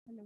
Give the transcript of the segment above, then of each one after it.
Hello.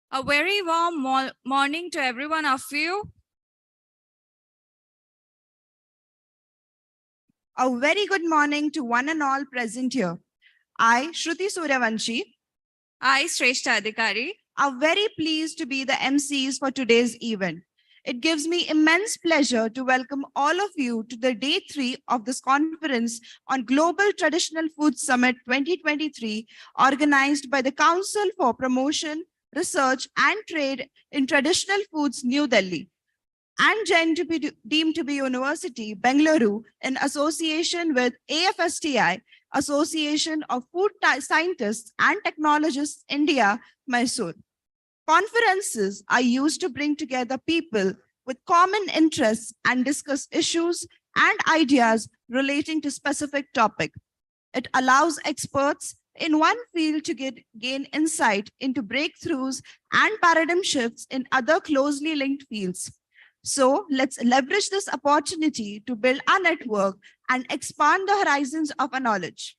A very warm morning to every one of you. A very good morning to one and all present here. I, Shruti Suryavanshi, I, Shrestha Adhikari, are very pleased to be the MCs for today's event. It gives me immense pleasure to welcome all of you to the day 3 of this conference on Global Traditional Food Summit 2023, organized by the Council for Promotion, Research and Trade in Traditional Foods, New Delhi, and deemed to be University, Bengaluru, in association with AFSTI, Association of Food Scientists and Technologists, India, Mysore. Conferences are used to bring together people with common interests and discuss issues and ideas relating to specific topic. It allows experts in one field to gain insight into breakthroughs and paradigm shifts in other closely linked fields. So let's leverage this opportunity to build our network and expand the horizons of our knowledge.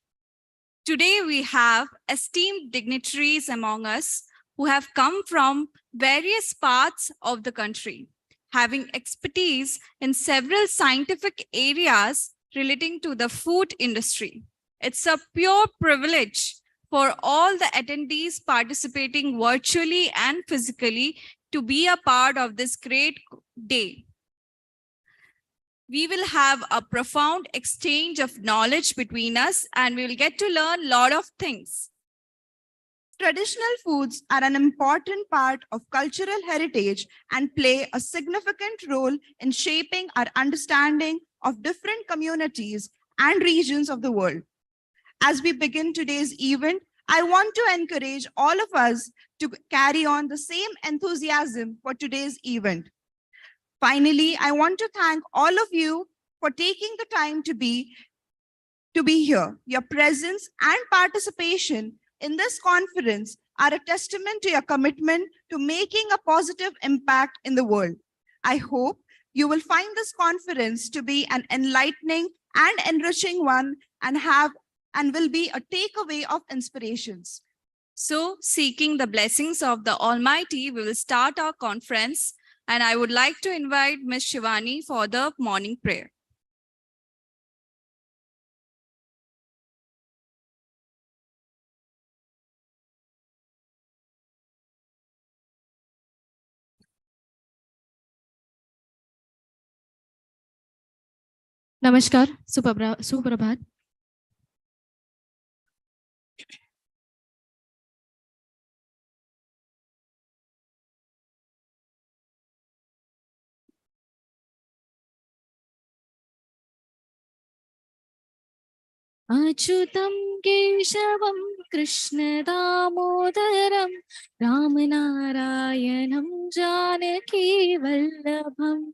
Today we have esteemed dignitaries among us who have come from various parts of the country, having expertise in several scientific areas relating to the food industry. It's a pure privilege for all the attendees participating virtually and physically to be a part of this great day. We will have a profound exchange of knowledge between us and we will get to learn a lot of things. Traditional foods are an important part of cultural heritage and play a significant role in shaping our understanding of different communities and regions of the world. As we begin today's event, I want to encourage all of us to carry on the same enthusiasm for today's event. Finally, I want to thank all of you for taking the time to be here. Your presence and participation in this conference are a testament to your commitment to making a positive impact in the world. I hope you will find this conference to be an enlightening and enriching one and will be a takeaway of inspirations. So, seeking the blessings of the Almighty, we will start our conference, and I would like to invite Ms. Shivani for the morning prayer. नमस्कार, सुप्रभात। अच्युतं केशवं कृष्णदामोदरं रामनारायणं जानकी वल्लभम्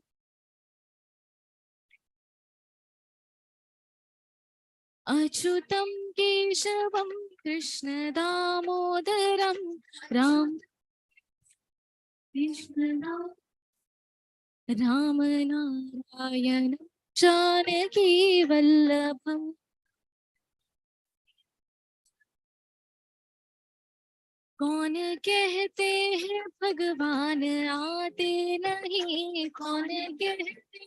अच्युतं केशवं कृष्णदामोदरं रामनारायणं जानकी वल्लभम् कौन कहते हैं भगवान आते नहीं, कौन कहते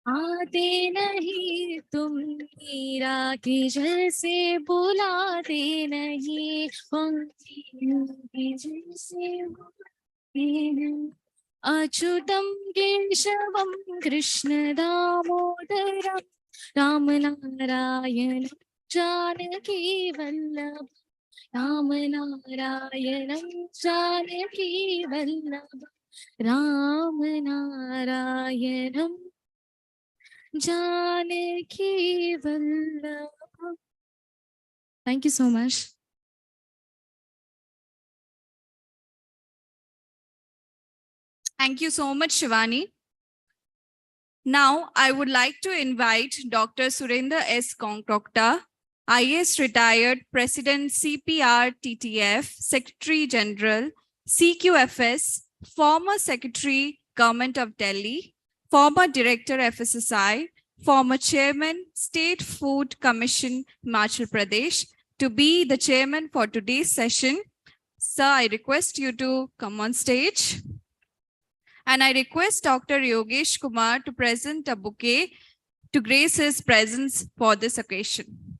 आते नहीं, तुम मीरा की जैसे बुलाते नहीं, की जैसे अच्युतं केशवं Krishna दामोदरं रामनारायणं Janaki Vallabh रामनारायणं Janaki Vallabh रामनारायणं Janaki Vallabh. Thank you so much. Thank you so much, Shivani. Now, I would like to invite Dr. Surendra S. Concocta, IAS retired President CPR TTF, Secretary General, CQFS, former Secretary, Government of Delhi, former Director FSSI, former Chairman, State Food Commission, Himachal Pradesh, to be the chairman for today's session. Sir, I request you to come on stage. And I request Dr. Yogesh Kumar to present a bouquet to grace his presence for this occasion.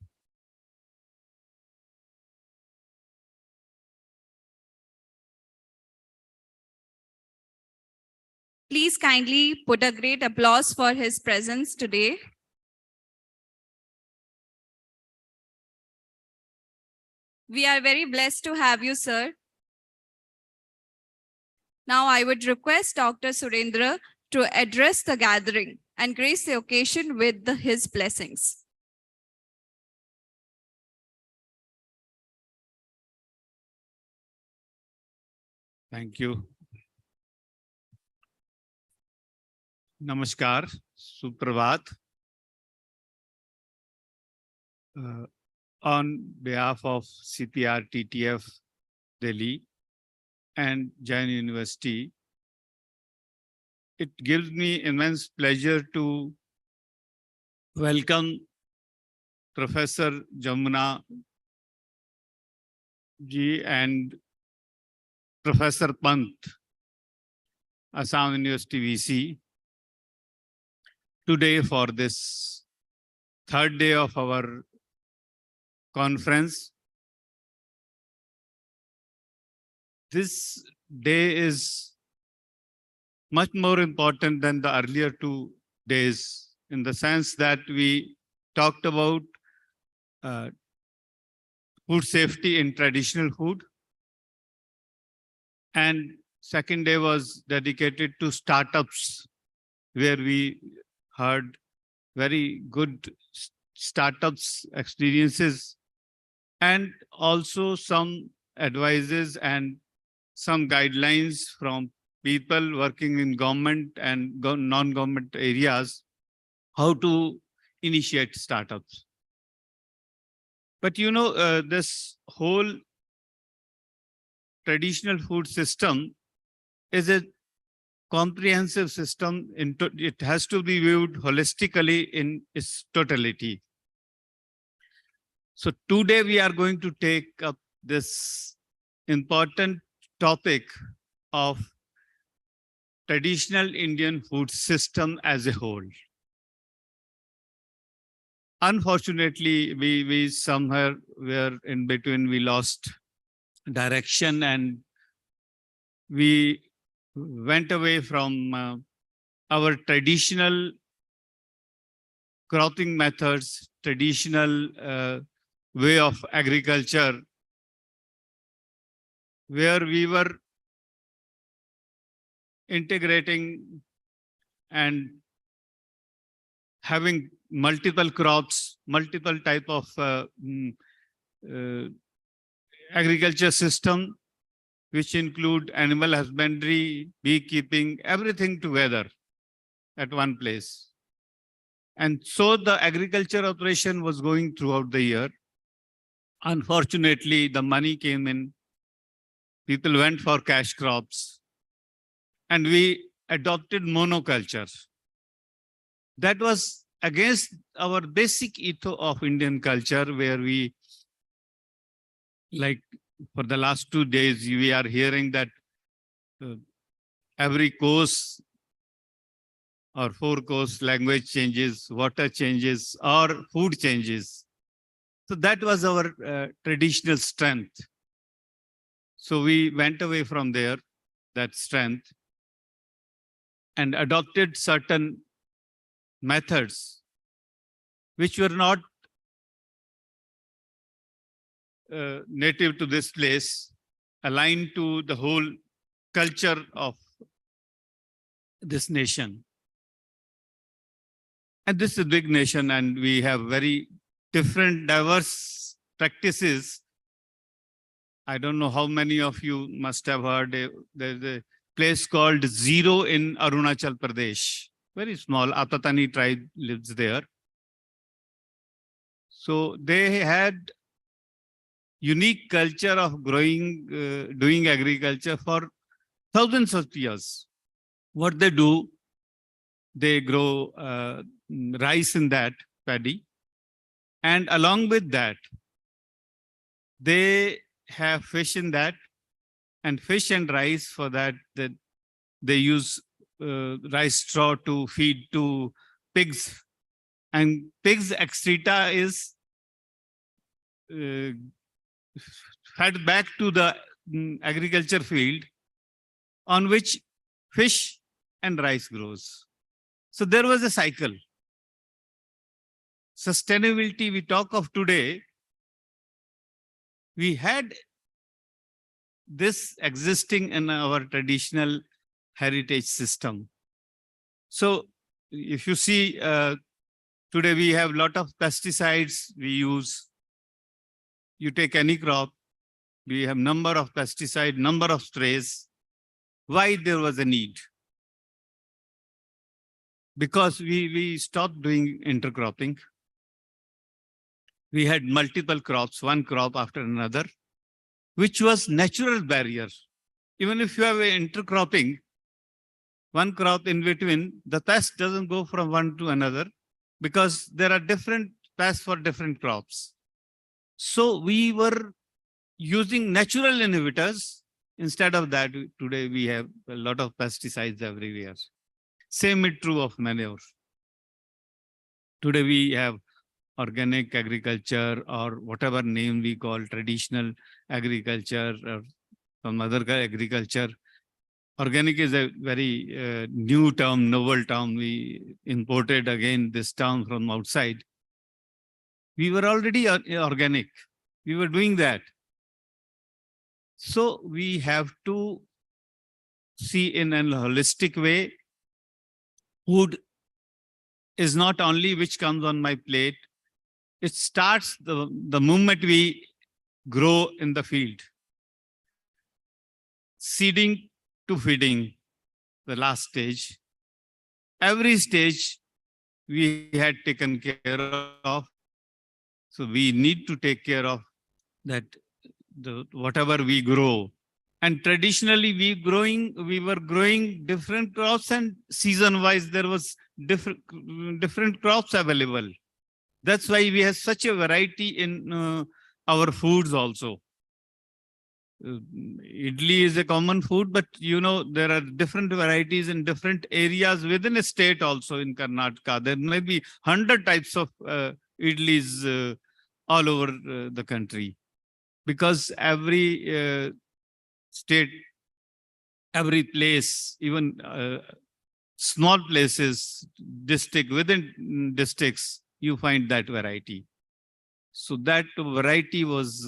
Please kindly put a great applause for his presence today. We are very blessed to have you, sir. Now I would request Dr. Surendra to address the gathering and grace the occasion with his blessings. Thank you. Namaskar, Suprabhat. On behalf of CPR TTF Delhi and Jain University, it gives me immense pleasure to welcome Professor Jamuna ji and Professor Pant, Assam University VC, today for this third day of our conference. This day is much more important than the earlier 2 days, in the sense that we talked about food safety in traditional food. And second day was dedicated to startups, where we heard very good startups experiences and also some advices and some guidelines from people working in government and non-government areas, how to initiate startups. But you know, this whole traditional food system is a comprehensive system. It has to be viewed holistically in its totality. So today we are going to take up this important topic of traditional Indian food system as a whole. Unfortunately, we somewhere were in between, we lost direction and we went away from our traditional cropping methods, traditional way of agriculture, where we were integrating and having multiple crops, multiple type of agriculture system, which include animal husbandry, beekeeping, everything together at one place. And so the agriculture operation was going throughout the year. Unfortunately, the money came in, people went for cash crops, and we adopted monoculture. That was against our basic ethos of Indian culture, where we, like for the last 2 days, we are hearing that every course or 4 course language changes, water changes, or food changes. So that was our traditional strength. So we went away from there, that strength, and adopted certain methods which were not native to this place, aligned to the whole culture of this nation. And this is a big nation, and we have very different, diverse practices. I don't know how many of you must have heard, there's a place called Zero in Arunachal Pradesh. Very small, Atatani tribe lives there. So they had unique culture of growing, doing agriculture for thousands of years. What they do, they grow rice in that, paddy. And along with that, they have fish in that, And fish and rice, for that they use rice straw to feed to pigs. And pigs excreta is fed back to the agriculture field on which fish and rice grows. So there was a cycle. Sustainability we talk of today, we had this existing in our traditional heritage system. So if you see today we have a lot of pesticides we use. You take any crop, we have number of pesticide, number of sprays. Why there was a need? Because we stopped doing intercropping. We had multiple crops, one crop after another, which was natural barrier. Even if you have a intercropping, one crop in between, the pest doesn't go from one to another because there are different pests for different crops. So we were using natural inhibitors. Instead of that, today we have a lot of pesticides everywhere. Same is true of manure. Today we have organic agriculture, or whatever name we call traditional agriculture or some other agriculture. Organic is a very new term, novel term. We imported again this term from outside. We were already organic. We were doing that. So we have to see in a holistic way. Food is not only which comes on my plate. It starts the moment we grow in the field. Seeding to feeding, the last stage. Every stage we had taken care of. So we need to take care of that, whatever we grow. And traditionally we were growing different crops, and season wise there was different crops available. That's why we have such a variety in our foods also. Idli is a common food, but you know, there are different varieties in different areas within a state also. In Karnataka, there may be 100 types of idlis all over the country, because every state, every place, even small places, district within districts, you find that variety. So that variety was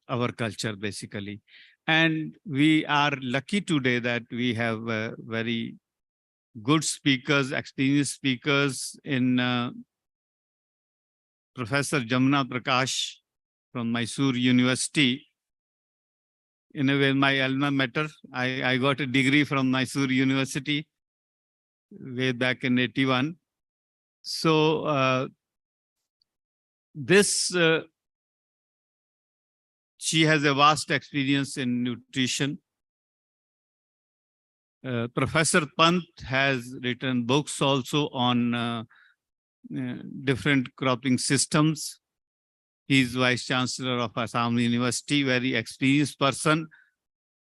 our culture basically. And we are lucky today that we have very good speakers, experienced speakers in Professor Jamuna Prakash from Mysore University. In a way, my alma mater. I got a degree from Mysore University way back in 81. So she has a vast experience in nutrition. Professor Pant has written books also on different cropping systems. He is Vice Chancellor of Assam University, very experienced person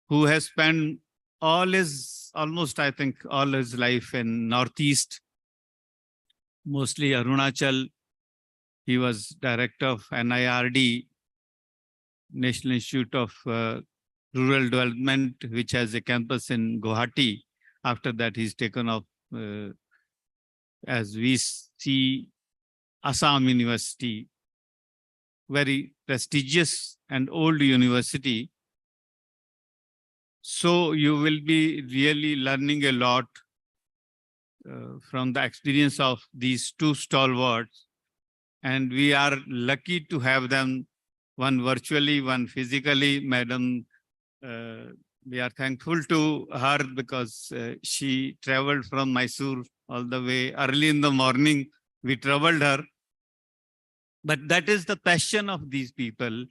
who has spent almost I think all his life in Northeast, mostly Arunachal. He was director of NIRD, National Institute of Rural Development, which has a campus in Guwahati. After that, he's taken off as we see Assam University, very prestigious and old university. So you will be really learning a lot from the experience of these two stalwarts. And we are lucky to have them, one virtually, one physically. Madam, we are thankful to her because she traveled from Mysore all the way early in the morning. We traveled her. But that is the passion of these people.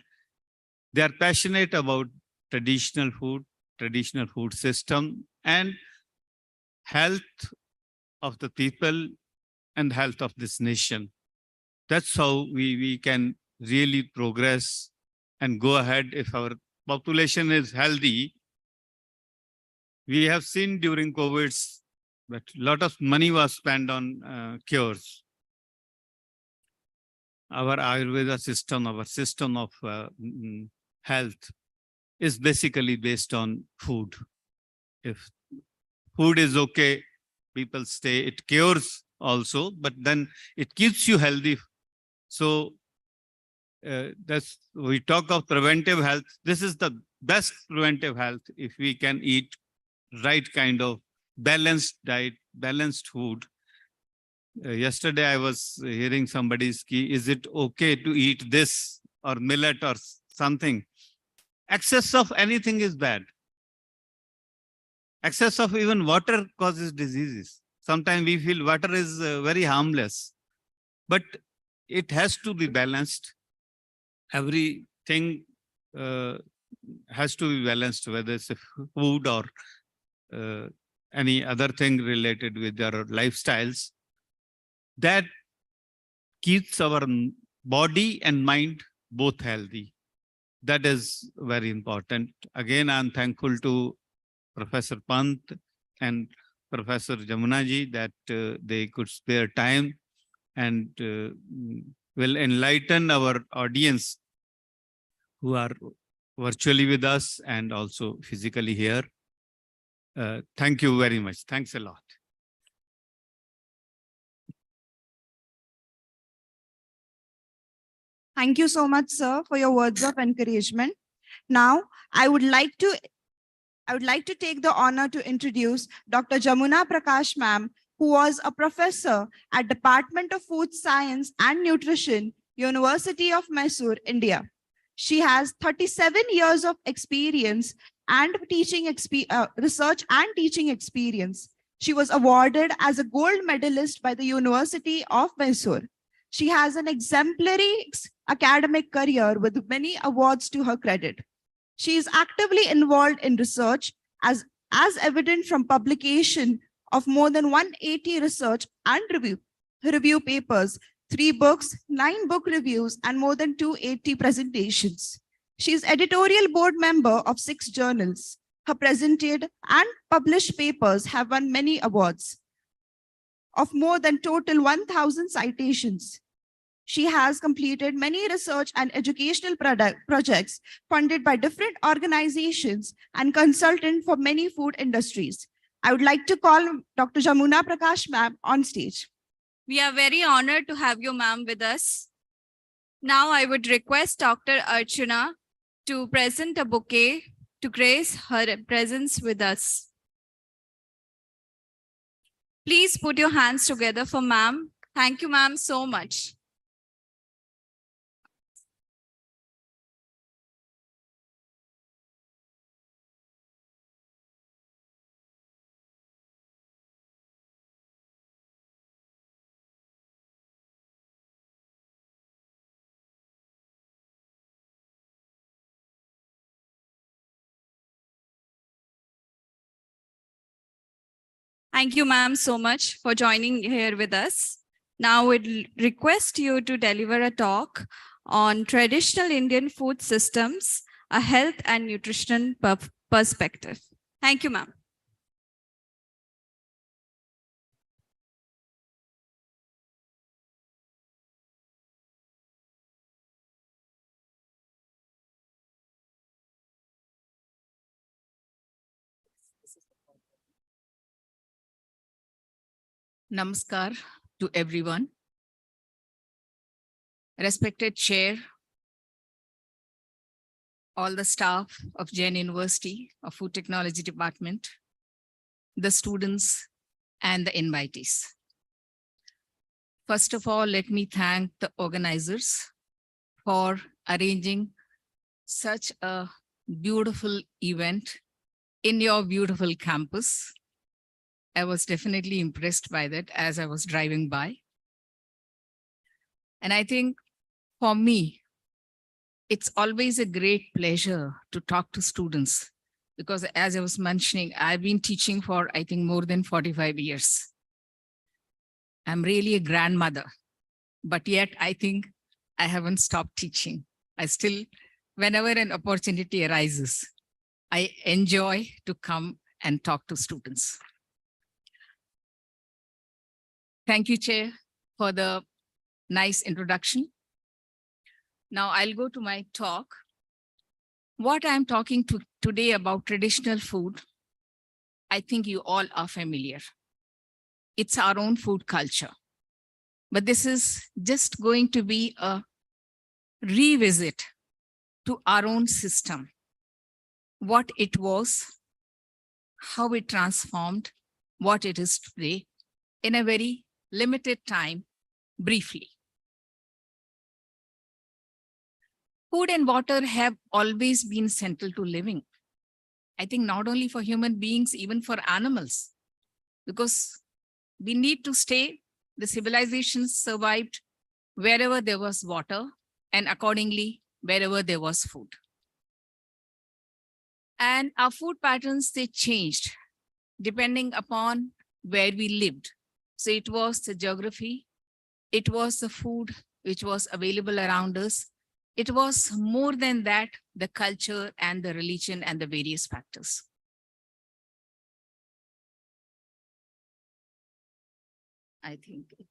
They are passionate about traditional food system, and health of the people and health of this nation. That's how we can really progress and go ahead. If our population is healthy, We have seen during COVID that a lot of money was spent on cures. Our Ayurveda system, our system of health is basically based on food. If food is okay, people stay. It cures also, but then it keeps you healthy. So that's, we talk of preventive health. This is the best preventive health if we can eat right kind of balanced diet, balanced food. Yesterday I was hearing somebody's key, is it okay to eat this or millet or something? Excess of anything is bad. Excess of even water causes diseases. Sometimes we feel water is very harmless, but it has to be balanced. Everything has to be balanced, whether it's food or any other thing related with our lifestyles. That keeps our body and mind both healthy. That is very important. Again, I'm thankful to Professor Pant and Professor Jamunaji that they could spare time and will enlighten our audience who are virtually with us and also physically here. Thank you very much. Thanks a lot. Thank you so much, sir, for your words of encouragement. Now, I would like to take the honor to introduce Dr. Jamuna Prakash ma'am, who was a professor at Department of Food Science and Nutrition, University of Mysore, India. She has 37 years of experience and research and teaching experience. She was awarded as a gold medalist by the University of Mysore. She has an exemplary academic career with many awards to her credit. She is actively involved in research as evident from publication of more than 180 research and review papers, 3 books, 9 book reviews, and more than 280 presentations. She is editorial board member of 6 journals. Her presented and published papers have won many awards of more than total 1,000 citations. She has completed many research and educational projects funded by different organizations and consultant for many food industries. I would like to call Dr. Jamuna Prakash ma'am on stage. We are very honored to have you, ma'am, with us. Now I would request Dr. Archana to present a bouquet to grace her presence with us. Please put your hands together for ma'am. Thank you, ma'am, so much. Thank you, ma'am, so much for joining here with us. Now we'd request you to deliver a talk on traditional Indian food systems, a health and nutrition perspective. Thank you, ma'am. Namaskar to everyone. Respected Chair, all the staff of Jain University of Food Technology Department, the students and the invitees. First of all, let me thank the organizers for arranging such a beautiful event in your beautiful campus. I was definitely impressed by that as I was driving by. And I think for me, it's always a great pleasure to talk to students because as I was mentioning, I've been teaching for, I think, more than 45 years. I'm really a grandmother, but yet I think I haven't stopped teaching. I still, whenever an opportunity arises, I enjoy to come and talk to students. Thank you, Chair, for the nice introduction. Now I'll go to my talk. What I'm talking to today about traditional food, I think you all are familiar. It's our own food culture. But this is just going to be a revisit to our own system, what it was, how it transformed, what it is today, in a very limited time, briefly. Food and water have always been central to living. I think not only for human beings, even for animals, because we need to stay. The civilizations survived wherever there was water, and accordingly, wherever there was food. And our food patterns, they changed depending upon where we lived. So it was the geography, it was the food which was available around us. It was more than that, the culture and the religion and the various factors. I think it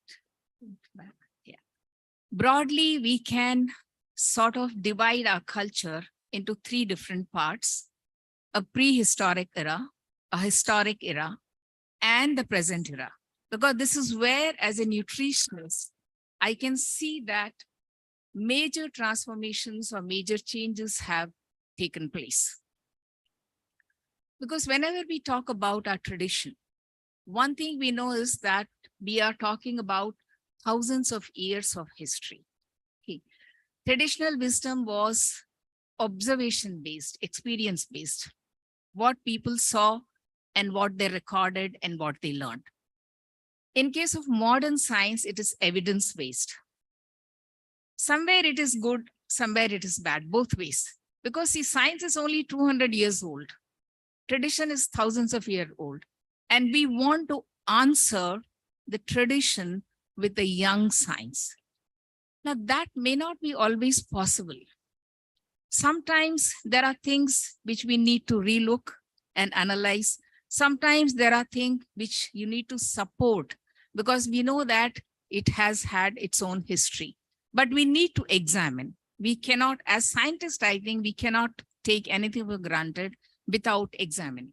went back. Yeah. Broadly, we can sort of divide our culture into three different parts: a prehistoric era, a historic era, and the present era. Because this is where, as a nutritionist, I can see that major transformations or major changes have taken place. Because whenever we talk about our tradition, one thing we know is that we are talking about thousands of years of history. Okay. Traditional wisdom was observation-based, experience-based, what people saw and what they recorded and what they learned. In case of modern science, it is evidence-based. Somewhere it is good, somewhere it is bad, both ways. Because see, science is only 200 years old. Tradition is thousands of years old. And we want to answer the tradition with the young science. Now that may not be always possible. Sometimes there are things which we need to relook and analyze. Sometimes there are things which you need to support because we know that it has had its own history. But we need to examine. We cannot, as scientists, I think we cannot take anything for granted without examining.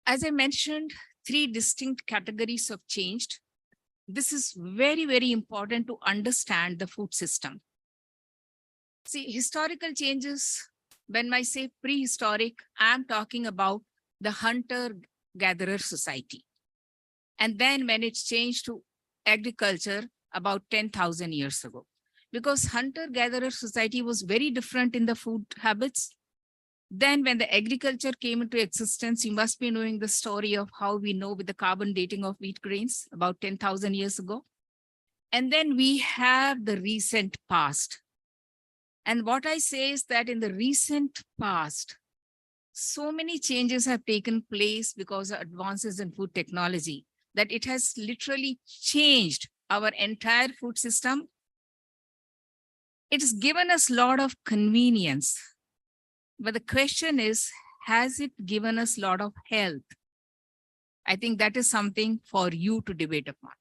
As I mentioned, three distinct categories have changed. This is very, very important to understand the food system. See, historical changes, when I say prehistoric, I'm talking about the hunter-gatherer society. And then when it's changed to agriculture about 10,000 years ago, because hunter-gatherer society was very different in the food habits. Then when the agriculture came into existence, you must be knowing the story of how we know with the carbon dating of wheat grains about 10,000 years ago. And then we have the recent past. And what I say is that in the recent past, so many changes have taken place because of advances in food technology that it has literally changed our entire food system. It's given us a lot of convenience. But the question is, has it given us a lot of health? I think that is something for you to debate upon.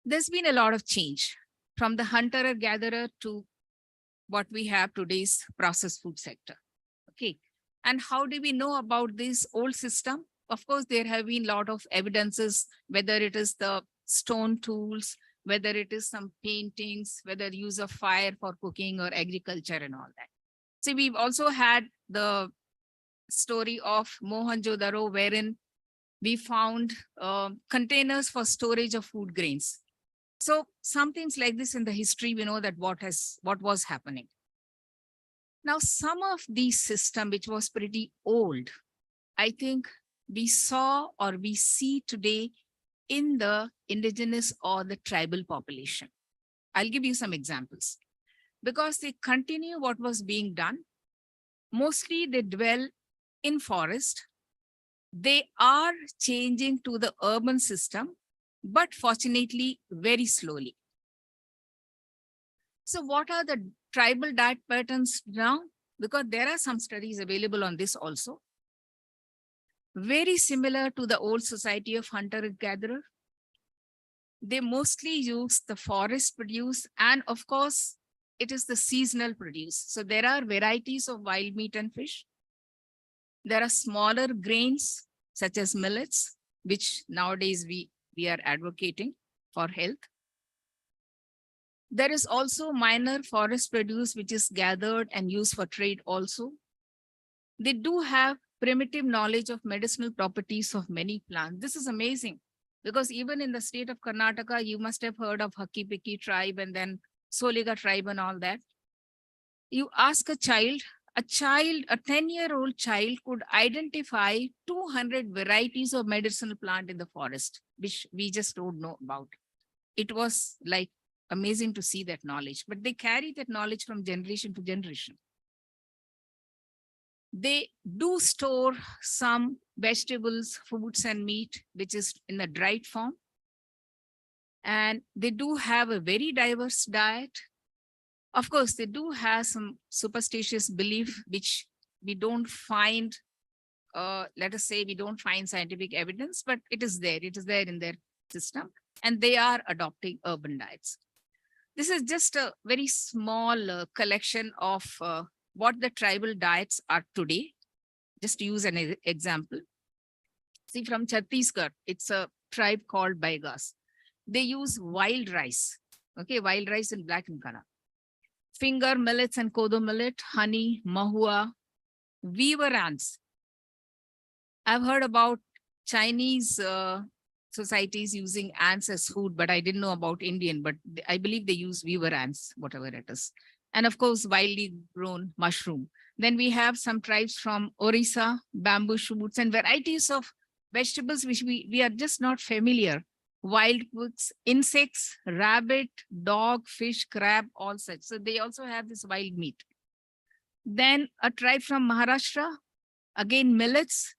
There's been a lot of change from the hunter-gatherer to what we have today's processed food sector. Okay. And how do we know about this old system? Of course, there have been a lot of evidences, whether it is the stone tools, whether it is some paintings, whether use of fire for cooking or agriculture and all that. See, we've also had the story of Mohenjo-daro, wherein we found containers for storage of food grains. So some things like this in the history, we know that what was happening. Now, some of these systems, which was pretty old, I think we saw or we see today in the indigenous or the tribal population. I'll give you some examples. Because they continue what was being done. Mostly they dwell in forest. They are changing to the urban system, but fortunately, very slowly. So what are the tribal diet patterns now, because there are some studies available on this also. Very similar to the old society of hunter and gatherer. They mostly use the forest produce, and of course, it is the seasonal produce. So there are varieties of wild meat and fish. There are smaller grains such as millets, which nowadays we are advocating for health. There is also minor forest produce, which is gathered and used for trade also. They do have primitive knowledge of medicinal properties of many plants. This is amazing, because even in the state of Karnataka, you must have heard of Hakki-Pikki tribe and then Soliga tribe and all that. You ask a 10-year-old child could identify 200 varieties of medicinal plant in the forest, which we just don't know about. It was like amazing to see that knowledge, but they carry that knowledge from generation to generation. They do store some vegetables, fruits, and meat, which is in a dried form. And they do have a very diverse diet. Of course, they do have some superstitious belief, which we don't find, let us say, we don't find scientific evidence, but it is there. It is there in their system, and they are adopting urban diets. This is just a very small collection of what the tribal diets are today. Just to use an example. See, from Chhattisgarh, it's a tribe called Baigas. They use wild rice, okay, wild rice in black Nkana. Finger millets and kodo millet, honey, mahua, weaver ants. I've heard about Chinese societies using ants as food, but I didn't know about Indian, but I believe they use weaver ants, whatever it is. And of course, wildly grown mushroom. Then we have some tribes from Orissa, bamboo shoots, and varieties of vegetables which we are just not familiar. Wild foods, insects, rabbit, dog, fish, crab, all such. So they also have this wild meat. Then a tribe from Maharashtra, again millets.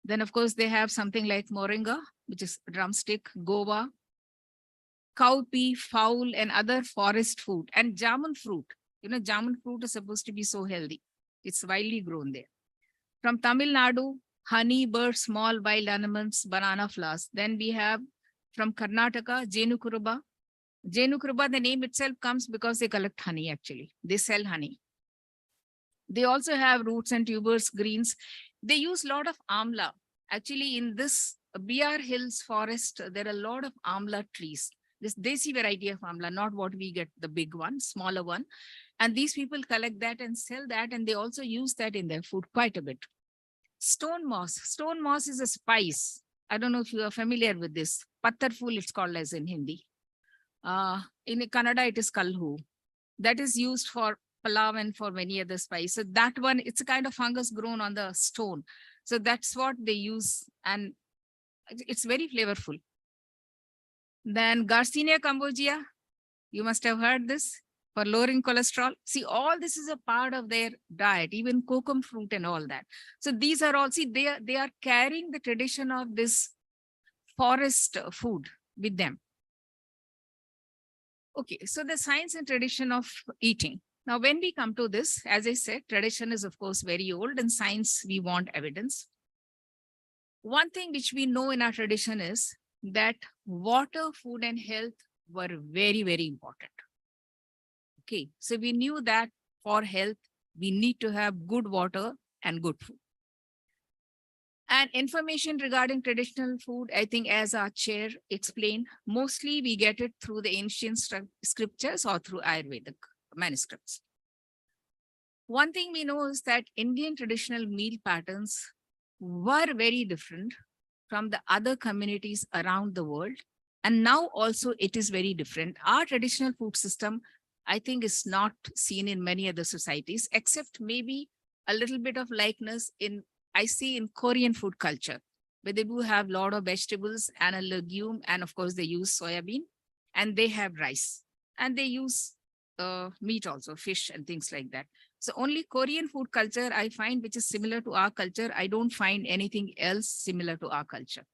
Then of course they have something like moringa, which is drumstick, guava, cowpea, fowl, and other forest food, and jamun fruit. You know, jamun fruit is supposed to be so healthy. It's widely grown there. From Tamil Nadu, honey, birds, small wild animals, banana flowers. Then we have from Karnataka, Jenukuruba. Jenukuruba, the name itself comes because they collect honey actually. They sell honey. They also have roots and tubers, greens. They use a lot of amla. Actually, in this BR Hills forest, there are a lot of amla trees. This desi variety of amla, not what we get, the big one, smaller one. And these people collect that and sell that, and they also use that in their food quite a bit. Stone moss. Stone moss is a spice. I don't know if you are familiar with this. Pattarful, it's called as in Hindi. In Kannada, it is kalhu. That is used for palav and for many other spices. So that one, it's a kind of fungus grown on the stone. So that's what they use, and it's very flavorful. Then Garcinia cambogia, you must have heard this, for lowering cholesterol. See, all this is a part of their diet, even kokum fruit and all that. So these are all, see, they are carrying the tradition of this forest food with them. Okay, so the science and tradition of eating. Now, when we come to this, as I said, tradition is of course very old, and science, we want evidence. One thing which we know in our tradition is that water, food, and health were very, very important. Okay, so we knew that for health, we need to have good water and good food. And information regarding traditional food, I think as our chair explained, mostly we get it through the ancient scriptures or through Ayurvedic manuscripts. One thing we know is that Indian traditional meal patterns were very different from the other communities around the world. And now also it is very different. Our traditional food system, I think, is not seen in many other societies, except maybe a little bit of likeness I see in Korean food culture, where they do have a lot of vegetables and a legume, and of course they use soybean, and they have rice, and they use meat also, fish and things like that. So only Korean food culture I find which is similar to our culture. I don't find anything else similar to our culture.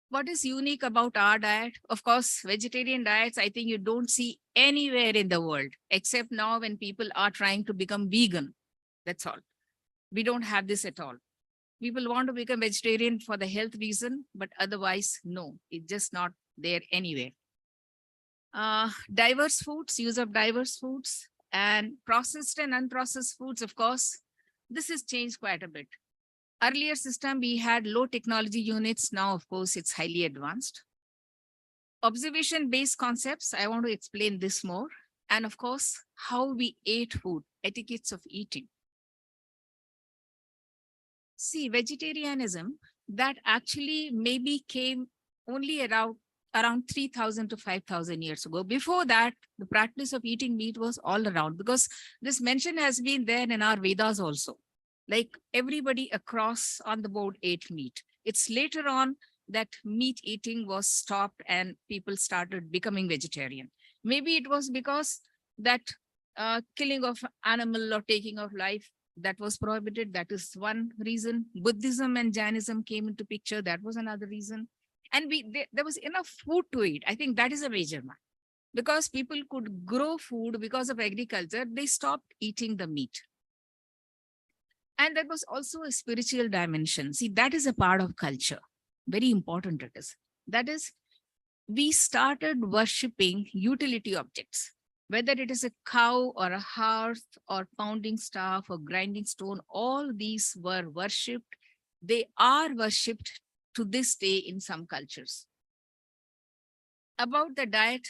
What is unique about our diet? Of course, vegetarian diets, I think you don't see anywhere in the world, except now when people are trying to become vegan. That's all. We don't have this at all. People want to become vegetarian for the health reason, but otherwise, no, it's just not there anywhere. Diverse foods, use of diverse foods, and processed and unprocessed foods, of course, this has changed quite a bit. Earlier system, we had low technology units. Now, of course, it's highly advanced. Observation-based concepts, I want to explain this more. And of course, how we ate food, etiquettes of eating. See, vegetarianism, that actually maybe came only around 3,000 to 5,000 years ago. Before that, the practice of eating meat was all around, because this mention has been there in our Vedas also. Like everybody across on the board ate meat. It's later on that meat eating was stopped and people started becoming vegetarian. Maybe it was because that killing of animal or taking of life, that was prohibited. That is one reason. Buddhism and Jainism came into picture. That was another reason. And there was enough food to eat. I think that is a major one. Because people could grow food because of agriculture, they stopped eating the meat. And that was also a spiritual dimension. See, that is a part of culture. Very important it is. That is, we started worshipping utility objects, whether it is a cow or a hearth or pounding staff or grinding stone, all these were worshipped. They are worshipped to this day in some cultures. About the diet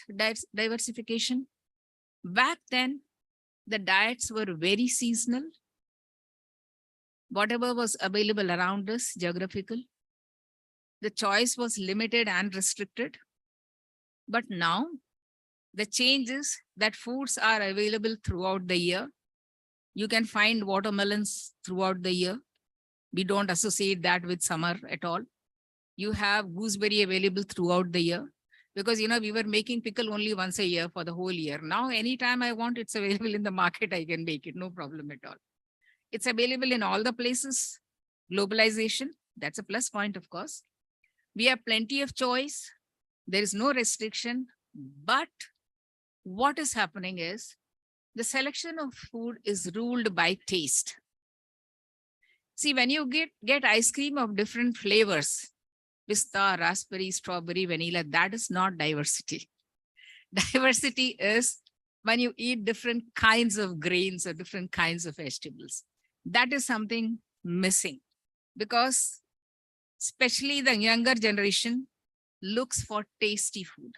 diversification, back then, the diets were very seasonal. Whatever was available around us, geographical, the choice was limited and restricted. But now, the change is that foods are available throughout the year. You can find watermelons throughout the year. We don't associate that with summer at all. You have gooseberry available throughout the year, because, we were making pickle only once a year for the whole year. Now, anytime I want, it's available in the market, I can make it, no problem at all. It's available in all the places. Globalization, that's a plus point, of course. We have plenty of choice. There is no restriction. But what is happening is the selection of food is ruled by taste. See, when you get ice cream of different flavors, pista, raspberry, strawberry, vanilla, that is not diversity. Diversity is when you eat different kinds of grains or different kinds of vegetables. That is something missing, because especially the younger generation looks for tasty food,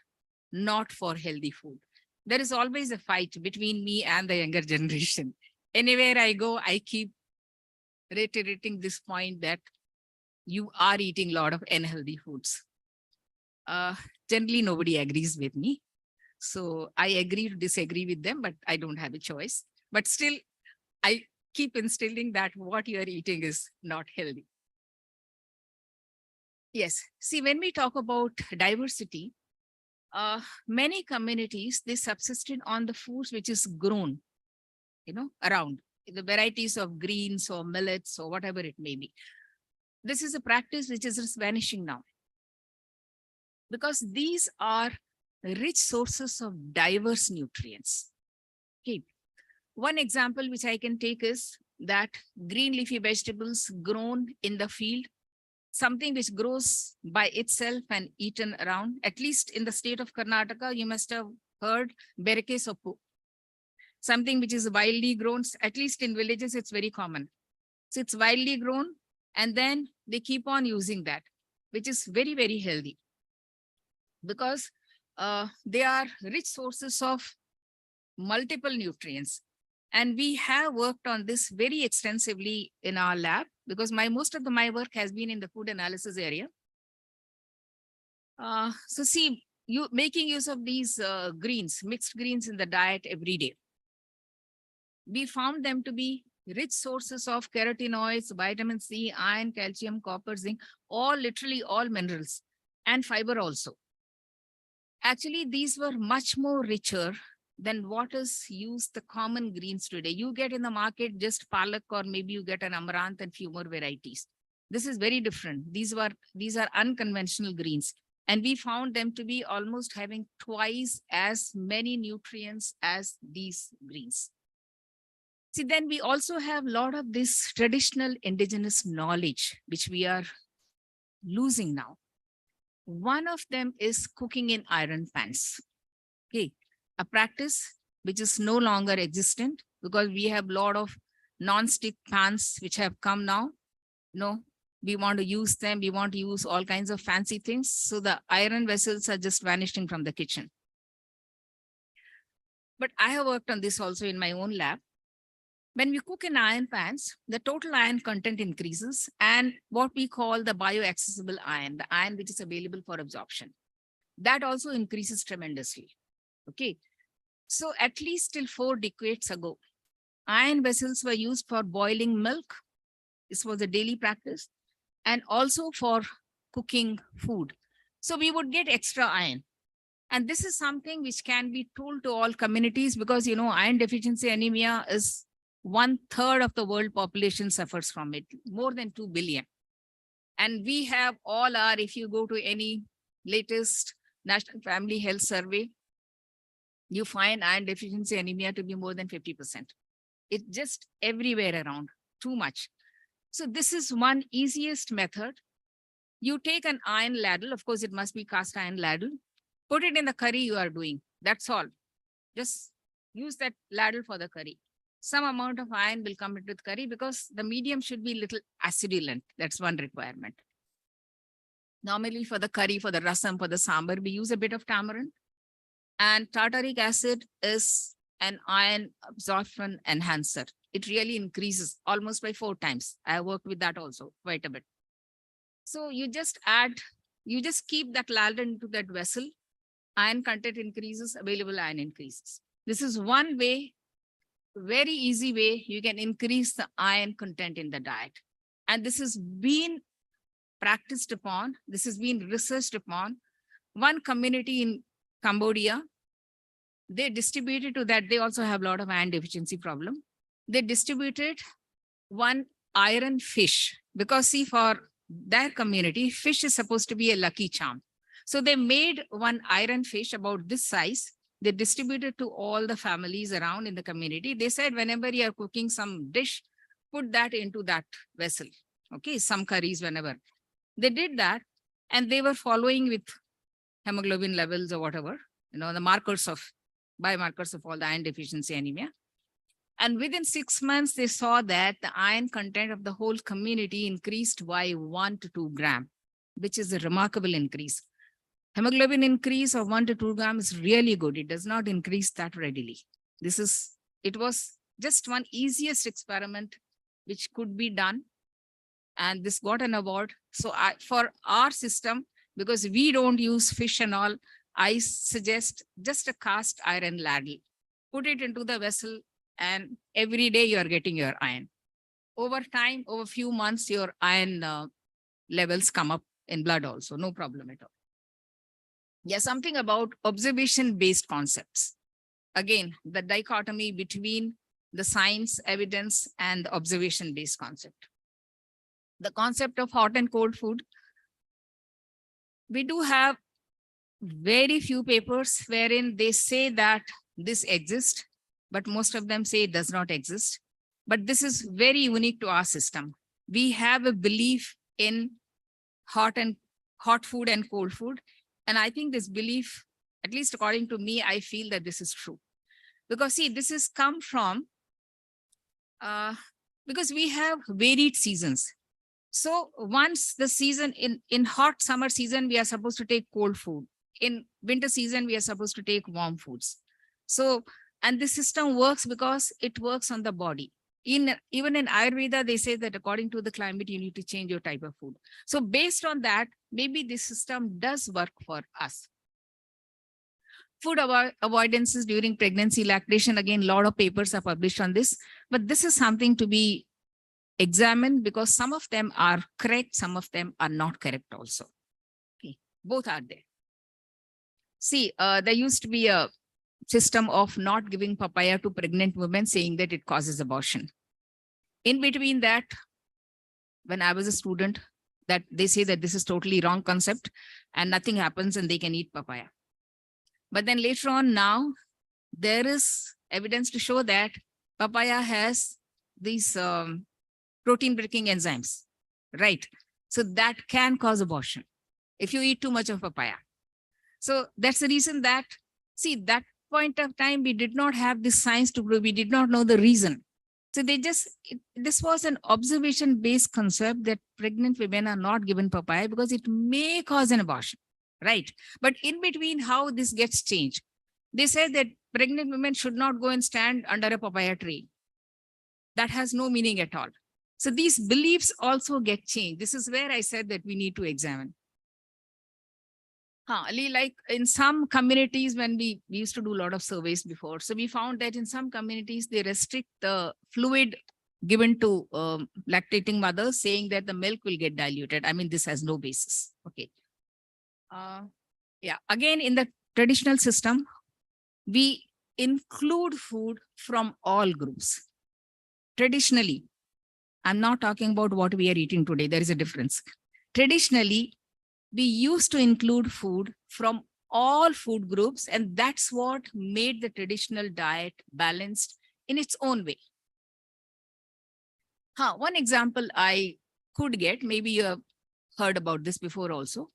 not for healthy food. There is always a fight between me and the younger generation. Anywhere I go, I keep reiterating this point that you are eating a lot of unhealthy foods. Generally, nobody agrees with me. So I agree to disagree with them, but I don't have a choice. But still, I keep instilling that what you are eating is not healthy. Yes. See, when we talk about diversity, many communities, they subsisted on the foods which is grown, around the varieties of greens or millets or whatever it may be. This is a practice which is just vanishing now, because these are rich sources of diverse nutrients. Okay. One example which I can take is that green leafy vegetables grown in the field, something which grows by itself and eaten around, at least in the state of Karnataka, you must have heard berke soppu. Something which is wildly grown, at least in villages, it's very common. So it's wildly grown, and then they keep on using that, which is very, very healthy, because they are rich sources of multiple nutrients. And we have worked on this very extensively in our lab, because most of my work has been in the food analysis area. So see, you making use of these greens, mixed greens in the diet every day. We found them to be rich sources of carotenoids, vitamin C, iron, calcium, copper, zinc, literally all minerals, and fiber also. Actually, these were much more richer than what is used the common greens today. You get in the market just palak, or maybe you get an amaranth and few more varieties. This is very different. These are unconventional greens. And we found them to be almost having twice as many nutrients as these greens. See, then we also have a lot of this traditional indigenous knowledge, which we are losing now. One of them is cooking in iron pans. Okay, a practice which is no longer existent because we have a lot of non-stick pans which have come now. No, we want to use them. We want to use all kinds of fancy things. So the iron vessels are just vanishing from the kitchen. But I have worked on this also in my own lab. When we cook in iron pans, the total iron content increases and what we call the bioaccessible iron, the iron which is available for absorption, that also increases tremendously. Okay. So at least till 4 decades ago, iron vessels were used for boiling milk. This was a daily practice, and also for cooking food. So we would get extra iron. And this is something which can be told to all communities because, you know, iron deficiency anemia is 1/3 of the world population suffers from it, more than 2 billion. And we have all our, if you go to any latest National Family Health Survey, you find iron deficiency anemia to be more than 50%. It's just everywhere around, too much. So this is one easiest method. You take an iron ladle, of course, it must be cast iron ladle, put it in the curry you are doing. That's all. Just use that ladle for the curry. Some amount of iron will come into the curry because the medium should be little acidulent. That's one requirement. Normally for the curry, for the rasam, for the sambar, we use a bit of tamarind. And tartaric acid is an iron absorption enhancer. It really increases almost by 4 times. I worked with that also quite a bit. So you just keep that ladle into that vessel. Iron content increases, available iron increases. This is one way, very easy way you can increase the iron content in the diet. And this has been practiced upon, this has been researched upon. One community in Cambodia, they distributed to that, they also have a lot of iron deficiency problem. They distributed one iron fish because see, for their community, fish is supposed to be a lucky charm. So they made one iron fish about this size. They distributed to all the families around in the community. They said, whenever you are cooking some dish, put that into that vessel. Okay, some curries, whenever. They did that and they were following with hemoglobin levels or whatever, you know, the markers of, biomarkers of all the iron deficiency anemia. And within 6 months, they saw that the iron content of the whole community increased by 1 to 2 gram, which is a remarkable increase. Hemoglobin increase of 1 to 2 grams is really good. It does not increase that readily. It was just one easiest experiment which could be done. And this got an award. So for our system, because we don't use fish and all, I suggest just a cast iron ladle. Put it into the vessel and every day you are getting your iron. Over time, over a few months, your iron levels come up in blood also, no problem at all. Yeah, something about observation-based concepts. Again, the dichotomy between the science, evidence, and the observation-based concept. The concept of hot and cold food. We do have very few papers wherein they say that this exists, but most of them say it does not exist. But this is very unique to our system. We have a belief in hot food and cold food. And I think this belief, at least according to me, I feel that this is true. Because see, this has come from, because we have varied seasons. So once the season, in hot summer season, we are supposed to take cold food. In winter season, we are supposed to take warm foods. So, and this system works because it works on the body. Even in Ayurveda, they say that according to the climate, you need to change your type of food. So based on that, maybe this system does work for us. Food avoidances during pregnancy, lactation. Again, a lot of papers are published on this, but this is something to be examined because some of them are correct, some of them are not correct also. Okay, both are there. See, there used to be a system of not giving papaya to pregnant women, saying that it causes abortion. In between that, when I was a student, that they say that this is totally wrong concept and nothing happens and they can eat papaya. But then later on now, there is evidence to show that papaya has these protein breaking enzymes, right? So that can cause abortion if you eat too much of papaya. So that's the reason that, see, that point of time, we did not have this science to prove, we did not know the reason. So they just, this was an observation-based concept that pregnant women are not given papaya because it may cause an abortion, right? But in between, how this gets changed, they said that pregnant women should not go and stand under a papaya tree. That has no meaning at all. So these beliefs also get changed. This is where I said that we need to examine. Ali, like in some communities, when we used to do a lot of surveys before, so we found that in some communities, they restrict the fluid given to lactating mothers, saying that the milk will get diluted. I mean, this has no basis. Okay. Yeah, again, in the traditional system, we include food from all groups. Traditionally, I'm not talking about what we are eating today. There is a difference. Traditionally, we used to include food from all food groups, and that's what made the traditional diet balanced in its own way. One example I could get, maybe you have heard about this before also,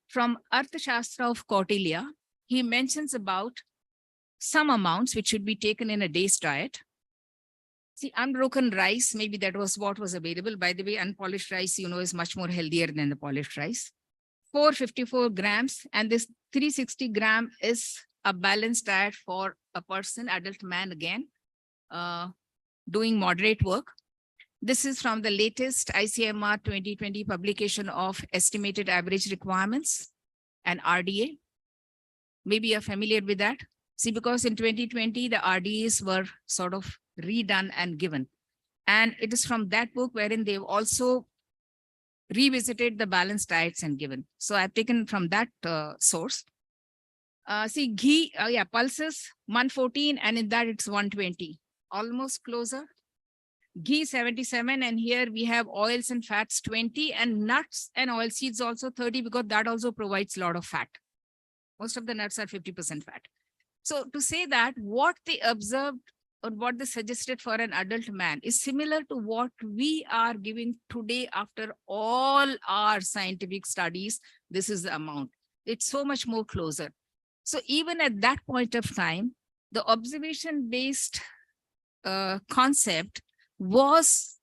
from Arthashastra of Kautilya, he mentions about some amounts which should be taken in a day's diet. See, unbroken rice, maybe that was what was available. By the way, unpolished rice, you know, is much more healthier than the polished rice. 454 grams, and this 360 gram is a balanced diet for a person, adult man again, doing moderate work. This is from the latest ICMR 2020 publication of estimated average requirements and RDA. Maybe you're familiar with that. See, because in 2020, the RDAs were sort of redone and given. And it is from that book wherein they've also revisited the balanced diets and given. So I've taken from that source. See, ghee, pulses 114, and in that it's 120, almost closer. Ghee 77, and here we have oils and fats 20, and nuts and oil seeds also 30, because that also provides a lot of fat. Most of the nuts are 50% fat. So to say that what they observed or what they suggested for an adult man is similar to what we are giving today after all our scientific studies, this is the amount. It's so much more closer. So even at that point of time, the observation-based concept was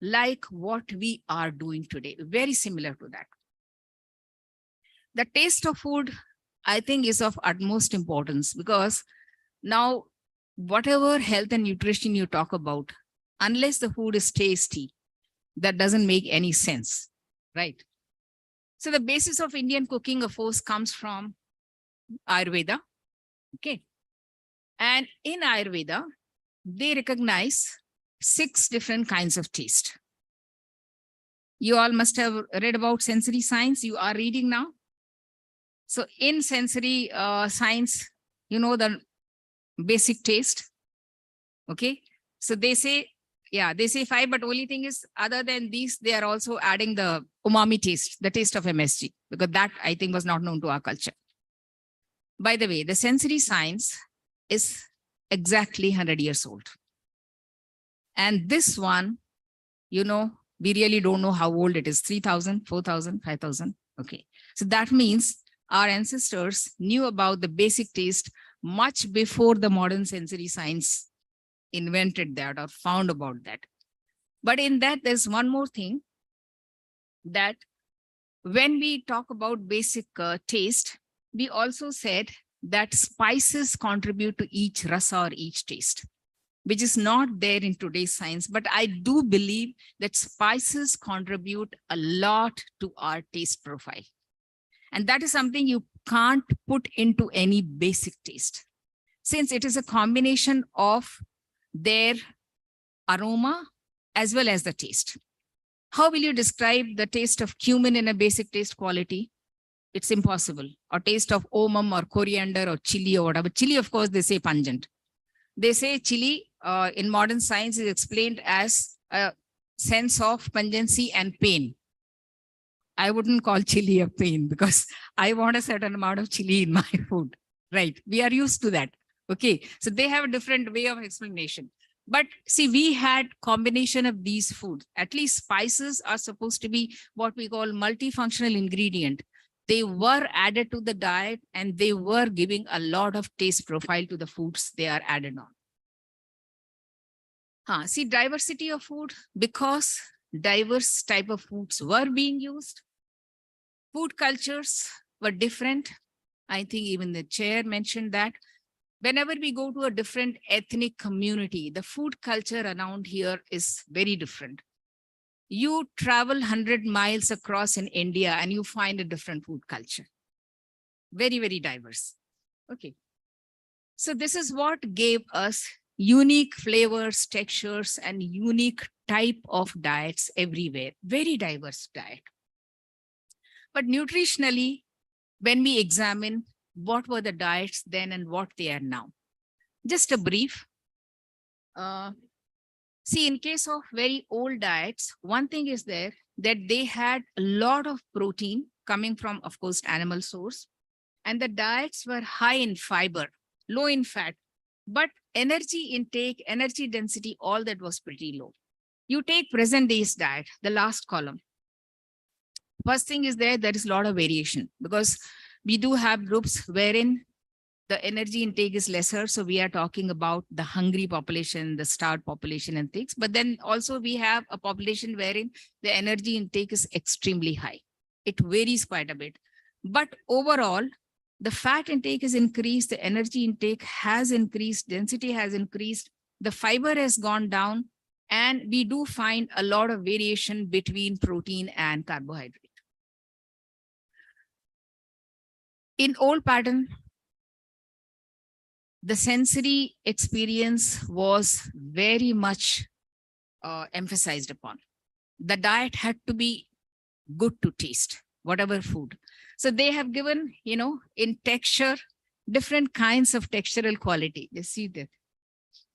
like what we are doing today, very similar to that. The taste of food, I think, is of utmost importance, because now whatever health and nutrition you talk about, unless the food is tasty, that doesn't make any sense, right? So the basis of Indian cooking, of course, comes from Ayurveda, okay? And in Ayurveda, they recognize 6 different kinds of taste. You all must have read about sensory science. You are reading now. So in sensory science, you know the basic taste, okay? So they say, yeah, they say 5, but only thing is, other than these, they are also adding the umami taste, the taste of MSG, because that I think was not known to our culture. By the way, the sensory science is exactly 100 years old. And this one, you know, we really don't know how old it is, 3,000, 4,000, 5,000, okay. So that means our ancestors knew about the basic taste much before the modern sensory science invented that or found about that. But in that, there's one more thing, that when we talk about basic taste, we also said that spices contribute to each rasa or each taste, which is not there in today's science. But I do believe that spices contribute a lot to our taste profile. And that is something you can't put into any basic taste, since it is a combination of their aroma as well as the taste. How will you describe the taste of cumin in a basic taste quality? It's impossible. Or taste of omum or coriander or chili or whatever. Chili, of course, they say pungent. They say chili in modern science is explained as a sense of pungency and pain. I wouldn't call chili a pain because I want a certain amount of chili in my food, right? We are used to that. Okay, so they have a different way of explanation. But see, we had combination of these foods. At least spices are supposed to be what we call multifunctional ingredient. They were added to the diet and they were giving a lot of taste profile to the foods they are added on. See, diversity of food, because diverse type of foods were being used. Food cultures were different. I think even the chair mentioned that. Whenever we go to a different ethnic community, the food culture around here is very different. You travel 100 miles across in India and you find a different food culture. Very, very diverse. Okay. So this is what gave us unique flavors, textures, and unique type of diets everywhere. Very diverse diet. But nutritionally, when we examine what were the diets then and what they are now, just a brief. See, in case of very old diets, one thing is there that they had a lot of protein coming from, of course, animal source. And the diets were high in fiber, low in fat, but energy intake, energy density, all that was pretty low. You take present day's diet, the last column. First thing is there is a lot of variation because we do have groups wherein the energy intake is lesser. So we are talking about the hungry population, the starved population and things. But then also we have a population wherein the energy intake is extremely high. It varies quite a bit. But overall, the fat intake is increased, the energy intake has increased, density has increased, the fiber has gone down, and we do find a lot of variation between protein and carbohydrate. In old pattern, the sensory experience was very much emphasized upon. The diet had to be good to taste, whatever food. So they have given, in texture, different kinds of textural quality. You see that.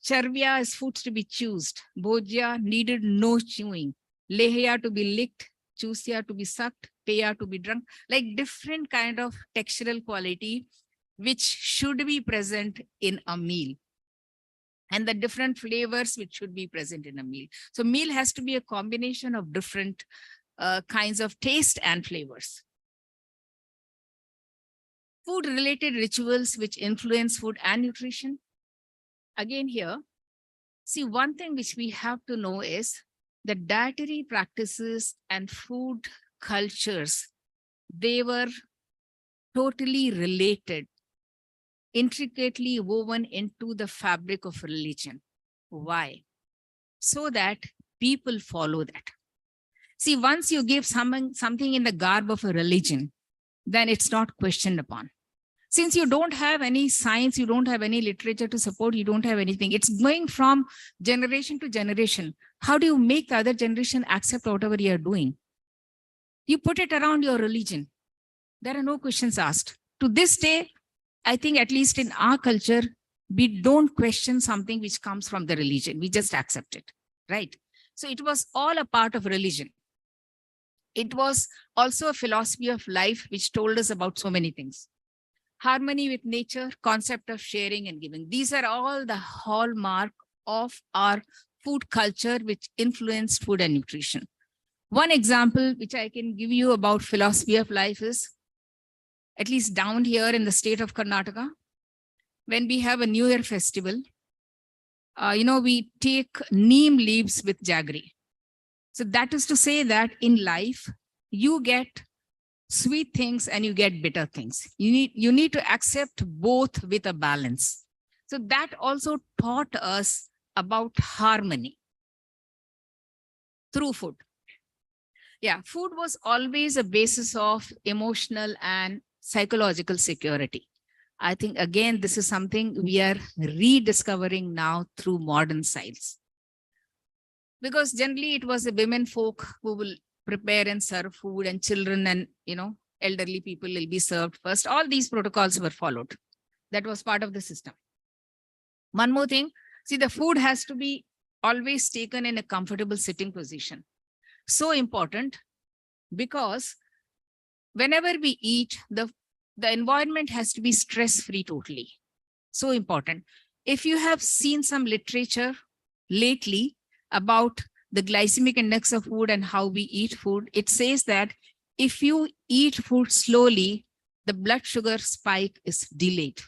Charvya is foods to be chewed. Bhojya needed no chewing. Lehya to be licked. Chusya to be sucked. Peya to be drunk. Like different kind of textural quality which should be present in a meal. And the different flavors which should be present in a meal. So meal has to be a combination of different kinds of taste and flavors. Food related rituals which influence food and nutrition. Again here, see, one thing which we have to know is the dietary practices and food cultures, they were totally related, intricately woven into the fabric of religion. Why? So that people follow that. See, once you give something in the garb of a religion, then it's not questioned upon. Since you don't have any science, you don't have any literature to support, you don't have anything. It's going from generation to generation. How do you make the other generation accept whatever you are doing? You put it around your religion. There are no questions asked. To this day, I think at least in our culture, we don't question something which comes from the religion. We just accept it, right? So it was all a part of religion. It was also a philosophy of life which told us about so many things. Harmony with nature, concept of sharing and giving. These are all the hallmark of our food culture which influenced food and nutrition. One example which I can give you about philosophy of life is, at least down here in the state of Karnataka, when we have a New Year festival, we take neem leaves with jaggery. So that is to say that in life, you get sweet things and you get bitter things. You need to accept both with a balance. So that also taught us about harmony through food. Yeah, food was always a basis of emotional and psychological security. I think, again, this is something we are rediscovering now through modern science. Because generally it was the women folk who will prepare and serve food, and children and, elderly people will be served first. All these protocols were followed. That was part of the system. One more thing, see, the food has to be always taken in a comfortable sitting position. So important because whenever we eat, the environment has to be stress-free totally. So important. If you have seen some literature lately about the glycemic index of food and how we eat food, it says that if you eat food slowly, the blood sugar spike is delayed,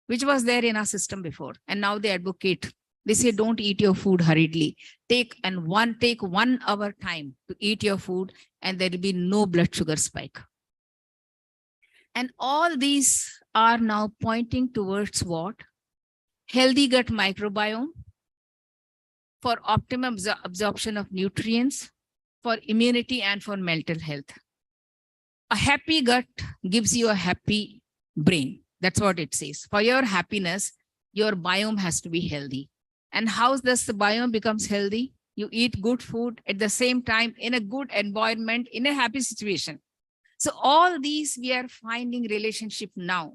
which was there in our system before. And now they advocate, they say, don't eat your food hurriedly. Take 1 hour time to eat your food and there will be no blood sugar spike. And all these are now pointing towards what? Healthy gut microbiome for optimum absorption of nutrients, for immunity and for mental health. A happy gut gives you a happy brain. That's what it says. For your happiness, your biome has to be healthy. And how does the biome becomes healthy? You eat good food at the same time in a good environment, in a happy situation. So all these we are finding relationship now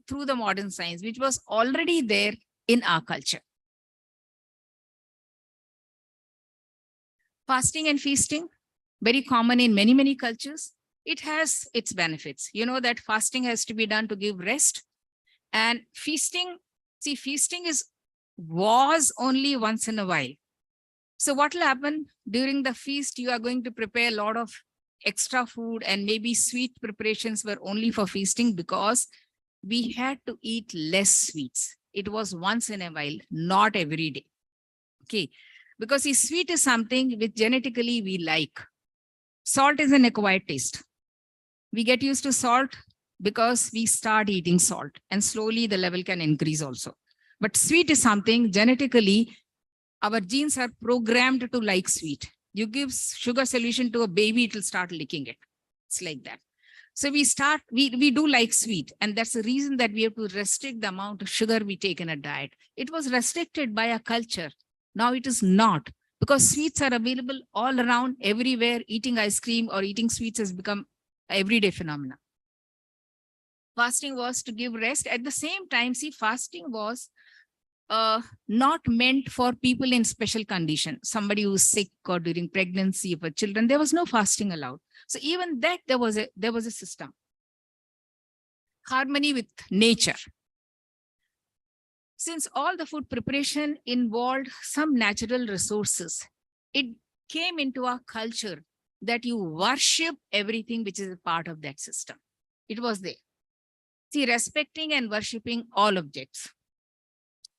through the modern science, which was already there in our culture. Fasting and feasting, very common in many, many cultures. It has its benefits. You know that fasting has to be done to give rest. And feasting, see, feasting was only once in a while. So what will happen during the feast? You are going to prepare a lot of extra food, and maybe sweet preparations were only for feasting because we had to eat less sweets. It was once in a while, not every day. Okay. Because see, sweet is something which genetically we like. Salt is an acquired taste. We get used to salt because we start eating salt, and slowly the level can increase also. But sweet is something genetically, our genes are programmed to like sweet. You give sugar solution to a baby, it will start licking it. It's like that. So we do like sweet. And that's the reason that we have to restrict the amount of sugar we take in a diet. It was restricted by our culture. Now it is not, because sweets are available all around, everywhere. Eating ice cream or eating sweets has become an everyday phenomenon. Fasting was to give rest. At the same time, see, fasting was not meant for people in special condition. Somebody who's sick or during pregnancy for children, there was no fasting allowed. So even that there was a system. Harmony with nature. Since all the food preparation involved some natural resources, it came into our culture that you worship everything which is a part of that system. It was there. See, respecting and worshipping all objects.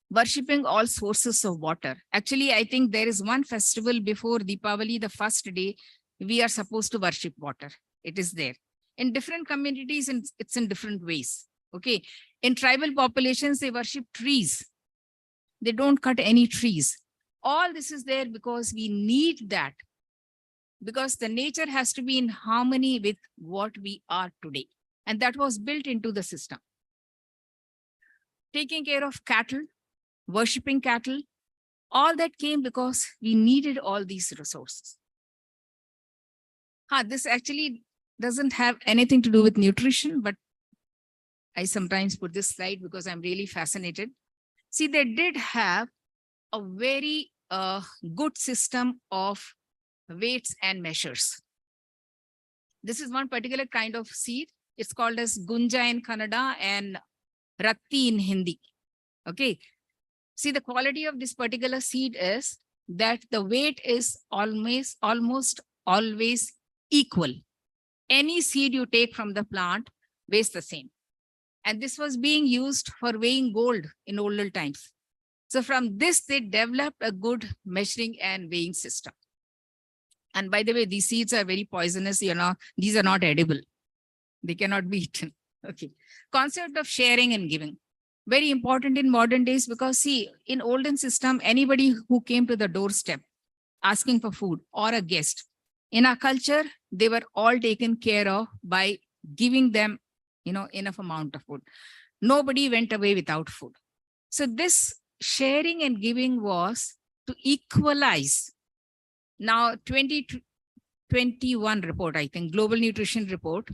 Worshipping all sources of water. Actually, I think there is one festival before Deepavali, the first day, we are supposed to worship water. It is there. In different communities, it's in different ways. Okay. In tribal populations, they worship trees. They don't cut any trees. All this is there because we need that. Because the nature has to be in harmony with what we are today. And that was built into the system. Taking care of cattle, worshipping cattle, all that came because we needed all these resources. This actually doesn't have anything to do with nutrition, but I sometimes put this slide because I'm really fascinated. See, they did have a very good system of weights and measures. This is one particular kind of seed. It's called as Gunja in Kannada and Ratti in Hindi. Okay. See, the quality of this particular seed is that the weight is almost always equal. Any seed you take from the plant weighs the same. And this was being used for weighing gold in older times. So from this, they developed a good measuring and weighing system. And by the way, these seeds are very poisonous. These are not edible. They cannot be eaten. Okay. Concept of sharing and giving. Very important in modern days because see, in olden system, anybody who came to the doorstep asking for food or a guest, in our culture, they were all taken care of by giving them, enough amount of food. Nobody went away without food. So this sharing and giving was to equalize. Now, 2021 report, I think, Global Nutrition Report,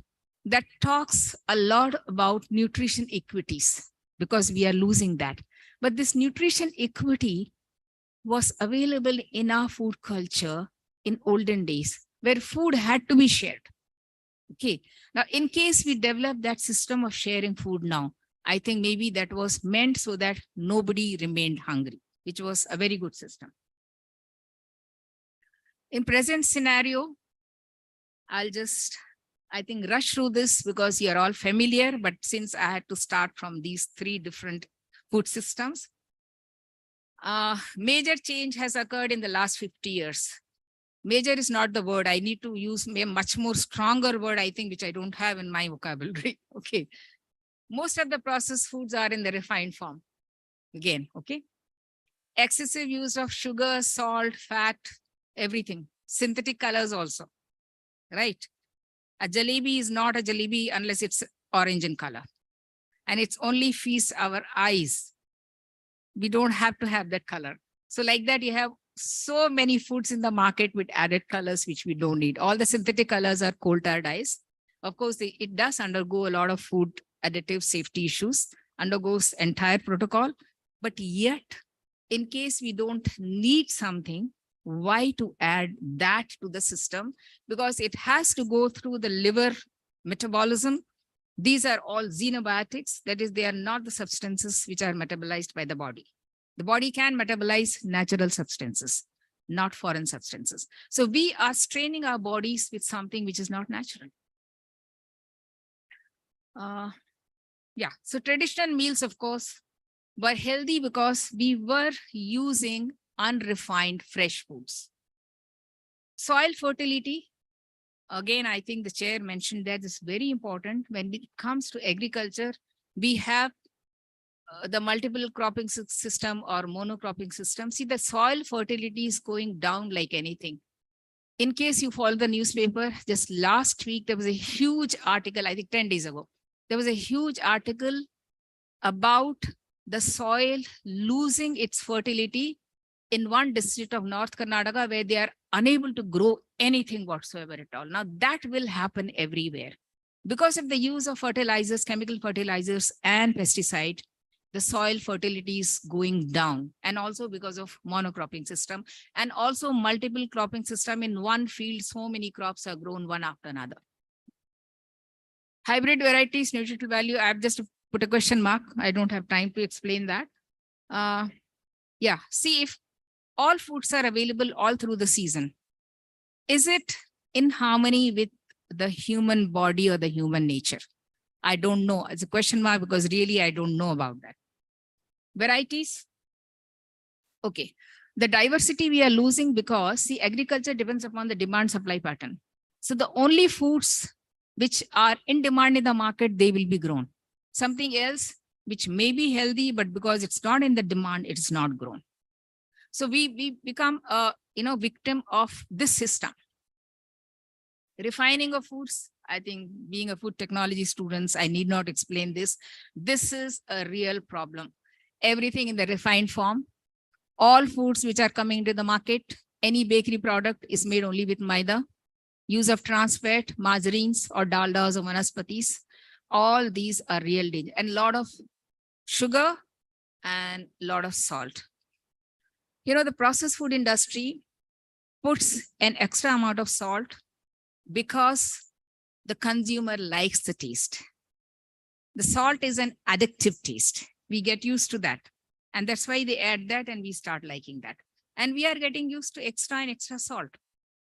that talks a lot about nutrition equities because we are losing that. But this nutrition equity was available in our food culture in olden days, where food had to be shared. Okay. Now, in case we develop that system of sharing food now, I think maybe that was meant so that nobody remained hungry, which was a very good system. In present scenario, I'll just, I think, rush through this because you're all familiar, but since I had to start from these three different food systems, major change has occurred in the last 50 years. Major is not the word. I need to use a much more stronger word, I think, which I don't have in my vocabulary. Okay. Most of the processed foods are in the refined form. Again, okay. Excessive use of sugar, salt, fat, everything. Synthetic colors also, right? A jalebi is not a jalebi unless it's orange in color. And it's only feasts our eyes. We don't have to have that color. So like that, you have so many foods in the market with added colors, which we don't need. All the synthetic colors are coal tar dyes. Of course, it does undergo a lot of food additive safety issues, undergoes entire protocol. But yet, in case we don't need something, why to add that to the system? Because it has to go through the liver metabolism. These are all xenobiotics. That is, they are not the substances which are metabolized by the body. The body can metabolize natural substances, not foreign substances. So we are straining our bodies with something which is not natural. Yeah, so traditional meals, of course, were healthy because we were using unrefined fresh foods. Soil fertility, again, I think the chair mentioned that is very important. When it comes to agriculture, we have the multiple cropping system or monocropping system. See, the soil fertility is going down like anything. In case you follow the newspaper, just last week, there was a huge article, I think 10 days ago, there was a huge article about the soil losing its fertility in one district of North Karnataka, where they are unable to grow anything whatsoever at all. Now that will happen everywhere. Because of the use of fertilizers, chemical fertilizers and pesticide, the soil fertility is going down. And also because of monocropping system and also multiple cropping system. In one field, so many crops are grown one after another. Hybrid varieties, nutritional value, I have just put a question mark. I don't have time to explain that. Yeah, see, if all foods are available all through the season, is it in harmony with the human body or the human nature? I don't know. It's a question mark because really I don't know about that. Varieties. Okay. The diversity we are losing because the agriculture depends upon the demand supply pattern. So the only foods which are in demand in the market, they will be grown. Something else which may be healthy, but because it's not in the demand, it's not grown. So we become a victim of this system. Refining of foods, I think being a food technology students, I need not explain this. This is a real problem. Everything in the refined form, all foods which are coming to the market, any bakery product is made only with maida, use of trans fat, margarines or daldas or vanaspatis. All these are real danger, and a lot of sugar and a lot of salt. The processed food industry puts an extra amount of salt because the consumer likes the taste. The salt is an addictive taste. We get used to that. And that's why they add that and we start liking that. And we are getting used to extra and extra salt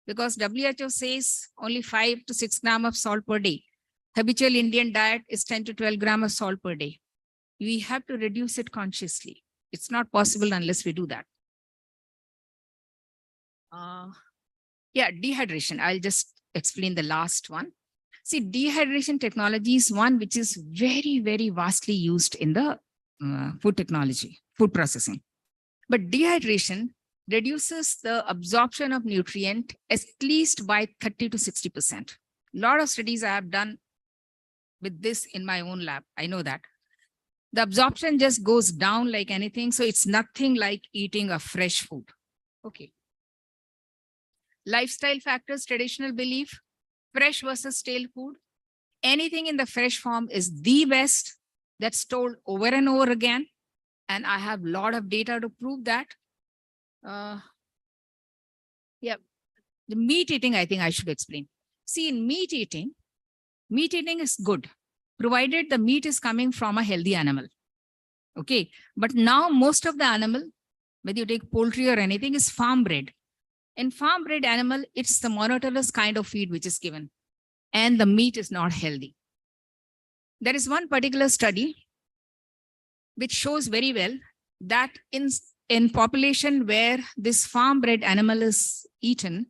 because WHO says only 5 to 6 grams of salt per day. Habitual Indian diet is 10 to 12 grams of salt per day. We have to reduce it consciously. It's not possible unless we do that. Yeah, dehydration. I'll just explain the last one. See, dehydration technology is one which is very, very vastly used in the food technology, food processing. But dehydration reduces the absorption of nutrient at least by 30 to 60%. A lot of studies I have done with this in my own lab. I know that. The absorption just goes down like anything. So it's nothing like eating a fresh food. Okay. Lifestyle factors, traditional belief, fresh versus stale food. Anything in the fresh form is the best. That's told over and over again. And I have a lot of data to prove that. Yeah, the meat eating, I think I should explain. See, in meat eating is good, provided the meat is coming from a healthy animal. Okay. But now most of the animal, whether you take poultry or anything, is farm bred. In farm bred animal, it's the monotonous kind of feed which is given, and the meat is not healthy. There is one particular study which shows very well that in population where this farm bred animal is eaten,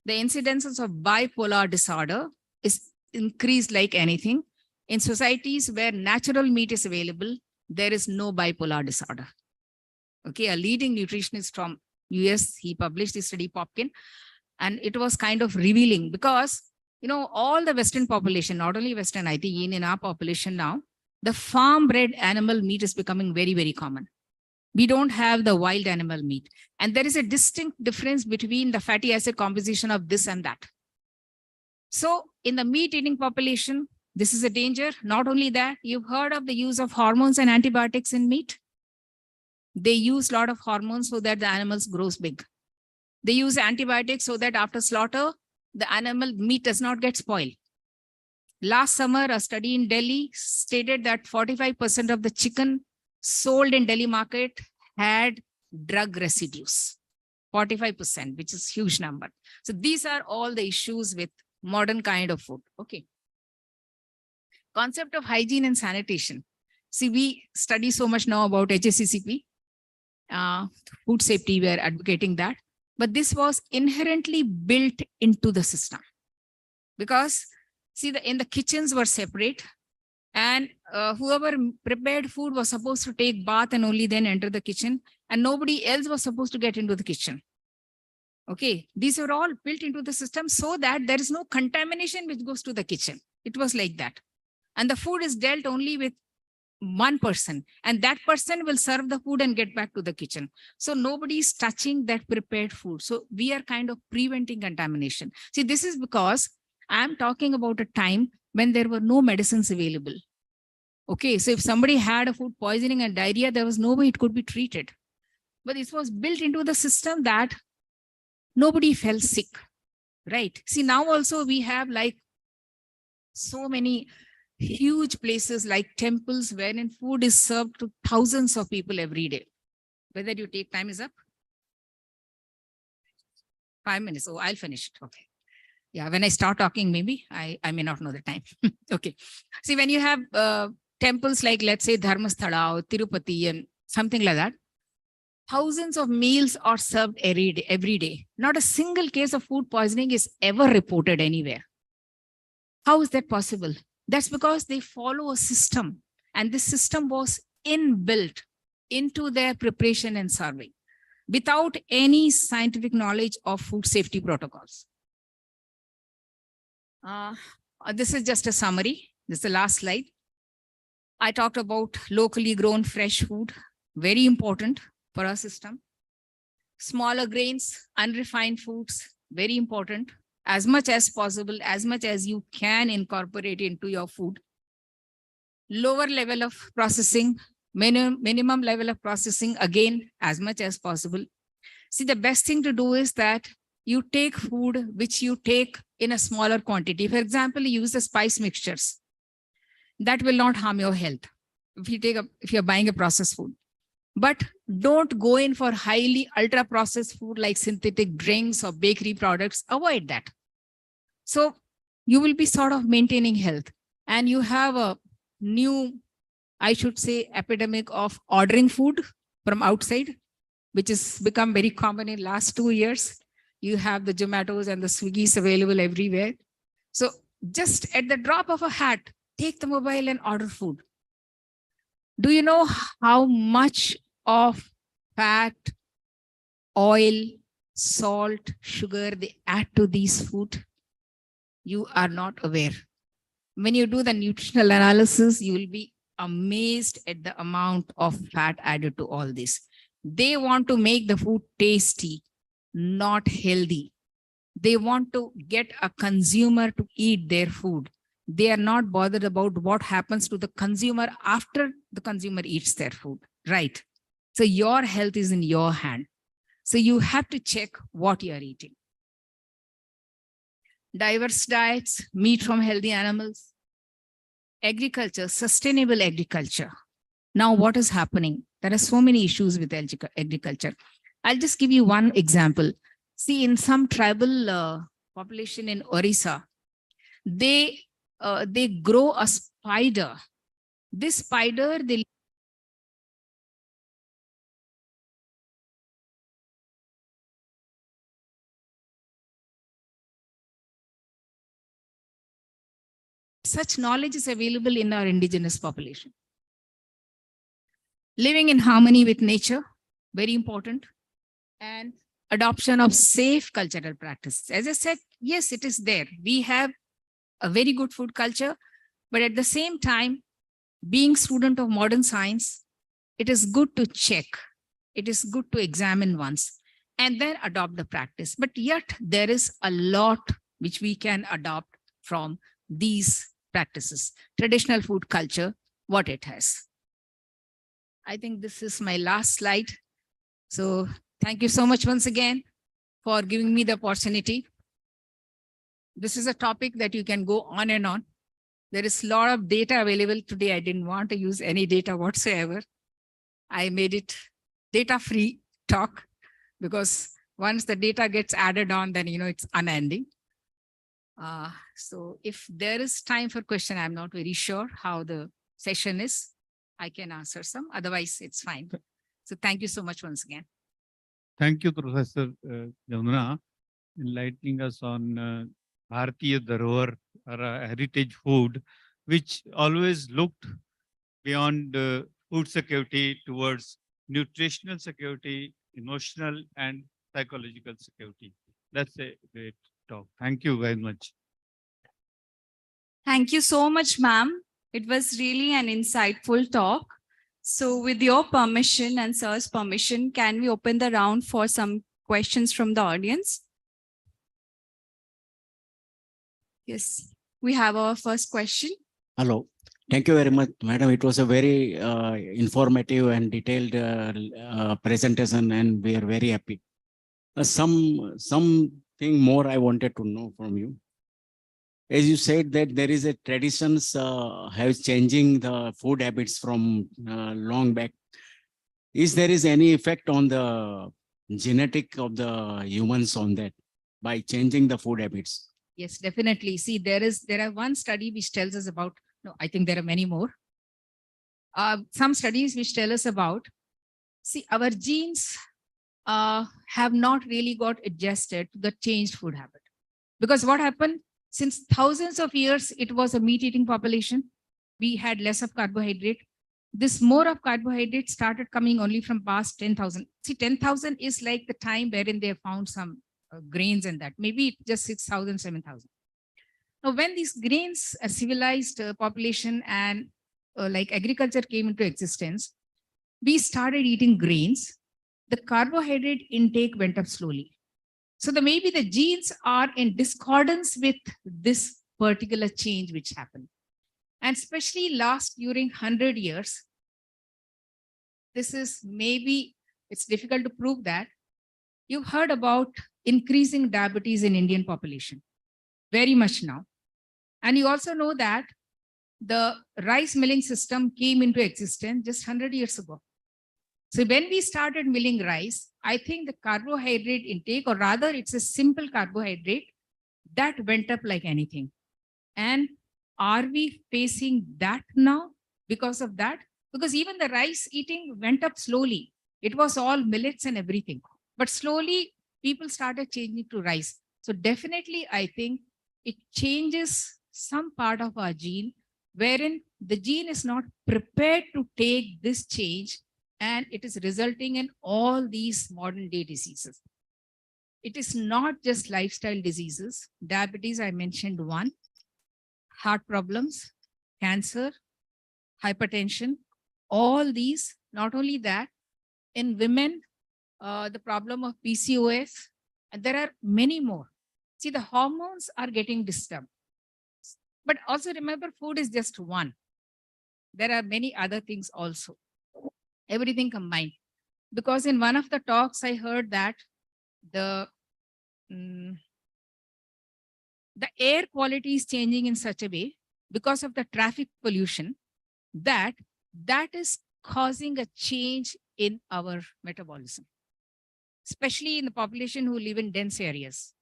the incidences of bipolar disorder is increased like anything. In societies where natural meat is available, there is no bipolar disorder. Okay, a leading nutritionist from US, he published this study, Popkin, and it was kind of revealing because, you know, all the Western population, not only Western, I think in our population now, the farm bred animal meat is becoming very, very common. We don't have the wild animal meat. And there is a distinct difference between the fatty acid composition of this and that. So in the meat eating population, this is a danger. Not only that, you've heard of the use of hormones and antibiotics in meat. They use a lot of hormones so that the animals grows big. They use antibiotics so that after slaughter, the animal meat does not get spoiled. Last summer, a study in Delhi stated that 45% of the chicken sold in Delhi market had drug residues. 45%, which is huge number. So these are all the issues with modern kind of food. Okay. Concept of hygiene and sanitation. See, we study so much now about HACCP. Food safety, we are advocating that. But this was inherently built into the system. Because, see, in the kitchens were separate. And whoever prepared food was supposed to take bath and only then enter the kitchen. And nobody else was supposed to get into the kitchen. Okay, these are all built into the system so that there is no contamination which goes to the kitchen. It was like that. And the food is dealt only with one person, and that person will serve the food and get back to the kitchen. So nobody is touching that prepared food. So we are kind of preventing contamination. See, this is because I'm talking about a time when there were no medicines available. Okay, so if somebody had a food poisoning and diarrhea, there was no way it could be treated. But it was built into the system that nobody fell sick, right? See, now also we have like so many huge places like temples wherein food is served to thousands of people every day. Whether you take, time is up. 5 minutes. Oh, I'll finish it. Okay. Yeah, when I start talking, maybe I may not know the time. Okay. See, when you have temples like, let's say, Dharmasthala or Tirupati and something like that, thousands of meals are served every day. Not a single case of food poisoning is ever reported anywhere. How is that possible? That's because they follow a system, and this system was inbuilt into their preparation and serving without any scientific knowledge of food safety protocols. This is just a summary. This is the last slide. I talked about locally grown fresh food, very important for our system. Smaller grains, unrefined foods, very important. As much as possible, as much as you can incorporate into your food. Lower level of processing, minimum level of processing, again, as much as possible. See, the best thing to do is that you take food which you take in a smaller quantity. For example, you use the spice mixtures. That will not harm your health if you're buying a processed food. But don't go in for highly ultra processed food like synthetic drinks or bakery products. Avoid that. So you will be sort of maintaining health. And you have a new, I should say, epidemic of ordering food from outside, which has become very common in last 2 years. You have the Zomatos and the Swiggies available everywhere. So just at the drop of a hat, take the mobile and order food. Do you know how much of fat, oil, salt, sugar they add to these food? You are not aware. When you do the nutritional analysis, you will be amazed at the amount of fat added to all this. They want to make the food tasty, not healthy. They want to get a consumer to eat their food. They are not bothered about what happens to the consumer after the consumer eats their food, right? So your health is in your hand. So you have to check what you are eating. Diverse diets, meat from healthy animals, agriculture, sustainable agriculture. Now, what is happening? There are so many issues with agriculture. I'll just give you one example. See, in some tribal population in Orissa, they grow a spider. This spider, they such knowledge is available in our indigenous population. Living in harmony with nature, very important. And adoption of safe cultural practices. As I said, yes, it is there. We have a very good food culture, but at the same time, being student of modern science, it is good to check. It is good to examine once and then adopt the practice. But yet there is a lot which we can adopt from these practices. Traditional food culture, what it has. I think this is my last slide. So thank you so much once again for giving me the opportunity. This is a topic that you can go on and on. There is a lot of data available today. I didn't want to use any data whatsoever. I made it data-free talk because once the data gets added on, then it's unending. So if there is time for question, I'm not very sure how the session is. I can answer some, otherwise it's fine. So thank you so much once again. Thank you, Professor Jamuna, enlightening us on Bharatiya Dharohar, or heritage food, which always looked beyond food security towards nutritional security, emotional and psychological security. That's a great talk. Thank you very much. Thank you so much, ma'am. It was really an insightful talk. So with your permission and sir's permission, can we open the round for some questions from the audience? Yes, we have our first question. Hello. Thank you very much, madam. It was a very informative and detailed presentation, and we are very happy. Something more I wanted to know from you. As you said that there is a traditions have changing the food habits from long back. Is there any effect on the genetic of the humans on that by changing the food habits? Yes, definitely. See, there are one study which tells us about, no, I think there are many more. Some studies which tell us about, see, our genes have not really got adjusted to the changed food habit. Because what happened, since thousands of years, it was a meat-eating population. We had less of carbohydrate. This more of carbohydrate started coming only from past 10,000. See, 10,000 is like the time wherein they found some grains and that. Maybe just 6,000, 7,000. Now, when these grains, a civilized population and like agriculture came into existence, we started eating grains. The carbohydrate intake went up slowly. So maybe the genes are in discordance with this particular change which happened. And especially during 100 years, this is maybe, it's difficult to prove that. You've heard about increasing diabetes in Indian population, very much now. And you also know that the rice milling system came into existence just 100 years ago. So when we started milling rice, I think the carbohydrate intake, or rather it's a simple carbohydrate, that went up like anything. And are we facing that now because of that? Because even the rice eating went up slowly. It was all millets and everything. But slowly people started changing to rice. So definitely I think it changes some part of our gene wherein the gene is not prepared to take this change, and it is resulting in all these modern day diseases. It is not just lifestyle diseases. Diabetes, I mentioned one, heart problems, cancer, hypertension, all these. Not only that, in women, the problem of PCOS, and there are many more. See, the hormones are getting disturbed. But also remember, food is just one. There are many other things also. Everything combined. Because in one of the talks, I heard that the, mm, the air quality is changing in such a way because of the traffic pollution that is causing a change in our metabolism, especially in the population who live in dense areas.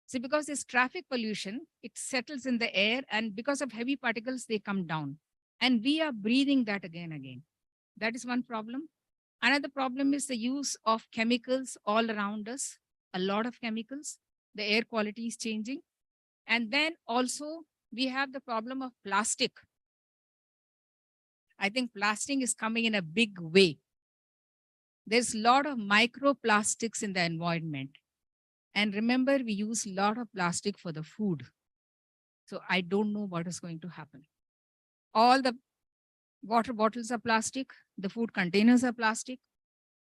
See, because this traffic pollution, it settles in the air, and because of heavy particles, they come down. And we are breathing that again and again. That is one problem. Another problem is the use of chemicals all around us, a lot of chemicals. The air quality is changing. And then also we have the problem of plastic. I think plastic is coming in a big way. There's a lot of microplastics in the environment. And remember, we use a lot of plastic for the food. So I don't know what is going to happen. All the water bottles are plastic. The food containers are plastic.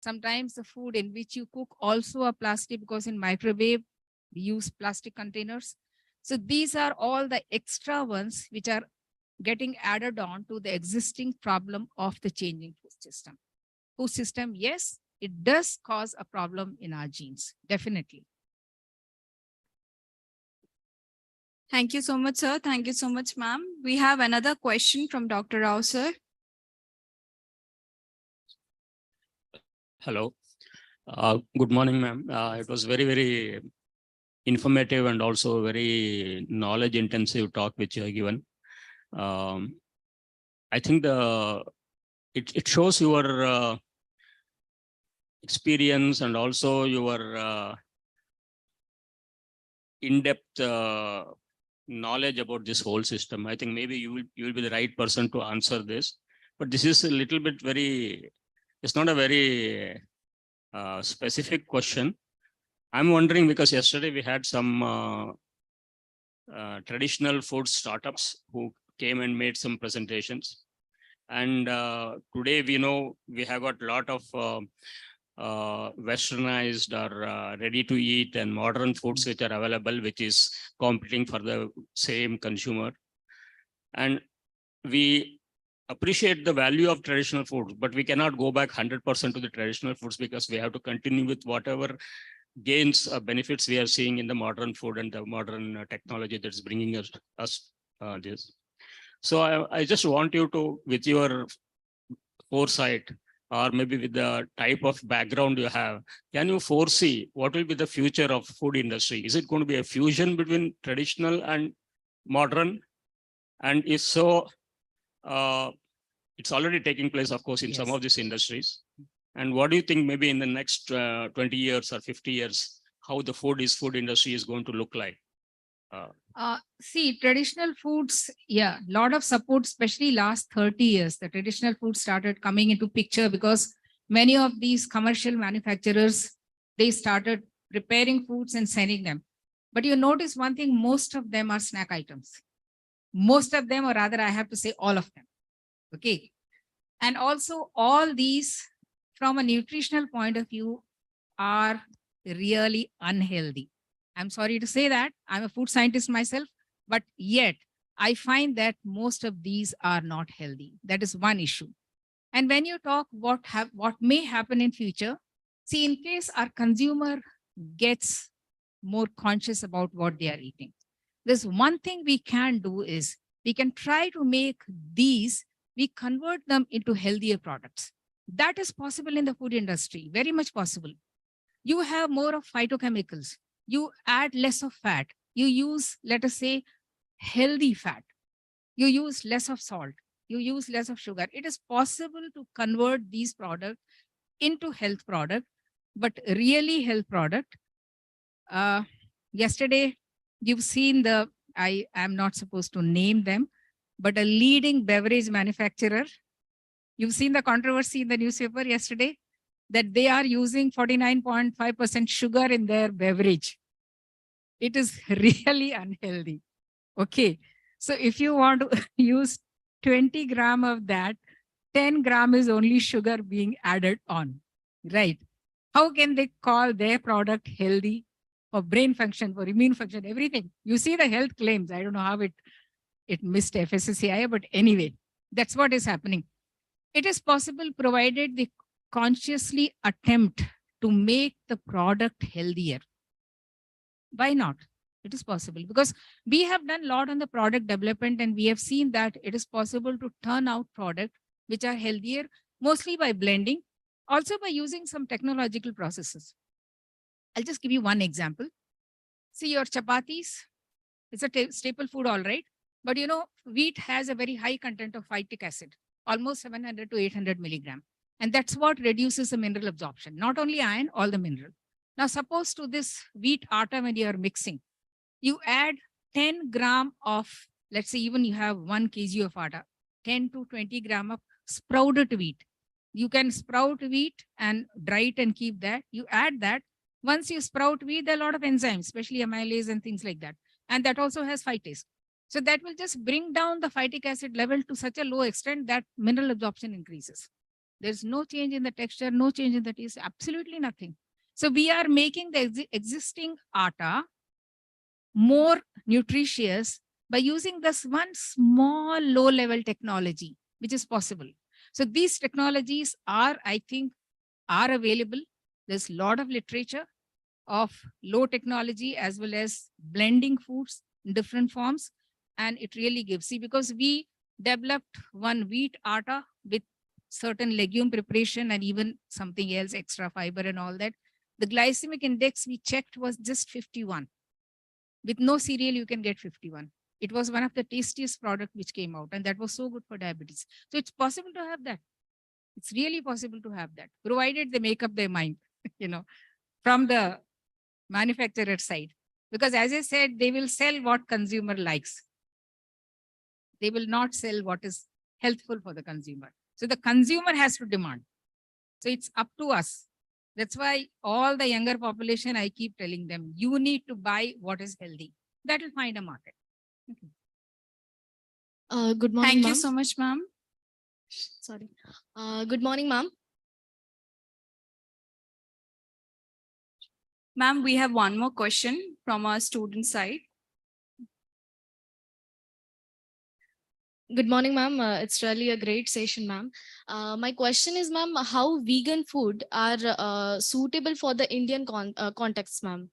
Sometimes the food in which you cook also are plastic, because in microwave, we use plastic containers. So these are all the extra ones which are getting added on to the existing problem of the changing food system. Food system, yes, it does cause a problem in our genes, definitely. Thank you so much, sir. Thank you so much, ma'am. We have another question from Dr. Rao, sir. Hello. Good morning, ma'am. It was very, very informative and also very knowledge intensive talk which you have given. I think it shows your experience and also your in-depth knowledge about this whole system. I think maybe you will be the right person to answer this, but this is a little bit it's not a very specific question. I'm wondering, because yesterday we had some traditional food startups who came and made some presentations. And today we know we have got a lot of westernized or ready to eat and modern foods which are available, which is competing for the same consumer. And we appreciate the value of traditional foods, but we cannot go back 100% to the traditional foods, because we have to continue with whatever gains or benefits we are seeing in the modern food and the modern technology that's bringing us this. So I just want you to, with your foresight, or maybe with the type of background you have, can you foresee what will be the future of food industry? Is it going to be a fusion between traditional and modern? And if so, it's already taking place, of course, in some of these industries. And what do you think maybe in the next 20 years or 50 years, how the food industry is going to look like? See, traditional foods, yeah, a lot of support, especially last 30 years, the traditional food started coming into picture because many of these commercial manufacturers, they started preparing foods and sending them. But you notice one thing, most of them are snack items. Most of them, or rather I have to say all of them. Okay. And also all these from a nutritional point of view are really unhealthy. I'm sorry to say that. I'm a food scientist myself, but yet I find that most of these are not healthy. That is one issue. And when you talk what may happen in future, see, in case our consumer gets more conscious about what they are eating, there's one thing we can do is we can try to make these, we convert them into healthier products. That is possible in the food industry, very much possible. You have more of phytochemicals. You add less of fat. You use, let us say, healthy fat. You use less of salt. You use less of sugar. It is possible to convert these products into health product, but really health product. Yesterday, you've seen I am not supposed to name them, but a leading beverage manufacturer. You've seen the controversy in the newspaper yesterday that they are using 49.5% sugar in their beverage. It is really unhealthy. Okay. So if you want to use 20 grams of that, 10 grams is only sugar being added on, right? How can they call their product healthy for brain function, for immune function, everything? You see the health claims. I don't know how it missed FSSAI, but anyway, that's what is happening. It is possible provided the consciously attempt to make the product healthier. Why not? It is possible because we have done a lot on the product development and we have seen that it is possible to turn out products which are healthier, mostly by blending, also by using some technological processes. I'll just give you one example. See your chapatis, it's a staple food, all right. But you know, wheat has a very high content of phytic acid, almost 700 to 800 milligram. And that's what reduces the mineral absorption, not only iron, all the mineral. Now, suppose to this wheat atta, when you are mixing, you add 10 gram of, let's say even you have 1 kg of atta, 10 to 20 gram of sprouted wheat. You can sprout wheat and dry it and keep that. You add that. Once you sprout wheat, there are a lot of enzymes, especially amylase and things like that. And that also has phytase. So that will just bring down the phytic acid level to such a low extent that mineral absorption increases. There's no change in the texture, no change in the taste, absolutely nothing. So we are making the existing atta more nutritious by using this one small low-level technology, which is possible. So these technologies are, I think, are available. There's a lot of literature of low technology as well as blending foods in different forms. And it really gives, see, because we developed one wheat atta with certain legume preparation and even something else, extra fiber and all that. The glycemic index we checked was just 51. With no cereal, you can get 51. It was one of the tastiest products which came out, and that was so good for diabetes. So it's possible to have that. It's really possible to have that, provided they make up their mind, you know, from the manufacturer side. Because as I said, they will sell what consumer likes. They will not sell what is healthful for the consumer. So the consumer has to demand. So it's up to us. That's why all the younger population, I keep telling them, you need to buy what is healthy. That will find a market. Good morning, Thank you ma'am. so much, ma'am. Sorry. Good morning, ma'am. Ma'am, we have one more question from our student side. Good morning, ma'am. It's really a great session, ma'am. My question is, ma'am, how vegan food are suitable for the Indian context, ma'am?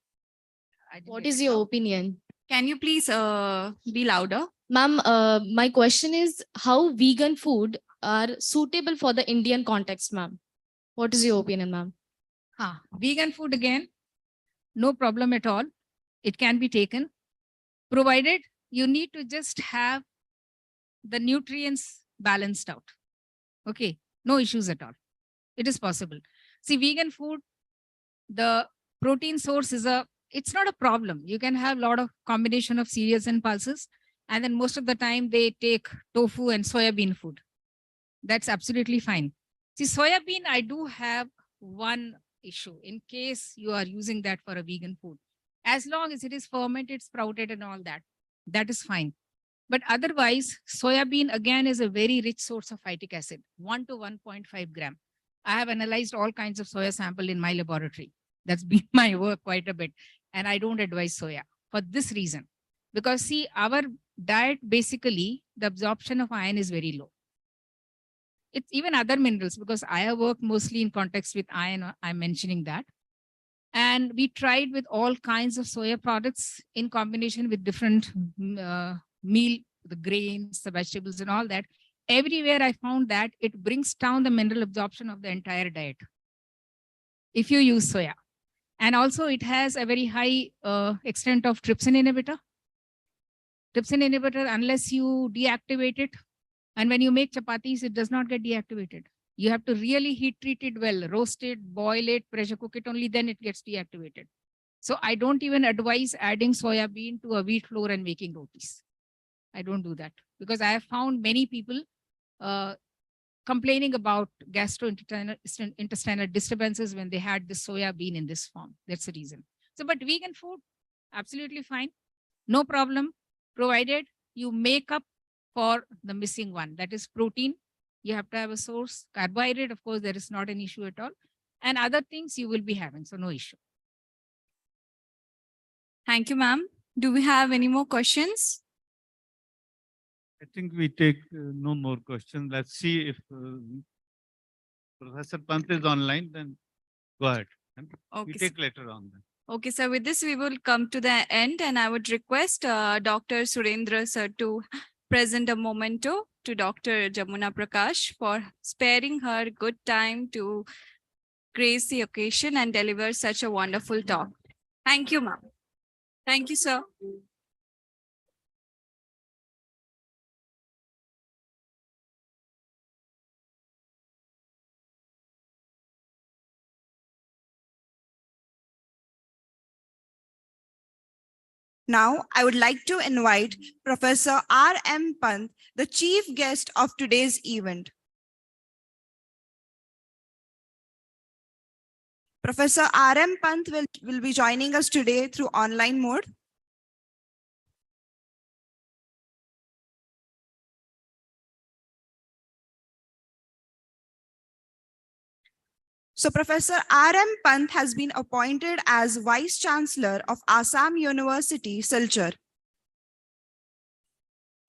I didn't What get is it your now. opinion? Can you please be louder? Ma'am, my question is how vegan food are suitable for the Indian context, ma'am? What is your opinion, ma'am? Vegan food again, no problem at all. It can be taken, provided you need to just have the nutrients balanced out. Okay, no issues at all. It is possible. See, vegan food, the protein source is it's not a problem. You can have a lot of combination of cereals and pulses. And then most of the time they take tofu and soya bean food. That's absolutely fine. See, soya bean, I do have one issue in case you are using that for a vegan food. As long as it is fermented, sprouted and all that, that is fine. But otherwise, soya bean again is a very rich source of phytic acid, 1 to 1.5 gram. I have analyzed all kinds of soya sample in my laboratory. That's been my work quite a bit. And I don't advise soya for this reason. Because see, our diet, basically, the absorption of iron is very low. It's even other minerals, because I have worked mostly in context with iron, I'm mentioning that. And we tried with all kinds of soya products in combination with different meal, the grains, the vegetables and all that. Everywhere I found that it brings down the mineral absorption of the entire diet if you use soya. And also it has a very high extent of trypsin inhibitor. Trypsin inhibitor, unless you deactivate it, and when you make chapatis, it does not get deactivated. You have to really heat treat it well, roast it, boil it, pressure cook it, only then it gets deactivated. So I don't even advise adding soya bean to a wheat flour and making rotis. I don't do that because I have found many people complaining about gastrointestinal disturbances when they had the soya bean in this form. That's the reason. So, but vegan food, absolutely fine. No problem, provided you make up for the missing one. That is protein. You have to have a source. Carbohydrate, of course, there is not an issue at all. And other things you will be having, so no issue. Thank you, ma'am. Do we have any more questions? I think we take no more questions. Let's see if Professor Pant is online, then go ahead. Okay, You take later on. Then. okay, sir. With this, we will come to the end, and I would request Dr. Surendra sir to present a memento to Dr. Jamuna Prakash for sparing her good time to grace the occasion and deliver such a wonderful talk. Thank you, ma'am. Thank you, sir. Now, I would like to invite Professor R.M. Pant, the chief guest of today's event. Professor R.M. Pant will be joining us today through online mode. So Professor R.M. Pant has been appointed as Vice Chancellor of Assam University, Silchar.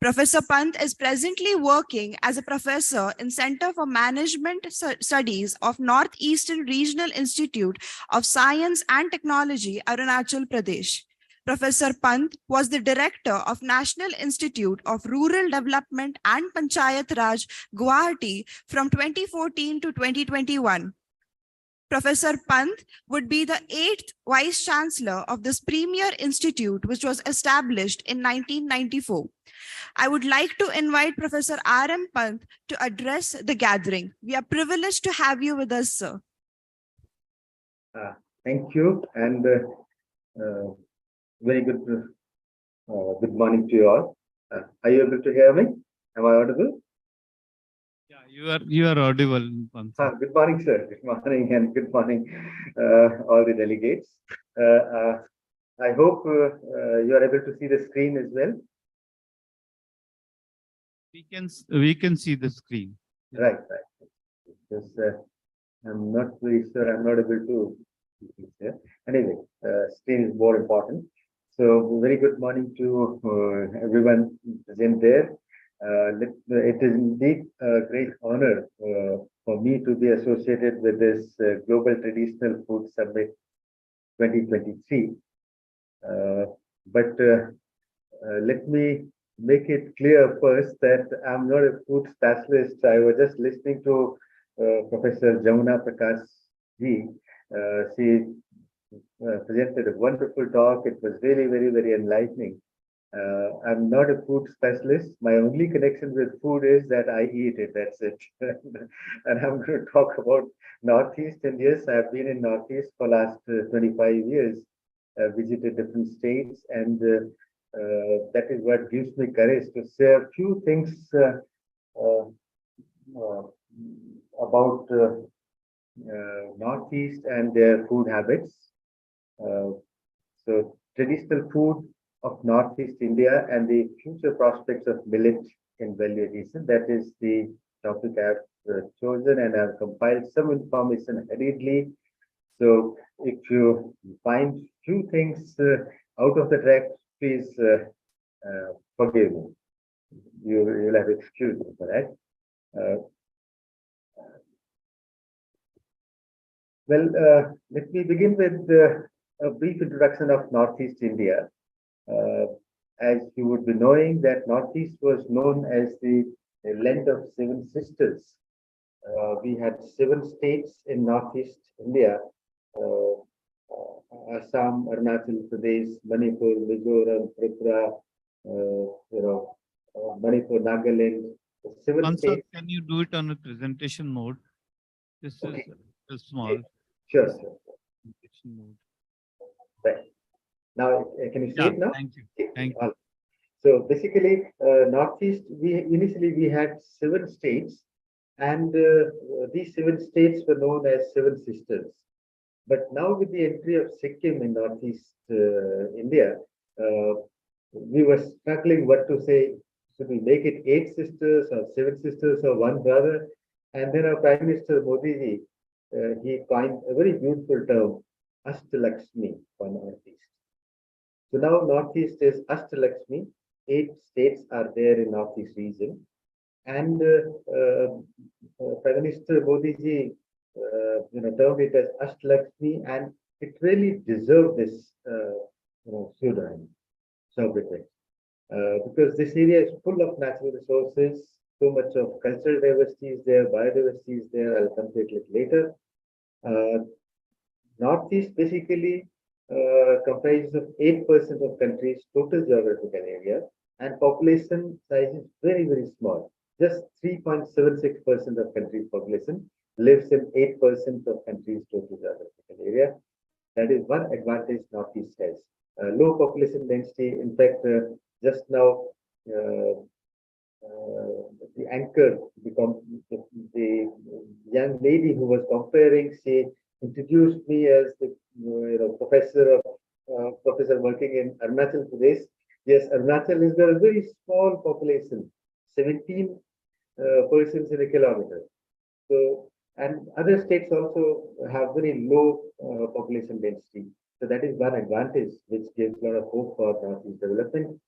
Professor Pant is presently working as a professor in Center for Management Studies of Northeastern Regional Institute of Science and Technology, Arunachal Pradesh. Professor Pant was the director of National Institute of Rural Development and Panchayat Raj, Guwahati from 2014 to 2021. Professor Pant would be the 8th Vice Chancellor of this premier institute, which was established in 1994. I would like to invite Professor R.M. Pant to address the gathering. We are privileged to have you with us, sir. Thank you, and very good good morning to you all. Are you able to hear me? Am I audible? Yeah, you are audible. Good morning, sir. Good morning, and good morning, all the delegates. I hope you are able to see the screen as well. We can see the screen. Right. Because I'm not very sure. I'm not able to. Anyway, screen is more important. So, very good morning to everyone present there. It is indeed a great honor for me to be associated with this Global Traditional Food Summit 2023. But let me make it clear first that I'm not a food specialist. I was just listening to Professor Jamuna Prakash ji. She presented a wonderful talk. It was really very enlightening. I'm not a food specialist. My only connection with food is that I eat it. That's it. And I'm going to talk about Northeast. And yes, I've been in Northeast for last 25 years. I've visited different states, and that is what gives me courage to say a few things about Northeast and their food habits. So traditional food of Northeast India and the future prospects of millet in value addition. That is the topic I've chosen, and I've compiled some information hurriedly. So if you find few things out of the track, please forgive me. You'll have excuse me for that. Let me begin with a brief introduction of Northeast India. As you would be knowing, that Northeast was known as the land of seven sisters. We had 7 states in Northeast India: Assam, Arunachal Pradesh, Manipur, Mizoram, Tripura, Manipur, Nagaland. 7 states. Can you do it on a presentation mode? This is small. Sure, sir. Right. Now, can you see it now? Thank you. Thank you. So basically, Northeast, we had 7 states, and these 7 states were known as 7 sisters. But now with the entry of Sikkim in Northeast India, we were struggling what to say. Should we make it 8 sisters or 7 sisters or 1 brother? And then our Prime Minister Modi ji, he coined a very beautiful term, Ashtalakshmi for Northeast. So now Northeast is Ashtalakshmi. 8 states are there in Northeast region. And Prime Minister Modi ji termed it as Ashtalakshmi, and it really deserved this, pseudonym, sobriquet. Because this area is full of natural resources, so much of cultural diversity is there, biodiversity is there. I'll come to it a little later. Northeast basically comprises of 8% of country's total geographical area, and population size is very, very small. Just 3.76% of country's population lives in 8% of country's total geographical area. That is one advantage Northeast has. Low population density. In fact, just now, the anchor, the young lady who was comparing, she introduced me as the professor working in Arunachal Pradesh. Yes, Arunachal has got a very small population, 17 persons in a kilometer. So, and other states also have very low population density. So that is one advantage which gives a lot of hope for Northeast development.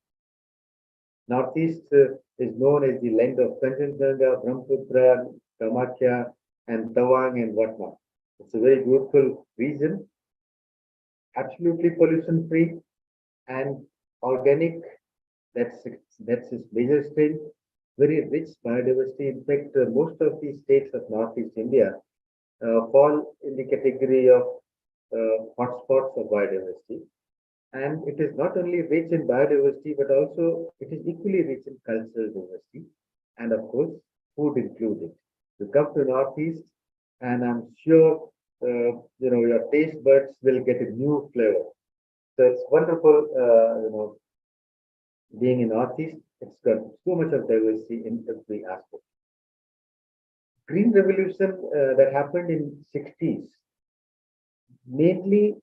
Northeast is known as the land of Kanchenjunga, Brahmaputra, Kamakhya, and Tawang and whatnot. It's a very beautiful region, absolutely pollution free and organic. That's its major strength. Very rich biodiversity. In fact, most of the states of Northeast India fall in the category of hotspots of biodiversity. And it is not only rich in biodiversity, but also it is equally rich in cultural diversity, and of course, food included. You come to Northeast, and I'm sure your taste buds will get a new flavor. So it's wonderful, being in Northeast. It's got so much of diversity in every aspect. Green Revolution that happened in 60s mainly,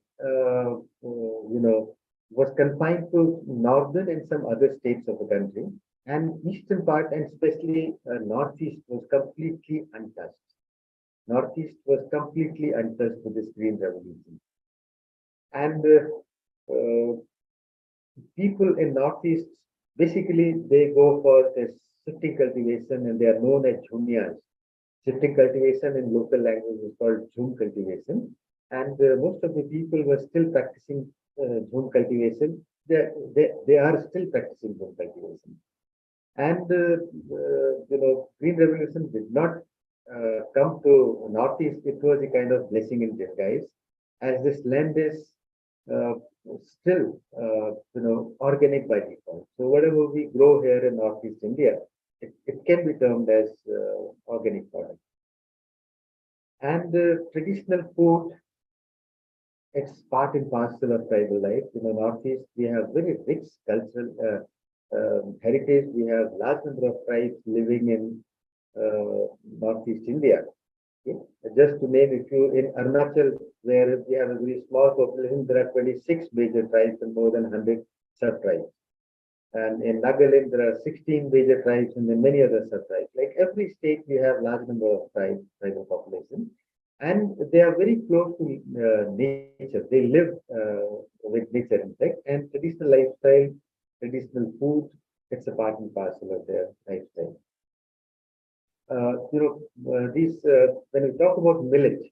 was confined to northern and some other states of the country, and eastern part, and especially Northeast, was completely untouched. Northeast was completely untouched with this Green Revolution. And people in Northeast, basically, they go for this shifting cultivation, and they are known as Jhumiyas. Shifting cultivation in local language is called Jhum cultivation. And most of the people were still practicing Jhum cultivation. They are still practicing Jhum cultivation. And, Green Revolution did not come to Northeast. It was a kind of blessing in disguise, as this land is still, organic by default. So whatever we grow here in Northeast India, it can be termed as organic product. And traditional food, it's part and parcel of tribal life. Northeast, we have very rich cultural heritage. We have large number of tribes living in Northeast India. Okay? Just to name a few, in Arunachal, where we have a very small population, there are 26 major tribes and more than 100 sub-tribes. And in Nagaland, there are 16 major tribes and then many other sub-tribes. Like every state, we have large number of tribal population. And they are very close to nature. They live with nature, in fact, and traditional lifestyle, traditional food, it's a part and parcel of their lifestyle. When we talk about millet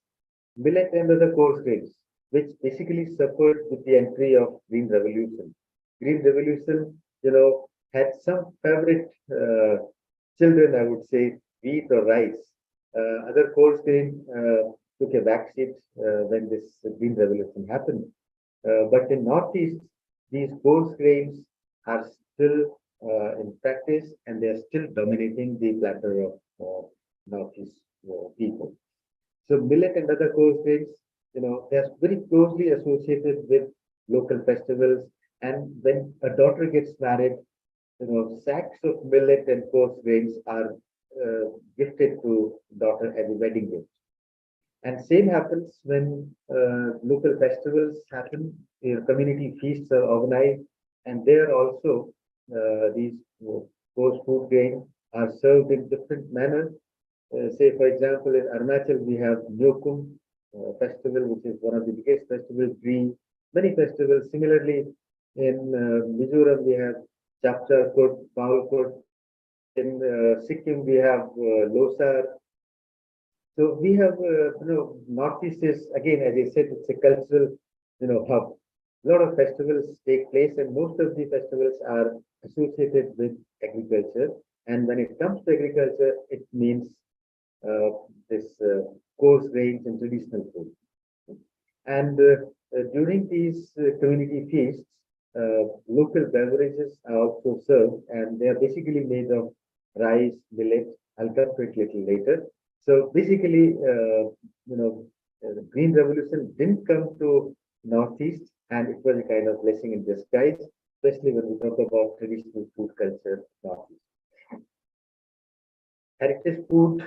and other coarse grains, which basically suffered with the entry of Green Revolution. Green Revolution, had some favorite children, I would say, wheat or rice. Other coarse grain took a backseat when this Green Revolution happened. But in Northeast, these coarse grains are still in practice, and they are still dominating the platter of Northeast people. So millet and other coarse grains, they are very closely associated with local festivals. And when a daughter gets married, sacks of millet and coarse grains are gifted to daughter as a wedding gift. And same happens when local festivals happen, community feasts are organized, and there also these coarse food grains are served in different manners. Say, for example, in Arunachal, we have Nyokum festival, which is one of the biggest festivals, many festivals. Similarly, in Mizoram, we have Chapchakut, Bawalkut. In Sikkim, we have Losar. So we have, Northeast is, again, as I said, it's a cultural, hub. A lot of festivals take place, and most of the festivals are associated with agriculture. And when it comes to agriculture, it means this coarse grains and traditional food. And during these community feasts, local beverages are also served, and they are basically made of rice, millet. I'll come to it a little later. So basically, the Green Revolution didn't come to Northeast, and it was a kind of blessing in disguise, especially when we talk about traditional food culture Northeast. Heritage food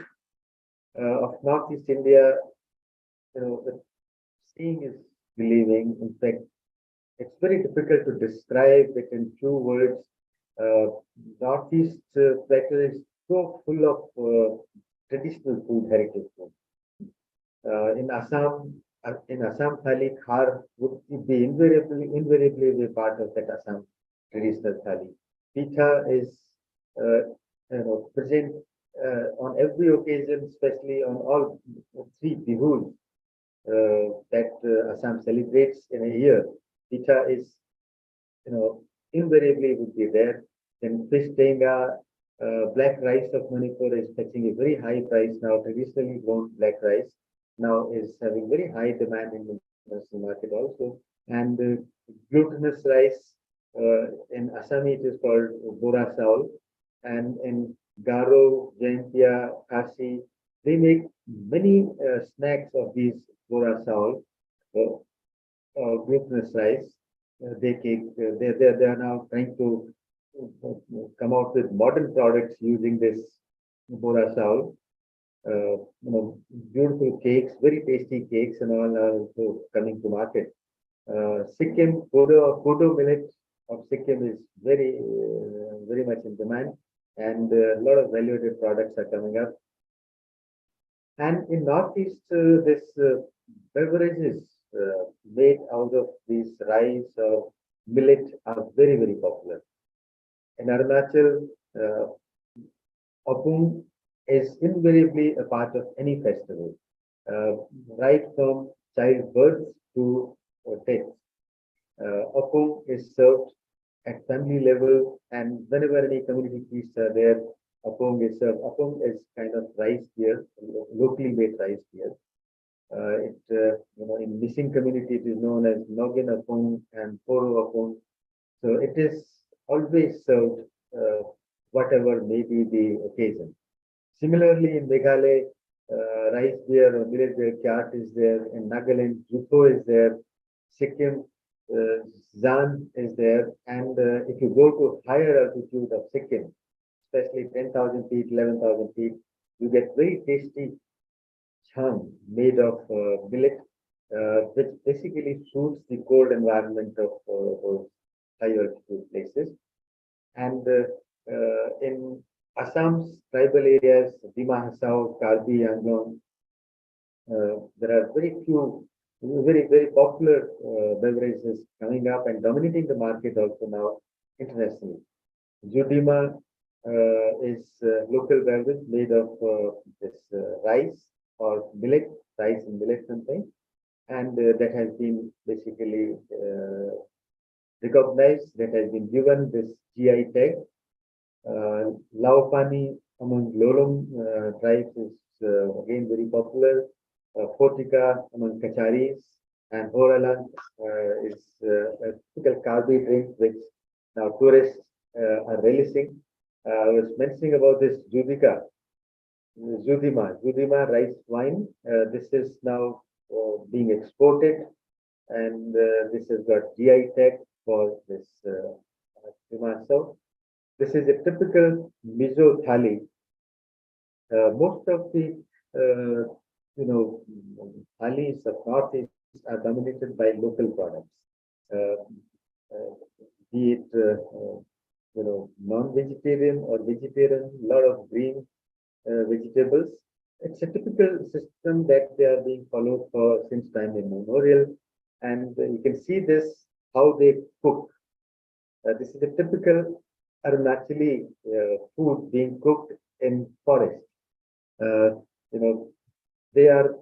of Northeast India, the seeing is believing. In fact, it's very difficult to describe it in few words. Northeast plateau is so full of traditional food, heritage food. In Assam thali, khar would be invariably a part of that Assam traditional thali. Pitha is present on every occasion, especially on all three bihus that Assam celebrates in a year. Pitha is, invariably would be there. Then fish tenga, black rice of Manipur is fetching a very high price now. Traditionally grown black rice now is having very high demand in the international market also. And glutinous rice in Assami it is called Bora Saul, and in Garo, Jaintia, Khasi, they make many snacks of these Bora Saul, glutinous rice. They are now trying to come out with modern products using this Bora Saul. Beautiful cakes, very tasty cakes, and all are also coming to market. Sikkim, Kodo millet of Sikkim is very much in demand, and a lot of value-added products are coming up. And in Northeast, this beverages made out of these rice or millet are very popular. In Arunachal, Apung is invariably a part of any festival, right from childbirth to death. Apung is served at family level, and whenever any community feasts are there, Apung is served. Apung is kind of rice beer, locally made rice beer. In Missing community, it is known as Noggin Apung and Poro Apung. So it is always served, whatever may be the occasion. Similarly, in Meghalaya, rice beer or millet beer chaat is there. In Nagaland, Jutho is there. Sikkim, Zan is there. And if you go to higher altitude of Sikkim, especially 10,000 feet, 11,000 feet, you get very tasty chang made of millet, which basically suits the cold environment of those high altitude places. And in Assam's tribal areas, Dima Hasao, Karbi, Anglong, there are very few, very popular beverages coming up and dominating the market also now internationally. Judima is local beverage made of this rice or millet, rice and millet something, and that has been basically recognized, that has been given this GI tag. Laopani among Lolong tribes is again very popular. Fortica among Kacharis, and Horalang is a typical Karbi drink which now tourists are relishing. I was mentioning about this Judika, Judima rice wine. This is now being exported, and this has got GI tag for this Judima. This is a typical Mizo thali. Most of the thalis of Northeast are dominated by local products, be it non-vegetarian or vegetarian. A lot of green vegetables. It's a typical system that they are being followed for since time immemorial, and you can see this how they cook. This is a typical Arunachali food being cooked in forest. they are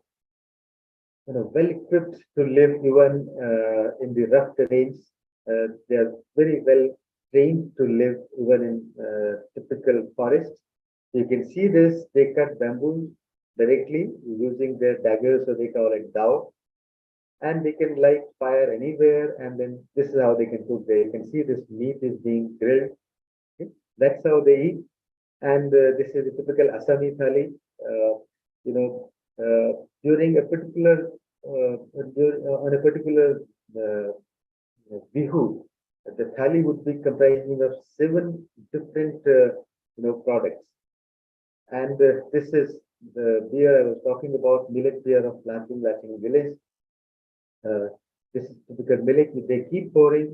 well equipped to live even in the rough terrains. They are very well trained to live even in typical forests. You can see this, they cut bamboo directly using their daggers, so they call it dao. And they can light fire anywhere, and then this is how they can cook there. You can see this meat is being grilled. Okay? That's how they eat. And this is a typical Assami thali. You know, during a particular on a particular bihu, the thali would be comprising of 7 different products. And this is the beer I was talking about, millet beer of Lamping village. This is typical millet. They keep pouring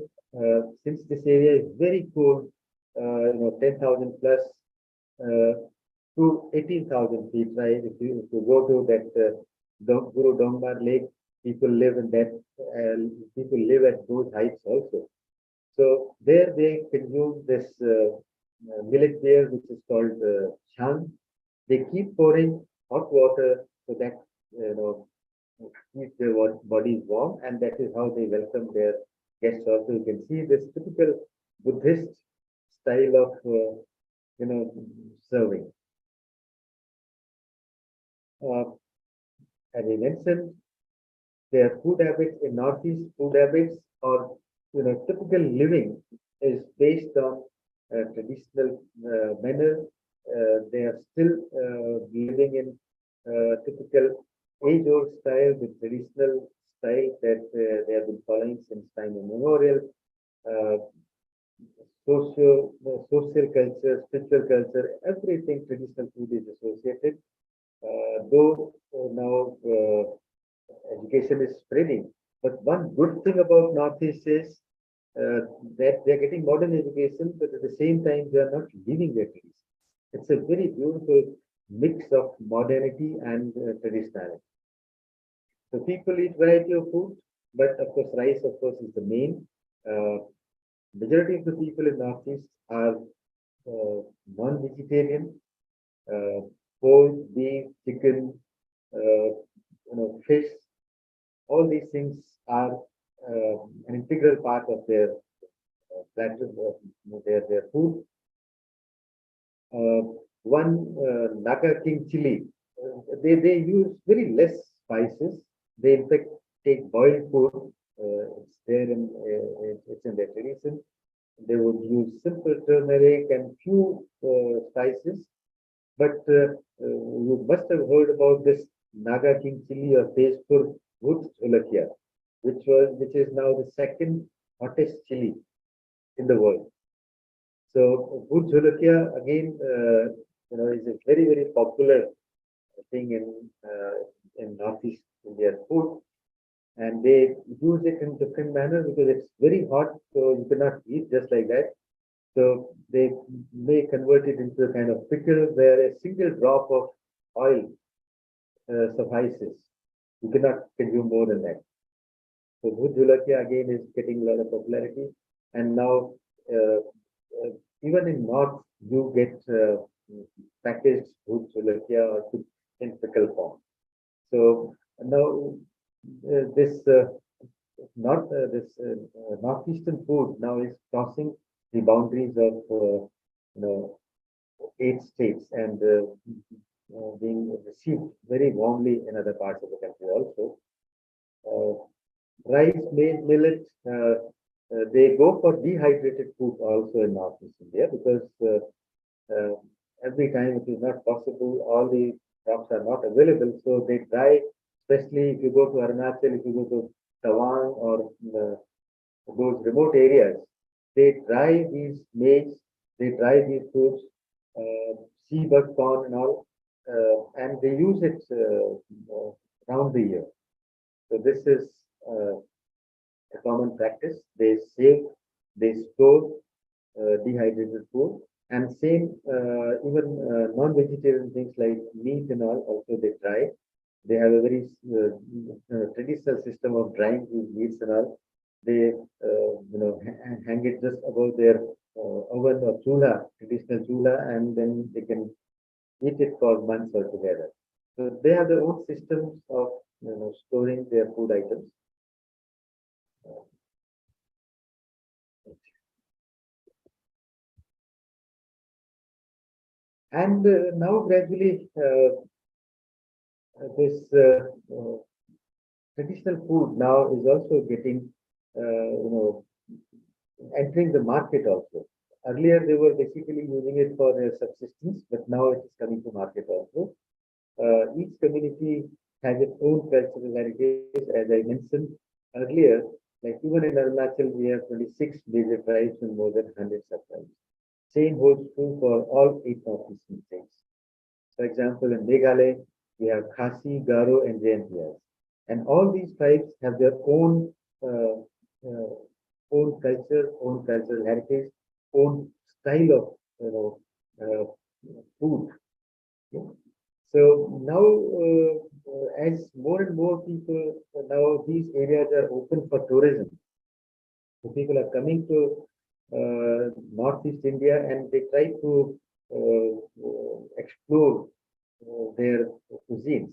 since this area is very cold. 10,000 plus to 18,000 feet. Right? If you go to that Guru Dongmar Lake, people live in that. People live at those heights also. So there they consume this millet beer, which is called chang. They keep pouring hot water so that keep their bodies warm, and that is how they welcome their guests. Also, you can see this typical Buddhist style of serving. As I mentioned, their food habits in Northeast, food habits or typical living is based on traditional manner. They are still living in typical age-old style, the traditional style that they have been following since time immemorial. Social culture, spiritual culture, everything traditional food is associated. Though now education is spreading, but one good thing about Northeast is that they are getting modern education, but at the same time they are not leaving their tradition. It's a very beautiful mix of modernity and traditionality. So people eat variety of food, but of course rice, of course, is the main. Majority of the people in Northeast are non-vegetarian. Pork, beef, chicken, fish. All these things are an integral part of their platter, their food. Naga King chili. They use very less spices. They in fact take boiled food. It's there in it's in their tradition. They would use simple turmeric and few spices. But you must have heard about this Naga King chili or Tezpur Bhut Jholakia, which is now the second hottest chili in the world. So Bhut Jholakia again, is a very popular thing in Northeast Indian food, and they use it in different manner because it's very hot, so you cannot eat just like that. So they may convert it into a kind of pickle where a single drop of oil suffices. You cannot consume more than that. So Bhut Jholakia again is getting a lot of popularity, and now even in North you get packaged Bhut Jholakia or in pickle form. So now this northeastern food now is crossing the boundaries of 8 states and being received very warmly in other parts of the country also. Rice, maize, millet, they go for dehydrated food also in Northeast India because every time it is not possible, all the crops are not available, so they dry, especially if you go to Arunachal, if you go to Tawang or those remote areas, they dry these maize, they dry these fruits, seabud corn and all, and they use it around the year. So this is a common practice. They save, they store dehydrated food, and same even non-vegetarian things like meat and all also they dry. They have a very traditional system of drying these meats and all. They hang it just above their oven or chula, traditional chula, and then they can eat it for months altogether. So they have their own systems of storing their food items. And now gradually this traditional food now is also getting entering the market also. Earlier they were basically using it for their subsistence, but now it is coming to market also. Each community has its own cultural heritage, as I mentioned earlier. Like even in Arunachal, we have 26 major tribes and more than 100 sub-tribes. Same holds true for all 8 northeastern states. For example, in Meghalaya, we have Khasi, Garo, and Jaintias. And all these tribes have their own culture, own cultural heritage, own style of food. Yeah. So now, as more and more people now these areas are open for tourism. So people are coming to Northeast India and they try to explore their cuisines.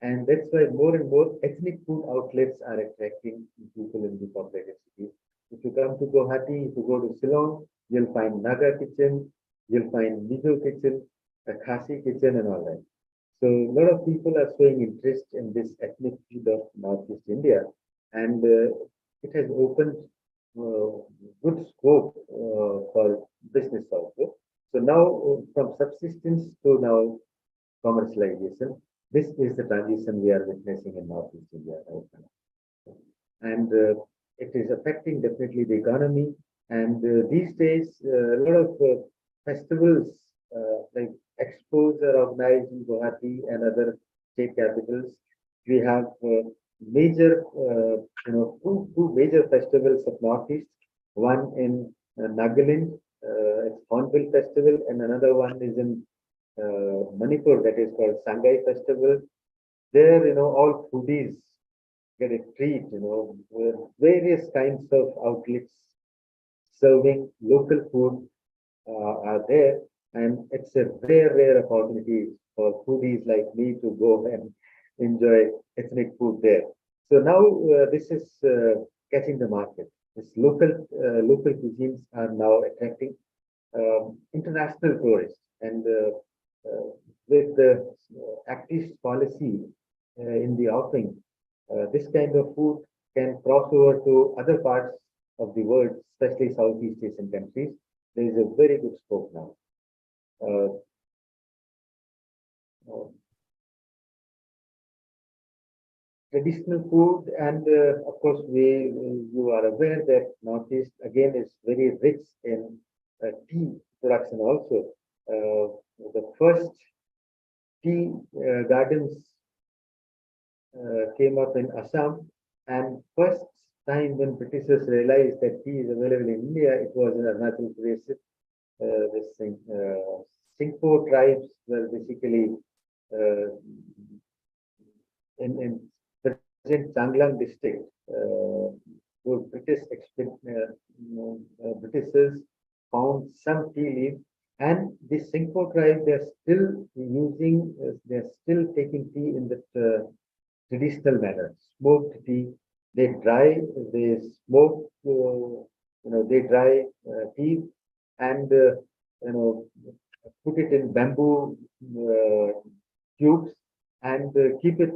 And that's why more and more ethnic food outlets are attracting people in the populated cities. If you come to Guwahati, if you go to Shillong, you'll find Naga kitchen, you'll find Mizo kitchen, a Khasi kitchen and all that. So a lot of people are showing interest in this ethnic food of Northeast India. And it has opened good scope for business also. So now from subsistence to now commercialization, this is the transition we are witnessing in Northeast India right now. And it is affecting definitely the economy. And these days, a lot of festivals like expos are organized in Guwahati and other state capitals. We have major, two major festivals of Northeast. One in Nagaland, it's Hornbill Festival, and another one is in Manipur, that is called Sangai Festival. There, all foodies get a treat, with various kinds of outlets serving local food are there. And it's a rare opportunity for foodies like me to go and enjoy ethnic food there. So now this is catching the market. This local cuisines are now attracting international tourists, and with the active policy in the offering, this kind of food can cross over to other parts of the world, especially Southeast Asian countries. There is a very good scope now. Traditional food, and of course you are aware that Northeast again is very rich in tea production also. The first tea gardens came up in Assam, and first time when Britishers realized that tea is available in India, it was in Arunachal Pradesh. This thing, Singpho tribes were basically in present Changlang district. Britishers found some tea leaf, and the Singpho tribe, they're still using, they're still taking tea in the traditional manner, smoked tea. They dry, they smoke, they dry tea and put it in bamboo tubes and keep it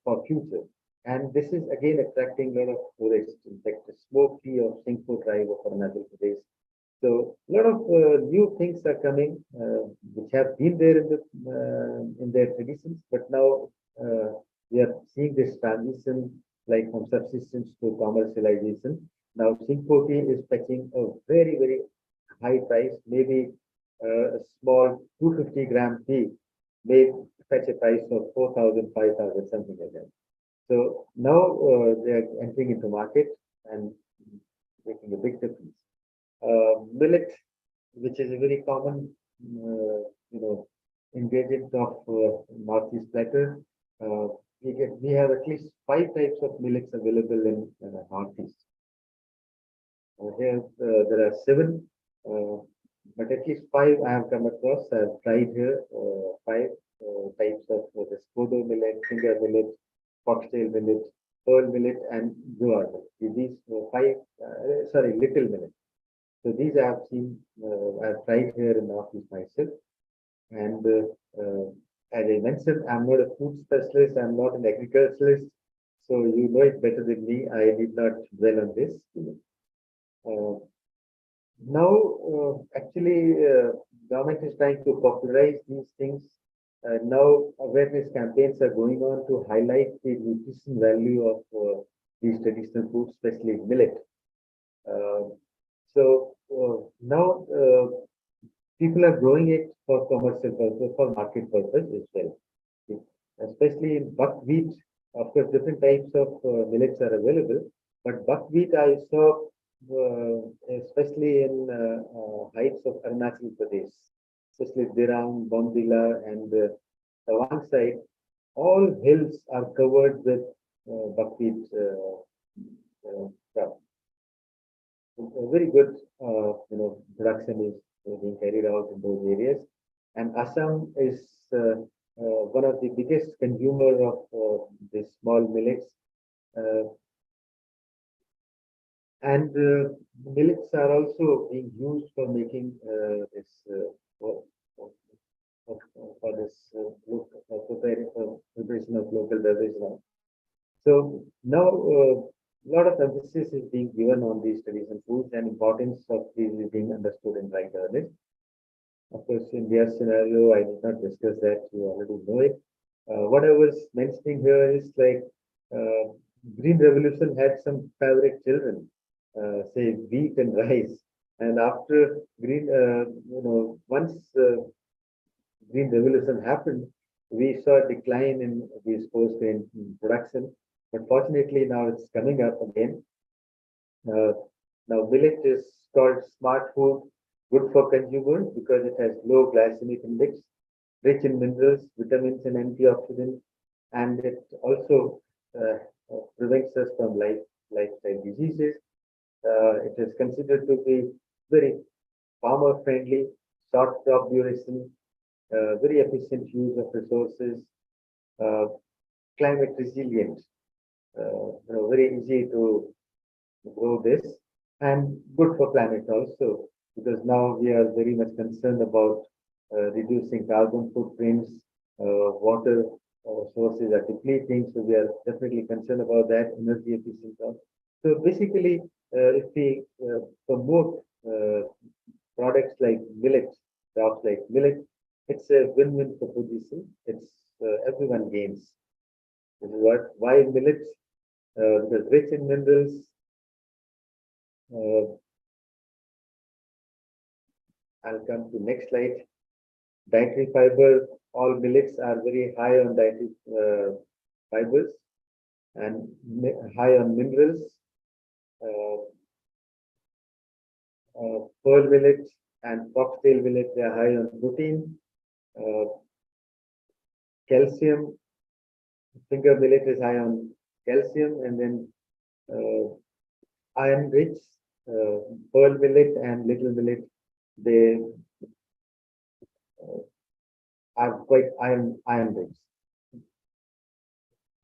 for future. And this is again attracting a lot of tourists. In fact, the smoke tea of Singpho tribe of Arunachal Pradesh. So a lot of new things are coming, which have been there in their traditions, but now we are seeing this transition like from subsistence to commercialization. Now Singpho tea is fetching a very high price, maybe a small 250-gram tea may fetch a price of 4,000, 5,000, something like that. So now they are entering into market and making a big difference. Millet, which is a very common, ingredient of Northeast platter. We have at least 5 types of millets available in Northeast. Here there are 7, but at least 5 I have come across. I have tried here 5. types of the Skodo millet, finger millet, foxtail millet, pearl millet, and jowar millet. These little millet. So these I have seen, I've tried here in the office myself. And as I mentioned, I'm not a food specialist, I'm not an agriculturalist. So you know it better than me. I did not dwell on this. Government is trying to popularize these things. Now awareness campaigns are going on to highlight the nutrition value of these traditional foods, especially millet. Now people are growing it for commercial purpose, for market purpose as well. Especially in buckwheat, of course, different types of millets are available, but buckwheat I saw especially in heights of Arunachal Pradesh, especially Dirang, Bondila, and one side, all hills are covered with buckwheat crop. A very good, production is being carried out in those areas, and Assam is one of the biggest consumer of these small millets. And millets are also being used for making preparation of local beverage now. So now a lot of emphasis is being given on these traditional foods, and importance of these is being understood in right earnest. Of course, in their scenario, I did not discuss that. You already know it. What I was mentioning here is like Green Revolution had some favorite children, say wheat and rice, and after once Green Revolution happened, we saw a decline in these post-grain production. But fortunately, now it's coming up again. Now millet is called smart food, good for consumers because it has low glycemic index, rich in minerals, vitamins, and antioxidants, and it also prevents us from lifestyle diseases. It is considered to be very farmer-friendly, short crop duration, very efficient use of resources, climate resilient. Very easy to grow this, and good for planet also, because now we are very much concerned about reducing carbon footprints. Water sources are depleting, so we are definitely concerned about that. Energy efficient. So basically, if we promote products like millet, crops like millet, it's a win-win proposition. It's everyone gains. This is why millet, because rich in minerals. I'll come to next slide. Dietary fiber, all millets are very high on dietary fibers and high on minerals. Pearl millet and foxtail millet, they are high on protein. Calcium, finger millet is high on calcium, and then iron rich, pearl millet and little millet, they are quite iron rich.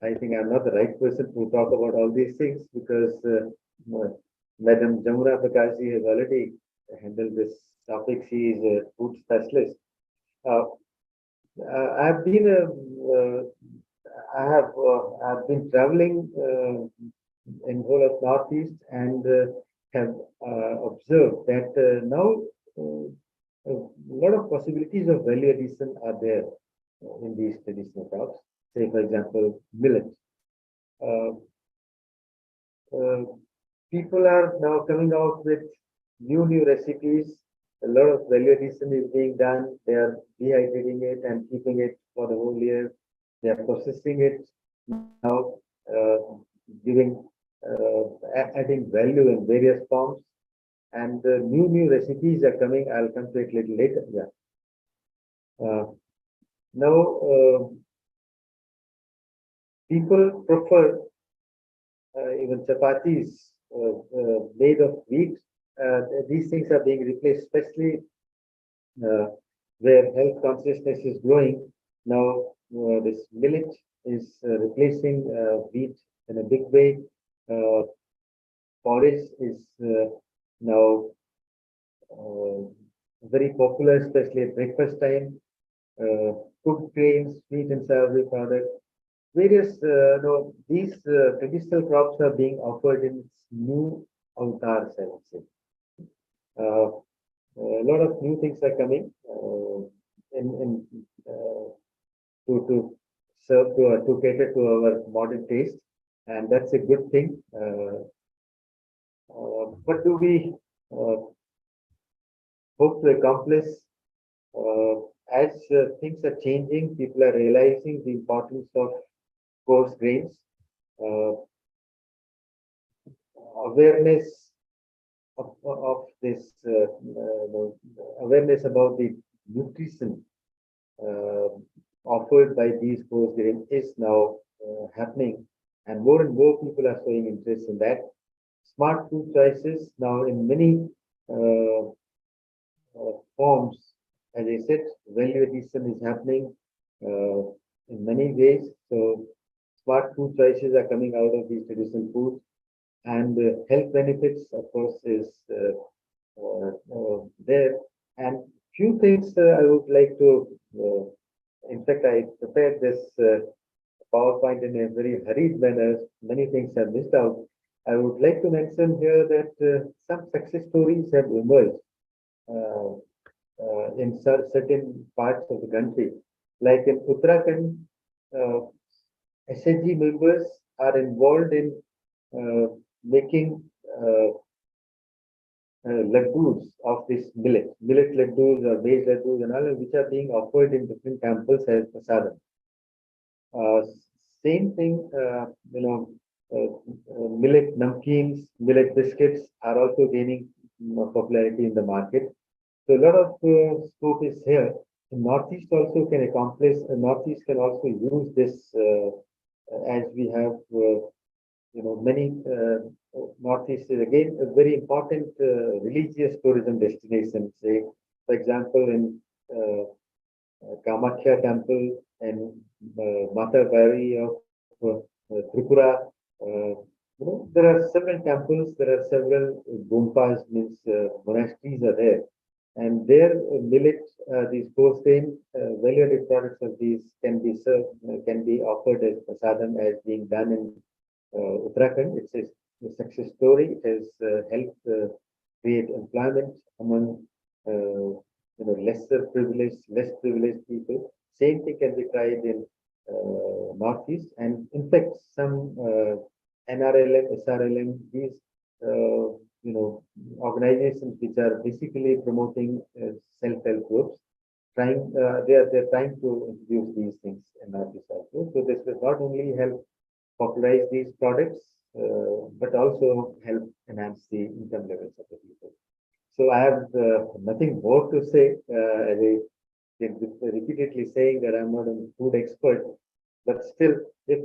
I think I'm not the right person to talk about all these things because Madam Jamuna Prakashji has already handled this topic. She is a food specialist. I've been traveling in whole of Northeast and have observed that now a lot of possibilities of value addition are there in these traditional crops. Say, for example, millet. People are now coming out with new recipes. A lot of value addition is being done. They are dehydrating it and keeping it for the whole year. They are processing it now, adding value in various forms. And new recipes are coming. I'll come to it a little later. Yeah. Now, people prefer even chapatis made of wheat. These things are being replaced, especially where health consciousness is growing. Now, this millet is replacing wheat in a big way. Porridge is now very popular, especially at breakfast time. Cooked grains, sweet and savory products. Various, no, these traditional crops are being offered in new avatars, I would say. A lot of new things are coming in to serve to cater to our modern taste, and that's a good thing. What do we hope to accomplish? As things are changing, people are realizing the importance of coarse grains. Awareness of this awareness about the nutrition offered by these coarse grains is now happening, and more people are showing interest in that. Smart food choices now in many forms. As I said, value addition is happening in many ways. So smart food choices are coming out of these traditional foods, and health benefits, of course, is there. And few things I would like to. In fact, I prepared this PowerPoint in a very hurried manner. Many things are missed out. I would like to mention here that some success stories have emerged in certain parts of the country. Like in Uttarakhand, SHG members are involved in making laddus of this millet laddus or maize laddus and all, which are being offered in different temples as prasadam. Same thing, millet namkeens, millet biscuits are also gaining popularity in the market. So a lot of scope is here. The Northeast also can accomplish. Northeast can also use this as we have, many Northeast is again a very important religious tourism destination. Say, for example, in Kamakhya Temple and Mata Bari of Tripura. There are several temples, there are several gumpas, means monasteries are there. And their millet, these coarse grain, value-added products of these can be served, can be offered as prasadam as being done in Uttarakhand. It's a success story. It has helped create employment among less privileged people. Same thing can be tried in Northeast, and in fact, some NRLM, SRLM, these organizations which are basically promoting self-help groups, they're trying to introduce these things in Northeast also. So this will not only help popularize these products, but also help enhance the income levels of the people. So I have nothing more to say. As I repeatedly saying that I'm not a food expert, but still, if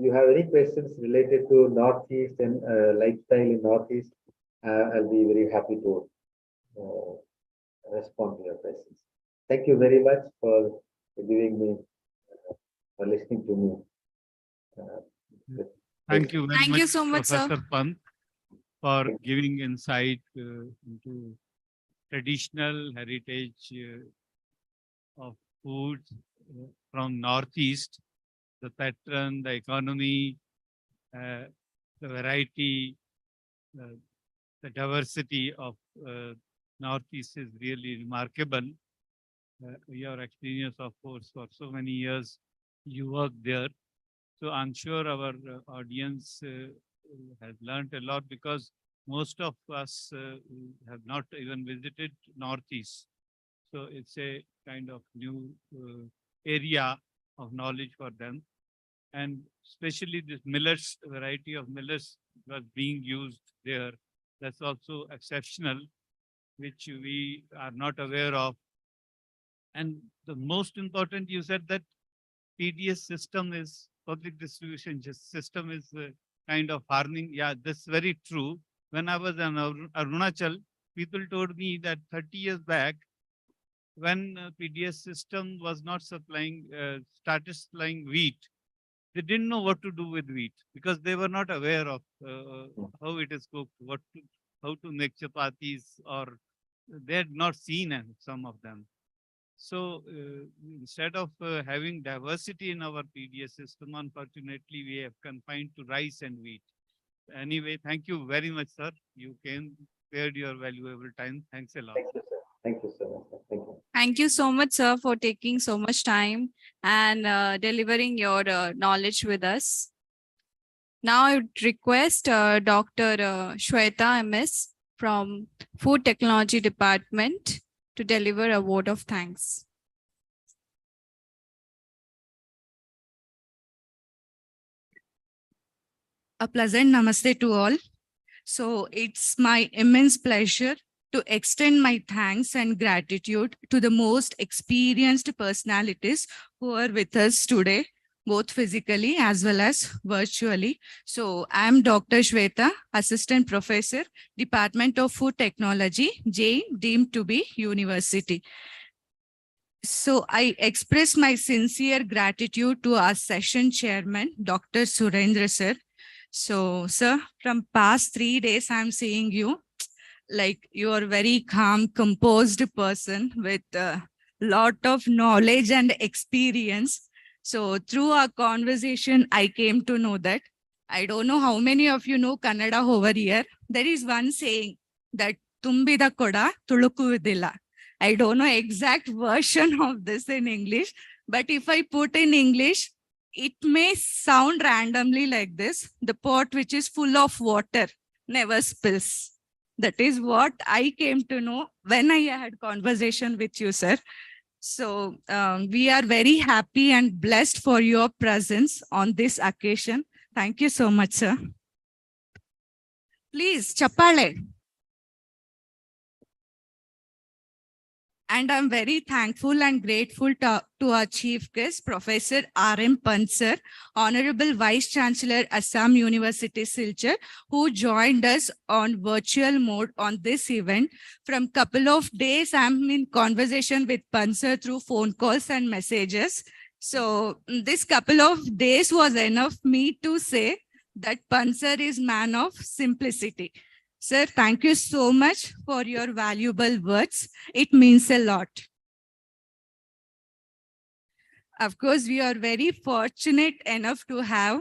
you have any questions related to Northeast and lifestyle in Northeast, I'll be very happy to respond to your questions. Thank you very much for giving me, for listening to me. Thank you very Thank much, you so much, sir. Professor Pant, for giving insight into traditional heritage of food from Northeast, the pattern, the economy, the variety, the diversity of Northeast is really remarkable. Your experience, of course, for so many years, you worked there. So I'm sure our audience has learned a lot, because most of us have not even visited Northeast. So it's a kind of new area of knowledge for them. And especially this millets, variety of millets was being used there. That's also exceptional, which we are not aware of. And the most important, you said that PDS system is, public distribution system is kind of harming. Yeah, that's very true. When I was in Arunachal, people told me that 30 years back, when PDS system was not supplying, started supplying wheat, they didn't know what to do with wheat because they were not aware of how it is cooked, how to make chapatis, or they had not seen some of them. So instead of having diversity in our PDS system, unfortunately, we have confined to rice and wheat. Anyway, thank you very much, sir. You came, spared your valuable time. Thanks a lot. Thank you, sir. Thank you so much, sir. Thank you. Thank you so much, sir, for taking so much time and delivering your knowledge with us. Now I would request Dr. Shweta MS from Food Technology Department to deliver a word of thanks. A pleasant namaste to all. So it's my immense pleasure to extend my thanks and gratitude to the most experienced personalities who are with us today, both physically as well as virtually. So I'm Dr. Shweta, Assistant Professor, Department of Food Technology, J deemed to be University. So I express my sincere gratitude to our session chairman, Dr. Surendra sir. So, sir, from past 3 days, I'm seeing you like you are very calm, composed person with a lot of knowledge and experience. So through our conversation, I came to know that I don't know how many of you know Kannada over here. There is one saying that Tumbida koda tulukuvidilla. I don't know exact version of this in English, but if I put in English, it may sound randomly like this: the pot which is full of water never spills. That is what I came to know when I had conversation with you, sir. So we are very happy and blessed for your presence on this occasion. Thank you so much, sir. Please, Chapale. And I'm very thankful and grateful to our chief guest, Professor R.M. Pant sir, Honorable Vice Chancellor, Assam University, Silchar, who joined us on virtual mode on this event. From couple of days, I'm in conversation with Pant sir through phone calls and messages. So this couple of days was enough me to say that Pant sir is man of simplicity. Sir, thank you so much for your valuable words. It means a lot. Of course, we are very fortunate enough to have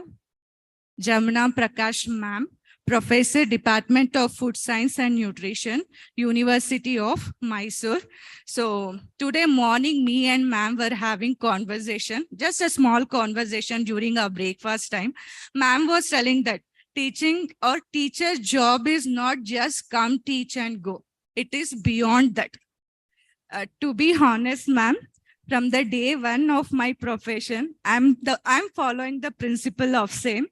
Jamuna Prakash ma'am, Professor, Department of Food Science and Nutrition, University of Mysore. So today morning, me and ma'am were having conversation, just a small conversation during our breakfast time. Ma'am was telling that teaching or teacher's job is not just come teach and go. It is beyond that. To be honest, ma'am, from the day one of my profession, I'm following the principle of same.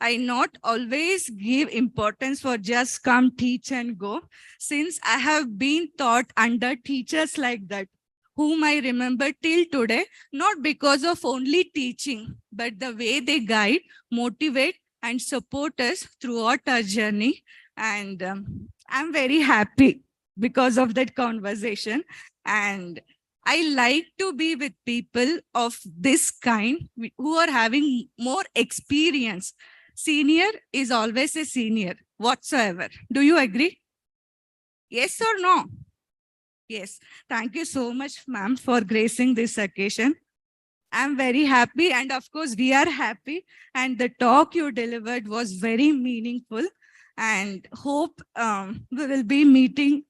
I not always give importance for just come teach and go, since I have been taught under teachers like that, whom I remember till today, not because of only teaching, but the way they guide, motivate, and support us throughout our journey. And I'm very happy because of that conversation. And I like to be with people of this kind who are having more experience. Senior is always a senior whatsoever. Do you agree? Yes or no? Yes. Thank you so much, ma'am, for gracing this occasion. I'm very happy, and of course we are happy, and the talk you delivered was very meaningful, and hope we will be meeting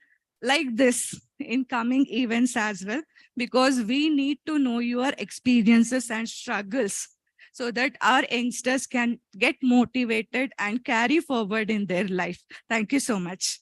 like this in coming events as well, because we need to know your experiences and struggles so that our youngsters can get motivated and carry forward in their life. Thank you so much.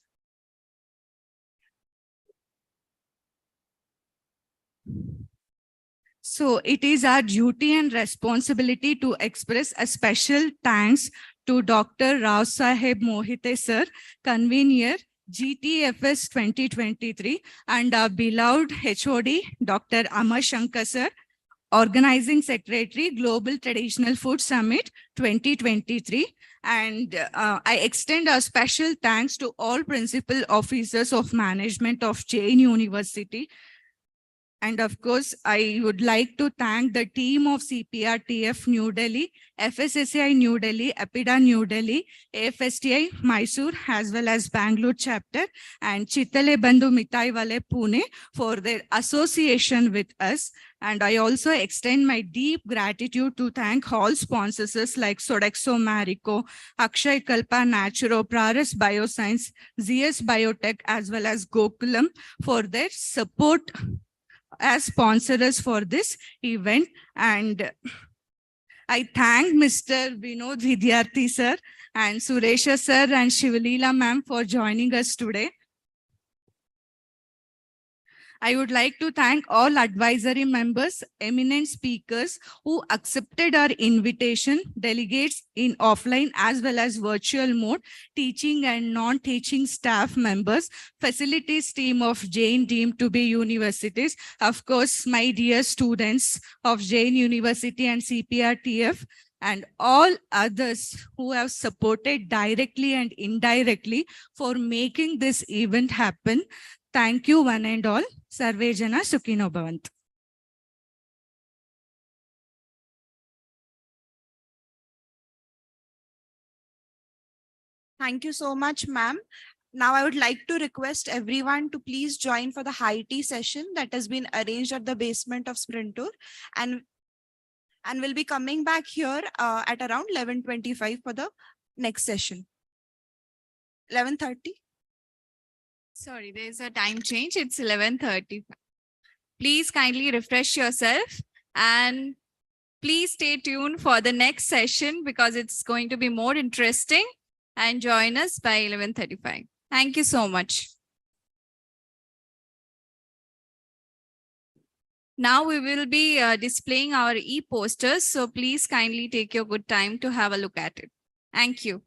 So it is our duty and responsibility to express a special thanks to Dr. Rao Saheb Mohite sir, convener, GTFS 2023, and our beloved HOD, Dr. Amar Shankar sir, Organizing Secretary, Global Traditional Food Summit 2023. And I extend a special thanks to all principal officers of management of Jain University, And of course, I would like to thank the team of CPRTF New Delhi, FSSAI New Delhi, EPIDA New Delhi, AFSTI Mysore, as well as Bangalore chapter, and Chitale Bandhu Mitai Wale Pune for their association with us. And I also extend my deep gratitude to thank all sponsors like Sodexo Marico, Akshay Kalpa Naturo, Praras Bioscience, ZS Biotech, as well as Gokulam for their support as sponsors for this event. And I thank Mr. Vinod Vidyarthi sir and Suresha sir and Shivalila ma'am for joining us today. I would like to thank all advisory members, eminent speakers who accepted our invitation, delegates in offline as well as virtual mode, teaching and non-teaching staff members, facilities team of Jain deemed to be universities, of course, my dear students of Jain University and CPRTF, and all others who have supported directly and indirectly for making this event happen. Thank you one and all. Sarve Jana Sukhino Bhavantu. Thank you so much, ma'am. Now I would like to request everyone to please join for the high tea session that has been arranged at the basement of Sprintur, and we'll be coming back here at around 11:25 for the next session. 11:30. Sorry, there's a time change. It's 11:30. Please kindly refresh yourself and please stay tuned for the next session because it's going to be more interesting, and join us by 11:35. Thank you so much. Now we will be displaying our e-posters. So please kindly take your good time to have a look at it. Thank you.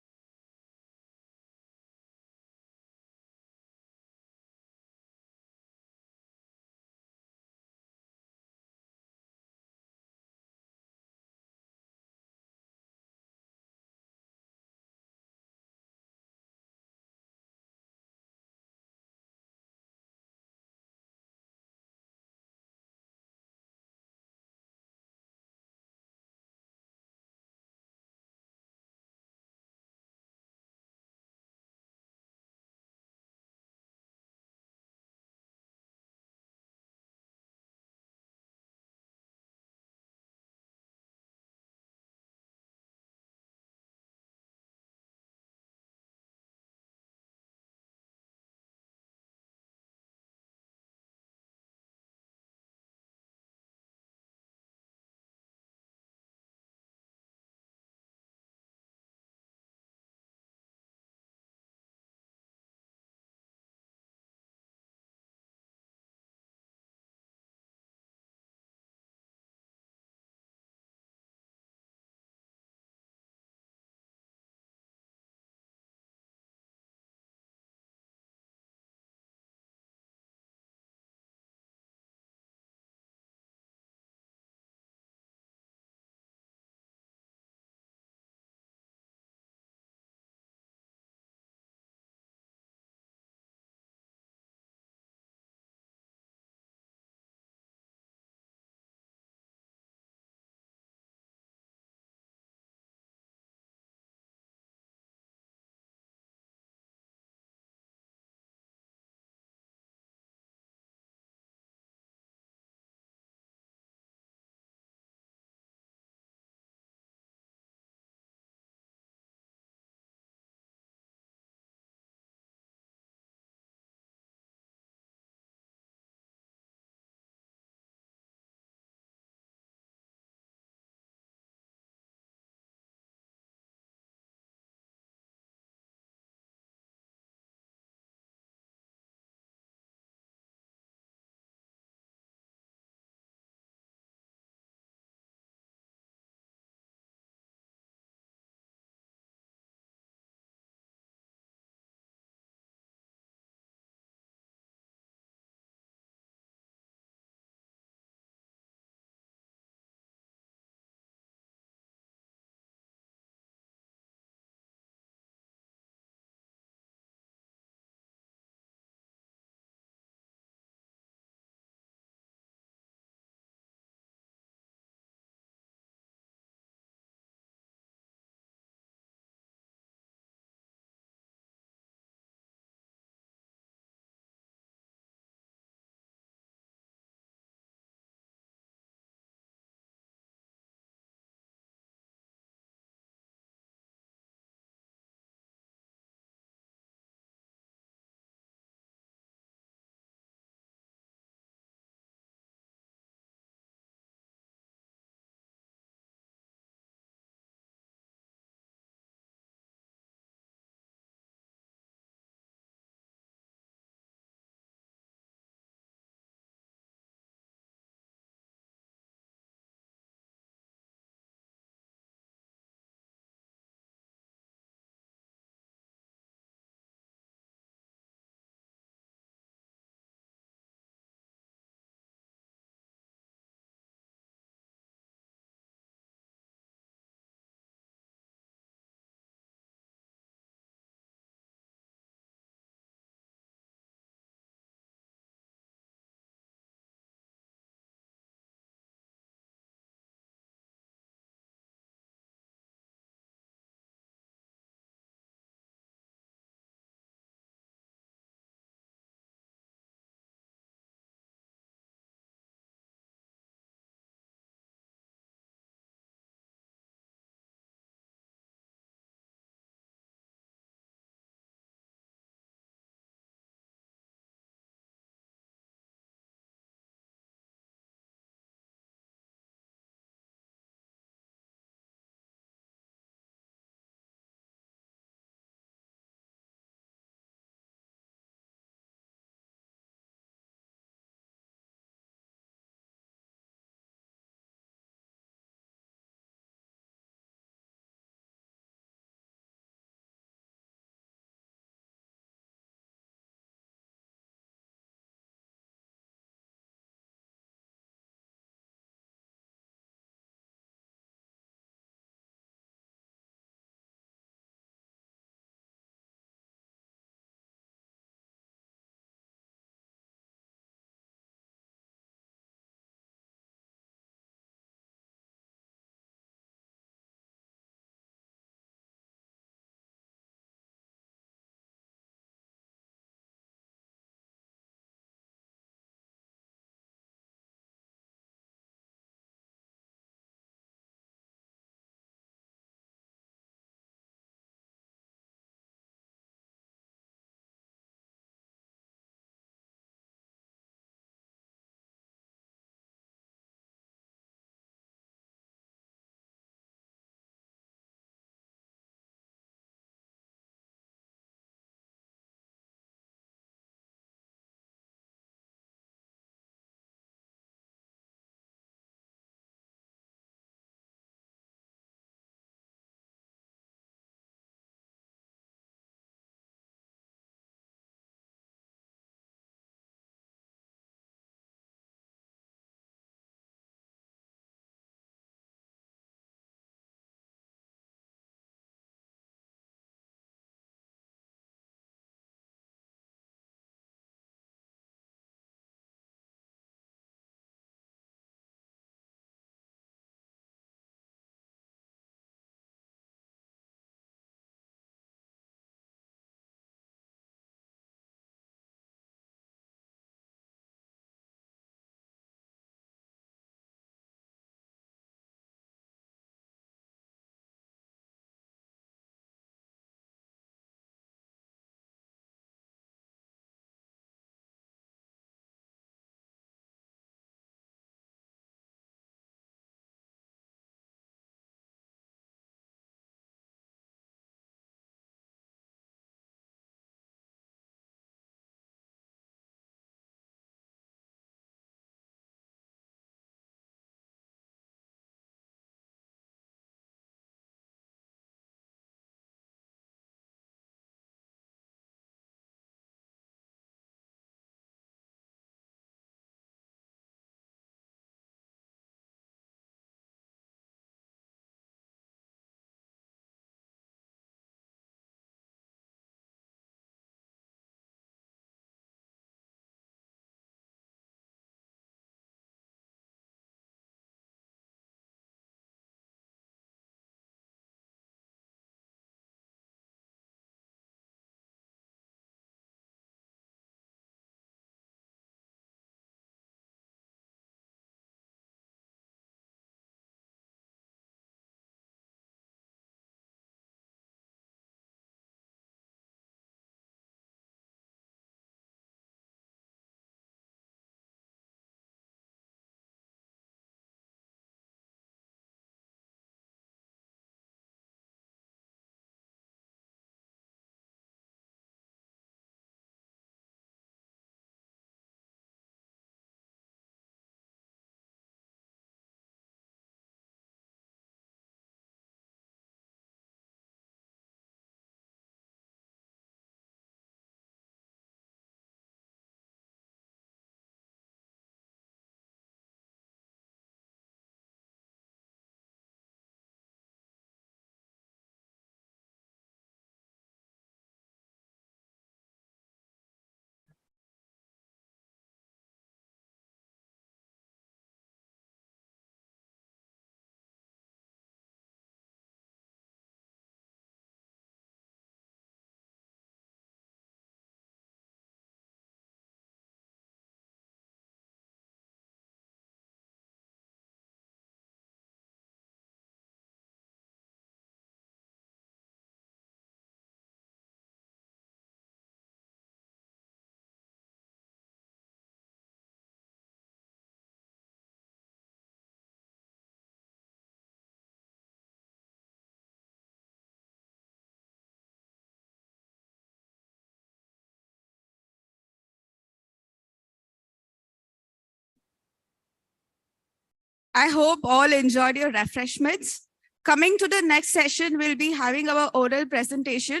I hope all enjoyed your refreshments. Coming to the next session, we'll be having our oral presentation.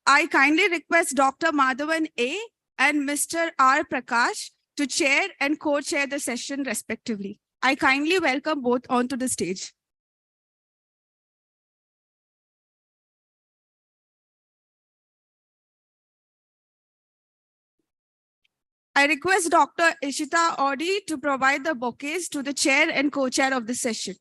I kindly request Dr. Madhavan A. and Mr. R. Prakash to chair and co-chair the session respectively. I kindly welcome both onto the stage. I request Dr. Ishita Audi to provide the bouquets to the chair and co-chair of the session.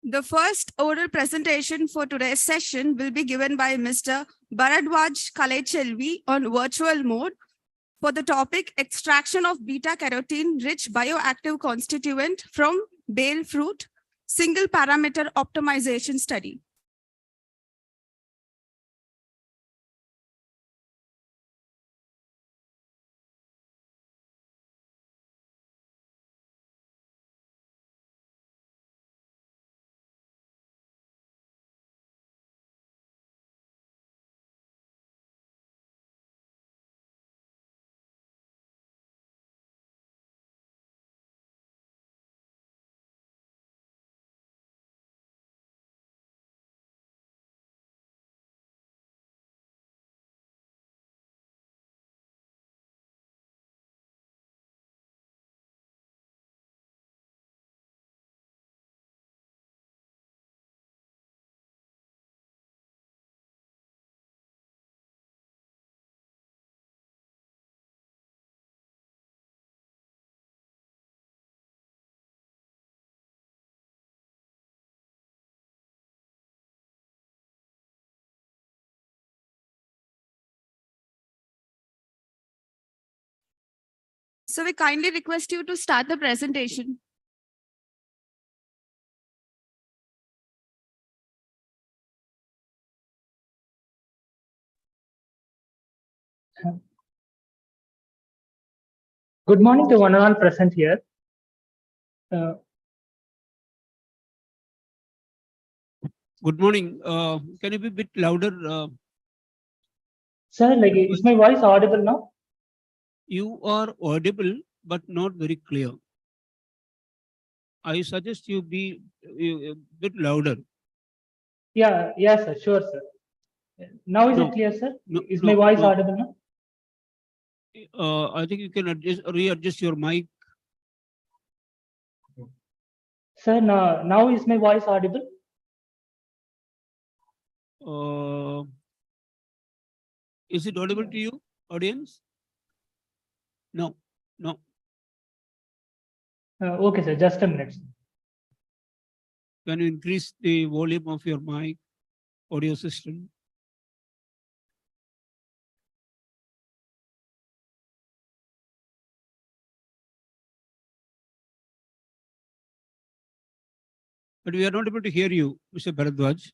The first oral presentation for today's session will be given by Mr. Bharadwaj Kalechelvi on virtual mode for the topic extraction of beta-carotene rich bioactive constituent from bale fruit, single parameter optimization study. So we kindly request you to start the presentation. Good morning to one and all present here. Good morning. Can you be a bit louder? Sir, like, is my voice audible now? You are audible, but not very clear. I suggest you be a bit louder. Yeah, sir, sure, sir. Now is No. it clear, sir? No, Is no, my voice no. audible now? I think you can readjust your mic. Sir, now is my voice audible? Is it audible to you, audience? No, no. Okay, sir, just a minute. Can you increase the volume of your mic, audio system? But we are not able to hear you, Mr. Bharadwaj.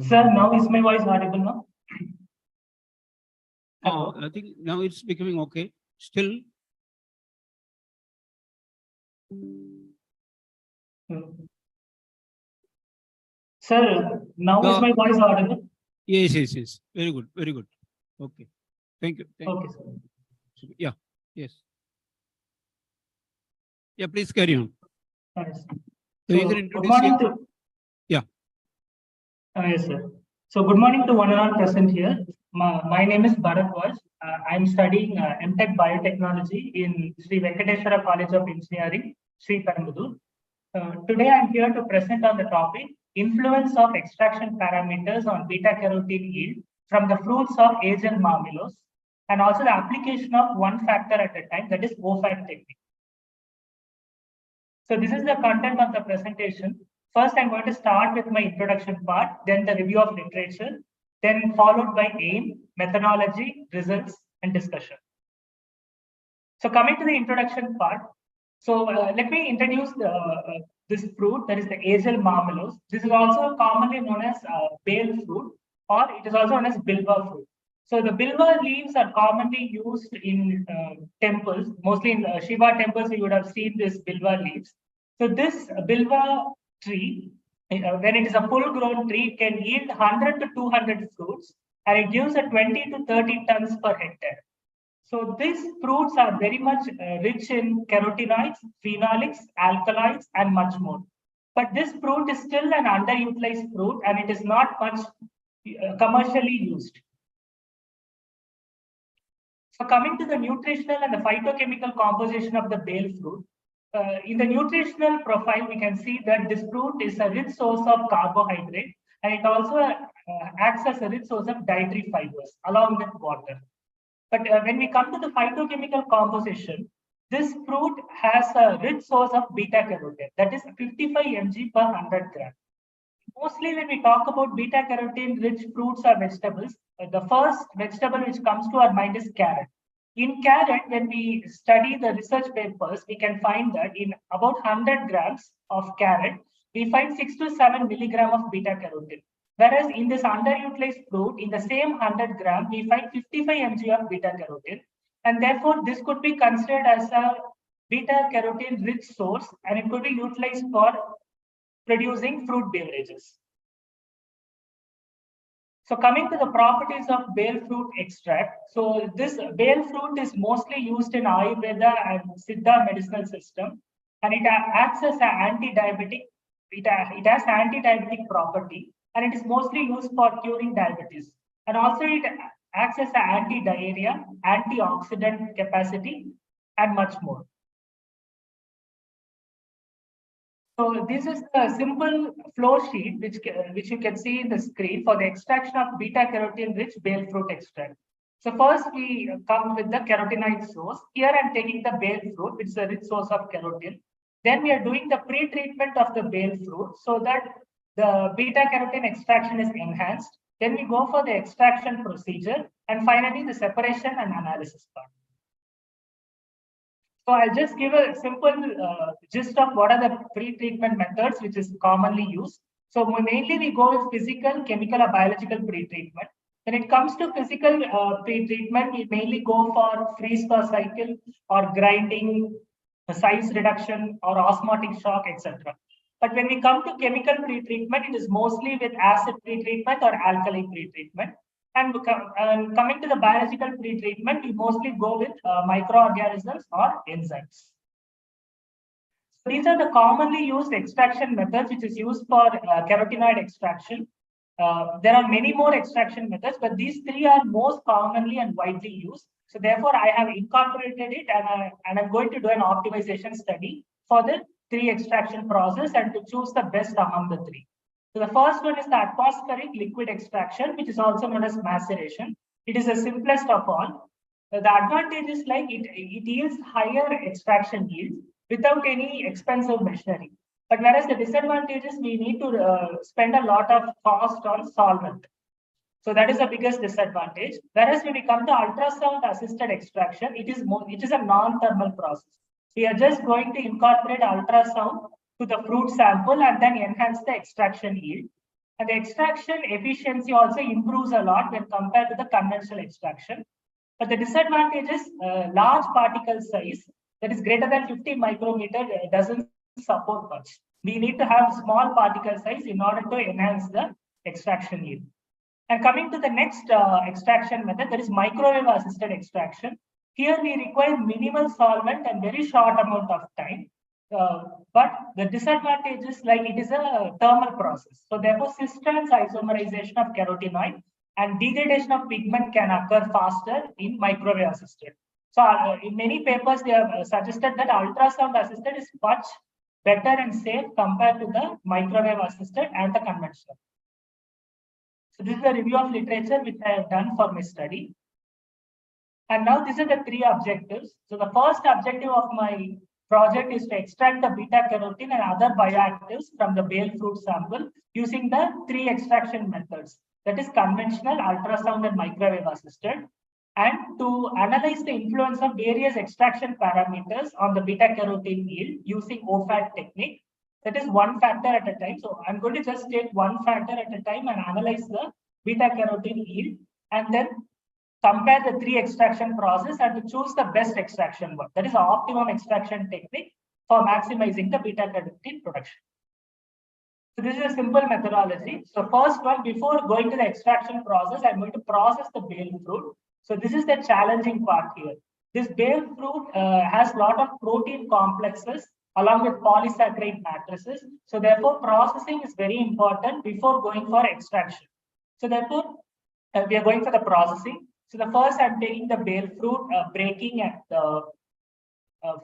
Sir, now is my voice audible now? I think now it's becoming okay. Still. Sir, now is my voice audible? Yes. Very good, very good. Okay. Thank you. Okay, sir. Yeah, yes. Yeah, please carry on. Yes. So you So, can good introduce morning your- to. Yeah. Yes, sir. So good morning to one and all present here. My name is Bharadwaj. I'm studying MTech Biotechnology in Sri Venkateswara College of Engineering, Sri Perambudur. Today I'm here to present on the topic influence of extraction parameters on beta-carotene yield from the fruits of Asian marmelos, and also the application of one factor at a time, that is OFAC technique. So this is the content of the presentation. First, I'm going to start with my introduction part, then the review of literature, then followed by aim, methodology, results, and discussion. So coming to the introduction part, so let me introduce this fruit, that is the Azel marmelos. This is also commonly known as bale fruit, or it is also known as bilwa fruit. So the bilwa leaves are commonly used in temples, mostly in Shiva temples. You would have seen this bilwa leaves. So this bilwa tree, when it is a full-grown tree, can yield 100 to 200 fruits, and it gives a 20 to 30 tons per hectare. So these fruits are very much rich in carotenoids, phenolics, alkaloids, and much more. But this fruit is still an underutilized fruit, and it is not much commercially used. So coming to the nutritional and the phytochemical composition of the bale fruit, in the nutritional profile, we can see that this fruit is a rich source of carbohydrate, and it also acts as a rich source of dietary fibers along with water. But when we come to the phytochemical composition, this fruit has a rich source of beta carotene, that is 55 mg per 100 gram. Mostly when we talk about beta carotene rich fruits or vegetables, the first vegetable which comes to our mind is carrot. In carrot, when we study the research papers, we can find that in about 100 grams of carrot, we find 6 to 7 milligram of beta carotene. Whereas in this underutilized fruit, in the same 100 gram, we find 55 mg of beta carotene. And therefore, this could be considered as a beta carotene rich source, and it could be utilized for producing fruit beverages. So coming to the properties of bale fruit extract. So this bale fruit is mostly used in Ayurveda and Siddha medicinal system, and it acts as an anti-diabetic. It has anti-diabetic property, and it is mostly used for curing diabetes. And also it acts as an anti-diarrhea, antioxidant capacity, and much more. So this is the simple flow sheet which you can see in the screen for the extraction of beta carotene rich bale fruit extract. So first we come with the carotenoid source. Here I'm taking the bale fruit, which is a rich source of carotene. Then we are doing the pre-treatment of the bale fruit so that the beta carotene extraction is enhanced. Then we go for the extraction procedure, and finally the separation and analysis part. So I'll just give a simple gist of what are the pre-treatment methods which is commonly used. So mainly we go with physical, chemical, or biological pre-treatment. When it comes to physical pre-treatment, we mainly go for freeze-thaw cycle or grinding, size reduction, or osmotic shock, etc. But when we come to chemical pre-treatment, it is mostly with acid pre-treatment or alkali pre-treatment. And coming to the biological pre-treatment, we mostly go with microorganisms or enzymes. So these are the commonly used extraction methods which is used for carotenoid extraction. There are many more extraction methods, but these three are most commonly and widely used. So therefore, I have incorporated it, and I'm going to do an optimization study for the three extraction process and to choose the best among the three. So the first one is the atmospheric liquid extraction, which is also known as maceration. It is the simplest of all. The advantage is like it yields higher extraction yield without any expensive machinery. But whereas the disadvantage is we need to spend a lot of cost on solvent. So that is the biggest disadvantage. Whereas when we come to ultrasound assisted extraction, it is a non-thermal process. We are just going to incorporate ultrasound to the fruit sample and then enhance the extraction yield. And the extraction efficiency also improves a lot when compared to the conventional extraction. But the disadvantage is large particle size that is greater than 50 micrometer doesn't support much. We need to have small particle size in order to enhance the extraction yield. And coming to the next extraction method, that is microwave assisted extraction. Here we require minimal solvent and very short amount of time. But the disadvantage is like it is a thermal process. So therefore, cis-trans isomerization of carotenoid and degradation of pigment can occur faster in microwave assisted. So in many papers, they have suggested that ultrasound assisted is much better and safe compared to the microwave assisted and the conventional. So this is a review of literature which I have done for my study. And now these are the three objectives. So the first objective of my project is to extract the beta carotene and other bioactives from the bale fruit sample using the three extraction methods. that is conventional, ultrasound, and microwave assisted, and to analyze the influence of various extraction parameters on the beta carotene yield using OFAT technique. That is one factor at a time. So I'm going to just take one factor at a time and analyze the beta carotene yield, and then compare the 3 extraction process and to choose the best extraction one. That is the optimum extraction technique for maximizing the beta carotene production. So this is a simple methodology. So first one, before going to the extraction process, I'm going to process the bale fruit. So this is the challenging part here. This bale fruit has a lot of protein complexes along with polysaccharide matrices. So therefore, processing is very important before going for extraction. So therefore, we are going for the processing. So the first, I'm taking the bale fruit, breaking at the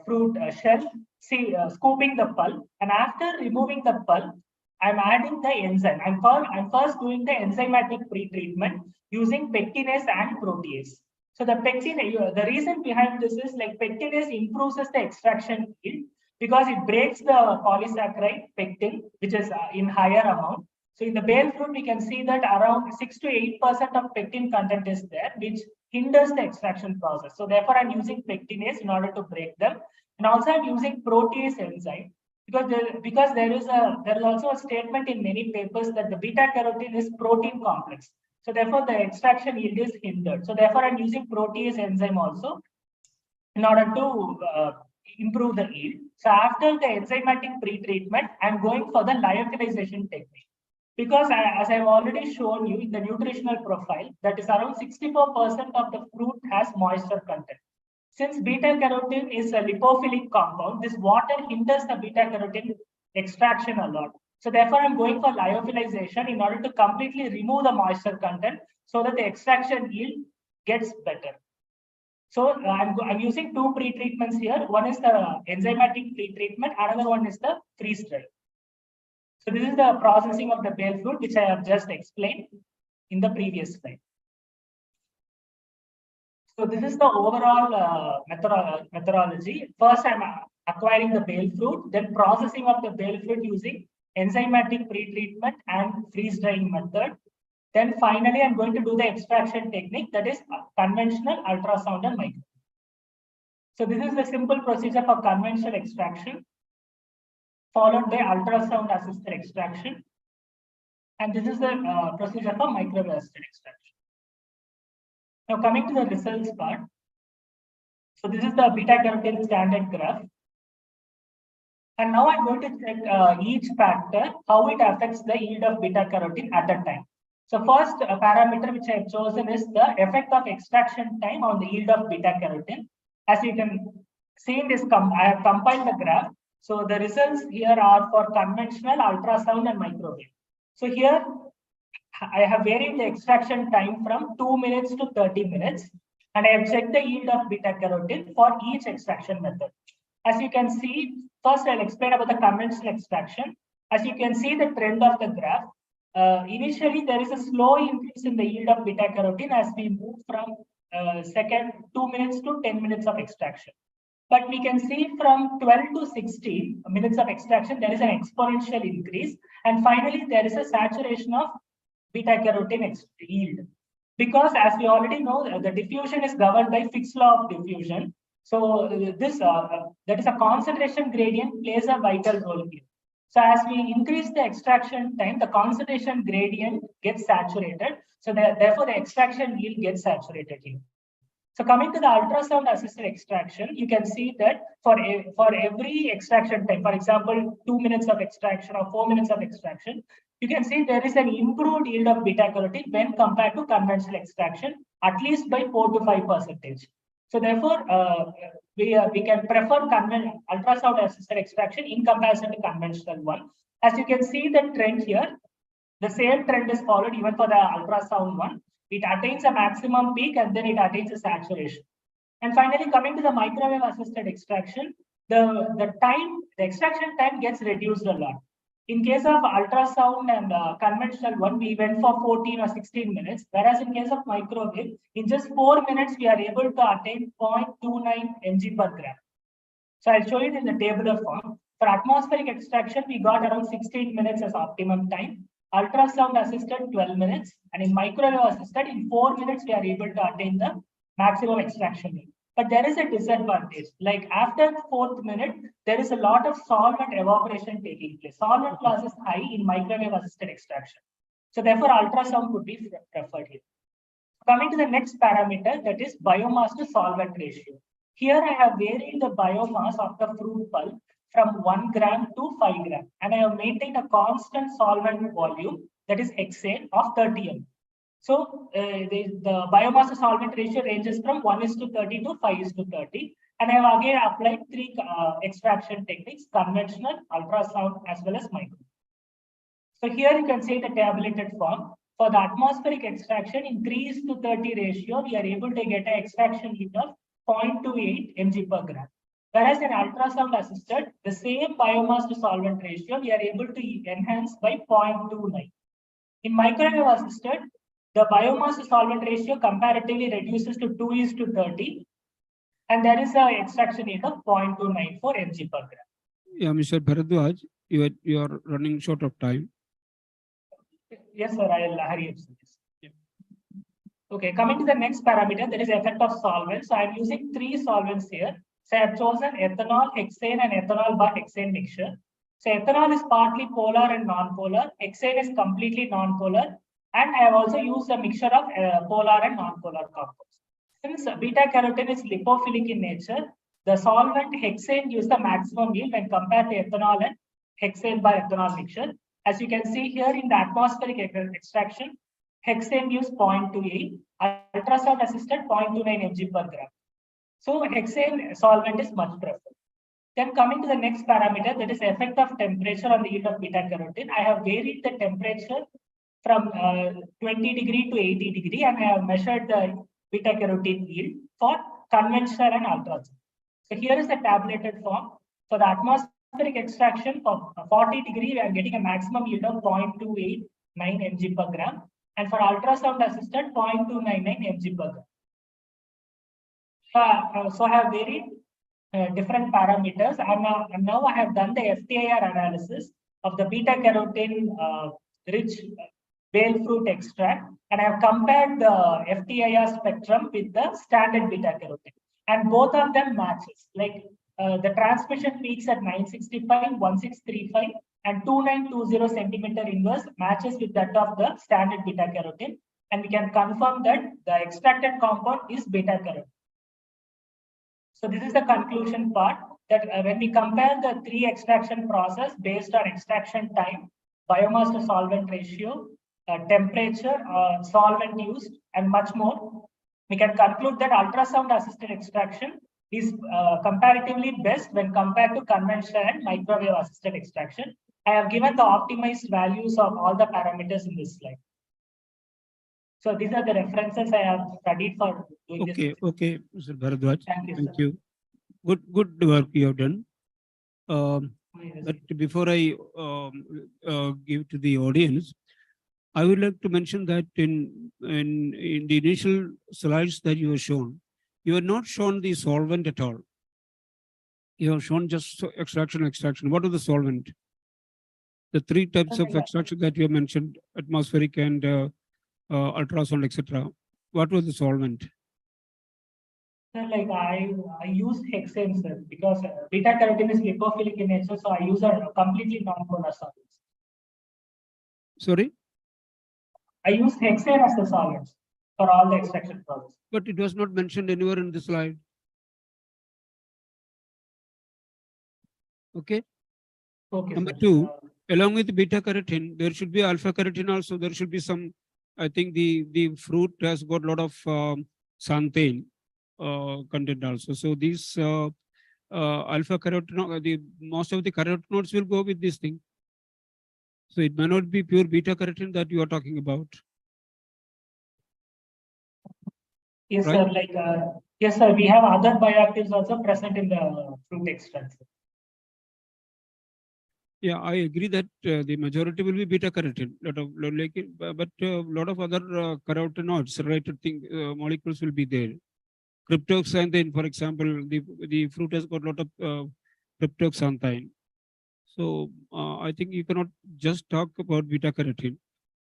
fruit shell, scooping the pulp, and after removing the pulp, I'm adding the enzyme. I'm first doing the enzymatic pretreatment using pectinase and protease. So the pectinase, the reason behind this is like pectinase improves the extraction yield because it breaks the polysaccharide pectin, which is in higher amount. So in the bale fruit, we can see that around 6 to 8% of pectin content is there, which hinders the extraction process. So therefore, I'm using pectinase in order to break them. And also I'm using protease enzyme because there is also a statement in many papers that the beta carotene is protein complex. So therefore, the extraction yield is hindered. So therefore, I'm using protease enzyme also in order to improve the yield. So after the enzymatic pretreatment, I'm going for the lyophilization technique. Because as I've already shown you in the nutritional profile, that is around 64% of the fruit has moisture content. Since beta carotene is a lipophilic compound, this water hinders the beta carotene extraction a lot. So therefore, I'm going for lyophilization in order to completely remove the moisture content so that the extraction yield gets better. So I'm using 2 pretreatments here. One is the enzymatic pretreatment, another one is the freeze dry. So this is the processing of the bale fruit, which I have just explained in the previous slide. So this is the overall methodology. First, I'm acquiring the bale fruit, then processing of the bale fruit using enzymatic pretreatment and freeze drying method. Then finally, I'm going to do the extraction technique, that is conventional, ultrasound, and microwave. So this is the simple procedure for conventional extraction, followed by ultrasound assisted extraction. And this is the procedure for microwave assisted extraction. Now coming to the results part. So this is the beta carotene standard graph. And now I'm going to check each factor, how it affects the yield of beta carotene at a time. So first parameter which I have chosen is the effect of extraction time on the yield of beta carotene. As you can see in this, I have compiled the graph. So the results here are for conventional, ultrasound, and microwave. So here I have varied the extraction time from 2 minutes to 30 minutes. And I have checked the yield of beta carotene for each extraction method. As you can see, first I'll explain about the conventional extraction. As you can see the trend of the graph, initially there is a slow increase in the yield of beta carotene as we move from 2 minutes to 10 minutes of extraction. But we can see from 12 to 16 minutes of extraction, there is an exponential increase. And finally, there is a saturation of beta carotene yield. Because as we already know, the diffusion is governed by Fick's law of diffusion. So this that is a concentration gradient plays a vital role here. So as we increase the extraction time, the concentration gradient gets saturated. So therefore, the extraction yield gets saturated here. So coming to the ultrasound assisted extraction, you can see that for every extraction time, for example, 2 minutes of extraction or 4 minutes of extraction, you can see there is an improved yield of beta carotene when compared to conventional extraction, at least by 4 to 5%. So therefore, we can prefer ultrasound assisted extraction in comparison to conventional one. As you can see the trend here, the same trend is followed even for the ultrasound one. It attains a maximum peak and then it attains a saturation. And finally, coming to the microwave assisted extraction, the extraction time gets reduced a lot. In case of ultrasound and conventional one, we went for 14 or 16 minutes, whereas in case of microwave, in just 4 minutes, we are able to attain 0.29 mg per gram. So I'll show you in the tabular form. For atmospheric extraction, we got around 16 minutes as optimum time. ultrasound assisted 12 minutes, and in microwave assisted in 4 minutes, we are able to attain the maximum extraction rate. But there is a disadvantage. Like after the 4th minute, there is a lot of solvent evaporation taking place. Solvent loss is high in microwave assisted extraction. So therefore, ultrasound could be preferred here. Coming to the next parameter, that is biomass to solvent ratio. Here I have varied the biomass of the fruit pulp from 1 gram to 5 gram, and I have maintained a constant solvent volume, that is hexane, of 30 ml. So the biomass to solvent ratio ranges from 1:30 to 5:30. And I have again applied 3 extraction techniques: conventional, ultrasound, as well as micro. So here you can see the tabulated form. For the atmospheric extraction in 3:30 ratio, we are able to get an extraction yield of 0.28 mg per gram. Whereas in ultrasound assisted, the same biomass to solvent ratio, we are able to enhance by 0.29. In microwave assisted, the biomass to solvent ratio comparatively reduces to 2:30, and there is an extraction rate of 0.294 mg per gram. Yeah, Mr. Bharadwaj, you are running short of time. Yes, sir, I'll hurry up. Okay, coming to the next parameter, that is effect of solvents. So I'm using 3 solvents here. So I've chosen ethanol, hexane, and ethanol by hexane mixture. So ethanol is partly polar and non-polar. Hexane is completely non-polar. And I have also used a mixture of polar and non-polar compounds. Since beta carotene is lipophilic in nature, the solvent hexane gives the maximum yield when compared to ethanol and hexane by ethanol mixture. As you can see here in the atmospheric extraction, hexane gives 0.28, ultrasound assisted 0.29 mg per gram. So hexane solvent is much preferred. Then coming to the next parameter, that is effect of temperature on the yield of beta carotene. I have varied the temperature from 20 degree to 80 degree, and I have measured the beta carotene yield for conventional and ultrasound. So here is the tabulated form. For the atmospheric extraction for 40 degree, we are getting a maximum yield of 0.289 mg per gram. And for ultrasound assisted, 0.299 mg per gram. So I have varied different parameters, and now I have done the FTIR analysis of the beta carotene rich bale fruit extract, and I have compared the FTIR spectrum with the standard beta carotene, and both of them matches. Like the transmission peaks at 965, 1635, and 2920 centimeter inverse matches with that of the standard beta carotene, and we can confirm that the extracted compound is beta carotene. So this is the conclusion part, that when we compare the 3 extraction process based on extraction time, biomass to solvent ratio, temperature, solvent used, and much more, we can conclude that ultrasound assisted extraction is comparatively best when compared to conventional and microwave assisted extraction. I have given the optimized values of all the parameters in this slide. So these are the references I have studied for doing this. Okay, Mr. Bharadwaj. Thank you, Thank sir. you. Good work you have done. But before I give to the audience, I would like to mention that in the initial slides that you have shown, you have not shown the solvent at all. You have shown just extraction. What is the solvent? The 3 types of extraction that you have mentioned, atmospheric and ultrasound, etc. What was the solvent? Sir, like I use hexane, sir, because beta carotene is lipophilic in nature, so I use a completely non-polar solvents. Sorry? I use hexane as the solvents for all the extraction process. But it was not mentioned anywhere in the slide. Okay. Okay. Number sir. 2, along with beta carotene, there should be alpha carotene also. There should be some, I think the fruit has got a lot of xanthine content also. So these alpha carotene, most of the carotenoids will go with this thing. So it may not be pure beta carotene that you are talking about. Yes, right? sir. Like yes, sir. We have other bioactives also present in the fruit extracts. Yeah, I agree that the majority will be beta carotene, but a lot of other carotenoids related molecules will be there. Cryptoxanthin, for example, the fruit has got a lot of cryptoxanthin. So I think you cannot just talk about beta carotene.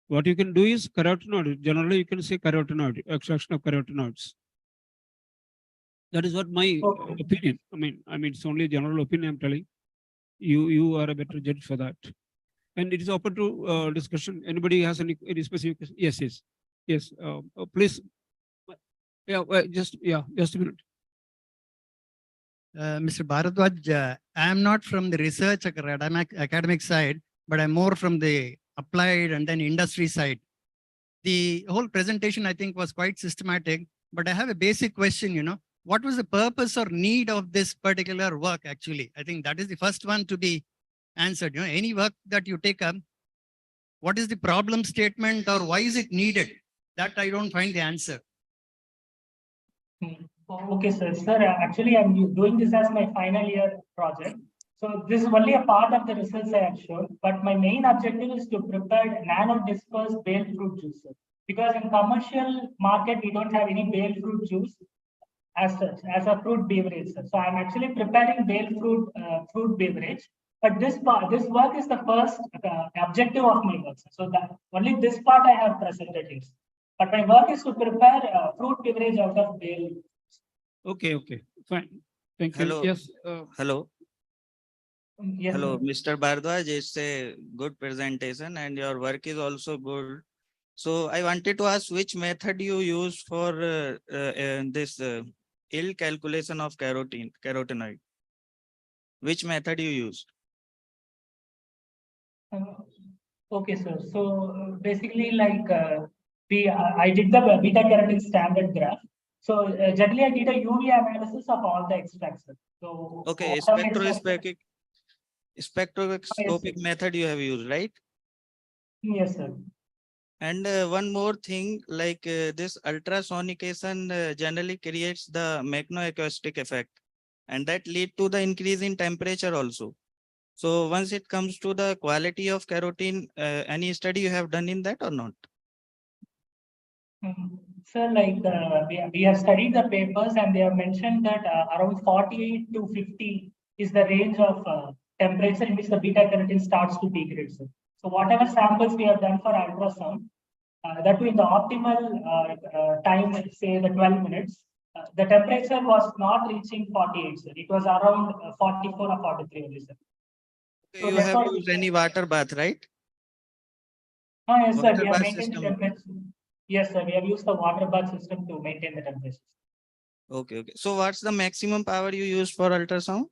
What you can do is carotenoid. Generally, you can say carotenoid, extraction of carotenoids. That is what my Okay. opinion. I mean, it's only general opinion I'm telling. You are a better judge for that. And it is open to discussion. Anybody has any specific question? Yes, yes, yes. Please. Yeah, just a minute. Mr. Bharadwaj, I am not from the research academic side, but I'm more from the applied and then industry side. The whole presentation, I think, was quite systematic, but I have a basic question, what was the purpose or need of this particular work actually? I think that is the first one to be answered. Any work that you take up, what is the problem statement or why is it needed? That I don't find the answer. Okay, sir. Sir, actually, I'm doing this as my final year project. So this is only a part of the results I have shown, but my main objective is to prepare nano-dispersed bale fruit juice, sir. Because in commercial market, we don't have any bale fruit juice as such, as a fruit beverage, sir. So I'm actually preparing bale fruit beverage. But this work is the first objective of my work, sir. So that only this part I have presented here. But my work is to prepare fruit beverage out of bale. Okay, fine. Thank you. Hello. Yes. Hello. Yes, Hello, sir. Mr. Bharadwaj. It's a good presentation and your work is also good. So I wanted to ask which method you use for this yield calculation of carotenoid. Which method you used? Okay, sir. So basically, like I did the beta carotene standard graph. So generally, I did a UV analysis of all the extracts, sir. So Okay, spectroscopic method you have used, right? Yes, sir. And one more thing, like this ultrasonication generally creates the magnoacoustic effect, and that lead to the increase in temperature also. So once it comes to the quality of carotene, any study you have done in that or not? Sir, like we have studied the papers and they have mentioned that around 48 to 50 is the range of temperature in which the beta carotene starts to degrade, sir. So whatever samples we have done for ultrasound, that too in the optimal time, say the 12 minutes, the temperature was not reaching 48, sir. It was around 44 or 43 only, sir. Okay, So you that's have why- used any water bath, right? Yes, sir. Water We have bath maintained the system. temperature. Yes, sir. We have used the water bath system to maintain the temperature. Okay. So what's the maximum power you use for ultrasound?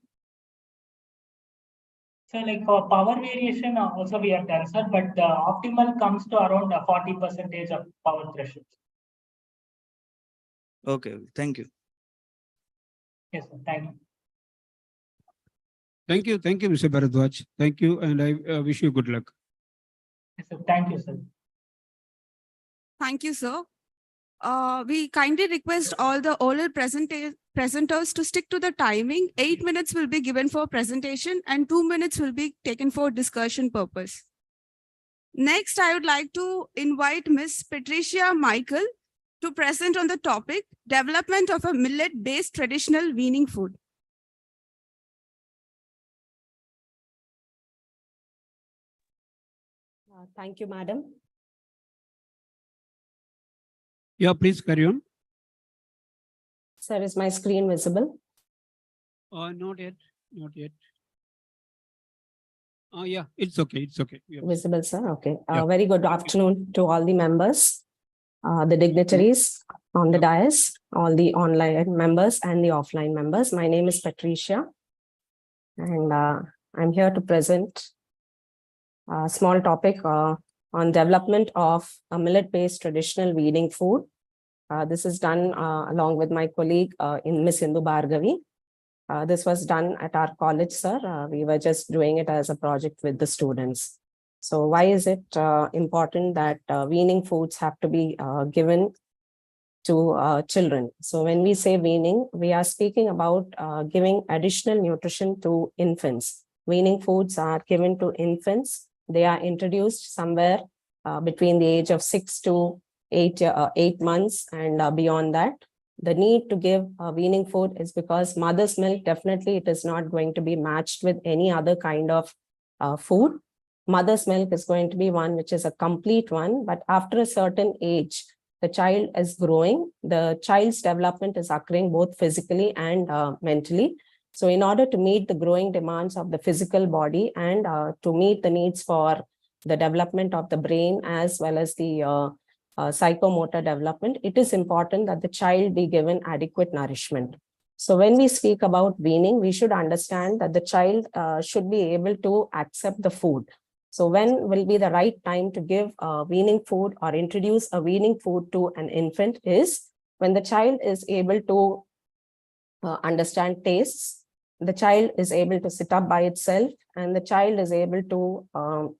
So like for power variation also we have done, sir, but the optimal comes to around 40% of power threshold. Okay. Thank you. Yes, sir. Thank you. Thank you, Mr. Bharadwaj. Thank you, and I wish you good luck. Yes, sir. Thank you, sir. Thank you, sir. We kindly request all the oral presenters to stick to the timing. 8 minutes will be given for presentation and 2 minutes will be taken for discussion purpose. Next, I would like to invite Ms. Patricia Michael to present on the topic, development of a millet-based traditional weaning food. Thank you, madam. Yeah, please carry on. Sir, is my screen visible? Not yet. Yeah, it's okay. Yeah. Visible, sir. Okay. Yeah. Very good afternoon to all the members, the dignitaries on the dais, all the online members and the offline members. My name is Patricia, and I'm here to present a small topic on development of a millet-based traditional weaning food. This is done along with my colleague in Miss Indu Bhargavi. This was done at our college, sir. We were just doing it as a project with the students. So why is it important that weaning foods have to be given to children? So when we say weaning, we are speaking about giving additional nutrition to infants. Weaning foods are given to infants. They are introduced somewhere between the age of 6 to 8 months and beyond that. The need to give weaning food is because mother's milk, definitely it is not going to be matched with any other kind of food. Mother's milk is going to be one which is a complete one, but after a certain age, the child is growing, the child's development is occurring both physically and mentally. So in order to meet the growing demands of the physical body and to meet the needs for the development of the brain as well as the psychomotor development, it is important that the child be given adequate nourishment. So when we speak about weaning, we should understand that the child should be able to accept the food. So when will be the right time to give weaning food or introduce a weaning food to an infant is when the child is able to understand tastes, the child is able to sit up by itself, and the child is able to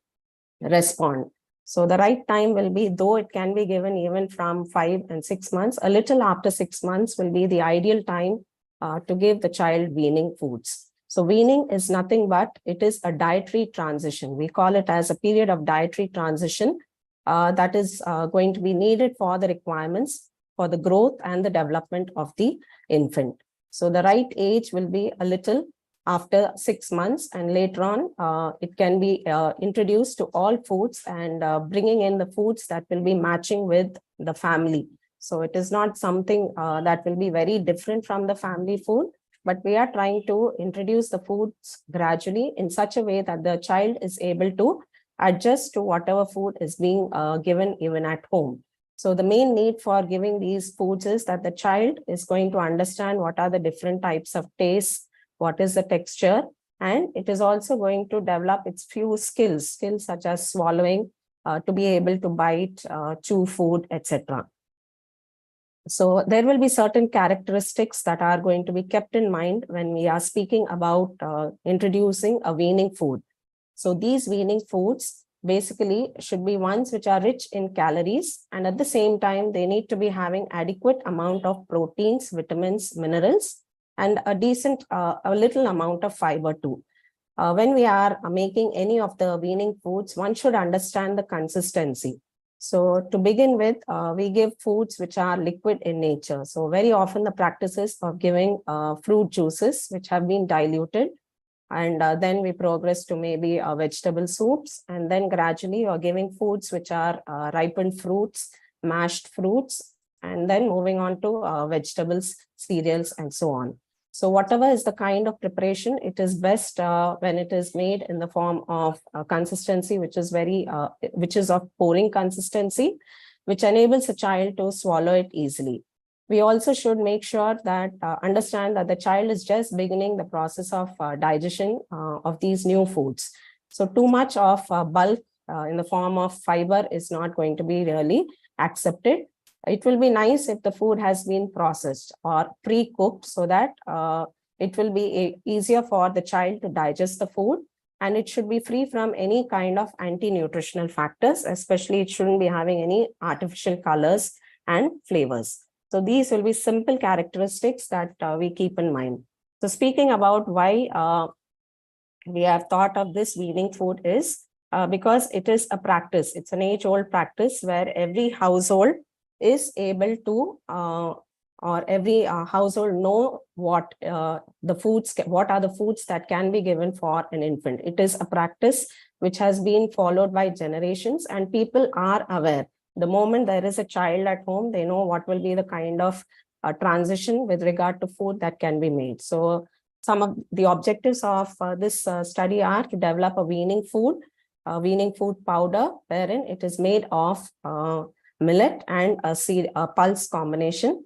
respond. So the right time will be, though it can be given even from 5 and 6 months, a little after 6 months will be the ideal time to give the child weaning foods. So weaning is nothing but it is a dietary transition. We call it as a period of dietary transition that is going to be needed for the requirements for the growth and the development of the infant. So the right age will be a little after 6 months, and later on it can be introduced to all foods and bringing in the foods that will be matching with the family. So it is not something that will be very different from the family food, but we are trying to introduce the foods gradually in such a way that the child is able to adjust to whatever food is being given even at home. So the main need for giving these foods is that the child is going to understand what are the different types of tastes, what is the texture, and it is also going to develop its few skills such as swallowing, to be able to bite, chew food, etc. So there will be certain characteristics that are going to be kept in mind when we are speaking about introducing a weaning food. So these weaning foods basically should be ones which are rich in calories, and at the same time they need to be having adequate amount of proteins, vitamins, minerals, and a decent, a little amount of fiber too. When we are making any of the weaning foods, one should understand the consistency. So to begin with, we give foods which are liquid in nature. So very often the practices of giving fruit juices which have been diluted, and then we progress to maybe vegetable soups, and then gradually you're giving foods which are ripened fruits, mashed fruits, and then moving on to vegetables, cereals, and so on. So whatever is the kind of preparation, it is best when it is made in the form of consistency, which is which is of pouring consistency, which enables a child to swallow it easily. We also should make sure that understand that the child is just beginning the process of digestion of these new foods. So too much of bulk in the form of fiber is not going to be really accepted. It will be nice if the food has been processed or pre-cooked so that it will be easier for the child to digest the food, and it should be free from any kind of anti-nutritional factors, especially it shouldn't be having any artificial colors and flavors. So these will be simple characteristics that we keep in mind. So speaking about why we have thought of this weaning food is because it is a practice. It's an age-old practice where every household is able to or every household know what what are the foods that can be given for an infant. It is a practice which has been followed by generations, and people are aware. The moment there is a child at home, they know what will be the kind of transition with regard to food that can be made. So some of the objectives of this study are to develop a weaning food powder, wherein it is made of millet and a pulse combination.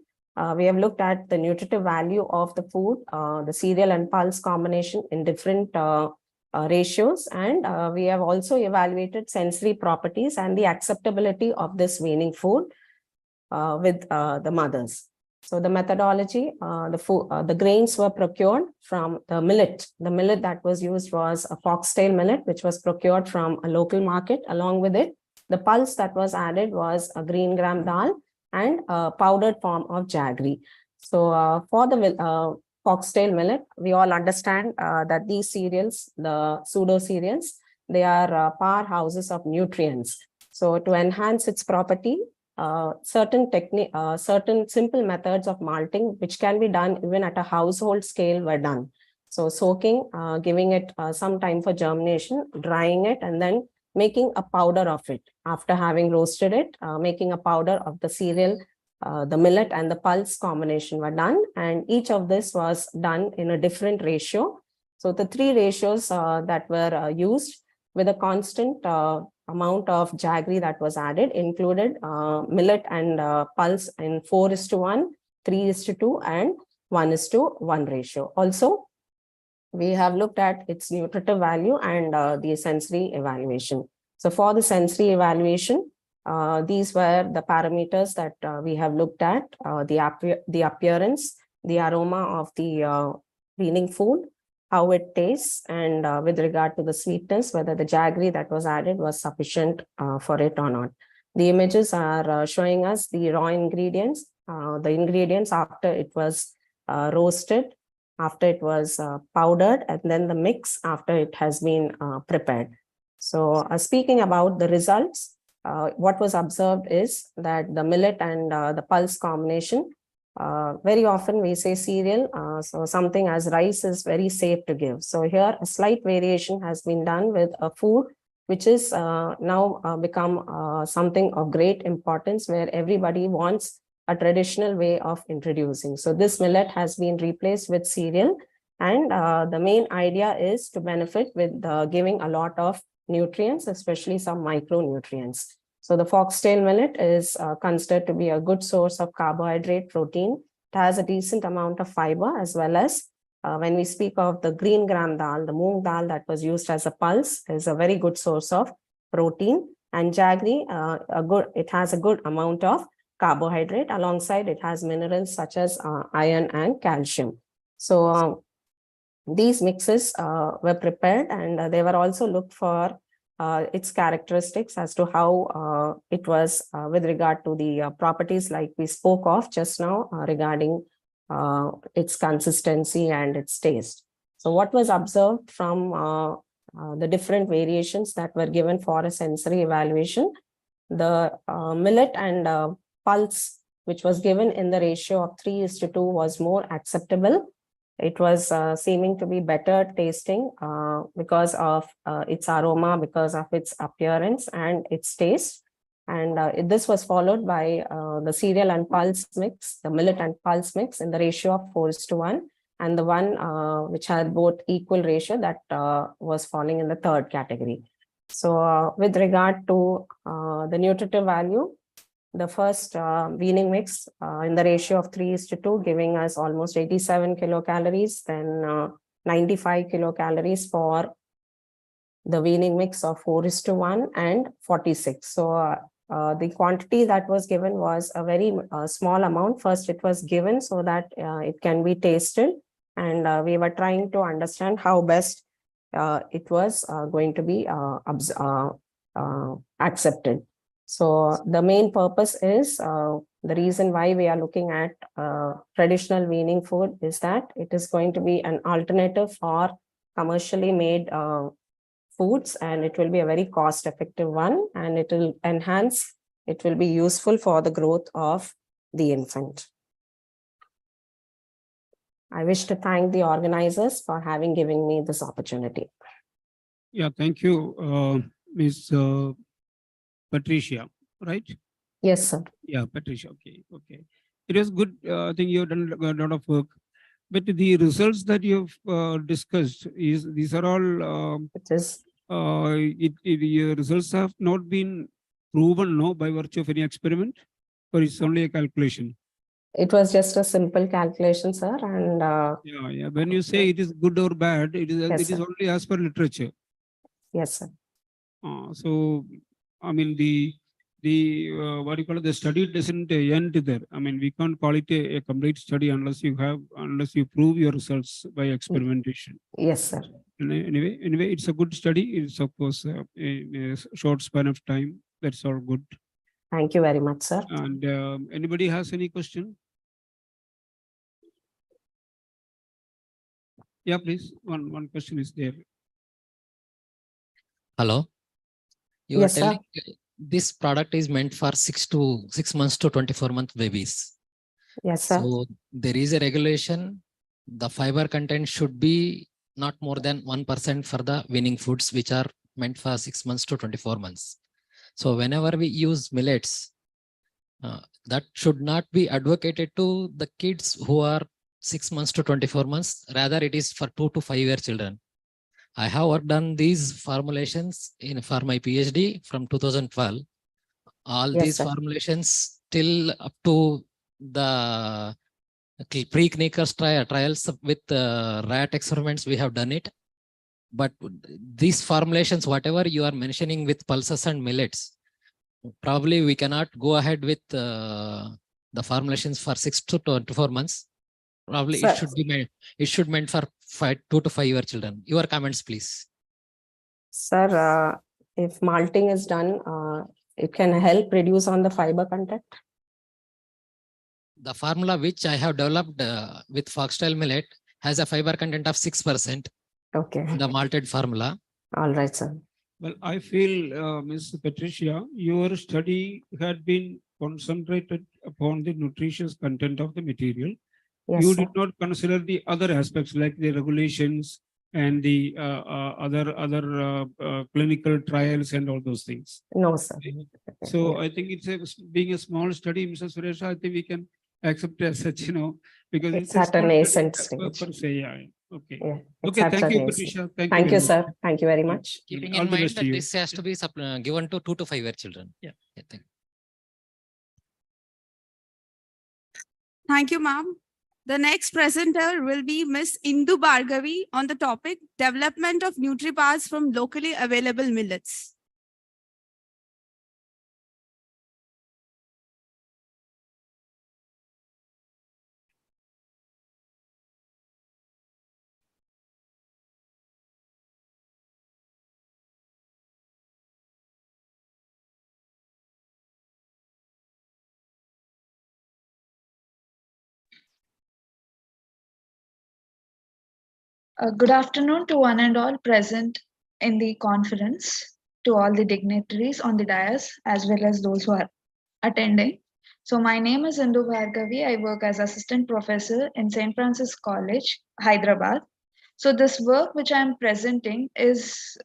We have looked at the nutritive value of the food, the cereal and pulse combination in different ratios, and we have also evaluated sensory properties and the acceptability of this weaning food with the mothers. So the methodology, the grains were procured from the millet. The millet that was used was a foxtail millet, which was procured from a local market. Along with it, the pulse that was added was a green gram dal and a powdered form of jaggery. So for the foxtail millet, we all understand that these cereals, the pseudo cereals, they are powerhouses of nutrients. So to enhance its property, certain simple methods of malting, which can be done even at a household scale, were done. So soaking, giving it some time for germination, drying it, and then making a powder of it. After having roasted it, making a powder of the cereal, the millet and the pulse combination were done. And each of this was done in a different ratio. So the three ratios that were used with a constant amount of jaggery that was added included millet and pulse in 4:1, 3:2, and 1:1 ratio. Also, we have looked at its nutritive value and the sensory evaluation. So for the sensory evaluation, these were the parameters that we have looked at, the appearance, the aroma of the weaning food, how it tastes, and with regard to the sweetness, whether the jaggery that was added was sufficient for it or not. The images are showing us the raw ingredients, the ingredients after it was roasted, after it was powdered, and then the mix after it has been prepared. So speaking about the results, what was observed is that the millet and the pulse combination, very often we say cereal, so something as rice is very safe to give. So here a slight variation has been done with a food which is now become something of great importance, where everybody wants a traditional way of introducing. So this millet has been replaced with cereal, and the main idea is to benefit with giving a lot of nutrients, especially some micronutrients. So the foxtail millet is considered to be a good source of carbohydrate, protein. It has a decent amount of fiber, as well as when we speak of the green gram dal, the moong dal that was used as a pulse is a very good source of protein. And jaggery, it has a good amount of carbohydrate. Alongside, it has minerals such as iron and calcium. So these mixes were prepared, and they were also looked for its characteristics as to how it was with regard to the properties like we spoke of just now regarding its consistency and its taste. So what was observed from the different variations that were given for a sensory evaluation, the millet and pulse, which was given in the ratio of 3:2, was more acceptable. It was seeming to be better tasting because of its aroma, because of its appearance and its taste. And this was followed by the cereal and pulse mix, the millet and pulse mix in the ratio of 4:1, and the one which had both equal ratio that was falling in the third category. So with regard to the nutritive value, the first weaning mix in the ratio of 3:2, giving us almost 87 kilocalories, then 95 kilocalories for the weaning mix of 4:1 and 46. So the quantity that was given was a very small amount. First, it was given so that it can be tasted, and we were trying to understand how best it was going to be accepted. So the main purpose is the reason why we are looking at traditional weaning food is that it is going to be an alternative for commercially made foods, and it will be a very cost-effective one, and it will enhance, it will be useful for the growth of the infant. I wish to thank the organizers for having given me this opportunity. Yeah, thank you, Ms. Patricia, right? Yes, sir. Yeah, Patricia. Okay, okay. It was good. I think you have done a lot of work. But the results that you have discussed, these are all the results have not been proven, no, by virtue of any experiment, or it's only a calculation. It was just a simple calculation, sir. And yeah. When you say it is good or bad, it is Yes, it is sir. only as per literature. Yes, sir. So I mean the what do you call it? The study doesn't end there. I mean, we can't call it a complete study unless you prove your results by experimentation. Yes, sir. Anyway, it's a good study. It's of course in a short span of time. That's all good. Thank you very much, sir. And anybody has any question? Yeah, please. One question is there. Hello. You Yes, are sir. telling this product is meant for 6 months to 24-month babies. Yes, sir. So there is a regulation the fiber content should be not more than 1% for the winning foods, which are meant for 6 months to 24 months. So whenever we use millets, that should not be advocated to the kids who are 6 months to 24 months. Rather, it is for 2 to 5 year children. I have worked on these formulations for my PhD from 2012. All Yes, these sir. formulations till up to the preclinical trials with rat experiments, we have done it. But these formulations, whatever you are mentioning with pulses and millets, probably we cannot go ahead with the formulations for 6 to 24 months. Probably Sir. it should meant for 2 to 5 year children. Your comments, please. Sir, if malting is done, it can help reduce on the fiber content. The formula which I have developed with foxtail millet has a fiber content of 6%. Okay. The malted formula. All right, sir. Well, I feel, Ms. Patricia, your study had been concentrated upon the nutritious content of the material. Yes, You sir. did not consider the other aspects like the regulations and the other clinical trials and all those things. No, sir. So Yeah. I think being a small study, Mrs. Suresh, I think we can accept as such, because It's a at a small nascent study, stage. per se, yeah. Okay. Yeah, it's Okay, at thank a you, nascent. Patricia. Thank very you, much. sir. Thank you very much. Keeping All in the mind best to that you. this has to be given to 2 to 5 year children. Yeah. Thank you. Thank you, ma'am. The next presenter will be Ms. Indu Bhargavi on the topic Development of NutriBars from Locally Available Millets. Good afternoon to one and all present in the conference, to all the dignitaries on the dais, as well as those who are attending. So my name is Indu Bhargavi. I work as assistant professor in St. Francis College, Hyderabad. So this work which I am presenting is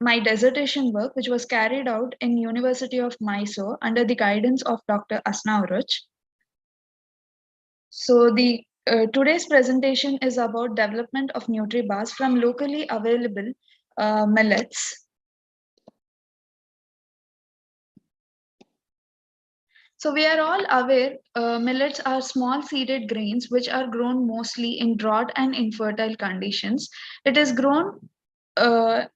my dissertation work, which was carried out in University of Mysore under the guidance of Dr. Asna Uruch. So the today's presentation is about development of NutriBars from locally available millets. So we are all aware millets are small seeded grains which are grown mostly in drought and infertile conditions. It is grown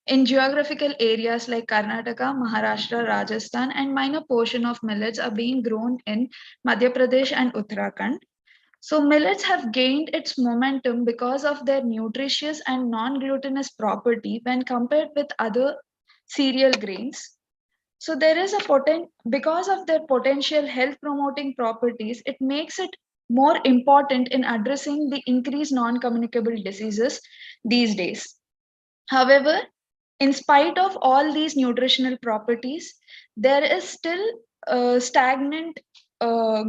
in geographical areas like Karnataka, Maharashtra, Rajasthan, and minor portion of millets are being grown in Madhya Pradesh and Uttarakhand. So millets have gained its momentum because of their nutritious and non-glutinous property when compared with other cereal grains. So there is a because of their potential health promoting properties, it makes it more important in addressing the increased non-communicable diseases these days. However, in spite of all these nutritional properties, there is still stagnant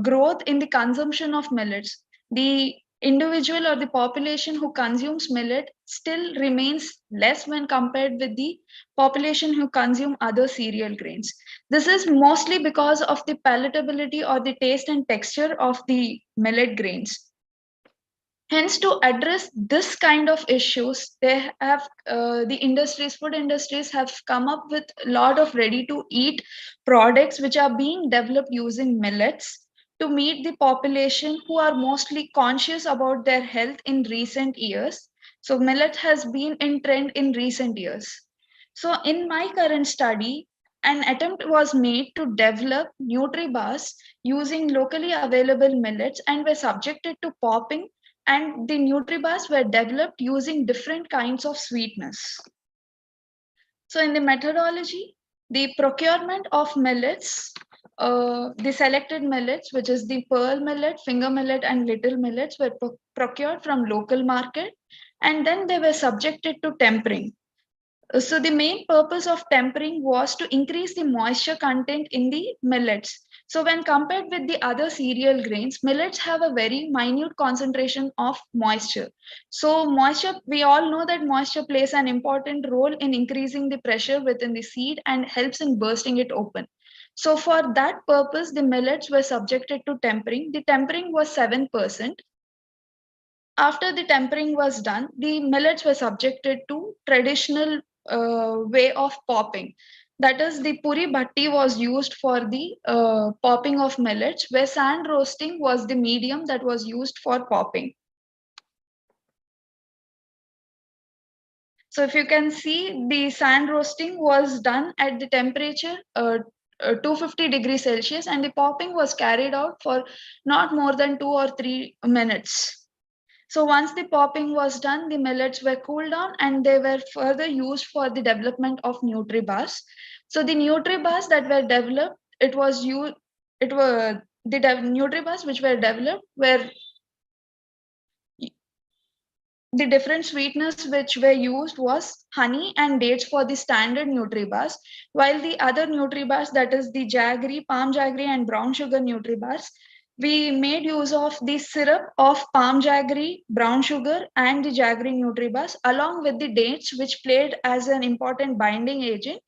growth in the consumption of millets. The individual or the population who consumes millet still remains less when compared with the population who consume other cereal grains. This is mostly because of the palatability or the taste and texture of the millet grains. Hence, to address this kind of issues, they have food industries have come up with a lot of ready-to-eat products which are being developed using millets to meet the population who are mostly conscious about their health in recent years. So millet has been in trend in recent years. So in my current study, an attempt was made to develop NutriBars using locally available millets and were subjected to popping, and the NutriBars were developed using different kinds of sweetness. So in the methodology, the procurement of millets, the selected millets, which is the pearl millet, finger millet, and little millets, were procured from local market, and then they were subjected to tempering. So the main purpose of tempering was to increase the moisture content in the millets. So when compared with the other cereal grains, millets have a very minute concentration of moisture. So moisture, we all know that moisture plays an important role in increasing the pressure within the seed and helps in bursting it open. So for that purpose, the millets were subjected to tempering. The tempering was 7%. After the tempering was done, the millets were subjected to traditional way of popping. That is, the puri bhatti was used for the popping of millets, where sand roasting was the medium that was used for popping. So if you can see, the sand roasting was done at the temperature 250 degrees Celsius, and the popping was carried out for not more than 2 or 3 minutes. So once the popping was done, the millets were cooled down and they were further used for the development of NutriBars. So the NutriBars that were developed, the NutriBars which were developed were the different sweeteners which were used was honey and dates for the standard NutriBars, while the other NutriBars, that is the jaggery, palm jaggery and brown sugar NutriBars, we made use of the syrup of palm jaggery, brown sugar and the jaggery NutriBars along with the dates, which played as an important binding agent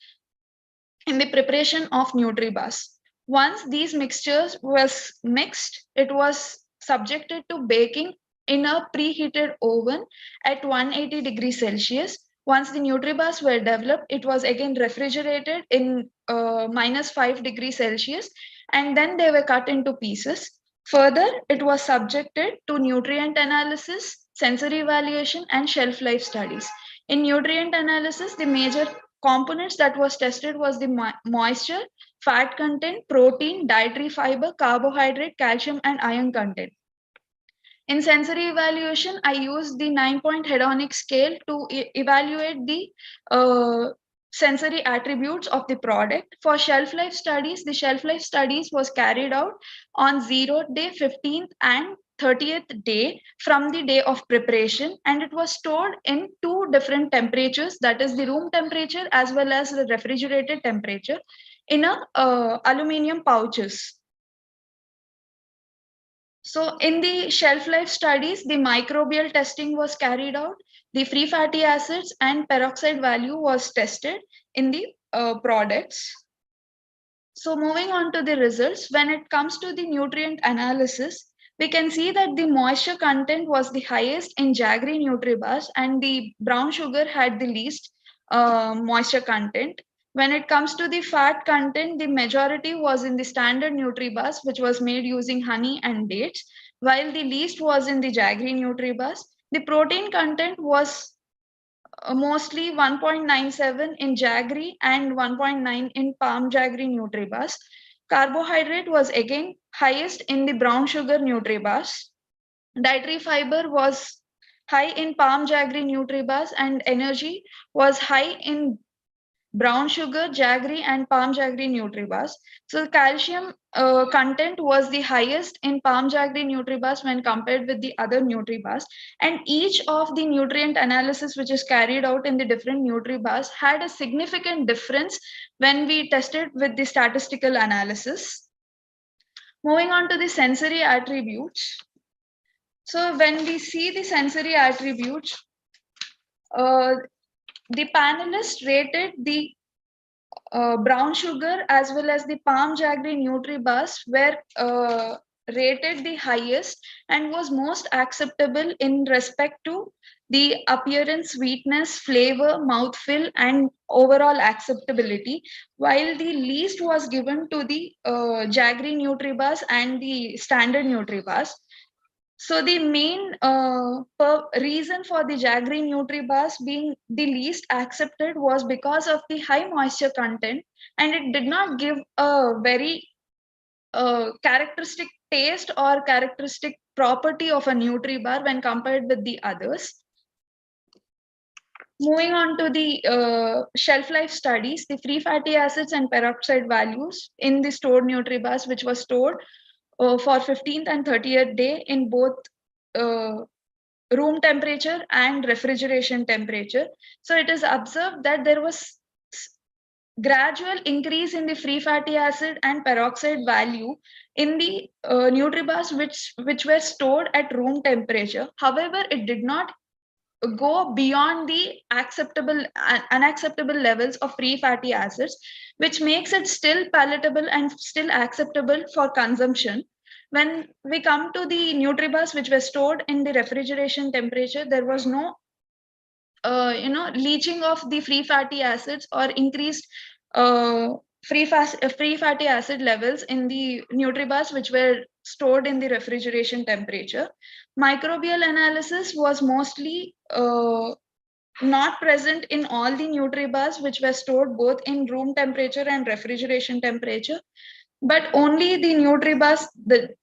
in the preparation of NutriBars. Once these mixtures was mixed, it was subjected to baking in a preheated oven at 180 degrees Celsius. Once the NutriBars were developed, it was again refrigerated in -5 degrees Celsius, and then they were cut into pieces. Further, it was subjected to nutrient analysis, sensory evaluation, and shelf life studies. In nutrient analysis, the major components that was tested was the moisture, fat content, protein, dietary fiber, carbohydrate, calcium, and iron content. In sensory evaluation, I used the 9-point hedonic scale to evaluate the sensory attributes of the product. For shelf life studies, the shelf life studies was carried out on 0th day, 15th and 30th day from the day of preparation, and it was stored in 2 different temperatures, that is the room temperature as well as the refrigerated temperature, in aluminum pouches. So in the shelf life studies, the microbial testing was carried out. The free fatty acids and peroxide value was tested in the products. So moving on to the results, when it comes to the nutrient analysis, we can see that the moisture content was the highest in jaggery NutriBars and the brown sugar had the least moisture content. When it comes to the fat content, the majority was in the standard NutriBars, which was made using honey and dates, while the least was in the jaggery NutriBars. The protein content was mostly 1.97 in jaggery and 1.9 in palm jaggery NutriBars. Carbohydrate was again highest in the brown sugar NutriBars. Dietary fiber was high in palm jaggery NutriBars, and energy was high in brown sugar, jaggery, and palm jaggery NutriBars. So calcium content was the highest in palm jaggery NutriBars when compared with the other NutriBars. And each of the nutrient analysis which is carried out in the different NutriBars had a significant difference when we tested with the statistical analysis. Moving on to the sensory attributes. So when we see the sensory attributes, the panelists rated the brown sugar as well as the palm jaggery NutriBars were rated the highest and was most acceptable in respect to the appearance, sweetness, flavor, mouthfeel, and overall acceptability, while the least was given to the jaggery NutriBars and the standard NutriBars. So the main reason for the jaggery NutriBars being the least accepted was because of the high moisture content, and it did not give a very characteristic taste or characteristic property of a NutriBar when compared with the others. Moving on to the shelf life studies, the free fatty acids and peroxide values in the stored NutriBars, which was stored for 15th and 30th day in both room temperature and refrigeration temperature. So it is observed that there was gradual increase in the free fatty acid and peroxide value in the nutribars which were stored at room temperature. However, it did not go beyond the unacceptable levels of free fatty acids, which makes it still palatable and still acceptable for consumption. When we come to the nutribars which were stored in the refrigeration temperature, there was no leaching of the free fatty acids or increased free fatty acid levels in the nutribars which were stored in the refrigeration temperature. Microbial analysis was mostly not present in all the nutribars which were stored both in room temperature and refrigeration temperature, but only the nutribars,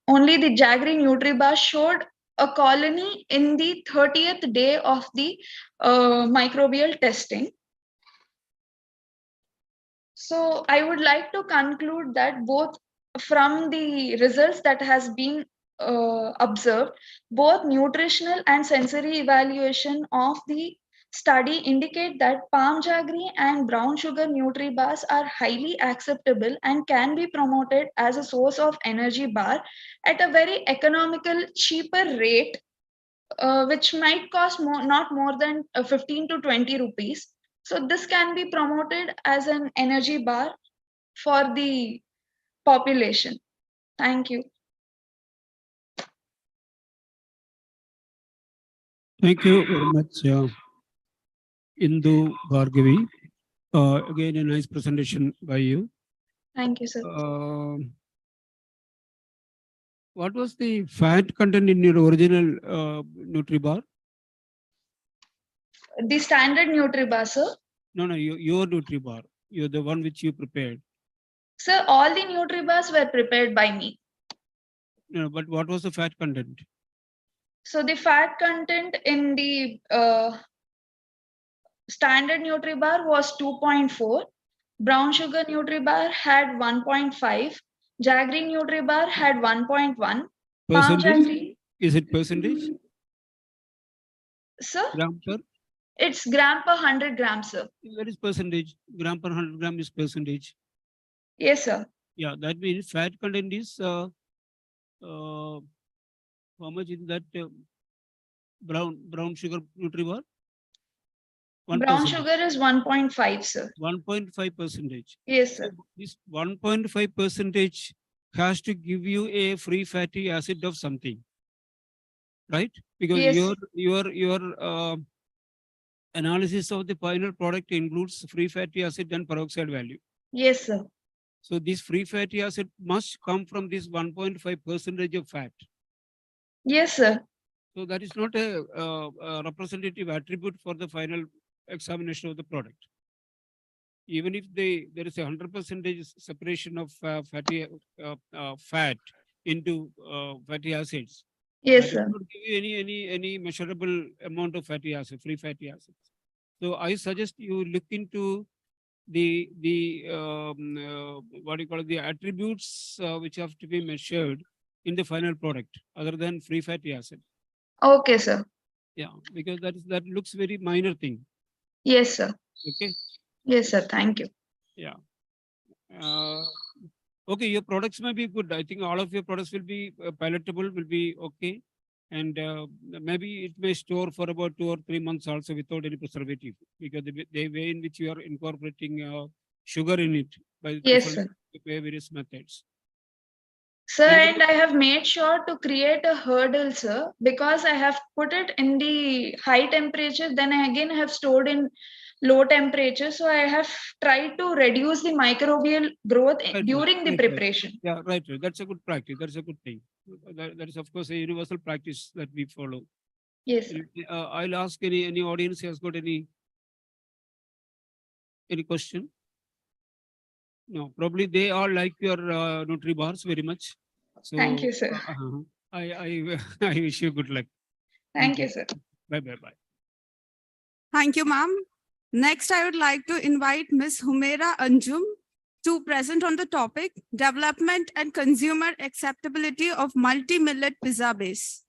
only the Jaggery nutribars showed a colony in the 30th day of the microbial testing. So I would like to conclude that both from the results that has been observed, both nutritional and sensory evaluation of the study indicate that palm jaggery and brown sugar nutribars are highly acceptable and can be promoted as a source of energy bar at a very economical, cheaper rate, which might cost not more than 15 to 20 rupees. So this can be promoted as an energy bar for the population. Thank you. Thank you very much, Indu Bhargavi. Again, a nice presentation by you. Thank you, sir. What was the fat content in your original NutriBar? The standard NutriBar, sir. No, your NutriBar. You're the one which you prepared. Sir, all the NutriBars were prepared by me. No, but what was the fat content? So the fat content in the standard NutriBar was 2.4. Brown sugar NutriBar had 1.5. Jaggery NutriBar had 1.1. Palm Percentage? Is it percentage? Sir? Gram per? It's gram per 100 grams, sir. That is percentage. Gram per 100 gram is percentage. Yes, sir. Yeah, that means fat content is how much in that brown sugar NutriBar? Brown sugar is 1.5, sir. 1.5 percentage. Yes, sir. So this 1.5 percentage has to give you a free fatty acid of something, right? Because Yes. your analysis of the final product includes free fatty acid and peroxide value. Yes, sir. So this free fatty acid must come from this 1.5 percentage of fat. Yes, sir. So that is not a representative attribute for the final examination of the product. Even if there is a 100% separation of fat into fatty acids. Yes, that sir. does not give you any measurable amount of fatty acid, free fatty acids. So I suggest you look into the what do you call it, the attributes which have to be measured in the final product, other than free fatty acid. Okay, sir. Yeah, because that looks very minor thing. Yes, sir. Okay. Yes, sir. Thank you. Yeah. Okay, your products may be good. I think all of your products will be palatable, will be okay. And maybe it may store for about 2 or 3 months also without any preservative, because the way in which you are incorporating sugar in it by Yes, sir. various methods. Sir, and I have made sure to create a hurdle, sir, because I have put it in the high temperature, then I again have stored in low temperature. So I have tried to reduce the microbial growth during the preparation. Yeah, right. That's a good practice. That's a good thing. That is, of course, a universal practice that we follow. Yes, sir. I'll ask any audience has got any question? No, probably they all like your NutriBars very much. So Thank you, sir. I wish you good luck. Thank you, sir. Bye. Thank you, ma'am. Next, I would like to invite Ms. Humaira Anjum to present on the topic Development and Consumer Acceptability of Multi-Millet Pizza Base.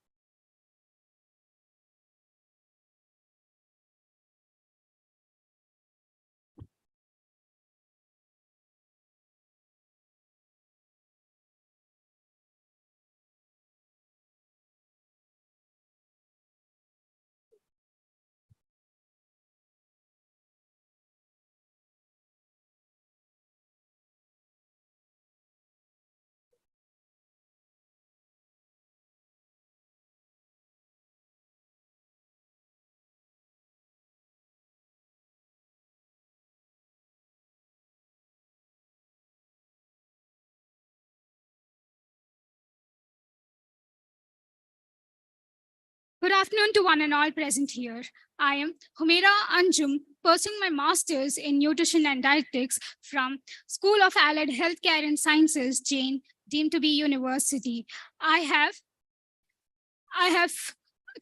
Good afternoon to one and all present here. I am Humaira Anjum, pursuing my master's in nutrition and dietetics from School of Allied Healthcare and Sciences, Jain, deemed to be university.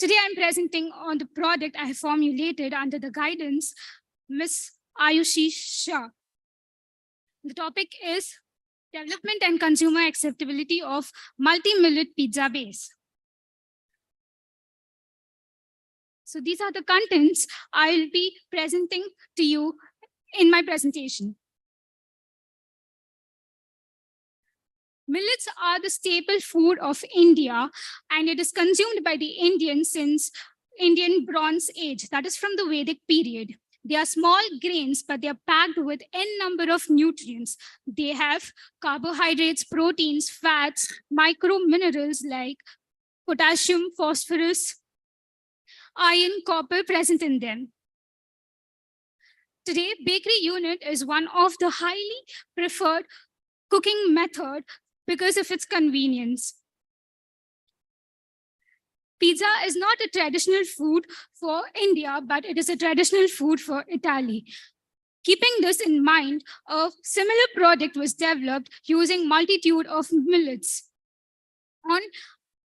Today I'm presenting on the product I have formulated under the guidance Ms. Ayushi Shah. The topic is development and consumer acceptability of multi-millet pizza base. So these are the contents I'll be presenting to you in my presentation. Millets are the staple food of India, and it is consumed by the Indians since Indian Bronze Age, that is from the Vedic period. They are small grains, but they are packed with n number of nutrients. They have carbohydrates, proteins, fats, micro minerals like potassium, phosphorus, iron, copper present in them. Today, bakery unit is one of the highly preferred cooking method because of its convenience. Pizza is not a traditional food for India, but it is a traditional food for Italy. Keeping this in mind, a similar product was developed using multitude of millets. On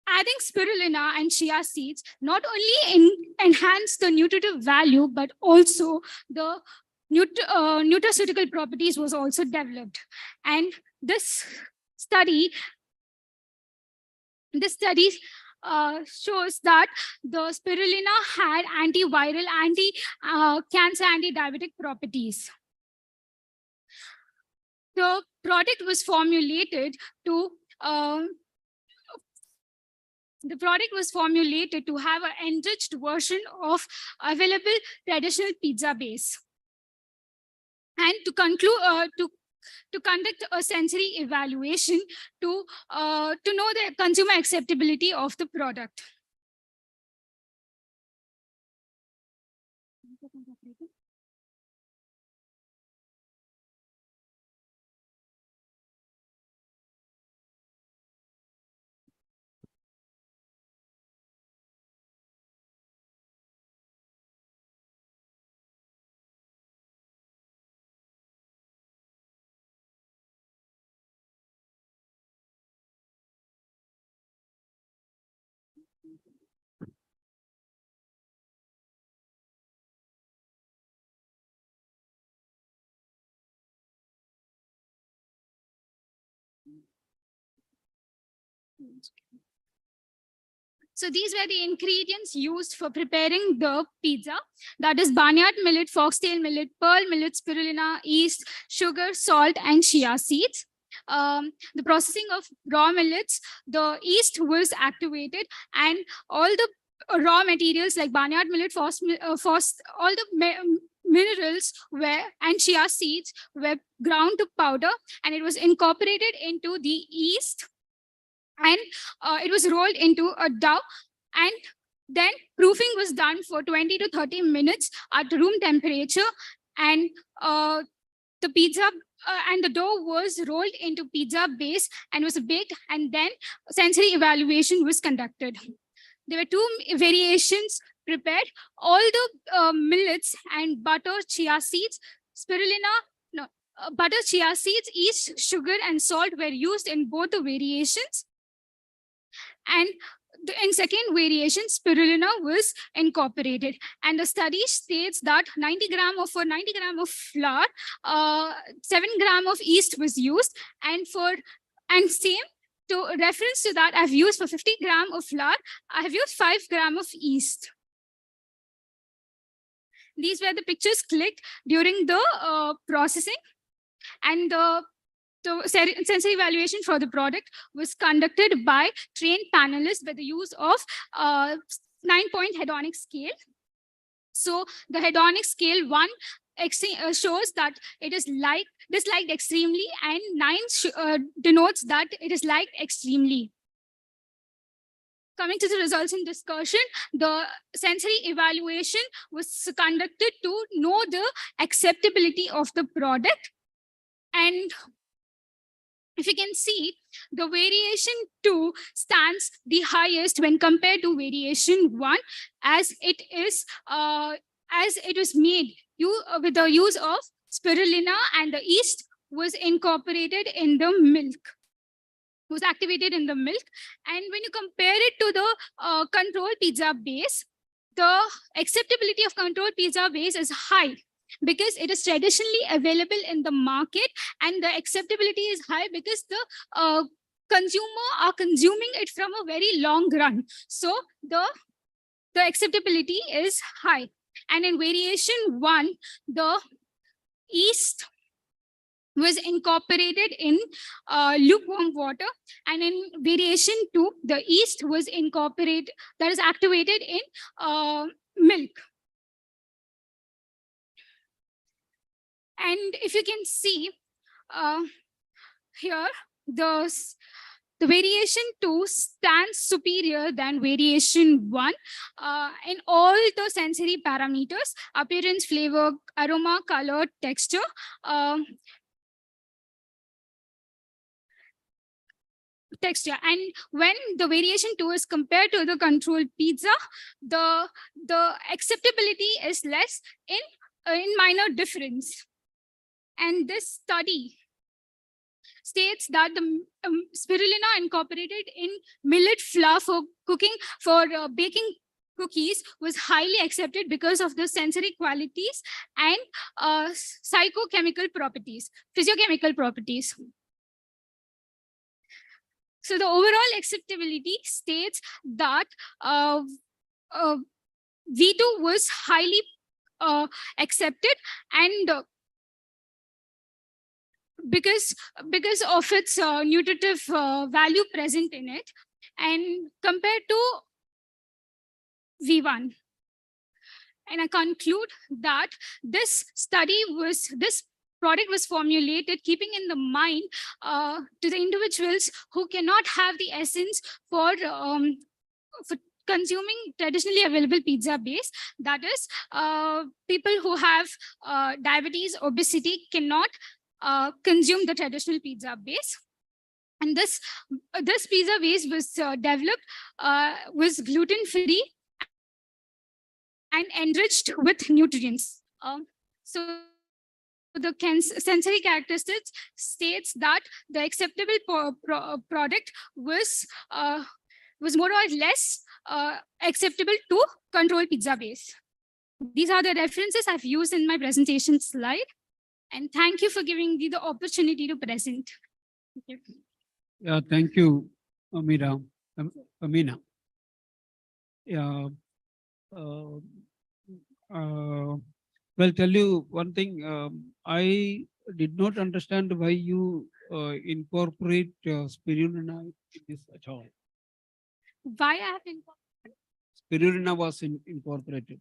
adding spirulina and chia seeds not only enhance the nutritive value, but also the nutraceutical properties was also developed. And this study shows that the spirulina had antiviral, anti-cancer, anti-diabetic properties. The product was formulated to have an enriched version of available traditional pizza base. And to conclude, to conduct a sensory evaluation to know the consumer acceptability of the product. So these were the ingredients used for preparing the pizza. That is barnyard millet, foxtail millet, pearl millet, spirulina, yeast, sugar, salt, and chia seeds. The processing of raw millets, the yeast was activated, and all the raw materials like barnyard millet, all the minerals and chia seeds were ground to powder, and it was incorporated into the yeast, and it was rolled into a dough, and then proofing was done for 20 to 30 minutes at room temperature, and the pizza and the dough was rolled into pizza base and was baked, and then sensory evaluation was conducted. There were two variations prepared: all the millets and butter, chia seeds, spirulina, butter, chia seeds, yeast, sugar, and salt were used in both the variations. And in second variation, spirulina was incorporated. And the study states that 90 gram of flour, 7 gram of yeast was used. And same to reference to that, I've used for 50 gram of flour, I have used 5 gram of yeast. These were the pictures clicked during the processing, and the sensory evaluation for the product was conducted by trained panelists by the use of 9-point hedonic scale. So the hedonic scale 1 shows that it is disliked extremely, and 9 denotes that it is liked extremely. Coming to the results in discussion, the sensory evaluation was conducted to know the acceptability of the product. And if you can see, The variation 2 stands the highest when compared to variation 1, as it is made with the use of spirulina, and the yeast was incorporated in the milk, was activated in the milk. And when you compare it to the control pizza base, the acceptability of control pizza base is high because it is traditionally available in the market, and the acceptability is high because the consumer are consuming it from a very long run. So the acceptability is high. And in variation 1, the yeast was incorporated in lukewarm water, and in variation 2, the yeast was incorporated, that is activated in milk. And if you can see here, the variation 2 stands superior than variation 1 in all the sensory parameters: appearance, flavor, aroma, color, texture. And when the variation 2 is compared to the control pizza, the acceptability is less in minor difference. And this study states that the spirulina incorporated in millet flour for baking cookies was highly accepted because of the sensory qualities and physiochemical properties. So the overall acceptability states that V2 was highly accepted, and because of its nutritive value present in it, and compared to V1. And I conclude that this product was formulated keeping in the mind to the individuals who cannot have the essence for consuming traditionally available pizza base. That is, people who have diabetes, obesity cannot consume the traditional pizza base. And this pizza base was developed, was gluten-free and enriched with nutrients. So the sensory characteristics states that the acceptable product was more or less acceptable to control pizza base. These are the references I've used in my presentation slide. And thank you for giving me the opportunity to present. Thank you. Yeah, thank you, Amina. Yeah. Well, tell you one thing. I did not understand why you incorporate spirulina in this at all. Why I have incorporated? Spirulina was incorporated.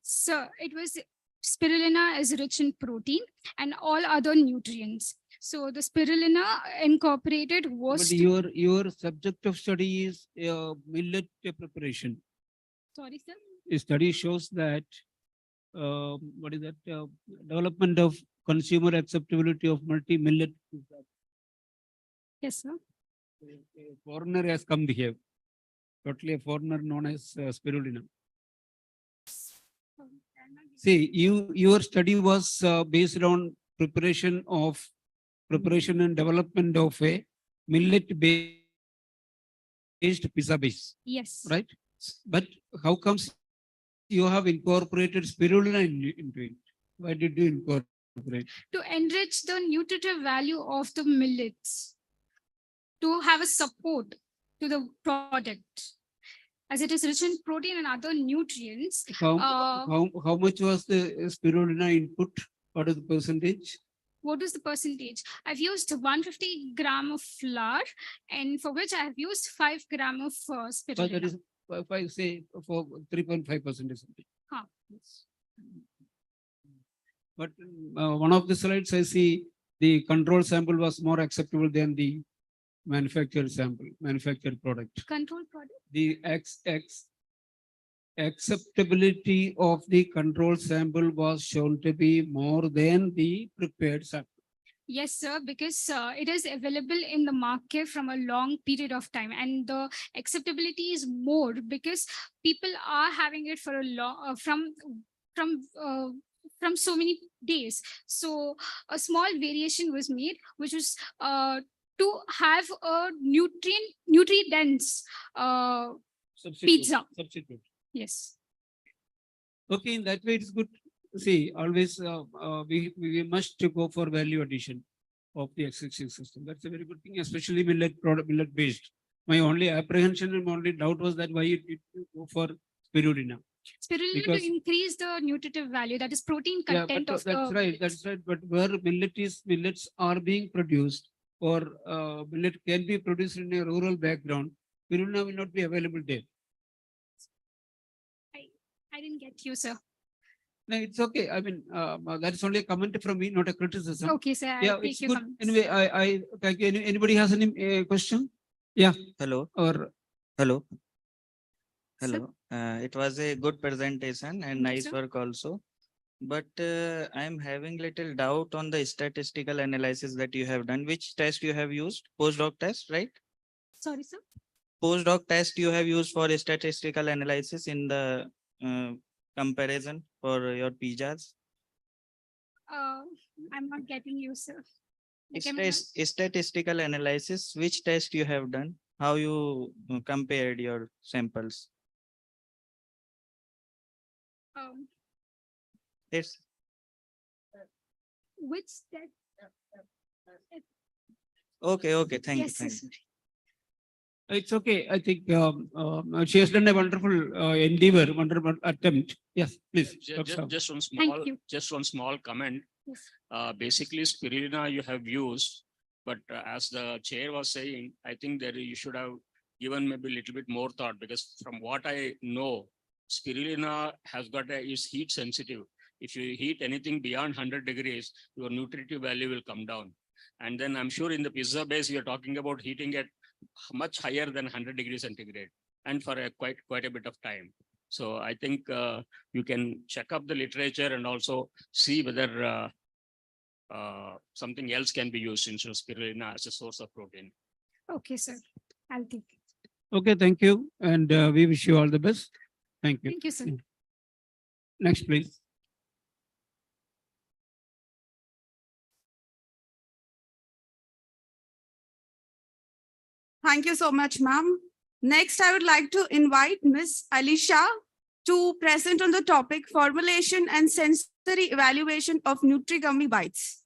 So it was, spirulina is rich in protein and all other nutrients. So the spirulina incorporated was. But your subject of study is millet preparation. Sorry, sir. A study shows that what is that? Development of consumer acceptability of multi-millet. Yes, sir. A foreigner has come here. Totally a foreigner known as spirulina. See, your study was based on preparation and development of a millet-based pizza base. Yes. Right? But how comes you have incorporated spirulina into it? Why did you incorporate? To enrich the nutritive value of the millets, to have a support to the product, as it is rich in protein and other nutrients. How much was the spirulina input? What is the percentage? What is the percentage? I've used 150 gram of flour, and for which I have used 5 gram of spirulina. That is, if I say for 3.5% or something. Huh. But one of the slides I see the control sample was more acceptable than the manufactured product. Control product? The acceptability of the control sample was shown to be more than the prepared sample. Yes, sir, because it is available in the market from a long period of time, and the acceptability is more because people are having it for a long from uh, from so many days. So a small variation was made, which was to have a nutrient dense pizza. Substitute. Yes. Okay, in that way, it's good. See, always we must go for value addition of the existing system. That's a very good thing, especially millet based. My only apprehension and only doubt was that why you go for spirulina. Spirulina Because- to increase the nutritive value, that is protein Yeah, content but of that's the right. That's right. But where millets are being produced, or millet can be produced in a rural background, spirulina will not be available there. I didn't get you, sir. No, it's okay. I mean, that's only a comment from me, not a criticism. Okay, sir. I'll Yeah, take it's your good. comments. Anyway, I thank you. Anybody has any question? Yeah. Hello. Or Hello. Sir? Hello. It was a good presentation and Thank you, nice sir. work also. But I'm having little doubt on the statistical analysis that you have done. Which test you have used? Postdoc test, right? Sorry, sir. Postdoc test you have used for statistical analysis in the comparison for your pizzas. I'm not getting you, sir. Like, I'm not- Statistical analysis, which test you have done? How you compared your samples? um, It's which that okay. Okay. Thank you. yes, Thank sir. you. it's okay. I think she has done a wonderful endeavor, wonderful attempt. Yes, please. Dr. Saab. Just one small comment. Yes. Basically spirulina you have used, but as the chair was saying, I think that you should have given maybe a little bit more thought, because from what I know, spirulina is heat sensitive. If you heat anything beyond 100 degrees, your nutritive value will come down. And then I'm sure in the pizza base, we are talking about heating at much higher than 100 degrees centigrade, and for quite a bit of time. So I think you can check up the literature and also see whether something else can be used instead of spirulina as a source of protein. Okay, sir. I'll take it. Okay, thank you. And we wish you all the best. Thank you. Thank you, sir. Next, please. Thank you so much, ma'am. Next, I would like to invite Ms. Alisha to present on the topic formulation and sensory evaluation of Nutri-Gummy Bites.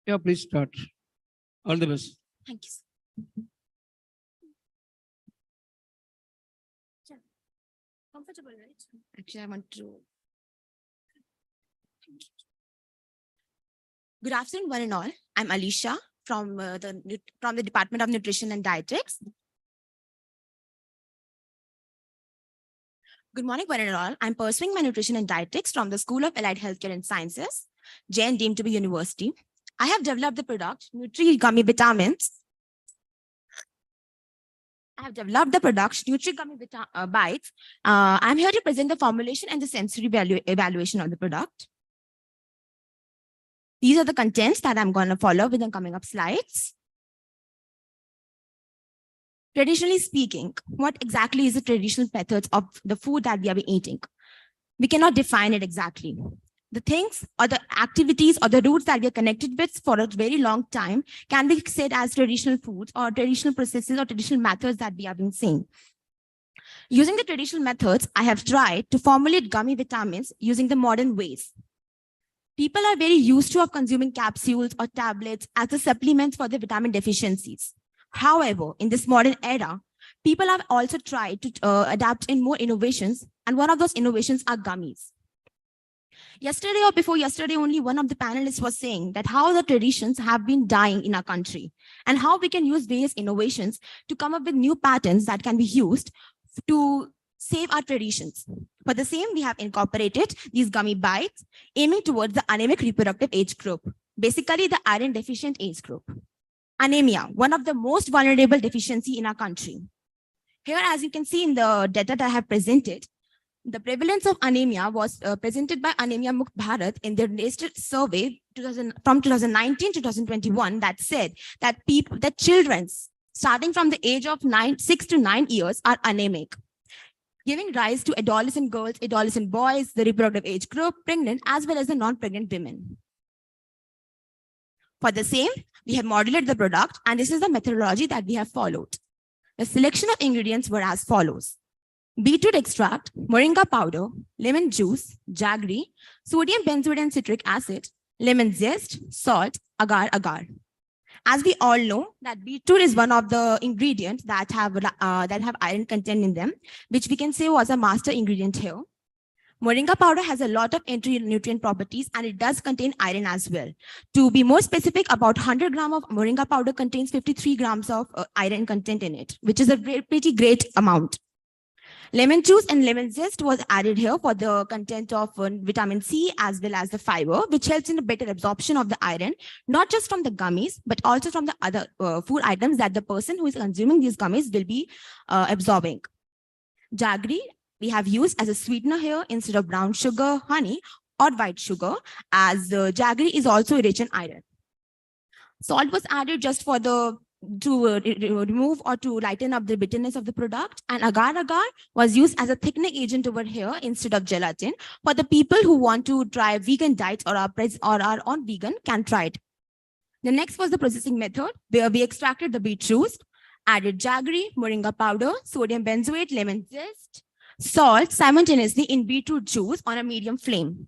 Yeah, please start. All the best. Thank you, sir. Sure. Comfortable, right? Actually, I want to. Good afternoon, one and all. I'm Alisha from the Department of Nutrition and Dietetics. Good morning, one and all. I'm pursuing my nutrition and dietetics from the School of Allied Healthcare and Sciences, Jain deemed to be university. I have developed the product Nutri-Gummy Vitamins. Bites. I'm here to present the formulation and the sensory evaluation of the product. These are the contents that I'm going to follow with the coming up slides. Traditionally speaking, what exactly is the traditional methods of the food that we have been eating? We cannot define it exactly. The things or the activities or the roots that we are connected with for a very long time can be said as traditional foods or traditional processes or traditional methods that we have been seeing. Using the traditional methods, I have tried to formulate gummy vitamins using the modern ways. People are very used to consuming capsules or tablets as the supplements for their vitamin deficiencies. However, in this modern era, people have also tried to adapt in more innovations, and one of those innovations are gummies. Yesterday or before yesterday, only one of the panelists was saying that how the traditions have been dying in our country and how we can use various innovations to come up with new patterns that can be used to save our traditions. For the same, we have incorporated these gummy bites aiming towards the anemic reproductive age group, basically the iron deficient age group. Anemia, one of the most vulnerable deficiency in our country. Here, as you can see in the data that I have presented, the prevalence of anemia was presented by Anemia Mukt Bharat in their latest survey from 2019 to 2021 that said that children starting from the age of 6 to 9 years are anemic, giving rise to adolescent girls, adolescent boys, the reproductive age group, pregnant, as well as the non-pregnant women. For the same, we have modulated the product, and this is the methodology that we have followed. The selection of ingredients were as follows: beetroot extract, moringa powder, lemon juice, jaggery, sodium benzoate and citric acid, lemon zest, salt, agar-agar. As we all know that beetroot is one of the ingredients that have iron content in them, which we can say was a master ingredient here. Moringa powder has a lot of anti-nutrient properties, and it does contain iron as well. To be more specific, about 100 grams of moringa powder contains 53 grams of iron content in it, which is a pretty great amount. Lemon juice and lemon zest was added here for the content of vitamin C as well as the fiber, which helps in a better absorption of the iron, not just from the gummies, but also from the other food items that the person who is consuming these gummies will be absorbing. Jaggery, we have used as a sweetener here instead of brown sugar, honey, or white sugar, as jaggery is also rich in iron. Salt was added just for to remove or to lighten up the bitterness of the product, and agar-agar was used as a thickening agent over here instead of gelatin. For the people who want to try vegan diets or are on vegan can try it. The next was the processing method, where we extracted the beetroot, added jaggery, moringa powder, sodium benzoate, lemon zest, salt simultaneously in beetroot juice on a medium flame.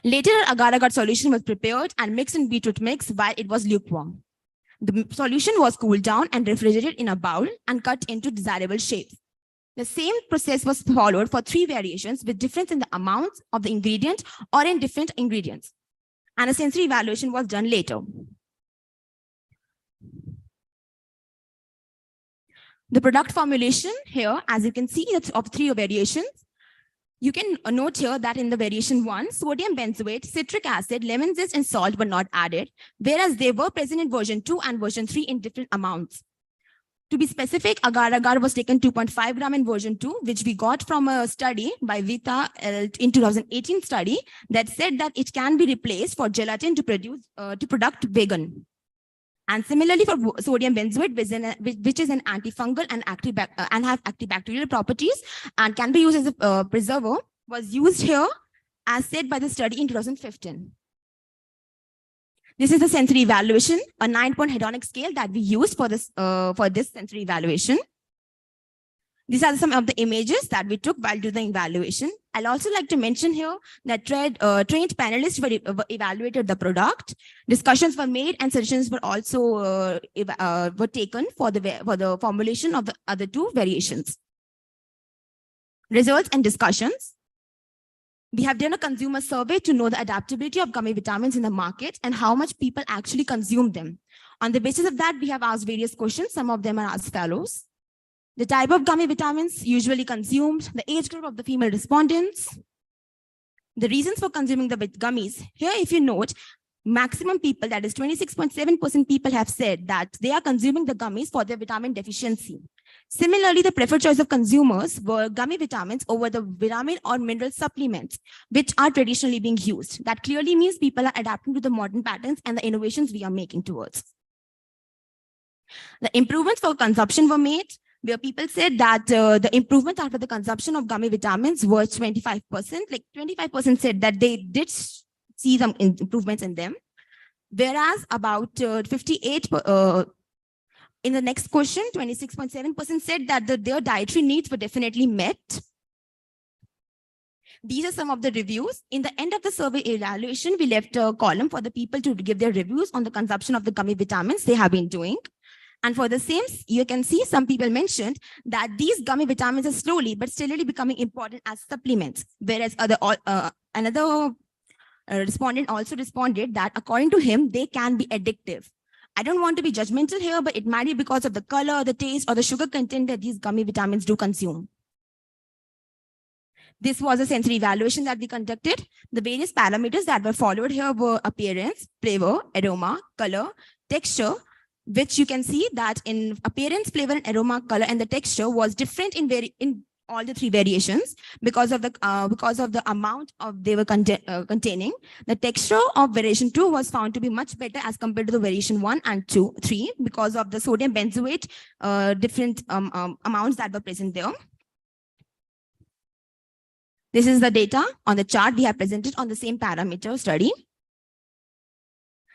Later, agar-agar solution was prepared and mixed in beetroot mix while it was lukewarm. The solution was cooled down and refrigerated in a bowl and cut into desirable shapes. The same process was followed for 3 variations with difference in the amounts of the ingredient or in different ingredients. And a sensory evaluation was done later. The product formulation here, as you can see, it's of 3 variations. You can note here that in the variation 1, sodium benzoate, citric acid, lemon zest, and salt were not added, whereas they were present in version 2 and version 3 in different amounts. To be specific, agar-agar was taken 2.5 grams in version 2, which we got from a study by Vita in 2018 study that said that it can be replaced for gelatin to product vegan. And similarly for sodium benzoate, which is an antifungal and have antibacterial properties and can be used as a preserver, was used here as said by the study in 2015. This is the sensory evaluation, a 9-point hedonic scale that we used for this sensory evaluation. These are some of the images that we took while doing the evaluation. I'll also like to mention here that trained panelists were evaluated the product. Discussions were made and suggestions were also were taken for the formulation of the other 2 variations. Results and discussions. We have done a consumer survey to know the adaptability of gummy vitamins in the market and how much people actually consume them. On the basis of that, we have asked various questions. Some of them are as follows: the type of gummy vitamins usually consumed, the age group of the female respondents, the reasons for consuming the gummies. Here, if you note, maximum people, that is 26.7% people have said that they are consuming the gummies for their vitamin deficiency. Similarly, the preferred choice of consumers were gummy vitamins over the vitamin or mineral supplements, which are traditionally being used. That clearly means people are adapting to the modern patterns and the innovations we are making towards. The improvements for consumption were made, where people said that the improvement after the consumption of gummy vitamins was 25%. Like 25% said that they did see some improvements in them, whereas about 58 in the next question, 26.7% said that their dietary needs were definitely met. These are some of the reviews. In the end of the survey evaluation, we left a column for the people to give their reviews on the consumption of the gummy vitamins they have been doing. And for the same, you can see some people mentioned that these gummy vitamins are slowly but steadily becoming important as supplements, whereas another respondent also responded that according to him, they can be addictive. I don't want to be judgmental here, but it might be because of the color, the taste, or the sugar content that these gummy vitamins do consume. This was a sensory evaluation that we conducted. The various parameters that were followed here were appearance, flavor, aroma, color, texture, which you can see that in appearance, flavor, and aroma, color, and the texture was different in all the three variations because of the amount of they were containing. The texture of variation 2 was found to be much better as compared to the variation 1 and 2, 3 because of the sodium benzoate different amounts that were present there. This is the data on the chart we have presented on the same parameter study.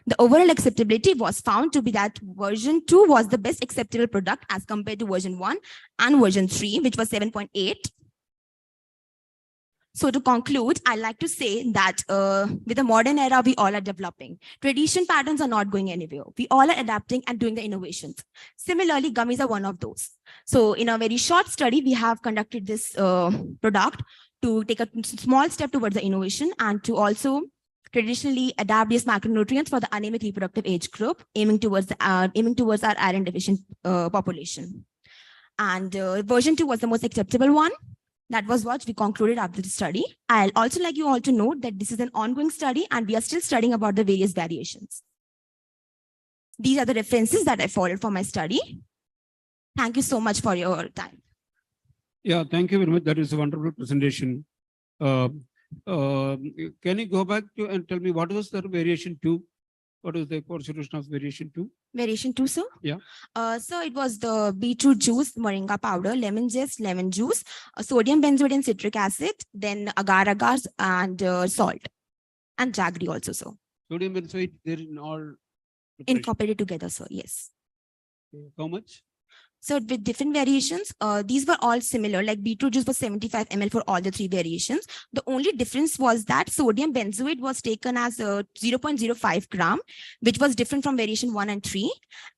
The overall acceptability was found to be that version 2 was the best acceptable product as compared to version 1 and version 3, which was 7.8. So to conclude, I like to say that with the modern era, we all are developing. Tradition patterns are not going anywhere. We all are adapting and doing the innovations. Similarly, gummies are one of those. So in a very short study, we have conducted this product to take a small step towards the innovation and to also traditionally adapt these macronutrients for the anemic reproductive age group, aiming towards our iron deficient population. And version 2 was the most acceptable one. That was what we concluded after the study. I'll also like you all to note that this is an ongoing study and we are still studying about the various variations. These are the references that I followed for my study. Thank you so much for your time. Yeah, thank you very much. That is a wonderful presentation. Can you go back to and tell me what was the variation 2? What is the constitution of variation 2? Variation 2, sir? Yeah. So it was the beetroot juice, moringa powder, lemon zest, lemon juice, sodium benzoate and citric acid, then agar-agars and salt, and jaggery also, sir. Sodium benzoate, they're in all Incorporated together, sir. Yes. How much? So with different variations, these were all similar, like beetroot juice was 75 ml for all the three variations. The only difference was that sodium benzoate was taken as 0.05 gram, which was different from variation 1 and 3.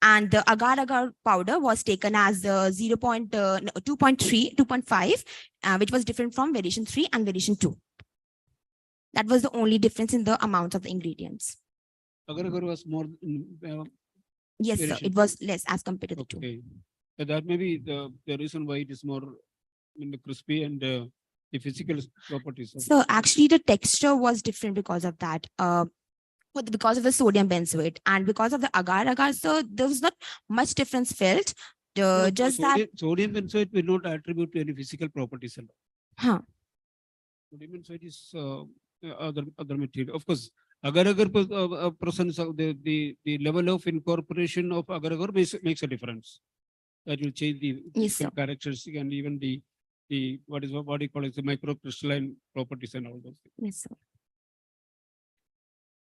And the agar-agar powder was taken as 2.5, which was different from variation 3 and variation 2. That was the only difference in the amount of the ingredients. Agar-agar was more. Yes, sir. It was less as compared to the two. So that may be the reason why it is more crispy and the physical properties. So actually the texture was different because of that. Because of the sodium benzoate and because of the agar-agar, so there was not much difference felt. Just that sodium benzoate will not attribute to any physical properties. Huh. Sodium benzoate is other material. Of course, agar-agar presence of the level of incorporation of agar-agar makes a difference. That will change the physical characteristic and even the what you call it, the microcrystalline properties and all those things. Yes, sir.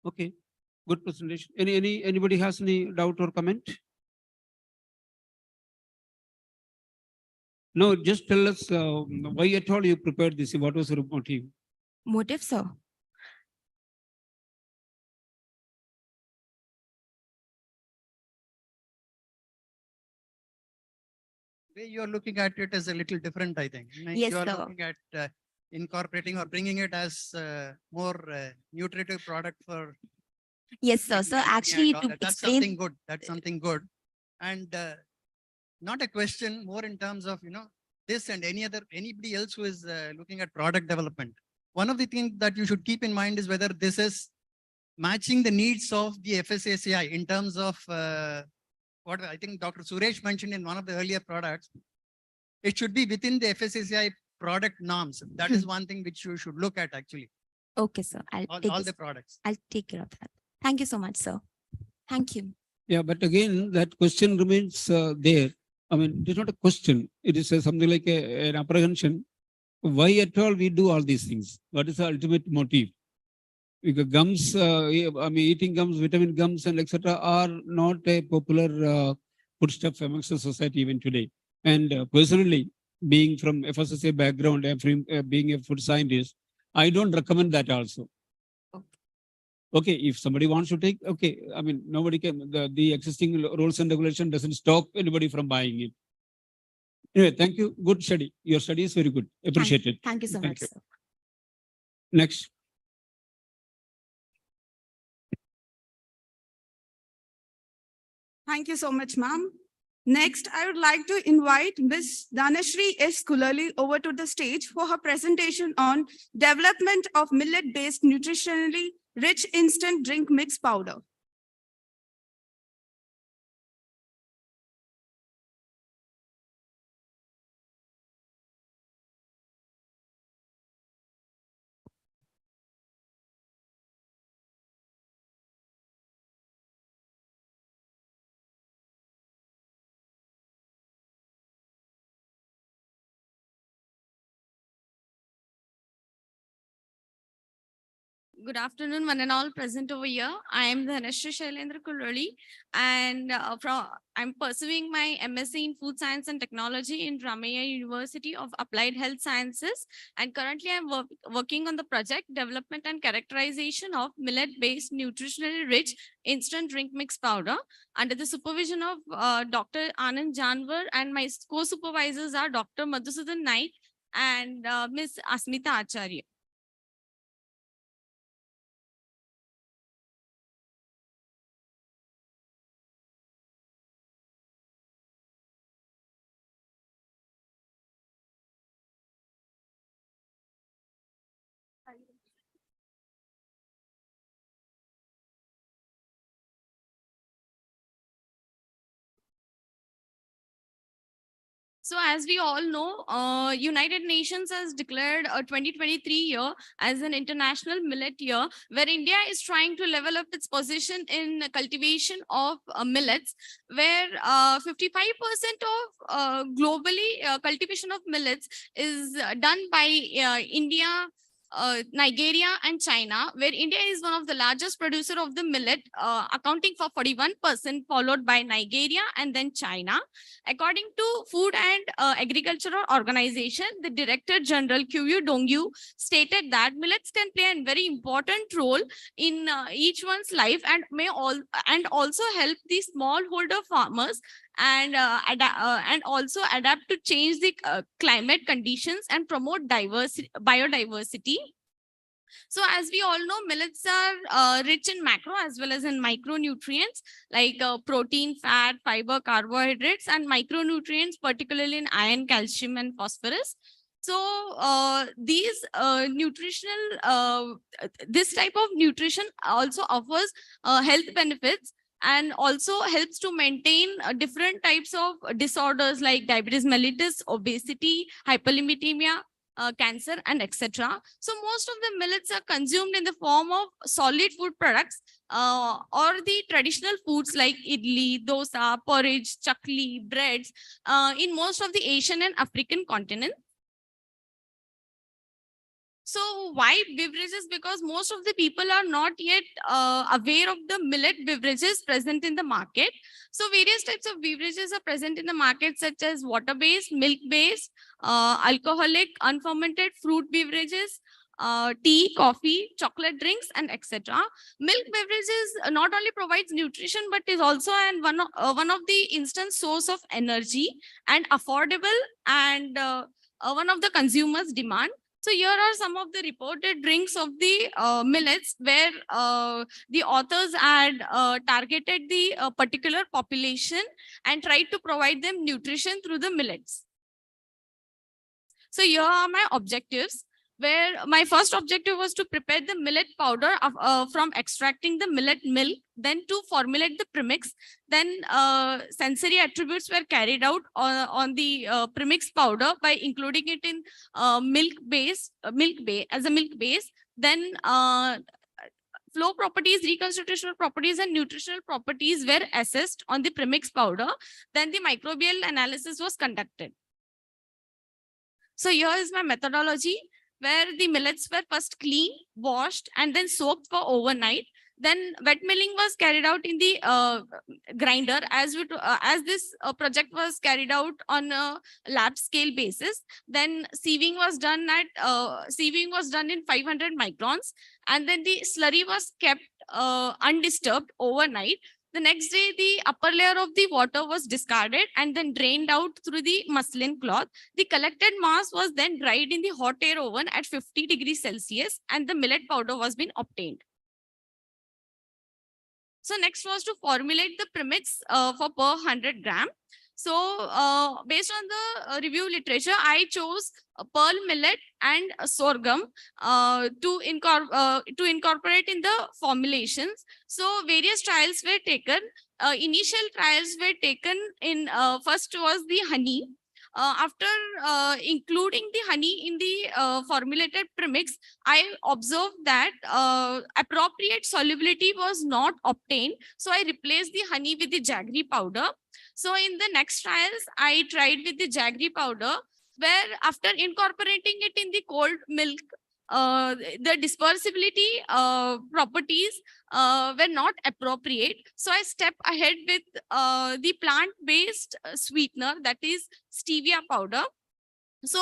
Okay, good presentation. Anybody has any doubt or comment? No, just tell us why at all you prepared this. What was your motive? Motive, sir. Way you're looking at it is a little different, I think. Yes, you are sir. looking at incorporating or bringing it as more nutritive product for. Yes, sir. So actually, to that's explain, something good. That's something good, and not a question. More in terms of this and anybody else who is looking at product development. One of the things that you should keep in mind is whether this is matching the needs of the FSSAI in terms of what I think Dr. Suresh mentioned in one of the earlier products. It should be within the FSSAI product norms. That is one thing which you should look at actually. okay, sir. All the products. I'll take care of that. Thank you so much, sir. Thank you. Yeah, but again, that question remains there. I mean, it is not a question. It is something like an apprehension. Why at all we do all these things? What is the ultimate motive? Because gums, eating gums, vitamin gums, and etc. are not a popular foodstuff amongst the society even today. And personally, being from FSSAI background and being a food scientist, I don't recommend that also. Okay, if somebody wants to take, okay, I mean, nobody can, the existing rules and regulation doesn't stop anybody from buying it. Anyway, thank you. Good study. Your study is very good. Appreciate it. Thank you so much, you. sir. Next. Thank you so much, ma'am. Next, I would like to invite Ms. Dhanashree S. Kulali over to the stage for her presentation on development of millet-based nutritionally rich instant drink mix powder. Good afternoon, one and all present over here. I am Dhanashree Shailendra Kulali, and I'm pursuing my MSc in Food Science and Technology in Ramaiah University of Applied Health Sciences. And currently I'm working on the project development and characterization of millet-based nutritionally rich instant drink mix powder under the supervision of Dr. Anand Janwar, and my co-supervisors are Dr. Madhusudan Naik and Ms. Asmita Acharya. So as we all know, United Nations has declared a 2023 year as an international millet year, where India is trying to level up its position in cultivation of millets, where 55% of globally cultivation of millets is done by India, Nigeria and China, where India is one of the largest producer of the millet, accounting for 41%, followed by Nigeria and then China. According to Food and Agricultural Organization, the Director General Kyu Dongyu stated that millets can play a very important role in each one's life and also help the smallholder farmers and also adapt to change the climate conditions and promote biodiversity. So as we all know, millets are rich in macro as well as in micronutrients like protein, fat, fiber, carbohydrates, and micronutrients, particularly in iron, calcium, and phosphorus. So these this type of nutrition also offers health benefits and also helps to maintain different types of disorders like diabetes mellitus, obesity, hyperlipidemia, cancer, and etc. So most of the millets are consumed in the form of solid food products or the traditional foods like idli, dosa, porridge, chakli, breads in most of the Asian and African continent. So why beverages? Because most of the people are not yet aware of the millet beverages present in the market. So various types of beverages are present in the market, such as water-based, milk-based, alcoholic, unfermented fruit beverages, tea, coffee, chocolate drinks, and etc. Milk beverages not only provides nutrition, but is also one of the instant source of energy and affordable and one of the consumers' demand. So here are some of the reported drinks of the millets, where the authors had targeted the particular population and tried to provide them nutrition through the millets. So here are my objectives, where my first objective was to prepare the millet powder from extracting the millet milk, then to formulate the premix. Then sensory attributes were carried out on the premix powder by including it in milk base as a milk base. Then flow properties, reconstitutional properties, and nutritional properties were assessed on the premix powder. Then the microbial analysis was conducted. So here is my methodology, where the millets were first cleaned, washed, and then soaked for overnight. Then wet milling was carried out in the grinder, as this project was carried out on a lab scale basis. Then sieving was done in 500 microns, and then the slurry was kept undisturbed overnight. The next day, the upper layer of the water was discarded and then drained out through the muslin cloth. The collected mass was then dried in the hot air oven at 50 degrees Celsius, and the millet powder was being obtained. So next was to formulate the premix for per 100 gram. So based on the review literature, I chose pearl millet and sorghum to incorporate in the formulations. So various trials were taken. Initial trials were taken in first was the honey. After including the honey in the formulated premix, I observed that appropriate solubility was not obtained. So I replaced the honey with the jaggery powder. So in the next trials, I tried with the jaggery powder, where after incorporating it in the cold milk, the dispersibility properties were not appropriate. So I stepped ahead with the plant-based sweetener, that is stevia powder. So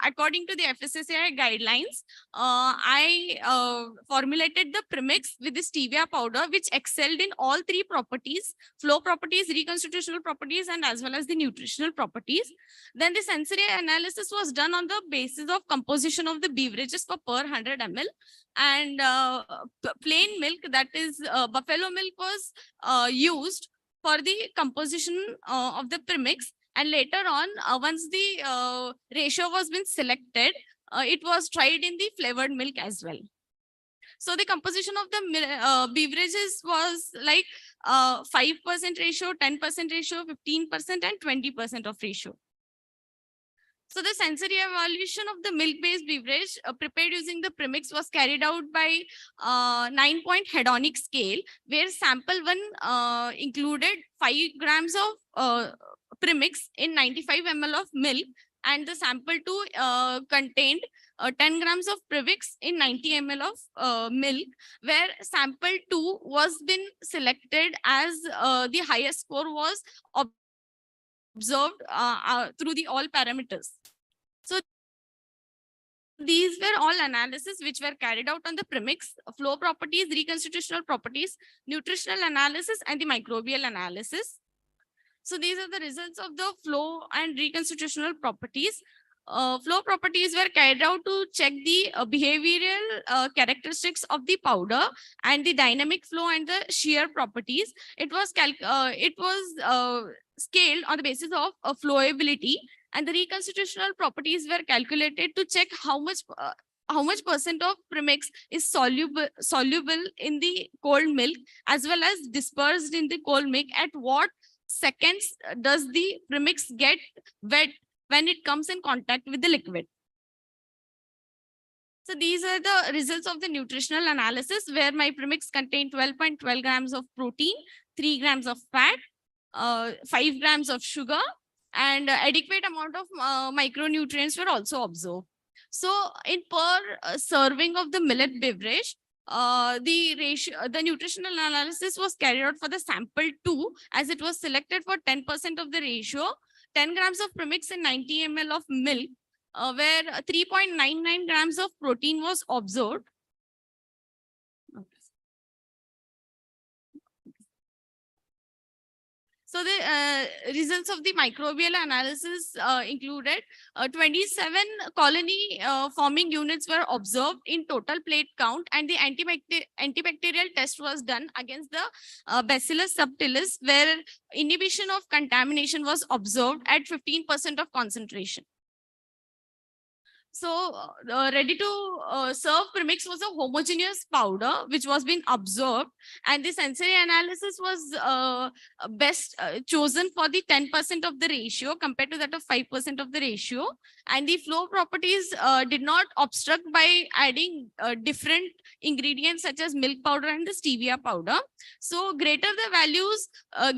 according to the FSSAI guidelines, I formulated the premix with the stevia powder, which excelled in all three properties: flow properties, reconstitutional properties, and as well as the nutritional properties. Then the sensory analysis was done on the basis of composition of the beverages per 100 ml. And plain milk, that is buffalo milk, was used for the composition of the premix. And later on, once the ratio was been selected, it was tried in the flavored milk as well. So the composition of the beverages was like 5% ratio, 10% ratio, 15%, and 20% of ratio. So the sensory evaluation of the milk-based beverage prepared using the premix was carried out by 9-point hedonic scale, where sample 1 included 5 grams of premix in 95 ml of milk, and the sample 2 contained 10 grams of premix in 90 ml of milk, where sample 2 was been selected as the highest score was observed through the all parameters. So these were all analysis which were carried out on the premix: flow properties, reconstitutional properties, nutritional analysis, and the microbial analysis. So these are the results of the flow and reconstitutional properties. Flow properties were carried out to check the behavioral characteristics of the powder and the dynamic flow and the shear properties. It was scaled on the basis of flowability, and the reconstitutional properties were calculated to check how much percent of premix is soluble in the cold milk, as well as dispersed in the cold milk. At what seconds does the premix get wet when it comes in contact with the liquid? So these are the results of the nutritional analysis, where my premix contained 12.12 grams of protein, 3 grams of fat, 5 grams of sugar, and adequate amount of micronutrients were also observed. So in per serving of the millet beverage, the nutritional analysis was carried out for the sample 2, as it was selected for 10% of the ratio, 10 grams of premix in 90 ml of milk, where 3.99 grams of protein was observed. So the results of the microbial analysis included 27 colony forming units were observed in total plate count, and the antibacterial test was done against the Bacillus subtilis, where inhibition of contamination was observed at 15% of concentration. So ready to serve premix was a homogeneous powder which was being observed, and the sensory analysis was best chosen for the 10% of the ratio compared to that of 5% of the ratio, and the flow properties did not obstruct by adding different ingredients such as milk powder and the stevia powder. So greater the values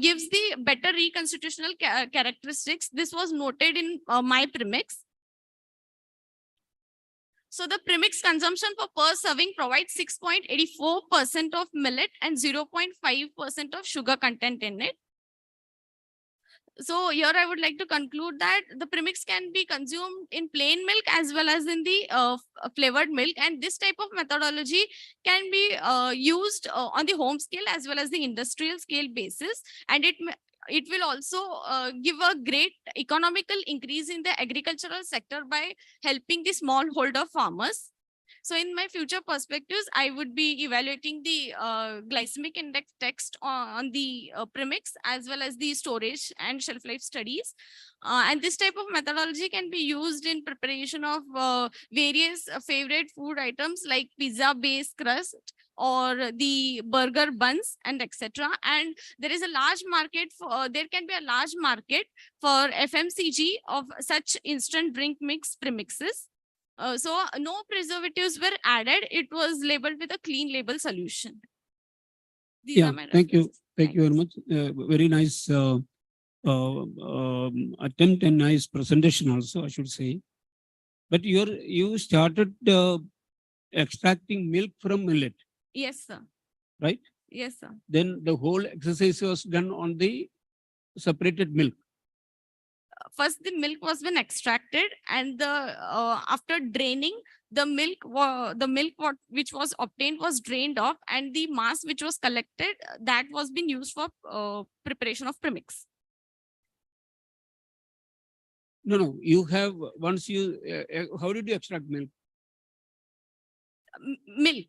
gives the better reconstitutional characteristics. This was noted in my premix. So the premix consumption for per serving provides 6.84% of millet and 0.5% of sugar content in it. So here I would like to conclude that the premix can be consumed in plain milk as well as in the flavored milk. And this type of methodology can be used on the home scale as well as the industrial scale basis. And it will also give a great economical increase in the agricultural sector by helping the smallholder farmers. So in my future perspectives, I would be evaluating the glycemic index text on the premix as well as the storage and shelf life studies. And this type of methodology can be used in preparation of various favorite food items like pizza based crust or the burger buns and etc. And there is a large market for, there can be a large market for FMCG of such instant drink mix premixes. So no preservatives were added. It was labeled with a clean label solution. These are my Thank you. references. Thank you very much. Very nice attempt and nice presentation also, I should say. But you started extracting milk from millet, Yes, sir. right? Yes, sir. Then the whole exercise was done on the separated milk. First, the milk was been extracted, and the after draining, the milk which was obtained was drained off, and the mass which was collected that was been used for preparation of premix. No, you have once you how did you extract milk? Milk.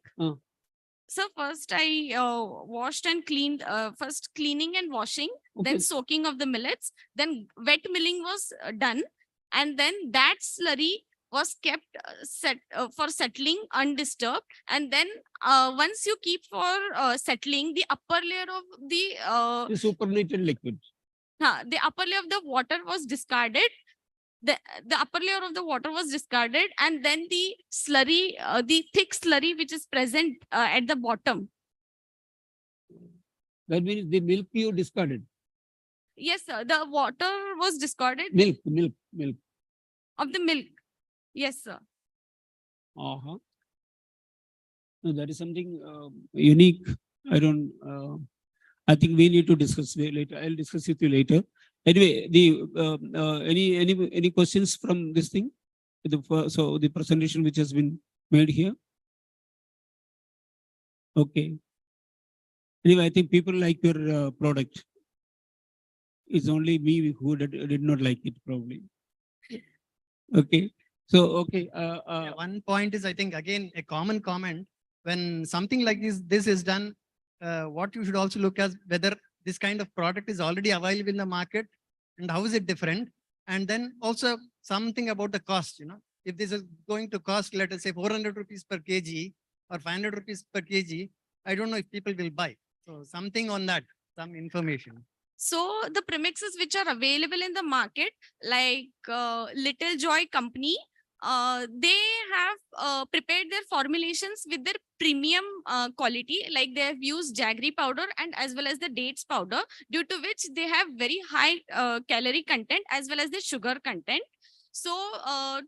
So first I washed and cleaned, first cleaning and washing, then Okay. soaking of the millets, then wet milling was done, and then that slurry was kept for settling undisturbed. And then once you keep for settling, the upper layer of The supernated liquid. the upper layer of the water was discarded. The upper layer of the water was discarded, and then the slurry, the thick slurry which is present at the bottom. That means the milk you discarded. Yes, sir. The water was discarded Milk. of the milk. Yes, sir. Uh-huh. No, that is something unique. I don't. I think we need to discuss later. I'll discuss with you later. Anyway, any questions from this thing? So the presentation which has been made here. Okay. Anyway, I think people like your product. It's only me who did not like it, probably. Okay. So okay. One point is, I think, again, a common comment when something like this is done. What you should also look at whether this kind of product is already available in the market and how is it different, and then also something about the cost. If this is going to cost, let us say 400 rupees per kg or 500 rupees per kg, I don't know if people will buy. So something on that, some information. So the premixes which are available in the market, like Little Joy Company, they have prepared their formulations with their premium quality, like they have used jaggery powder and as well as the dates powder, due to which they have very high calorie content as well as the sugar content. So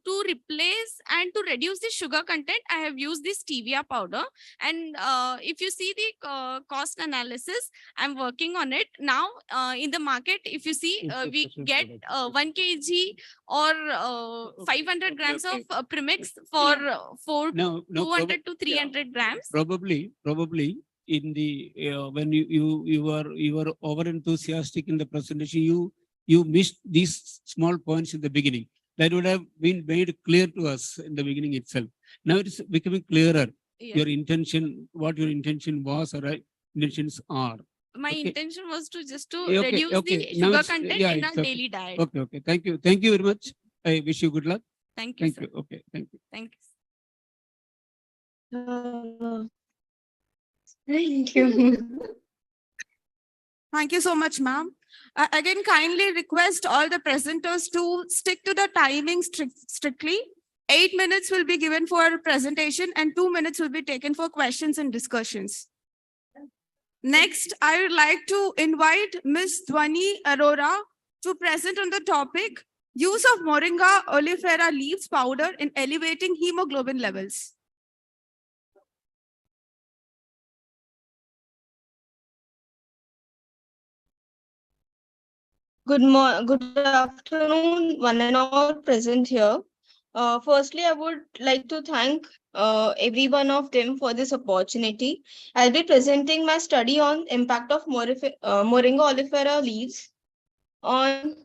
to replace and to reduce the sugar content, I have used this stevia powder. And if you see the cost analysis, I'm working on it now. In the market, if you see, we get 1 kg or 500 grams of premix for 200 to 300 grams. Probably in the when you were over enthusiastic in the presentation, you missed these small points in the beginning. That would have been made clear to us in the beginning itself. Now it is becoming clearer. Yeah. Your intention, what your intention was or intentions are. My Okay. intention was to just to Okay, reduce okay. the Now sugar it's- content yeah, in our it's okay. daily diet. Okay. Thank you very much. I wish you good luck. Thank you, Thank sir. you. Okay, thank you. Thank you. Thank you. Thank you so much, ma'am. Again, kindly request all the presenters to stick to the timing strictly. 8 minutes will be given for presentation and 2 minutes will be taken for questions and discussions. Next, I would like to invite Ms. Dhwani Arora to present on the topic Use of Moringa oleifera leaves powder in elevating hemoglobin levels. Good afternoon, one and all present here. Firstly, I would like to thank every one of them for this opportunity. I'll be presenting my study on impact of Moringa oleifera leaves on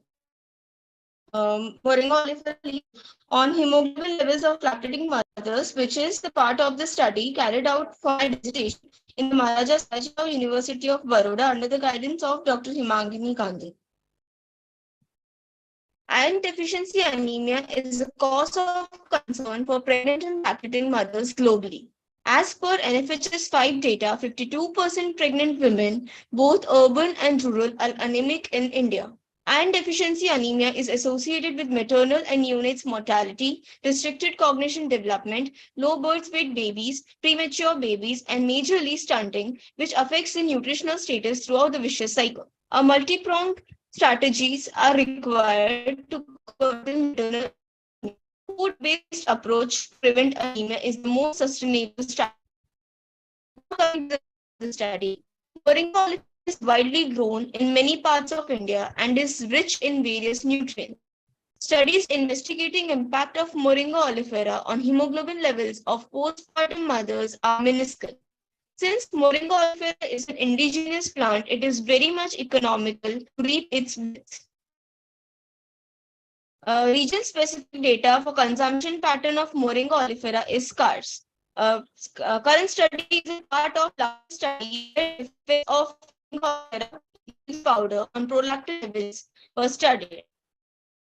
Moringa oleifera leaves on hemoglobin levels of lactating mothers, which is the part of the study carried out for my dissertation in the Maharaja Sahajirao University of Baroda under the guidance of Dr. Himangini Gandhi. Iron deficiency anemia is a cause of concern for pregnant and lactating mothers globally. As per NFHS 5 data, 52% pregnant women, both urban and rural, are anemic in India. Iron deficiency anemia is associated with maternal and neonates mortality, restricted cognition development, low birth weight babies, premature babies, and majorly stunting, which affects the nutritional status throughout the vicious cycle. A multi-pronged strategies are required to curtail maternal anemia. Food-based approach to prevent anemia is the most sustainable strategy. The study. Moringa oleifera is widely grown in many parts of India and is rich in various nutrients. Studies investigating impact of Moringa oleifera on hemoglobin levels of postpartum mothers are minuscule. Since Moringa oleifera is an indigenous plant, it is very much economical to reap its blades. Region-specific data for consumption pattern of Moringa oleifera is scarce. Current study is a part of last study of powder on prolactin levels was studied.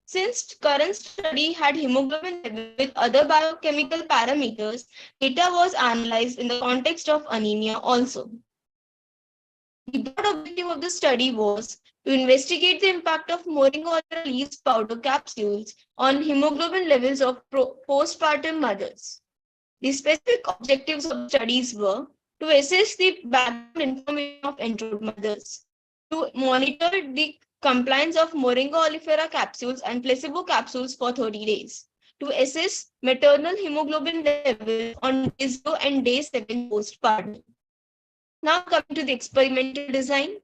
Since current study had hemoglobin level with other biochemical parameters, data was analyzed in the context of anemia also. The broad objective of the study was to investigate the impact of Moringa oleifera leaves powder capsules on hemoglobin levels of postpartum mothers. The specific objectives of studies were to assess the background information of enrolled mothers, to monitor the compliance of Moringa oleifera capsules and placebo capsules for 30 days, to assess maternal hemoglobin level on day 0 and day 7 postpartum. Now coming to the experimental design,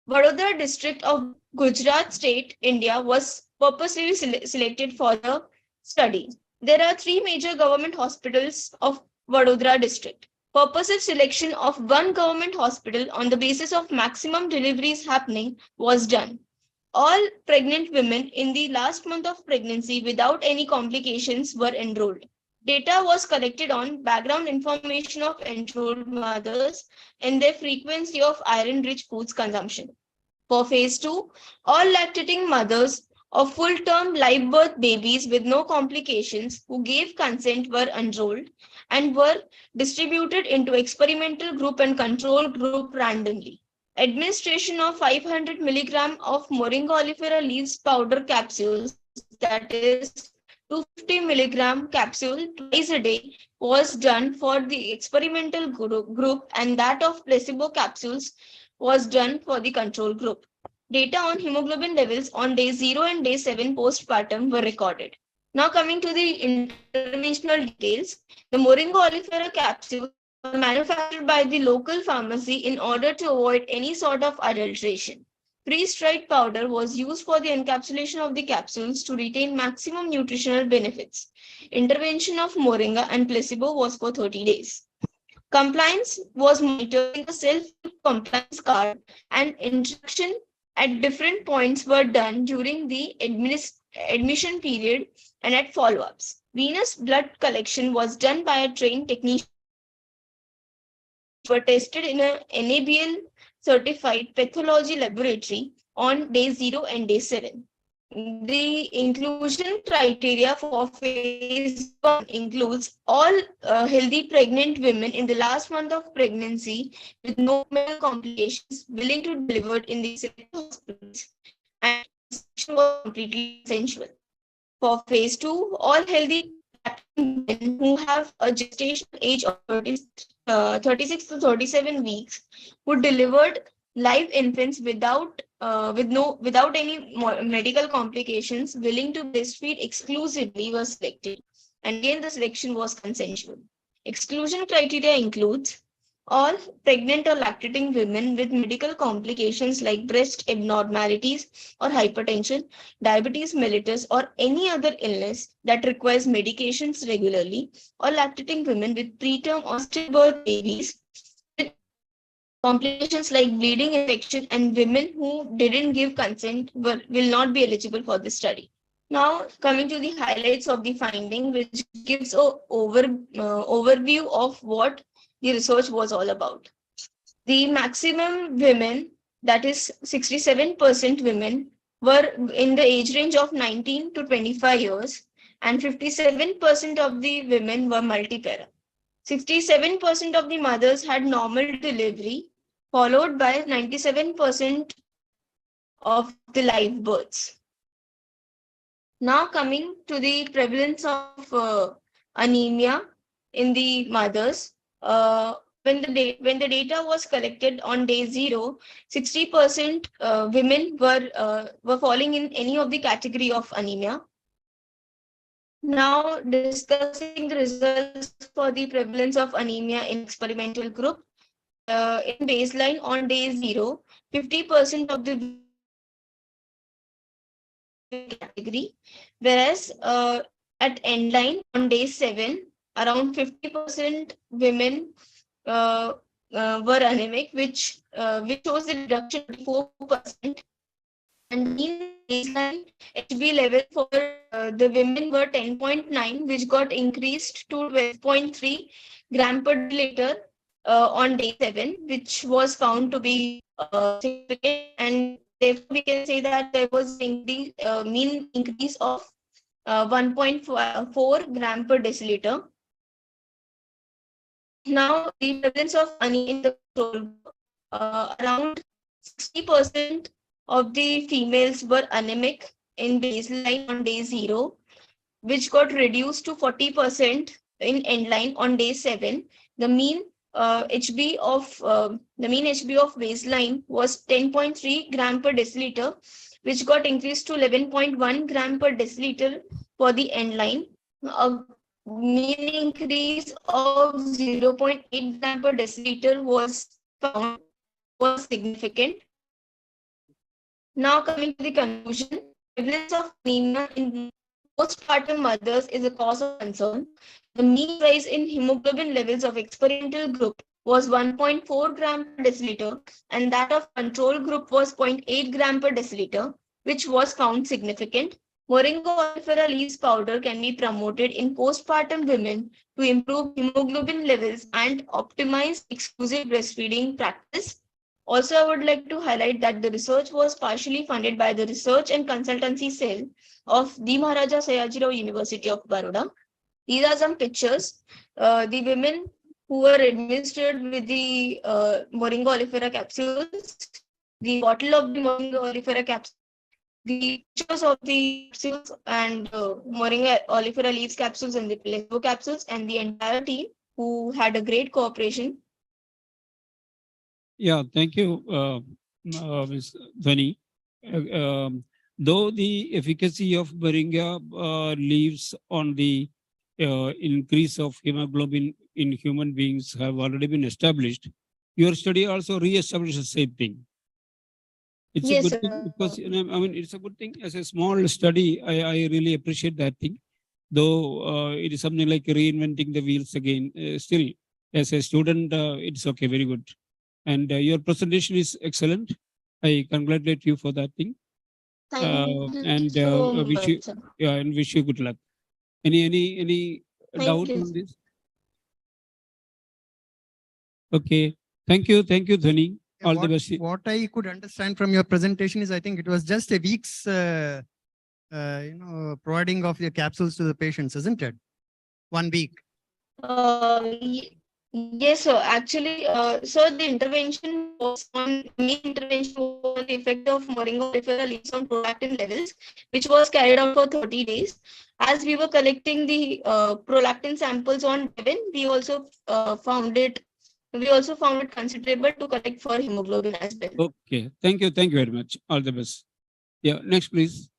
Vadodara district of Gujarat state, India was purposely selected for the study. There are 3 major government hospitals of Vadodara district. Purposive selection of one government hospital on the basis of maximum deliveries happening was done. All pregnant women in the last month of pregnancy without any complications were enrolled. Data was collected on background information of enrolled mothers and their frequency of iron-rich foods consumption. For phase 2, all lactating mothers of full-term live birth babies with no complications who gave consent were enrolled and were distributed into experimental group and control group randomly. Administration of 500 milligram of Moringa oleifera leaves powder capsules, that is 250 milligram capsule twice a day, was done for the experimental group and that of placebo capsules was done for the control group. Data on hemoglobin levels on day 0 and day 7 postpartum were recorded. Now coming to the interventional details, the Moringa oleifera capsule were manufactured by the local pharmacy in order to avoid any sort of adulteration. Freeze-dried powder was used for the encapsulation of the capsules to retain maximum nutritional benefits. Intervention of Moringa and placebo was for 30 days. Compliance was monitored in the self-compliance card and instruction at different points were done during the admission period and at follow-ups. Venous blood collection was done by a trained technician. Were tested in a NABL certified pathology laboratory on day 0 and day 7. The inclusion criteria for phase 1 includes all healthy pregnant women in the last month of pregnancy with no medical complications willing to deliver in the hospitals, and was completely essential. For phase 2, all healthy women who have a gestational age of 36 to 37 weeks who delivered live infants without any medical complications willing to breastfeed exclusively was selected. And again, the selection was consensual. Exclusion criteria includes all pregnant or lactating women with medical complications like breast abnormalities or hypertension, diabetes mellitus, or any other illness that requires medications regularly, or lactating women with preterm or stillbirth babies with complications like bleeding, infection, and women who didn't give consent will not be eligible for this study. Now, coming to the highlights of the finding, which gives an overview of what the research was all about. The maximum women, that is 67% women, were in the age range of 19 to 25 years, and 57% of the women were multipara. 67% of the mothers had normal delivery, followed by 97% of the live births. Now coming to the prevalence of anemia in the mothers, when the data was collected on day 0, 60% women were falling in any of the category of anemia. Now discussing the results for the prevalence of anemia in experimental group. In baseline on day 0, 50% of the category, whereas at end line on day 7, around 50% women were anemic, which shows the reduction of 4%. And in baseline HB level for the women were 10.9, which got increased to 12.3 gram per deciliter on day 7, which was found to be significant, and therefore we can say that there was a mean increase of 1.4 gram per deciliter. Now, the prevalence of anemia in the control group, around 60% of the females were anemic in baseline on day 0, which got reduced to 40% in end line on day 7. The mean HB of baseline was 10.3 gram per deciliter, which got increased to 11.1 gram per deciliter for the end line. A mean increase of 0.8 gram per deciliter was found, was significant. Now coming to the conclusion, prevalence of anemia in postpartum mothers is a cause of concern. The mean rise in hemoglobin levels of experimental group was 1.4 gram per deciliter, and that of control group was 0.8 gram per deciliter, which was found significant. Moringa oleifera leaves powder can be promoted in postpartum women to improve hemoglobin levels and optimize exclusive breastfeeding practice. Also, I would like to highlight that the research was partially funded by the Research and Consultancy Cell of the Maharaja Sayajirao University of Baroda. These are some pictures. The women who were administered with the Moringa oleifera capsules, the bottle of the Moringa oleifera capsule, the pictures of the capsules and Moringa oleifera leaves capsules and the placebo capsules, and the entire team who had a great cooperation. Yeah, thank you, Ms. Dhani. Though the efficacy of Moringa leaves on the increase of hemoglobin in human beings have already been established, your study also re-established the same thing. It's Yes, a good thing because I mean it's a good thing as a small study. I really appreciate that thing, though it is something like reinventing the wheels again. Still, as a student, it's okay, very good. And your presentation is excellent. I congratulate you for that thing. Thank you And so wish you, much, sir. yeah, and wish you good luck. Any Thank doubt you. on this? Okay, thank you, Dhani. All the best. What I could understand from your presentation is I think it was just a week's providing of your capsules to the patients, isn't it? 1 week. Yes, sir. Actually, sir, the intervention was on the effect of Moringa oleifera leaves on prolactin levels, which was carried out for 30 days. As we were collecting the prolactin samples on Devon, we also found it We also found it considerable to correct for hemoglobin as well. Okay, thank you very much. All the best. Yeah, next please.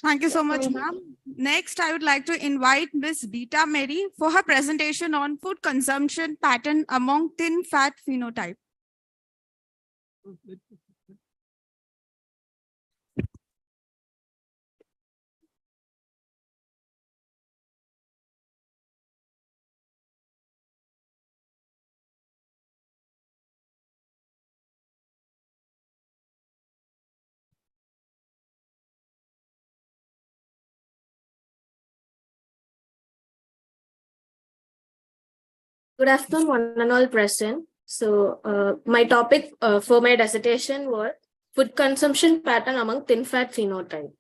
Thank you so much, ma'am. Next, I would like to invite Ms. Beta Mary for her presentation on food consumption pattern among thin fat phenotype. Good afternoon, one and all present. So my topic for my dissertation was food consumption pattern among thin fat phenotype.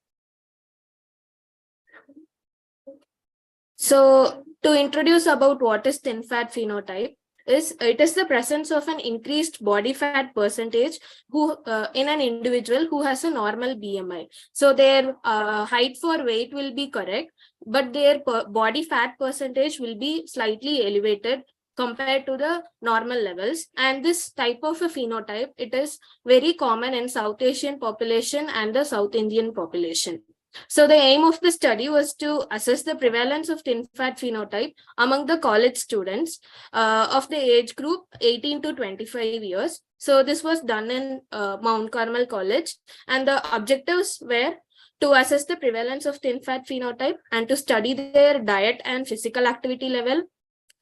So to introduce about what is thin fat phenotype, it is the presence of an increased body fat percentage who in an individual who has a normal BMI. So their height for weight will be correct, but their body fat percentage will be slightly elevated compared to the normal levels. And this type of a phenotype, it is very common in South Asian population and the South Indian population. So the aim of the study was to assess the prevalence of thin fat phenotype among the college students of the age group 18 to 25 years. So this was done in Mount Carmel College, and the objectives were to assess the prevalence of thin fat phenotype and to study their diet and physical activity level,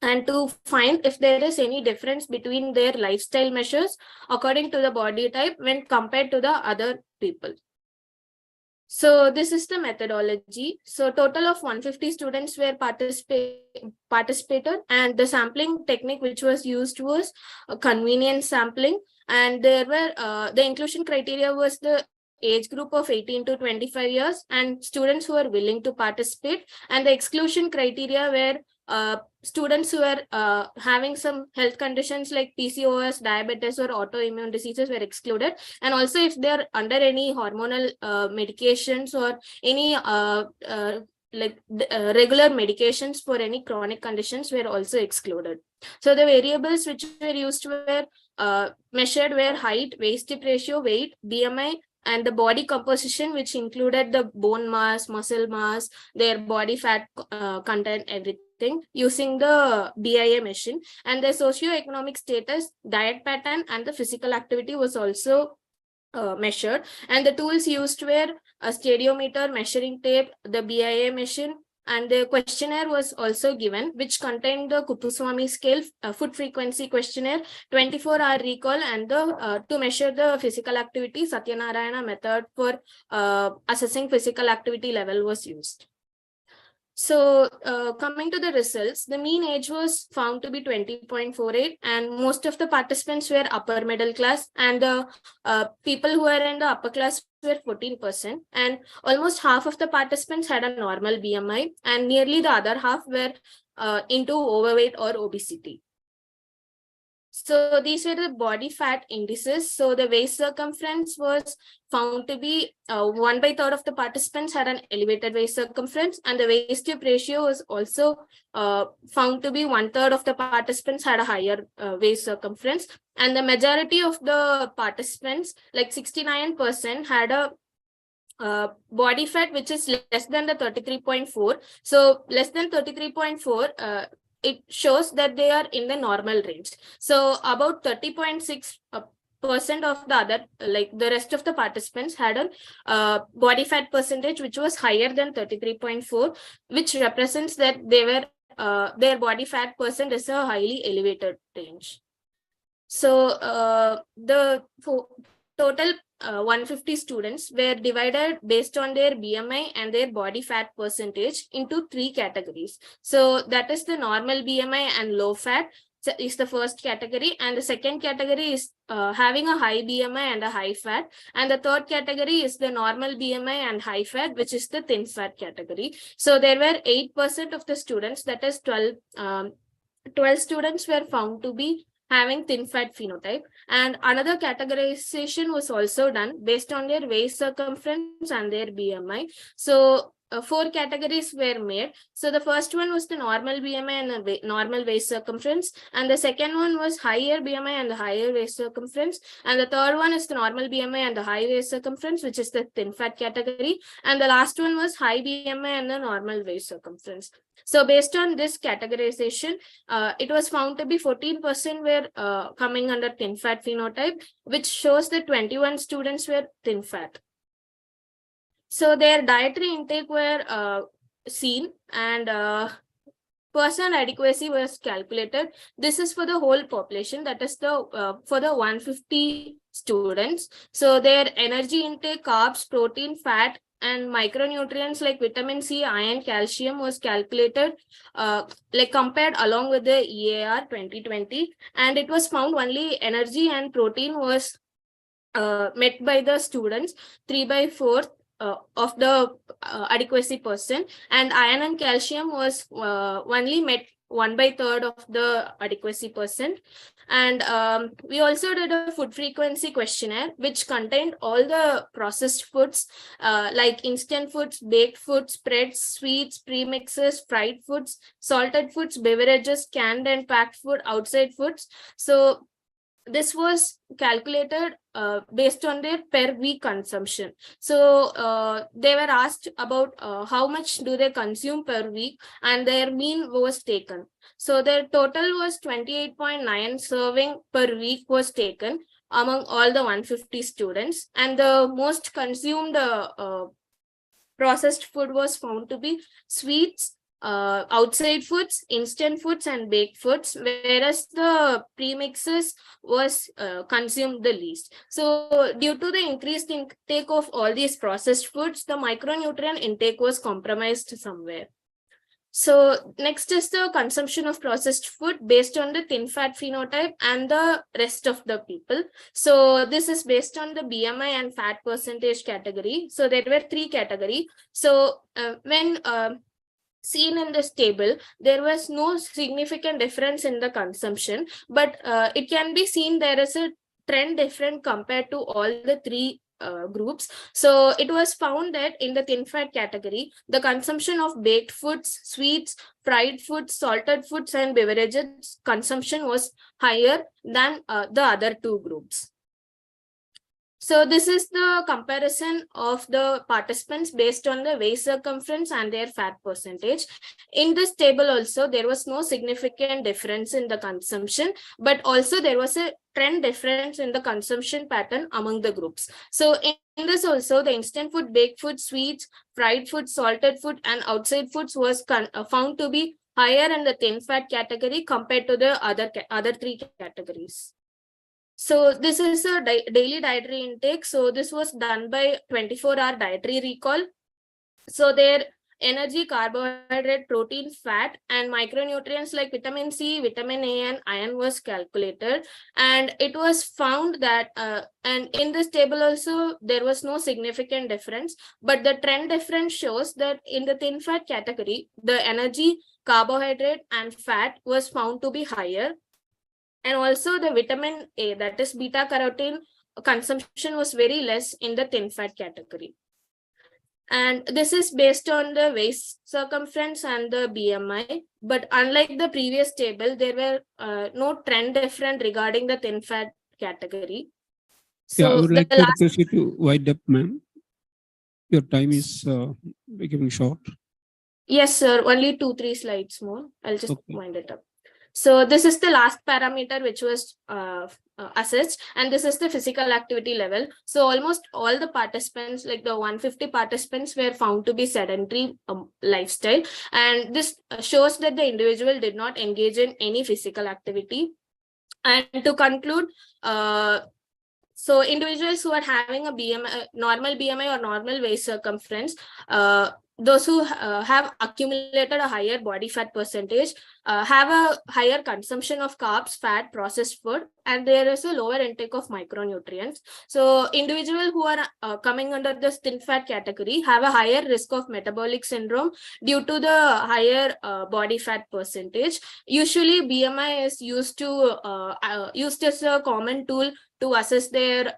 and to find if there is any difference between their lifestyle measures according to the body type when compared to the other people. So this is the methodology. So total of 150 students were participated, and the sampling technique which was used was a convenience sampling, and there were the inclusion criteria was the age group of 18 to 25 years and students who are willing to participate, and the exclusion criteria were students who are having some health conditions like PCOS, diabetes, or autoimmune diseases were excluded. And also if they're under any hormonal medications or any regular medications for any chronic conditions were also excluded. So the variables which were used were measured were height, waist tip ratio, weight, BMI, and the body composition, which included the bone mass, muscle mass, their body fat content, everything, using the BIA machine. And the socioeconomic status, diet pattern, and the physical activity was also measured. And the tools used were a stadiometer, measuring tape, the BIA machine, and the questionnaire was also given, which contained the Kuppuswamy scale, food frequency questionnaire, 24-hour recall, and the to measure the physical activity, Satyanarayana method for assessing physical activity level was used. So coming to the results, the mean age was found to be 20.48, and most of the participants were upper middle class, and the people who were in the upper class were 14%, and almost half of the participants had a normal BMI, and nearly the other half were into overweight or obesity. So these were the body fat indices. So the waist circumference was found to be 1/3 of the participants had an elevated waist circumference, and the waist tip ratio was also found to be 1/3 of the participants had a higher waist circumference, and the majority of the participants, like 69%, had a body fat which is less than the 33.4. So less than 33.4, it shows that they are in the normal range. So about 30.6% of the other, like the rest of the participants, had a body fat percentage which was higher than 33.4, which represents that they were their body fat percent is a highly elevated range. So the total 150 students were divided based on their BMI and their body fat percentage into 3 categories. So that is the normal BMI and low fat is the first category, and the second category is having a high BMI and a high fat, and the third category is the normal BMI and high fat, which is the thin fat category. So there were 8% of the students, that is 12 students were found to be having thin fat phenotype, and another categorization was also done based on their waist circumference and their BMI. So 4 categories were made. So the first one was the normal BMI and the normal waist circumference. And the second one was higher BMI and the higher waist circumference. And the third one is the normal BMI and the high waist circumference, which is the thin fat category. And the last one was high BMI and the normal waist circumference. So based on this categorization, it was found to be 14% were coming under thin fat phenotype, which shows that 21 students were thin fat. So their dietary intake were seen, and person adequacy was calculated. This is for the whole population, that is the for the 150 students. So their energy intake, carbs, protein, fat, and micronutrients like vitamin C, iron, calcium was calculated, like compared along with the EAR 2020, and it was found only energy and protein was met by the students 3/4 of the adequacy percent, and iron and calcium was only met 1/3 of the adequacy percent. And we also did a food frequency questionnaire, which contained all the processed foods like instant foods, baked foods, spreads, sweets, premixes, fried foods, salted foods, beverages, canned and packed food, outside foods. So this was calculated based on their per week consumption. So they were asked about how much do they consume per week, and their mean was taken. So their total was 28.9 serving per week was taken among all the 150 students, and the most consumed processed food was found to be sweets, outside foods, instant foods, and baked foods, whereas the premixes was consumed the least. So due to the increased intake of all these processed foods, the micronutrient intake was compromised somewhere. So next is the consumption of processed food based on the thin fat phenotype and the rest of the people. So this is based on the BMI and fat percentage category. So there were 3 categories. So when seen in this table, there was no significant difference in the consumption, but it can be seen there is a trend different compared to all the 3 groups. So it was found that in the thin fat category, the consumption of baked foods, sweets, fried foods, salted foods, and beverages consumption was higher than the other 2 groups. So this is the comparison of the participants based on the waist circumference and their fat percentage. In this table also, there was no significant difference in the consumption, but also there was a trend difference in the consumption pattern among the groups. So in this also, the instant food, baked food, sweets, fried food, salted food, and outside foods was found to be higher in the thin fat category compared to the other 3 categories. So this is a daily dietary intake. So this was done by 24-hour dietary recall. So their energy, carbohydrate, protein, fat, and micronutrients like vitamin C, vitamin A, and iron was calculated. And it was found that, and in this table also, there was no significant difference. But the trend difference shows that in the thin fat category, the energy, carbohydrate, and fat was found to be higher. And also the vitamin A, that is beta carotene consumption, was very less in the thin fat category. And this is based on the waist circumference and the BMI. But unlike the previous table, there were no trend different regarding the thin fat category. So I would like to request you to wind up, ma'am. Your time is becoming short. Yes, sir. Only 2-3 slides more. I'll just wind it up. So this is the last parameter which was assessed, and this is the physical activity level. So almost all the participants, like the 150 participants, were found to be sedentary lifestyle. And this shows that the individual did not engage in any physical activity. And to conclude, so individuals who are having a BMI, normal BMI or normal waist circumference, those who have accumulated a higher body fat percentage have a higher consumption of carbs, fat, processed food, and there is a lower intake of micronutrients. So individuals who are coming under the thin fat category have a higher risk of metabolic syndrome due to the higher body fat percentage. Usually BMI is used as a common tool to assess their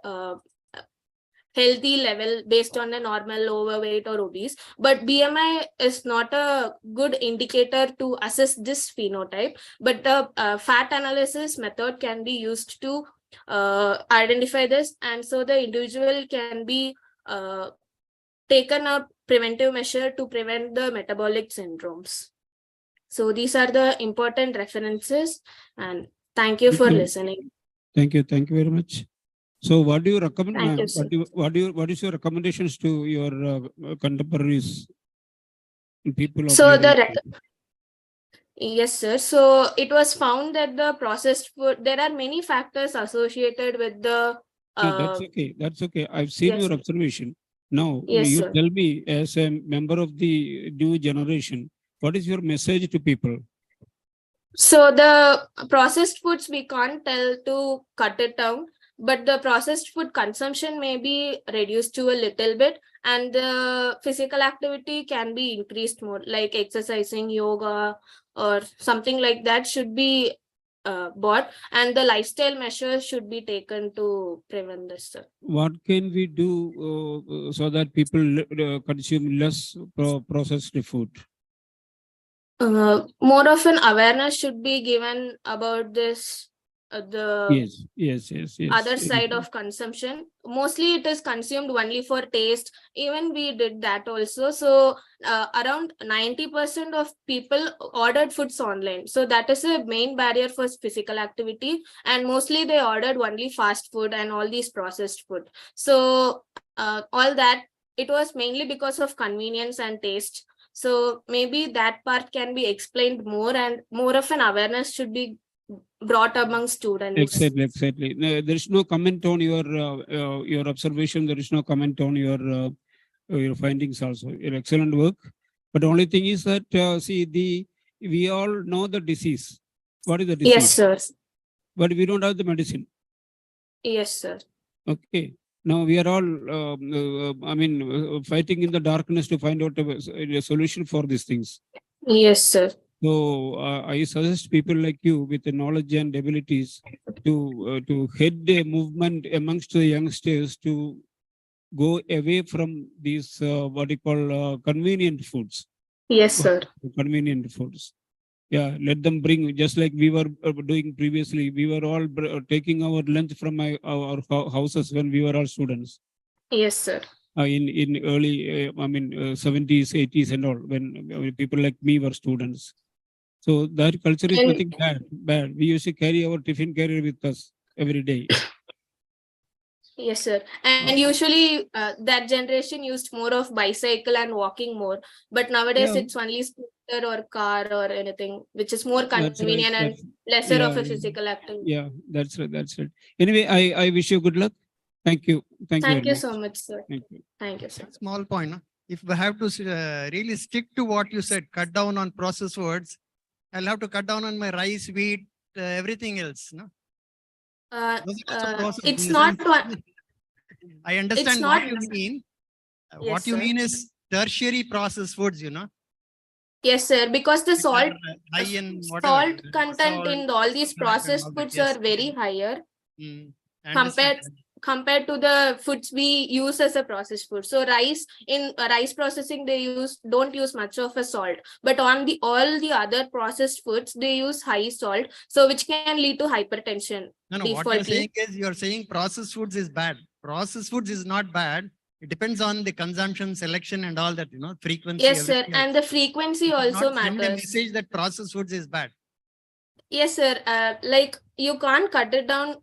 healthy level based on a normal overweight or obese. But BMI is not a good indicator to assess this phenotype, but the fat analysis method can be used to identify this, and so the individual can be taken a preventive measure to prevent the metabolic syndromes. So these are the important references, and thank you for listening. Thank you. Thank you very much. So what do you recommend? Thank you, sir. What is your recommendations to your contemporaries, people of So your age? yes, sir. So it was found that the processed food, there are many factors associated with the. No, that's okay. That's okay. I've seen yes, your sir. observation. Now, Yes, you sir. tell me, as a member of the new generation, what is your message to people? So the processed foods, we can't tell to cut it down, but the processed food consumption may be reduced to a little bit, and the physical activity can be increased more, like exercising, yoga, or something like that should be bought, and the lifestyle measures should be taken to prevent this, sir. What can we do so that people consume less processed food? More of an awareness should be given about this, Yes. other side of consumption. Mostly it is consumed only for taste. Even we did that also. So around 90% of people ordered foods online. So that is a main barrier for physical activity. And mostly they ordered only fast food and all these processed food. So all that, it was mainly because of convenience and taste. So maybe that part can be explained more, and more of an awareness should be brought among students. Exactly. No, there is no comment on your observation. There is no comment on your findings also. Your excellent work. But the only thing is that we all know the disease. What is the disease? Yes, sir. But we don't have the medicine. Yes, sir. Okay. Now we are all, fighting in the darkness to find out a solution for these things. Yes, sir. So I suggest people like you with the knowledge and abilities to head a movement amongst the youngsters to go away from these what you call convenient foods. Yes, sir. Convenient foods. Yeah, let them bring, just like we were doing previously. We were all taking our lunch from our houses when we were all students. Yes, sir. In early, 70s, 80s and all, when people like me were students. So that culture is nothing bad. We used to carry our tiffin carrier with us every day. Yes, sir. And usually that generation used more of bicycle and walking more. But nowadays it's only scooter or car or anything, which is more convenient and lesser of a physical activity. Yeah, that's right. Anyway, I wish you good luck. Thank you. Thank you so much, sir. Thank you. Thank you, sir. Small point. No? If we have to really stick to what you said, cut down on processed foods, I'll have to cut down on my rice, wheat, everything else. No? It's not one. I understand not, what you mean. Yes, what you sir. mean is tertiary processed foods, Yes, sir. Because the salt whatever, content in all these processed foods are very higher compared to the foods we use as a processed food. So rice, in rice processing, they don't use much of a salt, but on all the other processed foods they use high salt, so which can lead to hypertension. No, what you're saying is you're saying processed foods is bad. Processed foods is not bad. It depends on the consumption, selection, and all that, frequency. Yes, sir. And the frequency also matters. Not matters. a message that processed foods is bad. Yes, sir. Like you can't cut it down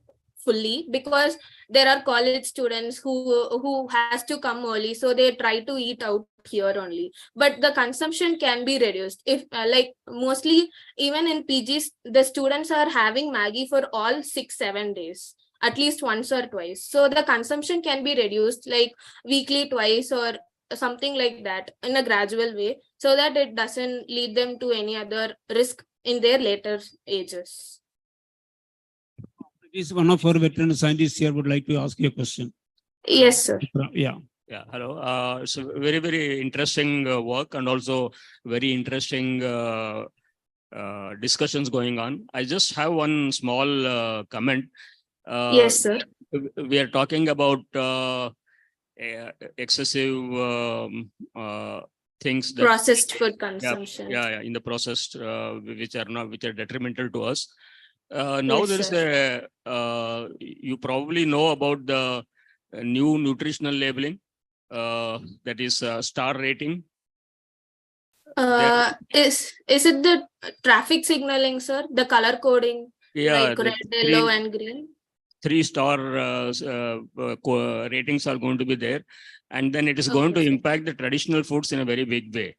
fully because there are college students who has to come early, so they try to eat out here only. But the consumption can be reduced if like mostly even in PGs the students are having Maggie for all 6-7 days, at least once or twice. So the consumption can be reduced like weekly twice or something like that in a gradual way, so that it doesn't lead them to any other risk in their later ages. Is one of our veteran scientists here would like to ask you a question. Yes, sir. Yeah. Yeah, hello. So very, very interesting work and also very interesting discussions going on. I just have one small comment. Yes, sir. We are talking about excessive things that Processed food consumption. in the processed which are detrimental to us. Now Yes, there is you probably know about the new nutritional labeling, that is star rating. Is it the traffic signaling, sir? The color coding, like the red, yellow, and green? 3-star ratings are going to be there, and then it is going to impact the traditional foods in a very big way.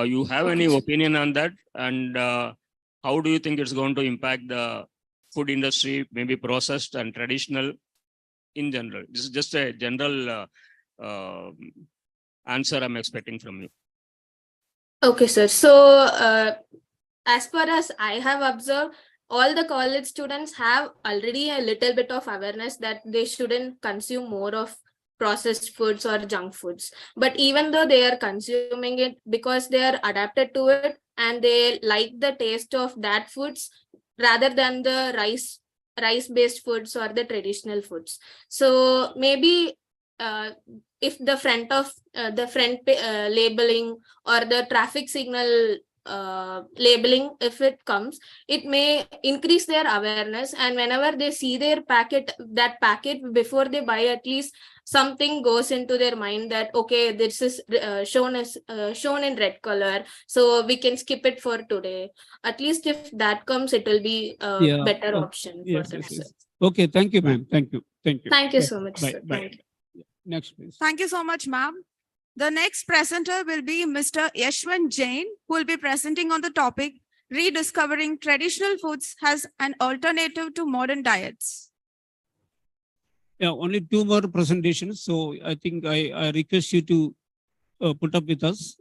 You have any opinion on that? And how do you think it's going to impact the food industry, maybe processed and traditional in general? This is just a general answer I'm expecting from you. Okay, sir. So, as far as I have observed, all the college students have already a little bit of awareness that they shouldn't consume more of processed foods or junk foods. But even though they are consuming it because they are adapted to it and they like the taste of that foods rather than the rice-based foods or the traditional foods. So maybe if the front labeling or the traffic signal labeling, if it comes, it may increase their awareness, and whenever they see that packet before they buy, at least something goes into their mind that okay, this is shown in red color, so we can skip it for today. At least if that comes, it will be a better option for them. Okay, thank you, ma'am. Thank you. Thank you so much, Bye. sir. Bye. Thank you. Next, please. Thank you so much, ma'am. The next presenter will be Mr. Yashwant Jain, who will be presenting on the topic Rediscovering Traditional Foods as an Alternative to Modern Diets. Yeah, only 2 more presentations. So I think I request you to put up with us.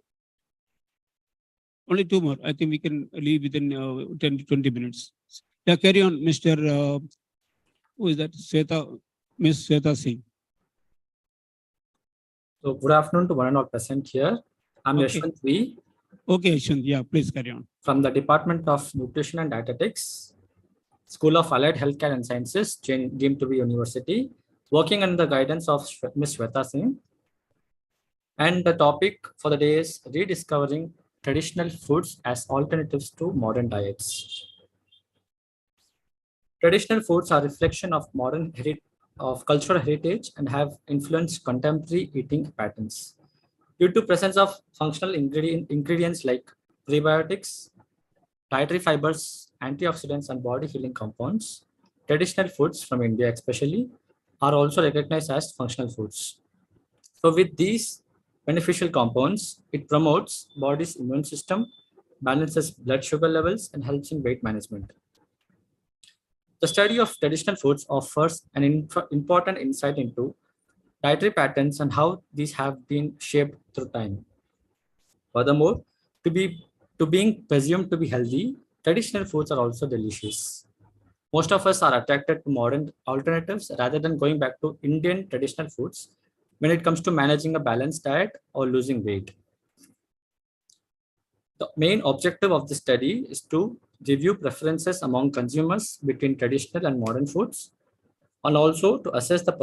Only 2 more. I think we can leave within 10 to 20 minutes. Yeah, carry on, Mr. Who is that? Miss Sweta Singh. So good afternoon to one and all present here. I'm Yashwant V. Okay, Yashwant. Yeah, please carry on. From the Department of Nutrition and Dietetics, School of Allied Healthcare and Sciences, deemed to be university, working under the guidance of Ms. Sweta Singh. And the topic for the day is rediscovering traditional foods as alternatives to modern diets. Traditional foods are a reflection of cultural heritage and have influenced contemporary eating patterns. Due to presence of functional ingredients like prebiotics, dietary fibers, antioxidants, and body healing compounds, traditional foods from India especially are also recognized as functional foods. So with these beneficial compounds, it promotes body's immune system, balances blood sugar levels, and helps in weight management. The study of traditional foods offers an important insight into dietary patterns and how these have been shaped through time. Furthermore, to being presumed to be healthy, traditional foods are also delicious. Most of us are attracted to modern alternatives rather than going back to Indian traditional foods when it comes to managing a balanced diet or losing weight. The main objective of the study is to review preferences among consumers between traditional and modern foods, and also to assess the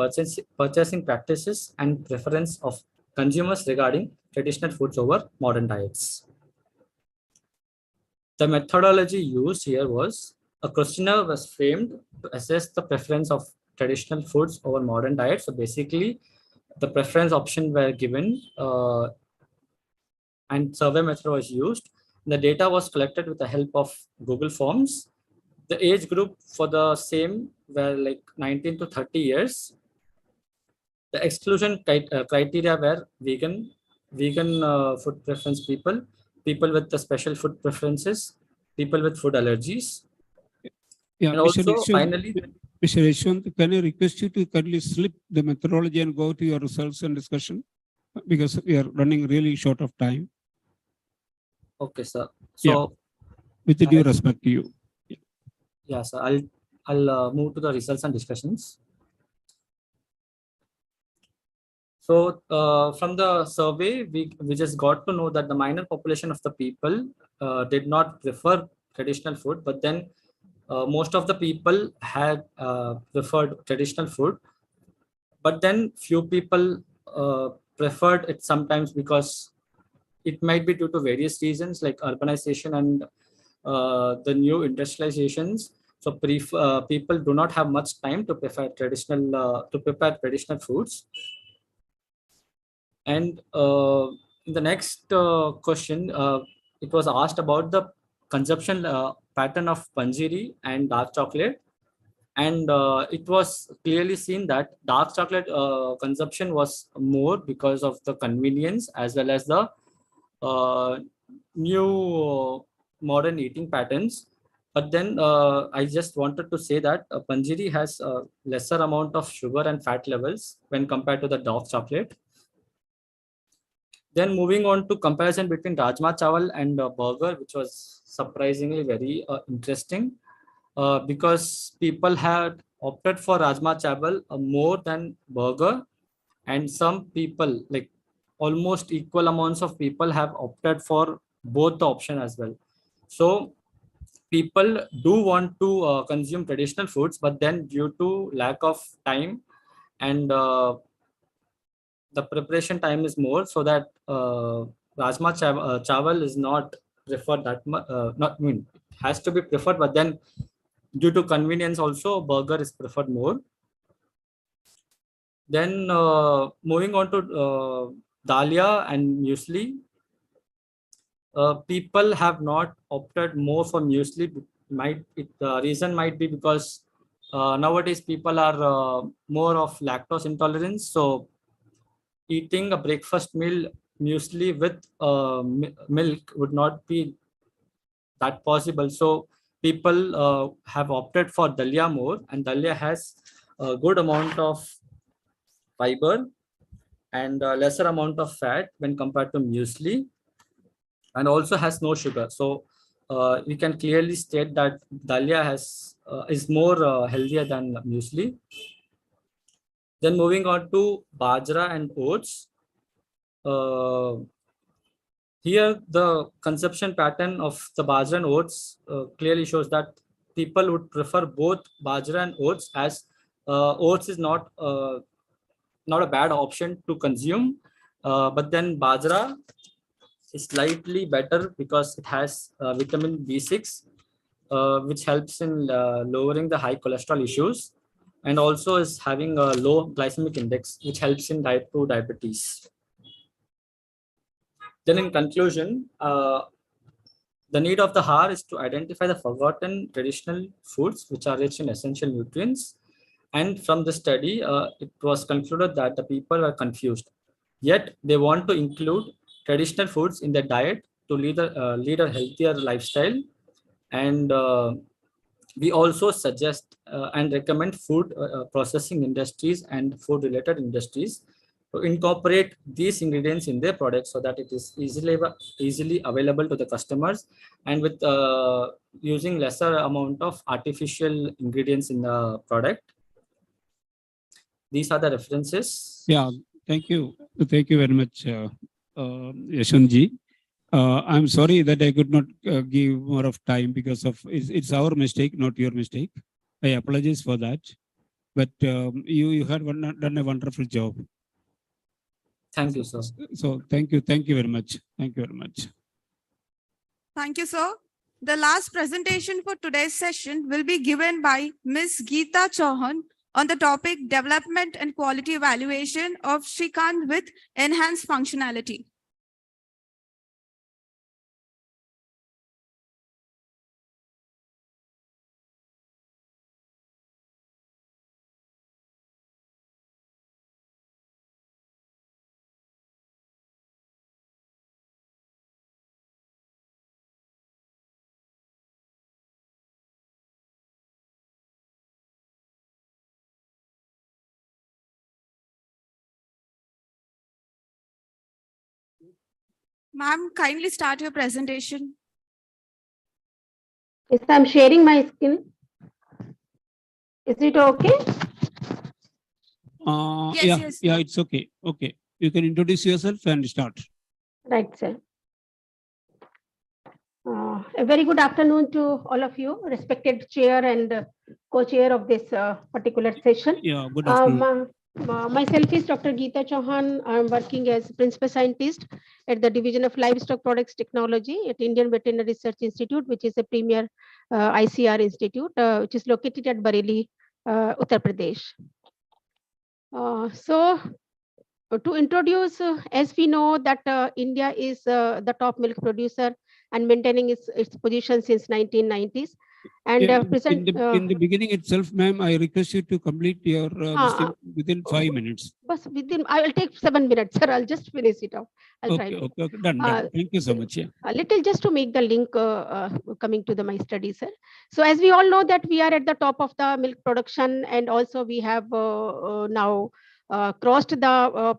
purchasing practices and preference of consumers regarding traditional foods over modern diets. The methodology used here was a questionnaire was framed to assess the preference of traditional foods over modern diets. So basically, the preference option were given and survey method was used. The data was collected with the help of Google Forms. The age group for the same were like 19 to 30 years. The exclusion criteria were vegan food preference people with the special food preferences, people with food allergies. Yeah, and also finally, Mr. Yashwant, can I request you to kindly slip the methodology and go to your results and discussion, because we are running really short of time. Okay, sir. So, with due respect to you. Yeah, sir. I'll move to the results and discussions. So from the survey, we just got to know that the minor population of the people did not prefer traditional food, but then most of the people had preferred traditional food. But then few people preferred it sometimes because it might be due to various reasons like urbanization and the new industrializations. So people do not have much time to prepare traditional foods. And in the next question, it was asked about the consumption pattern of panjiri and dark chocolate. And it was clearly seen that dark chocolate consumption was more because of the convenience as well as the new modern eating patterns. But then I just wanted to say that panjiri has a lesser amount of sugar and fat levels when compared to the dark chocolate. Then moving on to comparison between Rajma Chawal and burger, which was surprisingly very interesting because people had opted for Rajma Chawal more than burger, and some people, like almost equal amounts of people, have opted for both the option as well. So people do want to consume traditional foods, but then due to lack of time and the preparation time is more, so that Rajma Chawal is not preferred that much. Has to be preferred, but then due to convenience also, burger is preferred more. Then moving on to dalia and muesli, people have not opted more for muesli. The reason might be because nowadays people are more of lactose intolerance, so eating a breakfast meal muesli with milk would not be that possible. So people have opted for dalia more, and dalia has a good amount of fiber and a lesser amount of fat when compared to muesli, and also has no sugar. So we can clearly state that dalia is more healthier than muesli. Then moving on to bajra and oats. Here, the consumption pattern of the bajra and oats clearly shows that people would prefer both bajra and oats, as oats is not a bad option to consume. But then bajra is slightly better because it has vitamin B6, which helps in lowering the high cholesterol issues, and also is having a low glycemic index, which helps in type 2 diabetes. Then in conclusion, the need of the hour is to identify the forgotten traditional foods which are rich in essential nutrients. And from the study, it was concluded that the people were confused. Yet they want to include traditional foods in their diet to lead a healthier lifestyle. And we also suggest and recommend food processing industries and food related industries to incorporate these ingredients in their products so that it is easily available to the customers, and with using lesser amount of artificial ingredients in the product. These are the references. Yeah, thank you. Thank you very much, Yashwantji. I'm sorry that I could not give more of time because of it's our mistake, not your mistake. I apologize for that. But you had done a wonderful job. Thank you, sir. So thank you very much. Thank you very much. Thank you, sir. The last presentation for today's session will be given by Ms. Geeta Chauhan on the topic Development and Quality Evaluation of Shrikant with Enhanced Functionality. Ma'am, kindly start your presentation. Yes, I'm sharing my screen. Is it okay? Yeah, it's okay. Okay, you can introduce yourself and start. Right, sir. A very good afternoon to all of you, respected chair and co-chair of this particular session. Yeah, good afternoon. Myself is Dr. Geeta Chauhan. I'm working as principal scientist at the Division of Livestock Products Technology at Indian Veterinary Research Institute, which is a premier ICR institute, which is located at Bareilly, Uttar Pradesh. To introduce, as we know that India is the top milk producer and maintaining its position since 1990s. And present in the beginning itself, ma'am, I request you to complete your this thing within 5 minutes. But within, I will take 7 minutes, sir. I'll just finish it off. I'll try. Okay, done. Thank you so much. Yeah. A little just to make the link coming to my study, sir. So as we all know that we are at the top of the milk production, and also we have now crossed the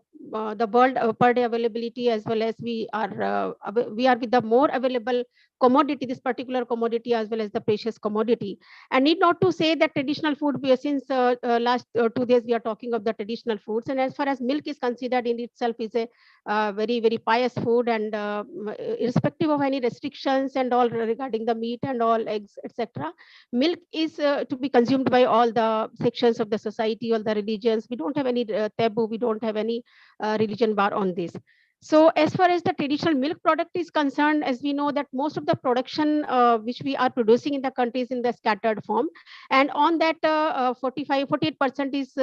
world per day availability, as well as we are with the more available commodity, this particular commodity, as well as the precious commodity. And need not to say that traditional food, since last 2 days we are talking of the traditional foods, and as far as milk is considered in itself is a very, very pious food, and irrespective of any restrictions and all regarding the meat and all eggs, etc., milk is to be consumed by all the sections of the society, all the religions. We don't have any taboo, we don't have any religion bar on this. So as far as the traditional milk product is concerned, as we know that most of the production which we are producing in the country is in the scattered form, and on that 48% is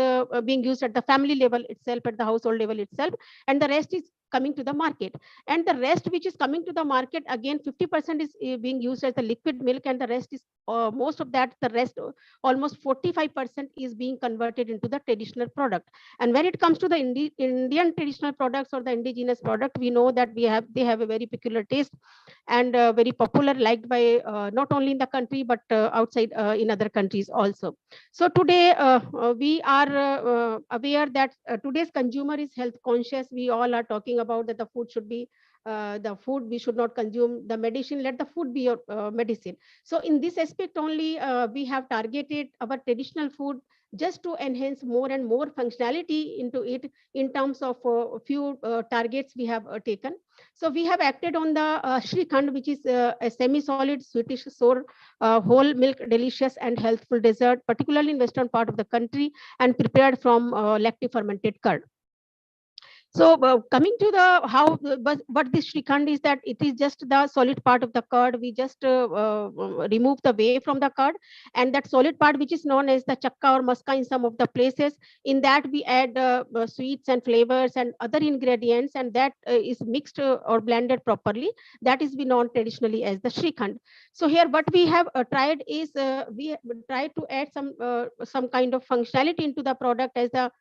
being used at the family level itself, at the household level itself, and the rest is coming to the market. And the rest which is coming to the market, again 50% is being used as the liquid milk, and the rest is most of that, the rest almost 45% is being converted into the traditional product. And when it comes to the Indian traditional products or the indigenous product, we know that they have a very peculiar taste, and very popular, liked by not only in the country but outside in other countries also. So today we are aware that today's consumer is health conscious. We all are talking about that the food should be the food, we should not consume the medicine, let the food be your medicine. So in this aspect only we have targeted our traditional food just to enhance more and more functionality into it in terms of a few targets we have taken. So we have acted on the Shrikhand, which is a semi-solid sweetish sour whole milk delicious and healthful dessert, particularly in western part of the country, and prepared from lactic fermented curd. So coming to the how, but this Shrikhand is that it is just the solid part of the curd. We just remove the whey from the curd, and that solid part, which is known as the chakka or maska in some of the places, in that we add sweets and flavors and other ingredients, and that is mixed or blended properly. That is known traditionally as the Shrikhand. So here what we have tried is we tried to add some kind of functionality into the product as the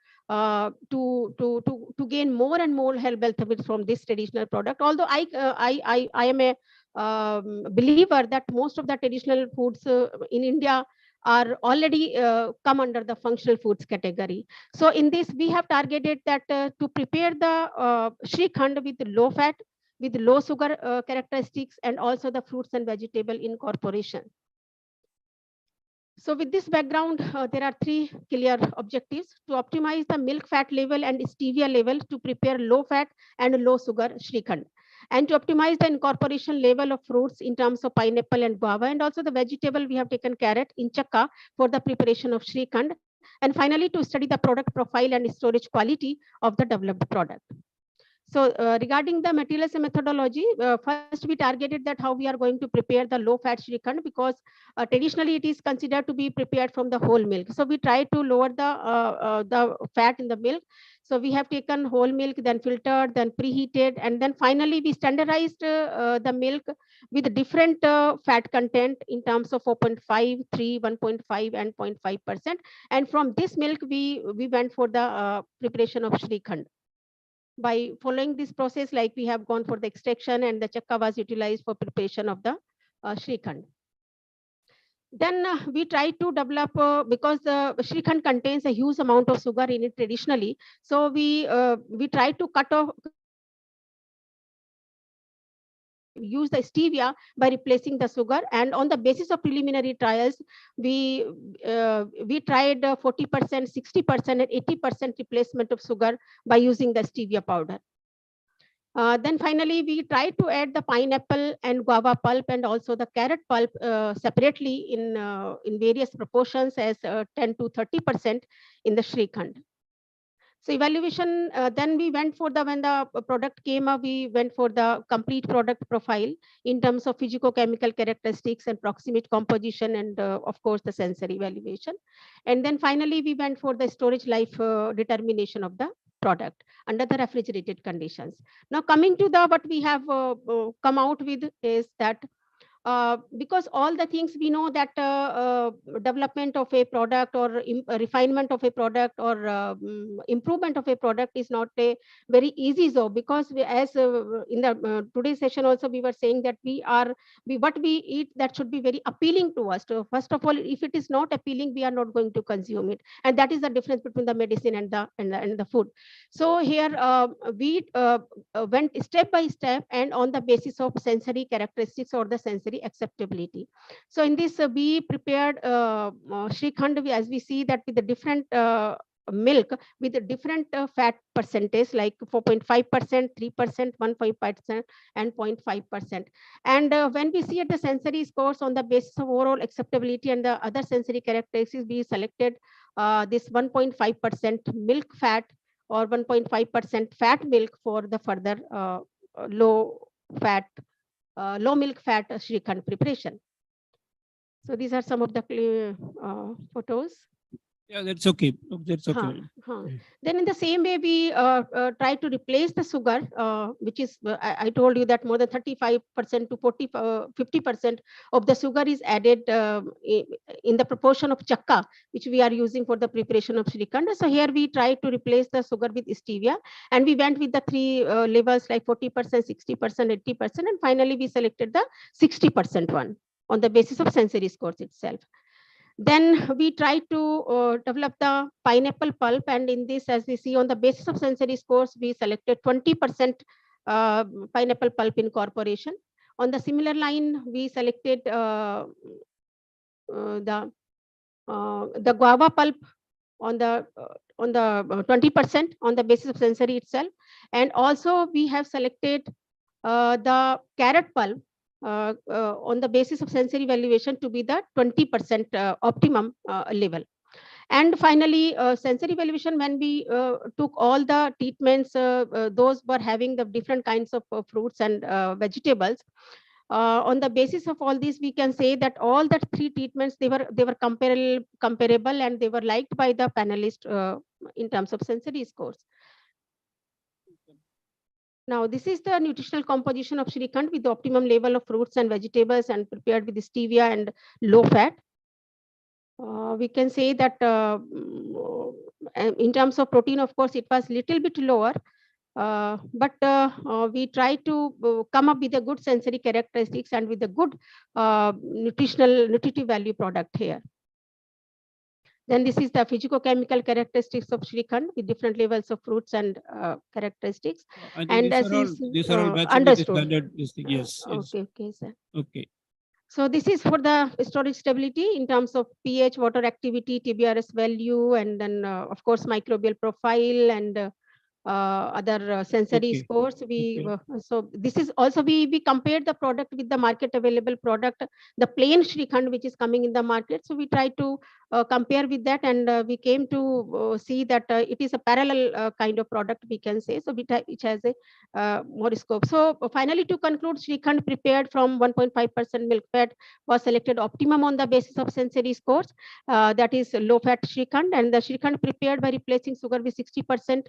to gain more and more health benefits from this traditional product. Although I am a believer that most of the traditional foods in India are already come under the functional foods category. So in this we have targeted that to prepare the Shrikhand with low fat, with low sugar characteristics, and also the fruits and vegetable incorporation. So with this background, there are 3 clear objectives: to optimize the milk fat level and stevia level to prepare low fat and low sugar Shrikhand, and to optimize the incorporation level of fruits in terms of pineapple and guava, and also the vegetable we have taken carrot in chakka for the preparation of Shrikhand, and finally to study the product profile and storage quality of the developed product. So regarding the materials and methodology, first we targeted that how we are going to prepare the low fat Shrikhand, because traditionally it is considered to be prepared from the whole milk. So we try to lower the fat in the milk. So we have taken whole milk, then filtered, then preheated, and then finally we standardized the milk with different fat content in terms of 4.5, 3, 1.5, and 0.5%. And from this milk we went for the preparation of Shrikhand. By following this process, like we have gone for the extraction, and the chakka was utilized for preparation of the Shrikhand. Then we try to develop, because the Shrikhand contains a huge amount of sugar in it traditionally. So we try to use the stevia by replacing the sugar, and on the basis of preliminary trials we tried 40%, 60%, and 80% replacement of sugar by using the stevia powder. Then finally we tried to add the pineapple and guava pulp and also the carrot pulp separately in various proportions as 10 to 30% in the Shrikhand. So evaluation, then we went for the, when the product came up, we went for the complete product profile in terms of physicochemical characteristics and proximate composition, and of course the sensory evaluation. And then finally we went for the storage life determination of the product under the refrigerated conditions. Now coming to the, what we have come out with is that because all the things we know that development of a product or refinement of a product or improvement of a product is not a very easy job, because we, as in the today's session also we were saying that what we eat, that should be very appealing to us. So first of all, if it is not appealing, we are not going to consume it, and that is the difference between the medicine and the food. So here we went step by step and on the basis of sensory characteristics or the sensory acceptability. So in this we prepared Shrikhand, as we see that with the different milk with a different fat percentage like 4.5%, 3%, 1.5%, and 0.5%. And when we see at the sensory scores on the basis of overall acceptability and the other sensory characteristics, we selected this 1.5% milk fat or 1.5% fat milk for the further low milk fat Shrikhand preparation. So these are some of the photos. Yeah, that's okay. That's okay. Then in the same way, we try to replace the sugar, which is, I told you that more than 35% to 50% of the sugar is added in the proportion of chakka, which we are using for the preparation of Shrikhand. So here we try to replace the sugar with stevia, and we went with the three levels like 40%, 60%, 80%, and finally we selected the 60% one on the basis of sensory scores itself. Then we try to develop the pineapple pulp, and in this, as we see on the basis of sensory scores, we selected 20% pineapple pulp incorporation. On the similar line, we selected the guava pulp on the 20% on the basis of sensory itself, and also we have selected the carrot pulp on the basis of sensory evaluation to be the 20% optimum level. And finally, sensory evaluation, when we took all the treatments, those were having the different kinds of fruits and vegetables. On the basis of all these, we can say that all the three treatments, they were comparable, and they were liked by the panelists in terms of sensory scores. Now, this is the nutritional composition of Shrikhand with the optimum level of fruits and vegetables and prepared with stevia and low fat. We can say that in terms of protein, of course, it was little bit lower, but we try to come up with a good sensory characteristics and with a good nutritive value product here. Then this is the physicochemical characteristics of Shrikhand with different levels of fruits and characteristics. And these are all matching understood. with the standard listing. Yes. Okay, sir. Okay. So this is for the storage stability in terms of pH, water activity, TBRS value, and then of course microbial profile and other sensory scores. So this is also we compared the product with the market available product, the plain Shrikhand which is coming in the market. So we try to compare with that, and we came to see that it is a parallel kind of product, we can say. So which has a more scope. So finally, to conclude, Shrikhand prepared from 1.5% milk fat was selected optimum on the basis of sensory scores. That is low fat Shrikhand, and the Shrikhand prepared by replacing sugar with 60%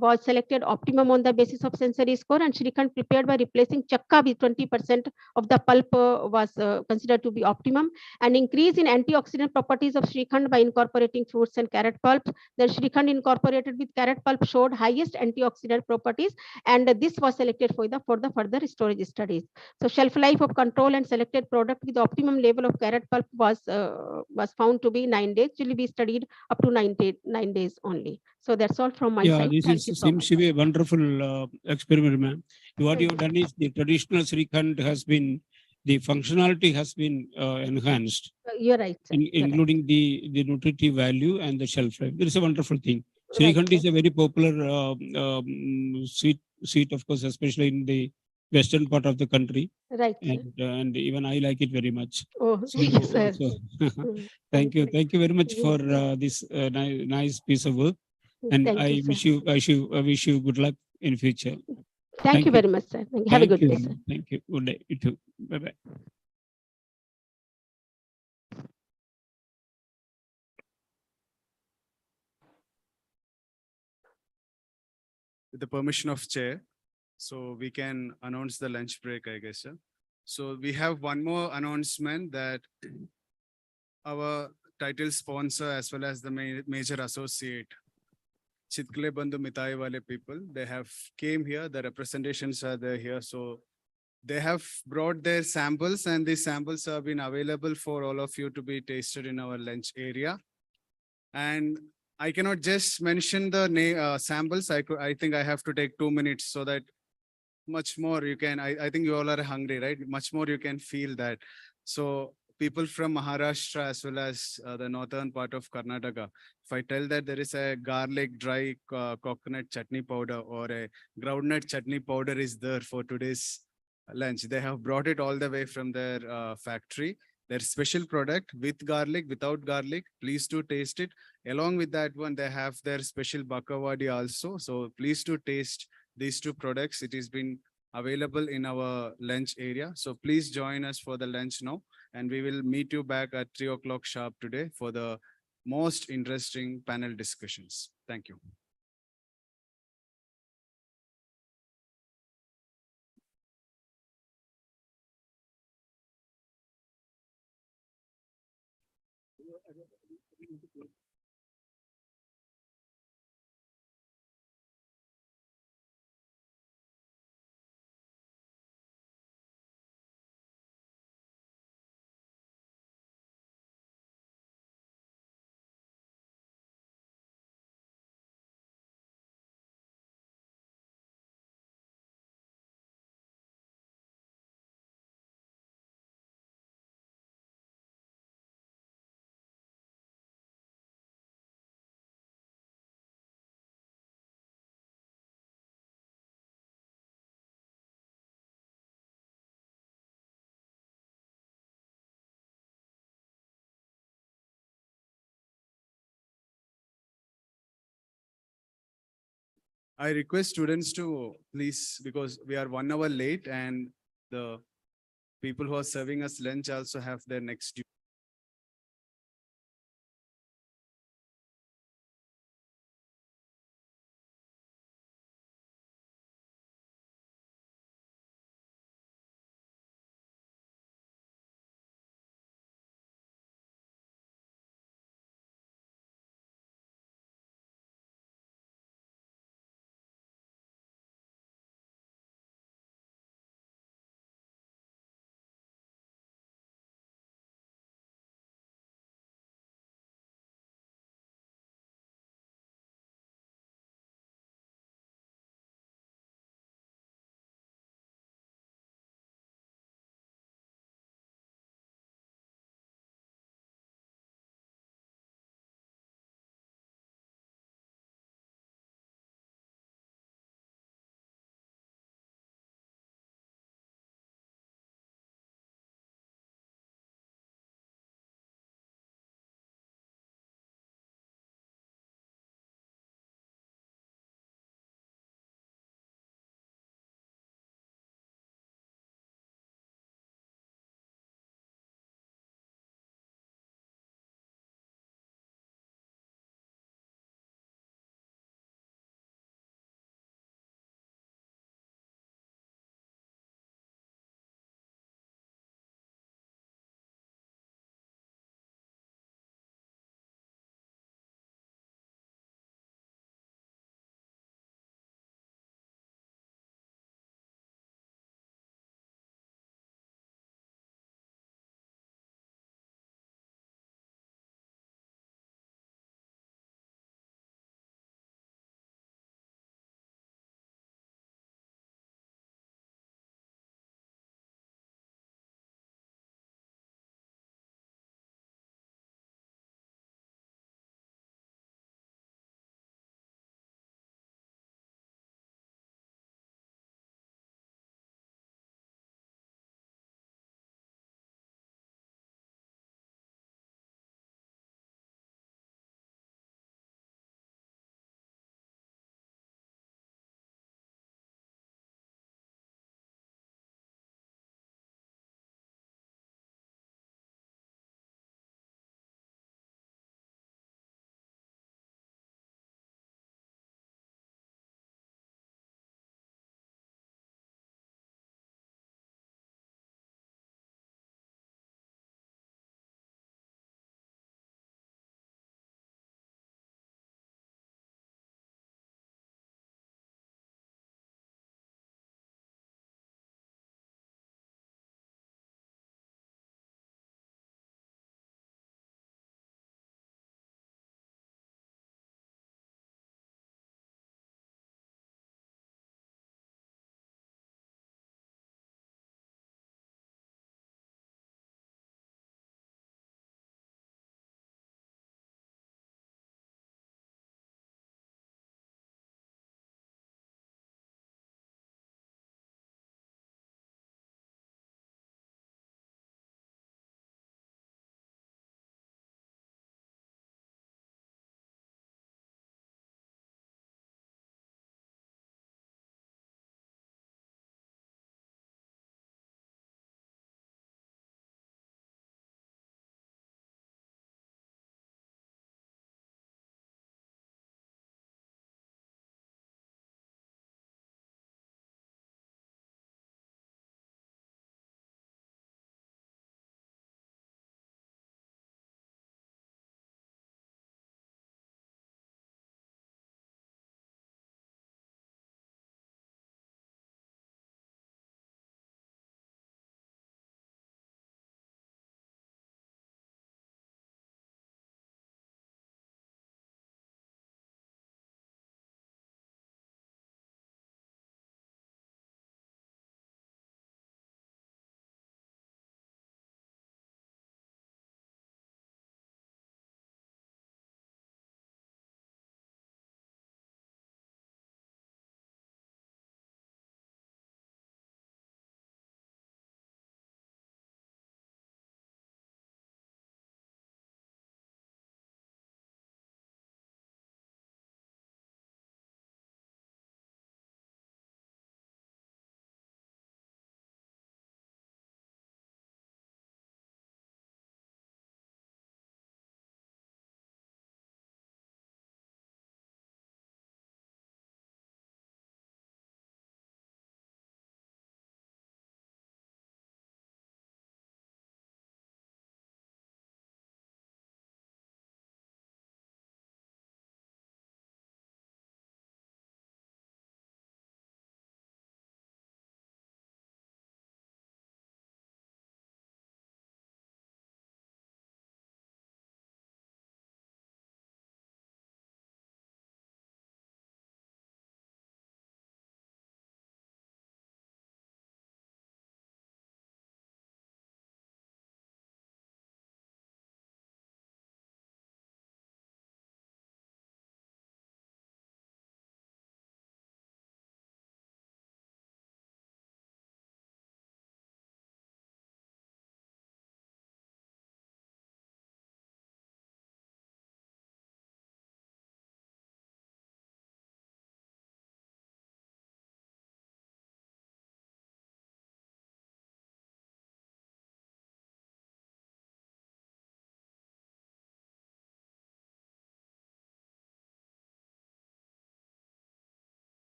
was selected optimum on the basis of sensory score, and Shrikhand prepared by replacing chakka with 20% of the pulp was considered to be optimum. An increase in antioxidant properties of Shrikhand by incorporating fruits and carrot pulp. Then Shrikhand incorporated with carrot pulp showed highest antioxidant properties, and this was selected for the further storage studies. So shelf life of control and selected product with optimum level of carrot pulp was found to be 9 days. Actually, we studied up to 9 days only. So that's all from my side. This seems to be a wonderful experiment, ma'am. What you've done is the traditional Shrikhand has been, the functionality has been enhanced. You're right, sir. Including the nutritive value and the shelf life. It is a wonderful thing. Shrikhand is a very popular sweet, of course, especially in the western part of the country. Right. And even I like it very much. Oh, thank you, sir. Thank you very much for this nice piece of work. And Thank you, sir. I wish you good luck in future. Thank you very much, sir. Have a good day, sir. Thank you. Good day. You too. Bye-bye. With the permission of chair, so we can announce the lunch break, I guess. Sir. So we have one more announcement that our title sponsor as well as the major associate, Chitkale Bandhu Mitai Wale people, they have came here, the representations are there here. So they have brought their samples and these samples have been available for all of you to be tasted in our lunch area. And I cannot just mention the samples. I think I have to take 2 minutes so that much more you can, I think you all are hungry, right? Much more you can feel that. So people from Maharashtra as well as the northern part of Karnataka, if I tell that there is a garlic dry coconut chutney powder or a groundnut chutney powder is there for today's lunch, they have brought it all the way from their factory. Their special product with garlic, without garlic, please do taste it. Along with that one, they have their special bakawadi also. So please do taste these two products. It has been available in our lunch area. So please join us for the lunch now. And we will meet you back at 3 o'clock sharp today for the most interesting panel discussions. Thank you. I request students to please, because we are 1 hour late and the people who are serving us lunch also have their next due.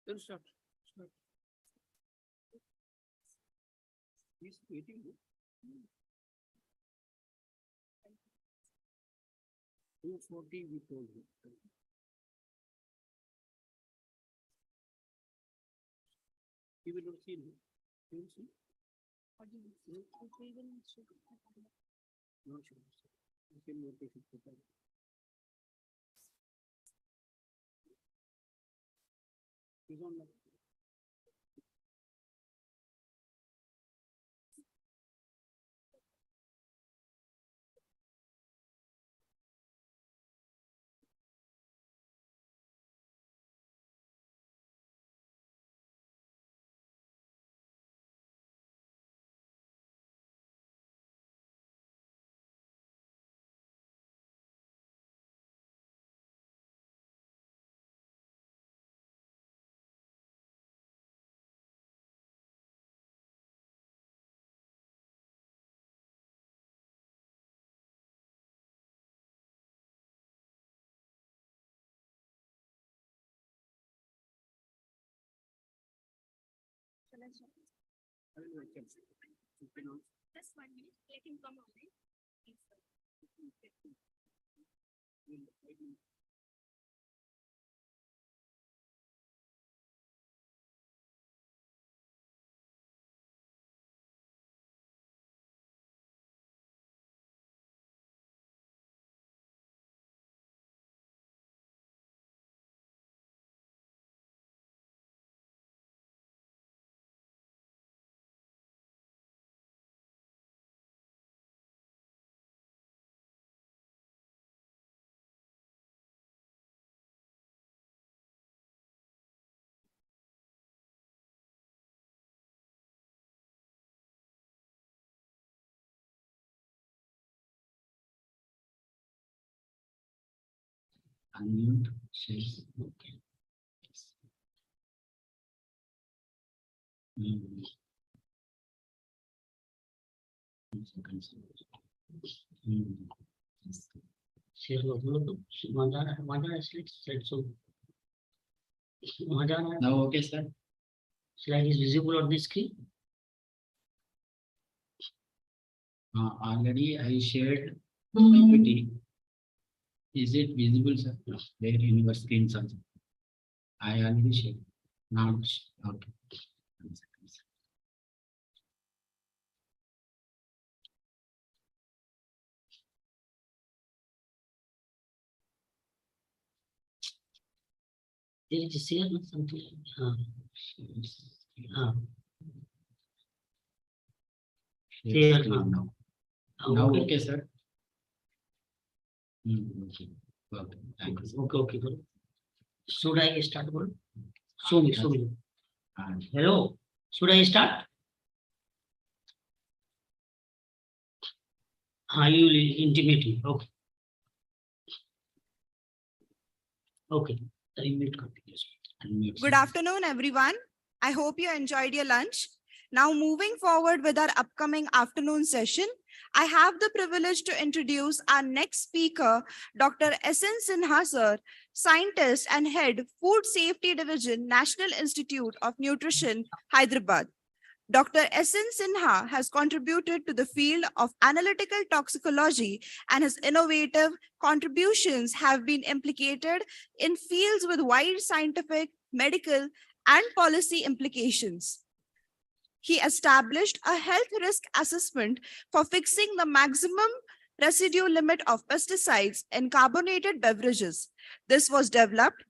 Start. He's waiting. 240 we told you. You will not see. You will see. No, sure. You can notice it. He's on the. Just 1 minute, let him come on. Unmute, share. Okay. Share now, okay, sir. Slide is visible on the screen. Already I shared PPT. Is it visible, sir? There in your screen, sir. I already shared. Now, okay. There is a share something. Share now. Now, okay, sir. Okay. Okay. Thank you. Okay. Good. Should I start? Show me. Hello. Should I start? You will intimate me. Okay. Okay. Good afternoon, everyone. I hope you enjoyed your lunch. Now, moving forward with our upcoming afternoon session, I have the privilege to introduce our next speaker, Dr. S.N. Sinha, sir, scientist and head, Food Safety Division, National Institute of Nutrition, Hyderabad. Dr. S.N. Sinha has contributed to the field of analytical toxicology, and his innovative contributions have been implicated in fields with wide scientific, medical, and policy implications. He established a health risk assessment for fixing the maximum residue limit of pesticides in carbonated beverages. This was developed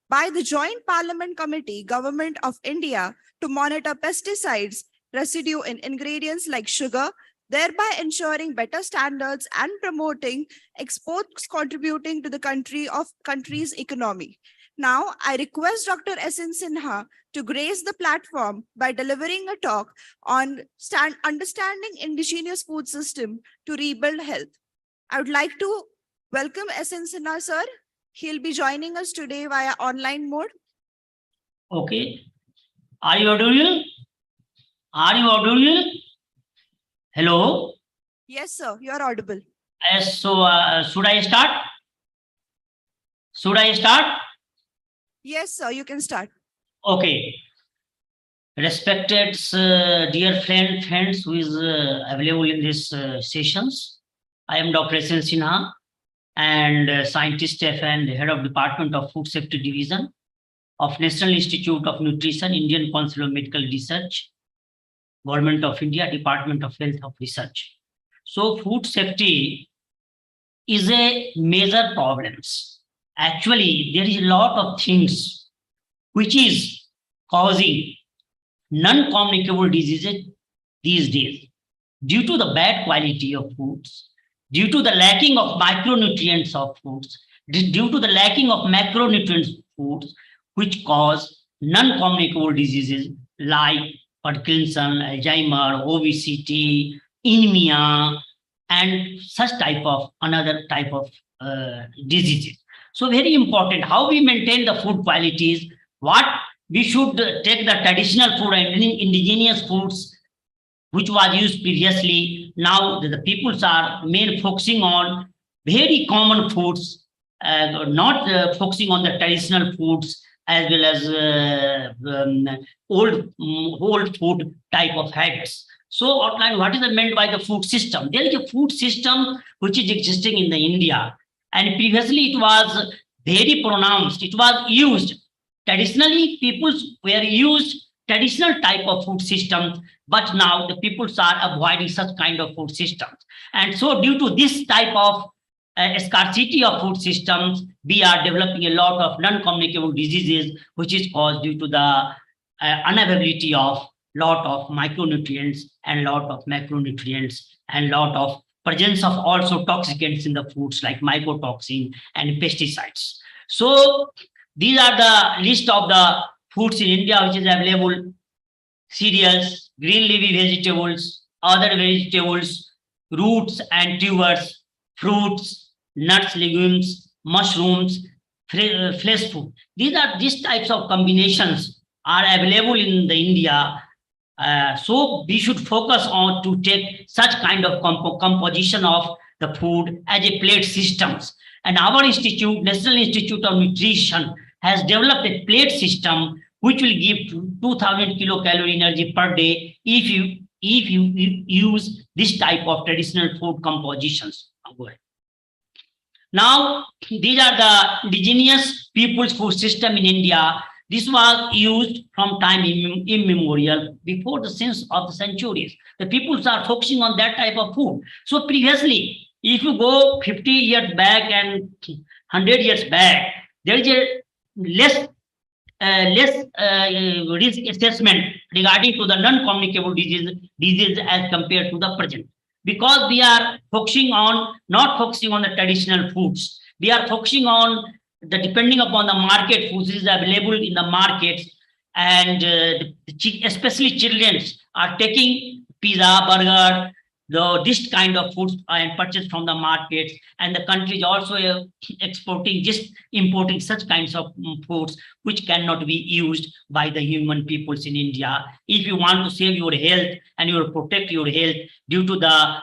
by the Joint Parliament Committee, Government of India, to monitor pesticides residue in ingredients like sugar, thereby ensuring better standards and promoting exports contributing to the country's economy. Now, I request Dr. S.N. Sinha to grace the platform by delivering a talk on understanding indigenous food system to rebuild health. I would like to welcome S.N. Sinha, sir. He'll be joining us today via online mode. Okay. Are you audible? Hello? Yes, sir. You are audible. Yes. So, should I start? Yes, sir. You can start. Okay. Respected dear friends who is available in this sessions. I am Dr. S.N. Sinha and scientist and head of Department of Food Safety Division of National Institute of Nutrition, Indian Council of Medical Research, Government of India, Department of Health of Research. So food safety is a major problems. Actually, there is a lot of things which is causing non-communicable diseases these days due to the bad quality of foods, due to the lacking of micronutrients of foods, due to the lacking of macronutrients foods, which cause non-communicable diseases like Parkinson, Alzheimer, obesity, anemia, and such type of another type of diseases. So very important how we maintain the food qualities, what we should take the traditional food and indigenous foods which was used previously. Now the peoples are mainly focusing on very common foods, not focusing on the traditional foods as well as old food type of habits. So outline what is meant by the food system. There is a food system which is existing in the India, and previously it was very pronounced. It was used. Traditionally, peoples were used traditional type of food systems, but now the peoples are avoiding such kind of food systems. And so due to this type of scarcity of food systems, we are developing a lot of non-communicable diseases, which is caused due to the unavailability of lot of micronutrients and lot of macronutrients and lot of presence of also toxicants in the foods like mycotoxin and pesticides. So these are the list of the foods in India which is available: cereals, green leafy vegetables, other vegetables, roots and tubers, fruits, nuts, legumes, mushrooms, flesh food. These types of combinations are available in the India. So we should focus on to take such kind of composition of the food as a plate systems. And our institute, National Institute of Nutrition, has developed a plate system which will give 2000 kilocalorie energy per day if you use this type of traditional food compositions. Now, these are the indigenous people's food system in India. This was used from time immemorial, before the sense of the centuries. The peoples are focusing on that type of food. So previously, if you go 50 years back and 100 years back, there is a less risk assessment regarding to the non-communicable disease as compared to the present, because we are not focusing on the traditional foods. We are focusing on the depending upon the market foods is available in the markets, and especially children are taking pizza, burger, this kind of foods and purchased from the markets, and the country is also importing such kinds of foods which cannot be used by the human peoples in India. If you want to save your health and you protect your health due to the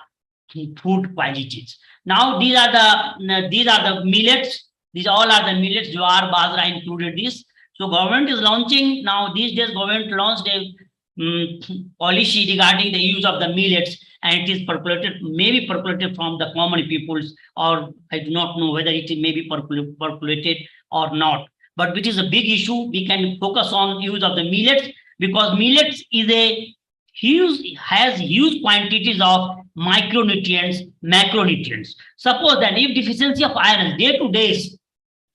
food qualities. Now these are the millets. These all are the millets. Jowar, bajra included this. So government is launching now these days. Government launched a policy regarding the use of the millets, and it is maybe percolated from the common peoples, or I do not know whether it may be percolated or not. But which is a big issue. We can focus on use of the millets, because millets has huge quantities of micronutrients, macronutrients. Suppose that if deficiency of iron day to day,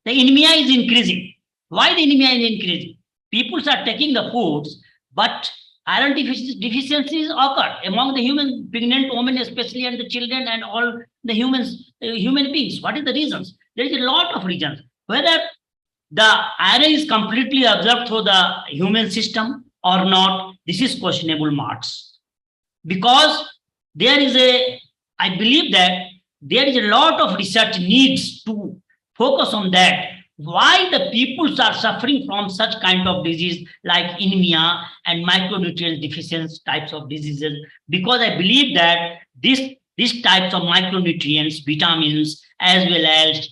the anemia is increasing. Why the anemia is increasing? People are taking the foods, but iron deficiencies occur among the pregnant women, especially, and the children and all the human beings. What is the reasons? There is a lot of reasons. Whether the iron is completely absorbed through the human system or not, this is questionable marks. Because I believe that there is a lot of research needs to focus on that. Why the peoples are suffering from such kind of disease like anemia and micronutrient deficiency types of diseases? Because I believe that these types of micronutrients, vitamins, as well as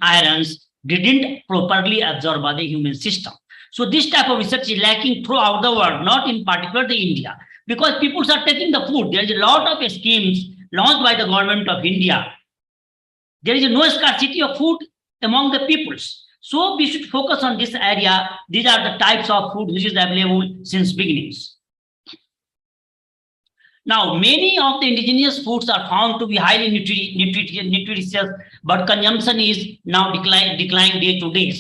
irons, didn't properly absorb by the human system. So this type of research is lacking throughout the world, not in particular the India, because people are taking the food. There is a lot of schemes launched by the government of India. There is no scarcity of food among the peoples. So we should focus on this area. These are the types of food which is available since beginnings. Now, many of the indigenous foods are found to be highly nutritious, but consumption is now declining day to day.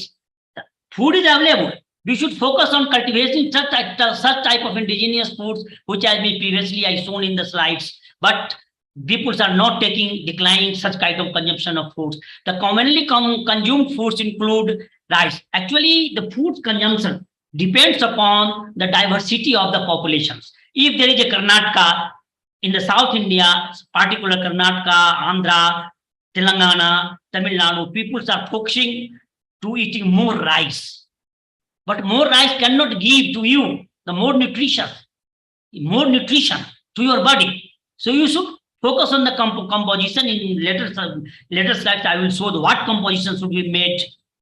Food is available. We should focus on cultivating such type of indigenous foods, which has been previously I shown in the slides. But people are not declining such kind of consumption of foods. The commonly consumed foods include rice. Actually, the food consumption depends upon the diversity of the populations. If there is a Karnataka in the South India, particular Karnataka, Andhra, Telangana, Tamil Nadu, people are focusing to eating more rice. But more rice cannot give to you the more nutrition to your body. So you should focus on the composition. In later slides, I will show what composition should be made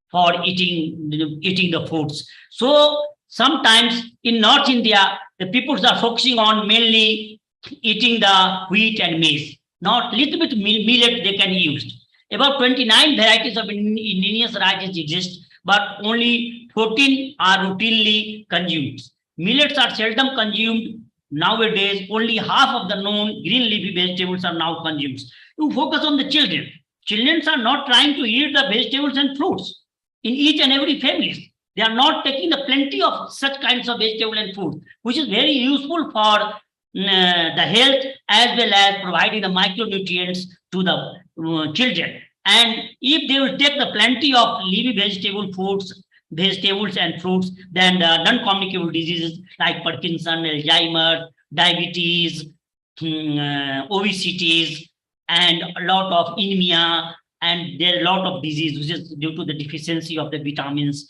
for eating the foods. So sometimes in North India, the people are focusing on mainly eating the wheat and maize. Not little bit millet they can use. About 29 varieties of indigenous rices exist, but only 14 are routinely consumed. Millets are seldom consumed nowadays. Only half of the known green leafy vegetables are now consumed. You focus on the children. Children are not trying to eat the vegetables and fruits in each and every family. They are not taking the plenty of such kinds of vegetable and food, which is very useful for the health as well as providing the micronutrients to the children. And if they will take the plenty of leafy vegetables and fruits, then the non-communicable diseases like Parkinson, Alzheimer's, diabetes, obesities, and a lot of anemia, and there are a lot of disease which is due to the deficiency of the vitamins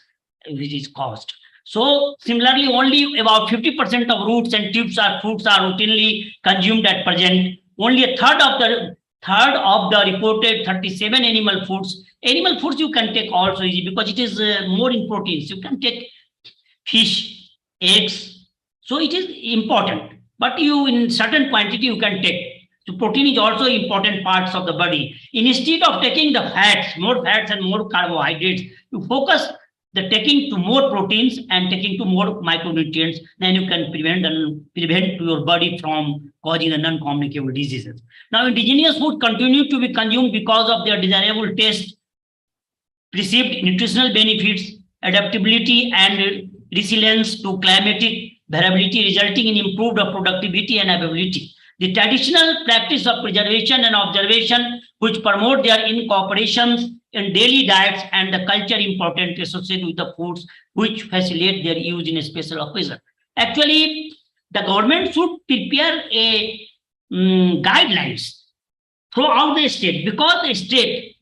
which is caused. So similarly, only about 50% of roots and fruits are routinely consumed at present. Only a third of the reported 37 animal foods. Animal foods you can take also easy because it is more in proteins. You can take fish, eggs. So it is important, but you in certain quantity you can take. So protein is also important parts of the body. Instead of taking the fats, more fats and more carbohydrates, you focus the taking to more proteins and taking to more micronutrients, then you can prevent your body from causing the non-communicable diseases. Now, indigenous food continue to be consumed because of their desirable taste, perceived nutritional benefits, adaptability and resilience to climatic variability, resulting in improved productivity and availability. The traditional practice of preservation and observation, which promote their incorporations in daily diets, and the culture important associated with the foods which facilitate their use in a special occasion. Actually, the government should prepare a guidelines throughout the state, because the state,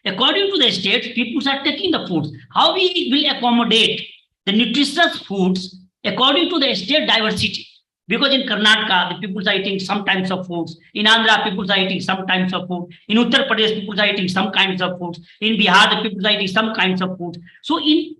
according to the state, people are taking the foods. How we will accommodate the nutritious foods according to the state diversity? Because in Karnataka, the people are eating some types of foods. In Andhra, people are eating some types of food. In Uttar Pradesh, people are eating some kinds of foods. In Bihar, the people are eating some kinds of food. So in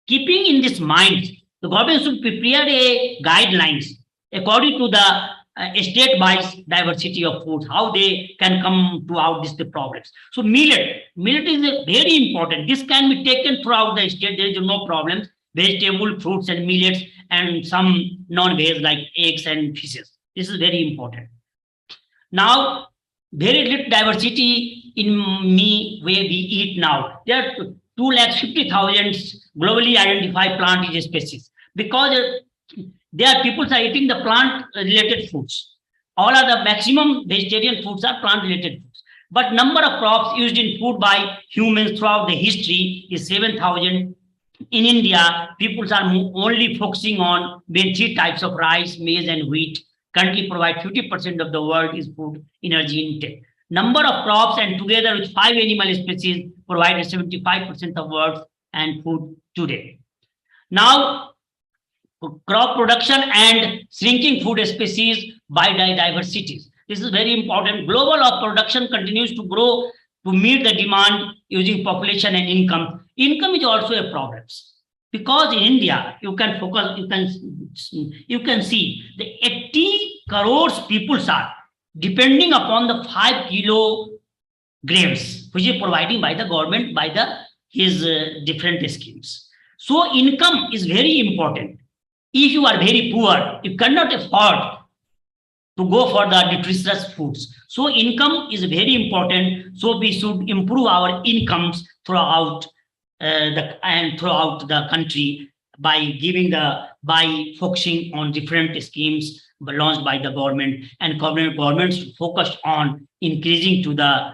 keeping in this mind, the government should prepare a guidelines according to the state-wise diversity of foods, how they can come throughout the problems. So millet is very important. This can be taken throughout the state. There is no problem. Vegetable, fruits and millets, and some non-veg like eggs and fishes. This is very important. Now, very little diversity in way we eat now. There are 250,000 globally identified plant species, because there are people are eating the plant-related foods. All of the maximum vegetarian foods are plant-related foods. But number of crops used in food by humans throughout the history is 7,000. In India, people are only focusing on three types of rice, maize, and wheat. Currently provide 50% of the world's food energy intake. Number of crops and together with 5 animal species provide 75% of world's and food today. Now, crop production and shrinking food species biodiversity. This is very important. Global production continues to grow to meet the demand using population and income. Income is also a problem. Because in India, you can focus, you can see the 80 crores people are depending upon the 5 kilograms, which is providing by the government, by his different schemes. So income is very important. If you are very poor, you cannot afford to go for the nutritious foods. So income is very important. So we should improve our incomes throughout throughout the country by focusing on different schemes launched by the government, and governments focused on increasing to the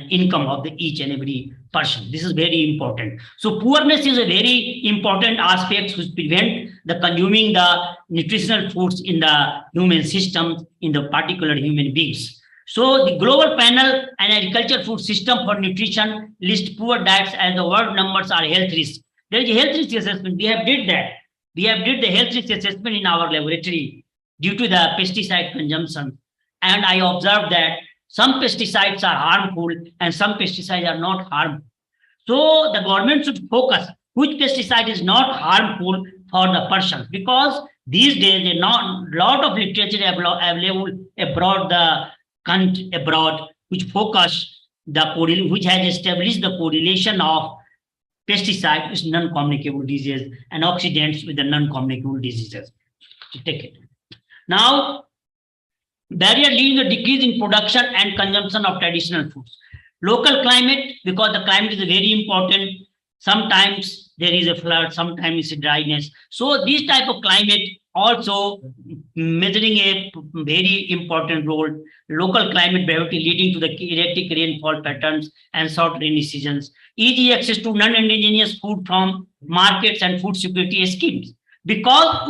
income of each and every person. This is very important. So poorness is a very important aspect which prevent the consuming the nutritional foods in the human system, in the particular human beings. So the Global Panel and Agriculture Food System for Nutrition list poor diets as the world numbers are health risk. There is a health risk assessment. We have did that. We have did the health risk assessment in our laboratory due to the pesticide consumption. And I observed that some pesticides are harmful and some pesticides are not harmful. So the government should focus which pesticide is not harmful for the person, because these days there are a lot of literature available abroad which focus which has established the correlation of pesticide with non-communicable diseases and oxidants with the non-communicable diseases. Take it. Now, barrier leading to decrease in production and consumption of traditional foods. Local climate, because the climate is very important. Sometimes there is a flood, sometimes it's a dryness. So this type of climate also measuring a very important role. Local climate variety leading to the erratic rainfall patterns and short rainy seasons. Easy access to non-indigenous food from markets and food security schemes. Because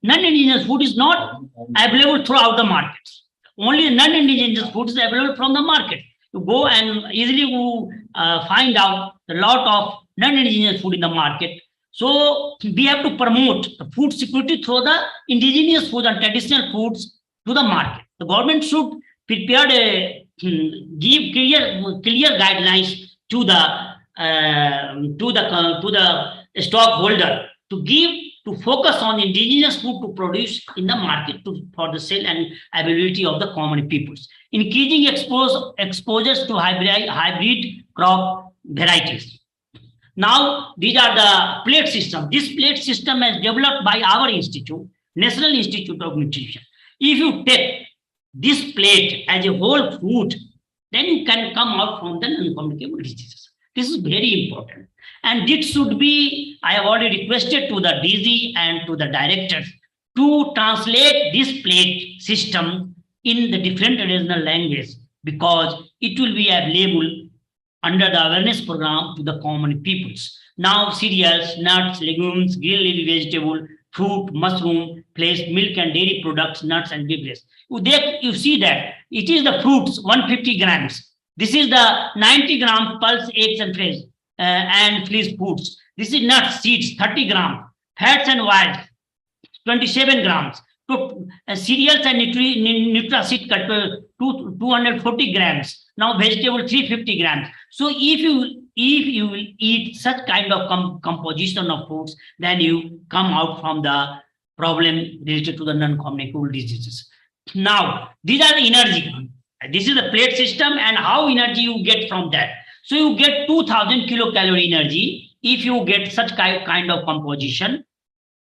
non-indigenous food is not available throughout the markets. Only non-indigenous food is available from the market. You go and easily find out a lot of non-indigenous food in the market. So we have to promote the food security through the indigenous food and traditional foods to the market. The government should prepare give clear guidelines to the stockholder to focus on indigenous food to produce in the market for the sale and availability of the common peoples. Increasing exposures to hybrid crop varieties. Now, these are the plate system. This plate system is developed by our institute, National Institute of Nutrition. If you take this plate as a whole food, then you can come out from the non-communicable diseases. This is very important. And it should be, I have already requested to the DG and to the directors to translate this plate system in the different regional languages, because it will be available under the awareness program to the common peoples. Now, cereals, nuts, legumes, green leafy vegetable, fruit, mushroom, flesh, milk and dairy products, nuts and beverages. You see that it is the fruits, 150 grams. This is the 90 gram pulse, eggs and flesh foods. This is nuts, seeds, 30 grams. Fats and oils, 27 grams. So, cereals and nutracid cut 240 grams. Now vegetable 350 grams. So if you will eat such kind of composition of foods, then you come out from the problem related to the non-communicable diseases. Now, these are the energy. This is the plate system and how energy you get from that. So you get 2000 kilocalorie energy if you get such kind of composition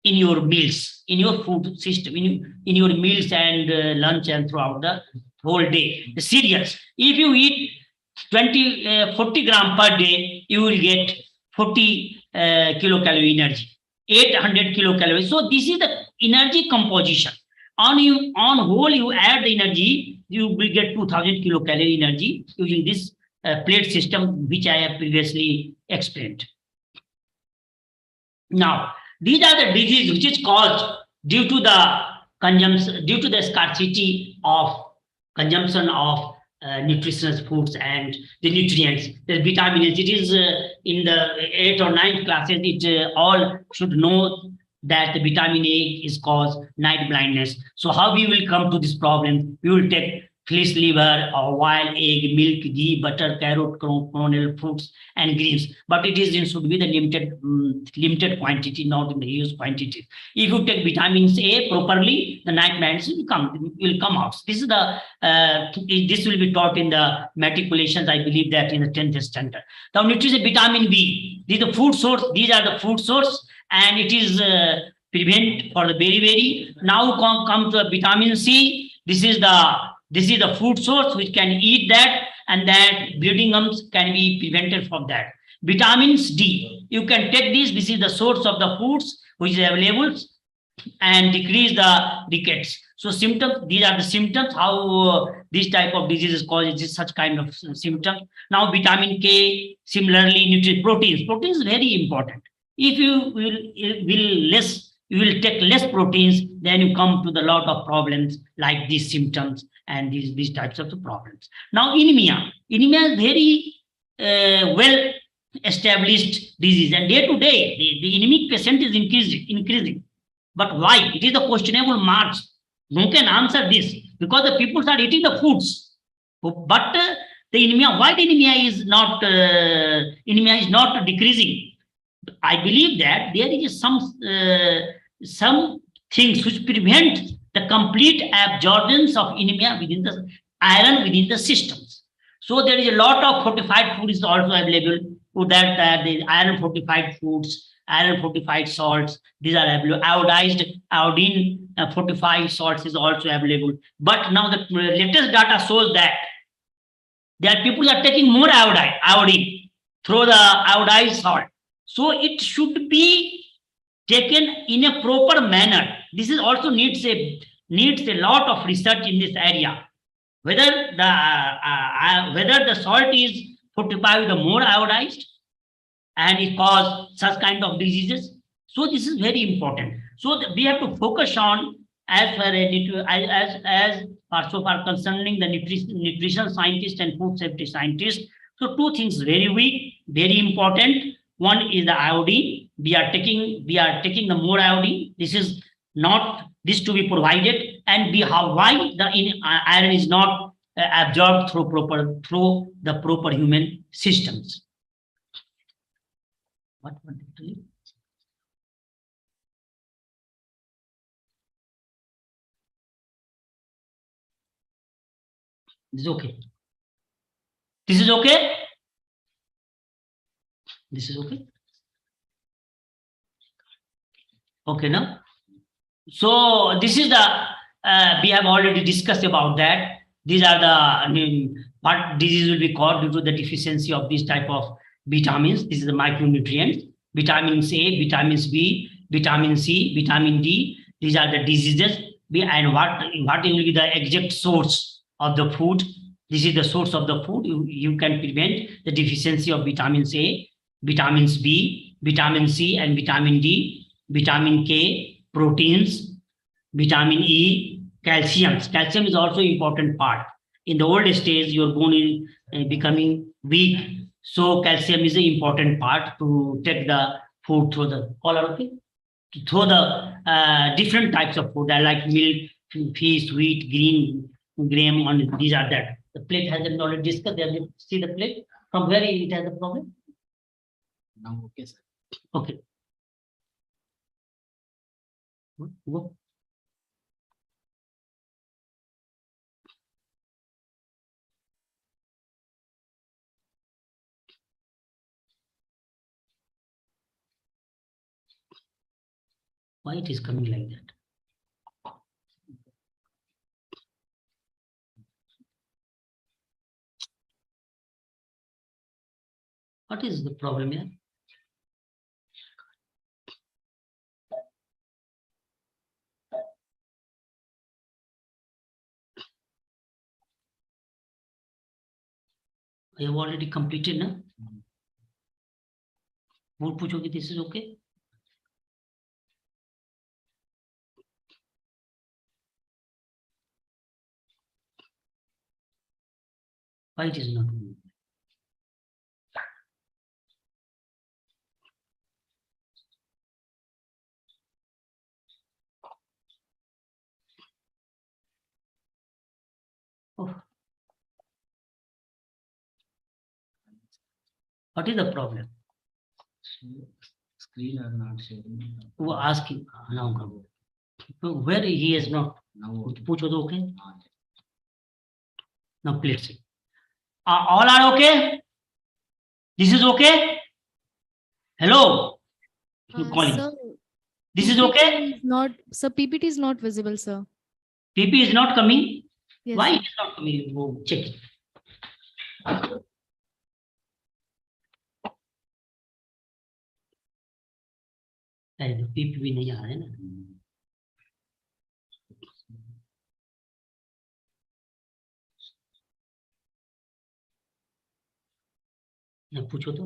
in your meals, in your food system, in your meals and lunch and throughout the whole day. The cereals, if you eat 40 gram per day, you will get 40 kilocalorie energy, 800 kilocalories. So this is the energy composition. On whole, you add the energy, you will get 2000 kilocalorie energy using this plate system, which I have previously explained. Now, these are the diseases which is caused due to the consumption, due to the scarcity of consumption of nutritious foods and the nutrients. The vitamins, it is in the 8th or 9th classes, it all should know that the vitamin A is cause night blindness. So how we will come to this problem? We will take fish liver, or wild egg, milk, ghee, butter, carrot, kernel, fruits, and greens. But it should be the limited quantity, not in the huge quantity. If you take vitamins A properly, the night blindness will come out. This is the this will be taught in the matriculations, I believe that in the 10th standard. Now, nutrition, vitamin B. These are the food source. These are the food source, and it is prevent for the very. Now come to the vitamin C. This is the food source which can eat that, and that bleeding gums can be prevented from that. Vitamins D, you can take this. This is the source of the foods which is available, and decrease the rickets. So symptoms, these are the symptoms how this type of disease is caused, such kind of symptoms. Now vitamin K, similarly proteins. Proteins is very important. If you you will take less proteins, then you come to the lot of problems like these symptoms and these types of problems. Now anemia. Anemia is very well established disease, and day to day the anemic patient is increasing. But why? It is a questionable mark. No can answer this, because the people are eating the foods. But the anemia, why the anemia is not decreasing? I believe that there is some things which prevent the complete absorbance of anemia within the iron within the systems. So there is a lot of fortified food is also available. To that the iron fortified foods, iron fortified salts, these are available. Iodine fortified salts is also available. But now the latest data shows that there are people are taking more iodine through the iodized salt. So it should be taken in a proper manner. This is also needs a lot of research in this area. Whether the salt is fortified with more iodized and it cause such kind of diseases. So this is very important. So we have to focus on as far concerning the nutrition scientist and food safety scientist. So two things very weak, very important. One is the iodine. We are taking the more iodine. This is not this to be provided, and why the iron is not absorbed through the proper human systems. What actually? This is okay. This is okay. This is okay. Okay, now. So this is the we have already discussed about that. These are the what disease will be caused due to the deficiency of this type of vitamins. This is the micronutrients. Vitamins A, vitamins B, vitamin C, vitamin D. These are the diseases. And what will be the exact source of the food? This is the source of the food. You can prevent the deficiency of vitamins A, vitamins B, vitamin C, and vitamin D, vitamin K, proteins, vitamin E, calcium. Calcium is also important part. In the old stage, your bone is becoming weak. So calcium is an important part to take the food through the through the different types of food. I like milk, fish, wheat, grain, and these are that. The plate has already discussed. Have you see the plate? From where it has a problem? Now, okay, sir. Okay. Go. Why it is coming like that? What is the problem here? I have already completed now. More puchoge, this is okay. Why it is not moving? Oh. What is the problem? Screen are not sharing. Who ask him? No. Where he is not? Now, Pucho to okay? Now please. All are okay? This is okay? Hello? You calling? Sir, This is okay? is not, sir, PPT is not visible, sir. PP is not coming? Yes, Why sir. it is not coming? Go check it. अरे तो PP भी नहीं आ रहा है ना. ना पूछो तो.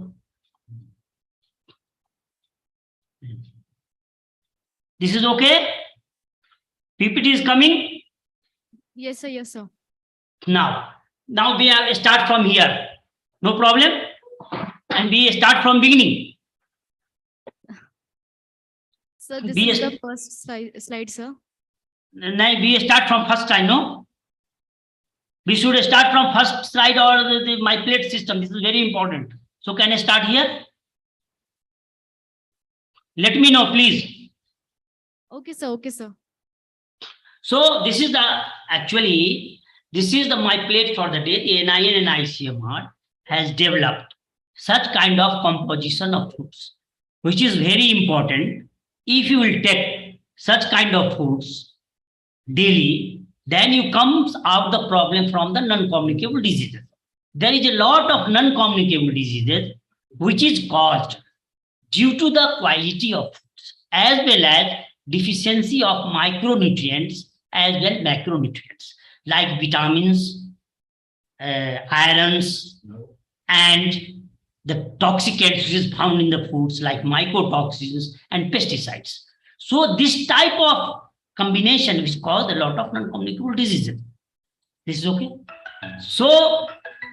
This is okay? PPT is coming? Yes, sir. Yes, sir. Now we have start from here. No problem? And we start from beginning. Sir, this BS is the first slide, sir. Now we start from first time, no? We should start from first slide or my plate system. This is very important. So can I start here? Let me know, please. Okay, sir. Okay, sir. So this is my plate for the day. The NIN and ICMR has developed such kind of composition of foods, which is very important. If you will take such kind of foods daily, then you comes out the problem from the non-communicable diseases. There is a lot of non-communicable diseases which is caused due to the quality of foods as well as deficiency of micronutrients as well as macronutrients like vitamins, irons, and the toxicants which is found in the foods like mycotoxins and pesticides. So this type of combination which cause a lot of non-communicable diseases. This is okay. So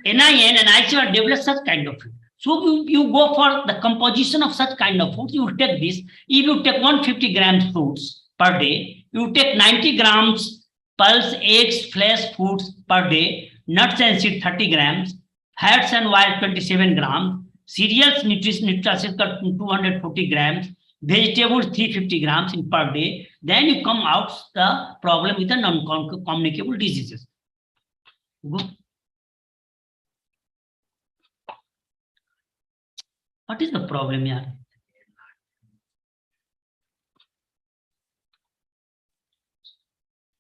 NIN and ICMR develop such kind of food. So you go for the composition of such kind of foods. You take this. If you take 150 grams fruits per day, you take 90 grams pulse, eggs, flesh, foods per day, nuts and seeds 30 grams, fats and oil 27 grams, cereals, nutrition acid 240 grams, vegetables 350 grams in per day. Then you come out the problem with the non-communicable diseases. Go. What is the problem here?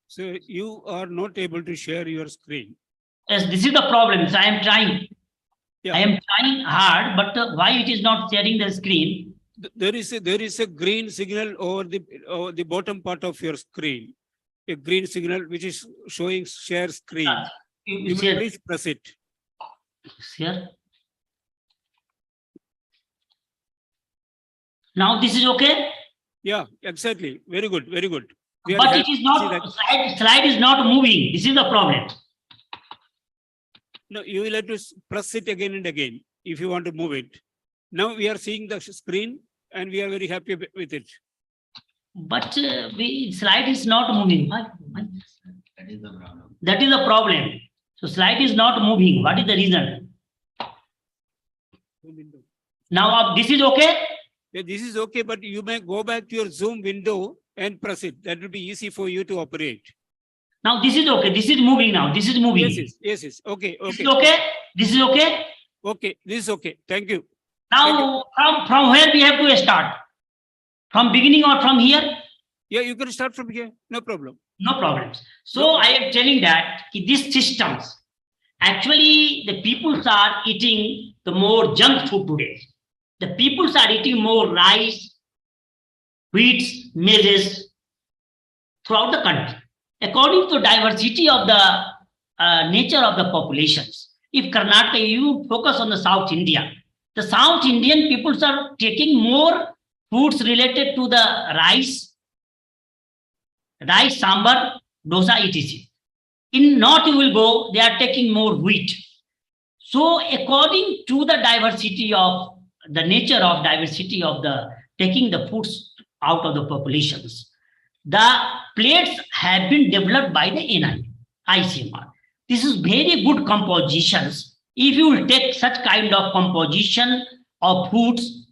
So you are not able to share your screen. Yes, this is the problem. So I am trying. Yeah. I am trying hard, but why it is not sharing the screen? There is a green signal over the bottom part of your screen. A green signal which is showing share screen. You may please press it. Here. Now this is okay? Yeah, exactly. Very good. Very good. But it is not, slide is not moving. This is the problem. No, you will have to press it again and again if you want to move it. Now we are seeing the screen and we are very happy with it. But slide is not moving. Why? that is the problem. That is the problem. So slide is not moving. What is the reason? Now this is okay? Yeah, this is okay, but you may go back to your Zoom window and press it. That will be easy for you to operate. Now this is okay. This is moving now. This is moving. Yes. Okay. This is okay? This is okay? Okay, this is okay. Thank you. Now from where we have to start? From beginning or from here? Yeah, you can start from here. No problem. No problems. So I am telling that these systems, actually the people are eating the more junk food today. The people are eating more rice, wheat, maize throughout the country. According to diversity of the nature of the populations, if Karnataka, you focus on the South India, the South Indian peoples are taking more foods related to the rice, sambar, dosa, etc. In North you will go, they are taking more wheat. So according to the diversity of the nature of diversity of the taking the foods out of the populations, the plates have been developed by the NI, ICMR. This is very good compositions if you will take such kind of composition of foods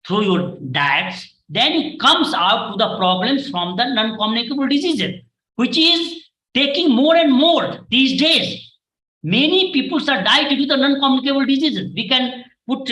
through your diets, then it comes out to the problems from the non-communicable diseases, which is taking more and more these days. Many people are dying due to the non-communicable diseases. We can put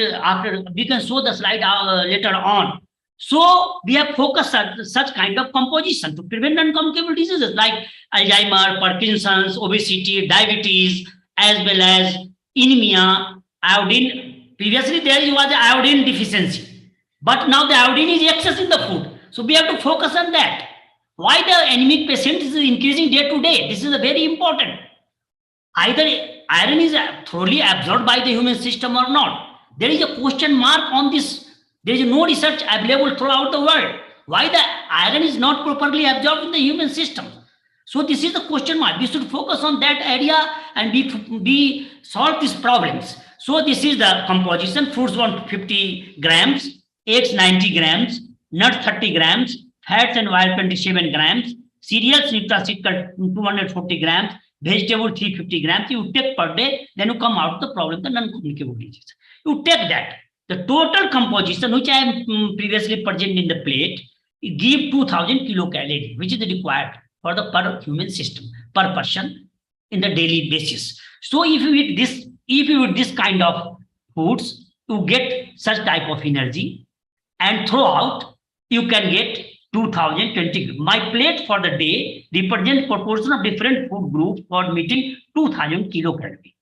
we can show the slide later on. So we have focused on such kind of composition to prevent non-communicable diseases like Alzheimer, Parkinson's, obesity, diabetes, as well as anemia, iodine. Previously there was the iodine deficiency, but now the iodine is excess in the food. So we have to focus on that. Why the anemic patient is increasing day to day? This is very important. Either iron is thoroughly absorbed by the human system or not. There is a question mark on this. There is no research available throughout the world. Why the iron is not properly absorbed in the human system? So this is the question mark. We should focus on that area and we solve these problems. So this is the composition. Fruits 150 grams, eggs 90 grams, nuts 30 grams, fats and oil 27 grams, cereals, nutraceutical 240 grams, vegetable 350 grams. You take per day, then you come out the problem, the non-communicable disease. You take that. The total composition, which I am previously present in the plate, give 2000 kilocalories, which is required for the per human system, per person in the daily basis. So if you eat this kind of foods, you get such type of energy, and throughout you can get 2020. My plate for the day represents proportion of different food groups for meeting 2000 kilocalories.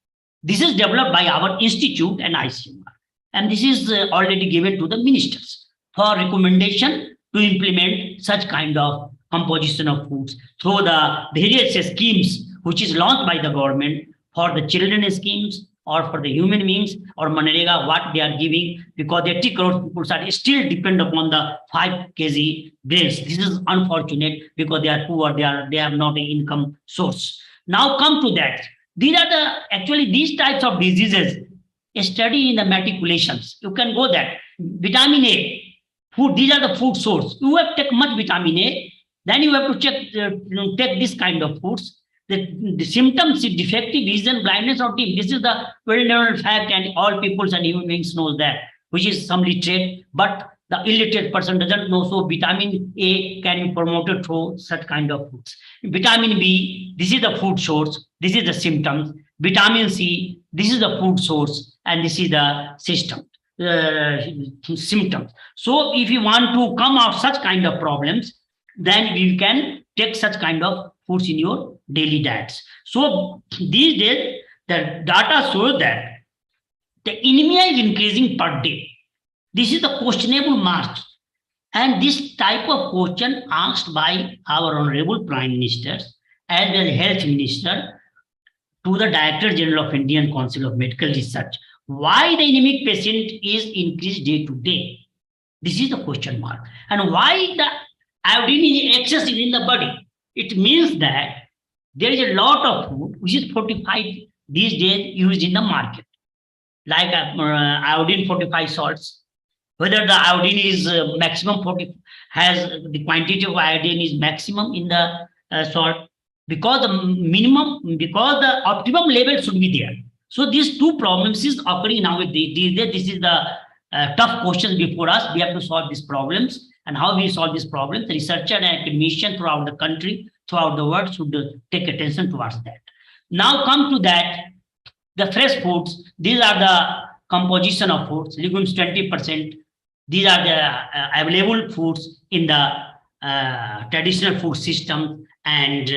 This is developed by our institute and ICMR. And this is already given to the ministers for recommendation to implement such kind of composition of foods through the various schemes which is launched by the government for the children schemes or for the human beings or Manrega, what they are giving, because 80 crore people are still depend upon the 5 kg grains. This is unfortunate because they are poor, they have not an income source. Now come to that. These are these types of diseases. A study in the matriculations. You can go there. Vitamin A, food, these are the food source. You have to take much vitamin A, then you have to take this kind of foods. The symptoms, defective vision, blindness or dim. This is the well-known fact, and all peoples and human beings know that, which is some literate, but the illiterate person doesn't know. So vitamin A can be promoted through such kind of foods. Vitamin B, this is the food source. This is the symptoms. Vitamin C, this is the food source, and this is the system symptoms. So if you want to come out such kind of problems, then you can take such kind of foods in your daily diets. So these days, the data shows that the anemia is increasing per day. This is the questionable mark. And this type of question asked by our Honorable Prime Ministers as well as Health Minister to the Director General of Indian Council of Medical Research. Why the anemic patient is increased day to day? This is the question mark. And why the iodine is excess in the body? It means that there is a lot of food which is fortified these days used in the market, like iodine fortified salts. Whether the iodine is maximum 40, has the quantity of iodine is maximum in the salt, because the optimum level should be there. So these two problems is occurring now with these days. This is the tough question before us. We have to solve these problems, and how we solve these problems. The researcher and academician throughout the country, throughout the world should take attention towards that. Now come to that, the fresh foods. These are the composition of foods. Legumes 20%. These are the available foods in the traditional food system, and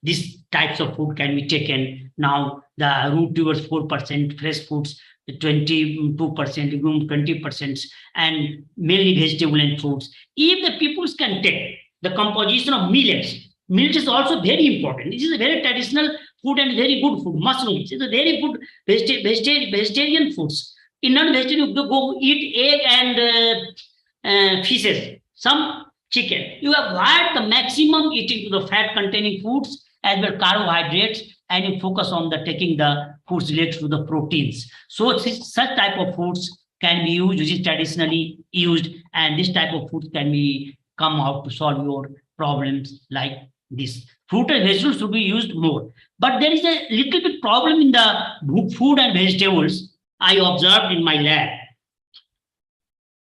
these types of food can be taken. Now the root towards 4%, fresh foods 22%, legume 20%, and mainly vegetable and fruits. If the peoples can take the composition of millets, millet is also very important. This is a very traditional food and very good food. Mushrooms is a very good vegetarian foods. In non-vegetarian, you go eat egg and fishes, some chicken. You avoid the maximum eating to the fat-containing foods as well carbohydrates, and you focus on the taking the foods related to the proteins. So such type of foods can be used, which is traditionally used, and this type of food can be come out to solve your problems like this. Fruit and vegetables should be used more. But there is a little bit problem in the food and vegetables I observed in my lab.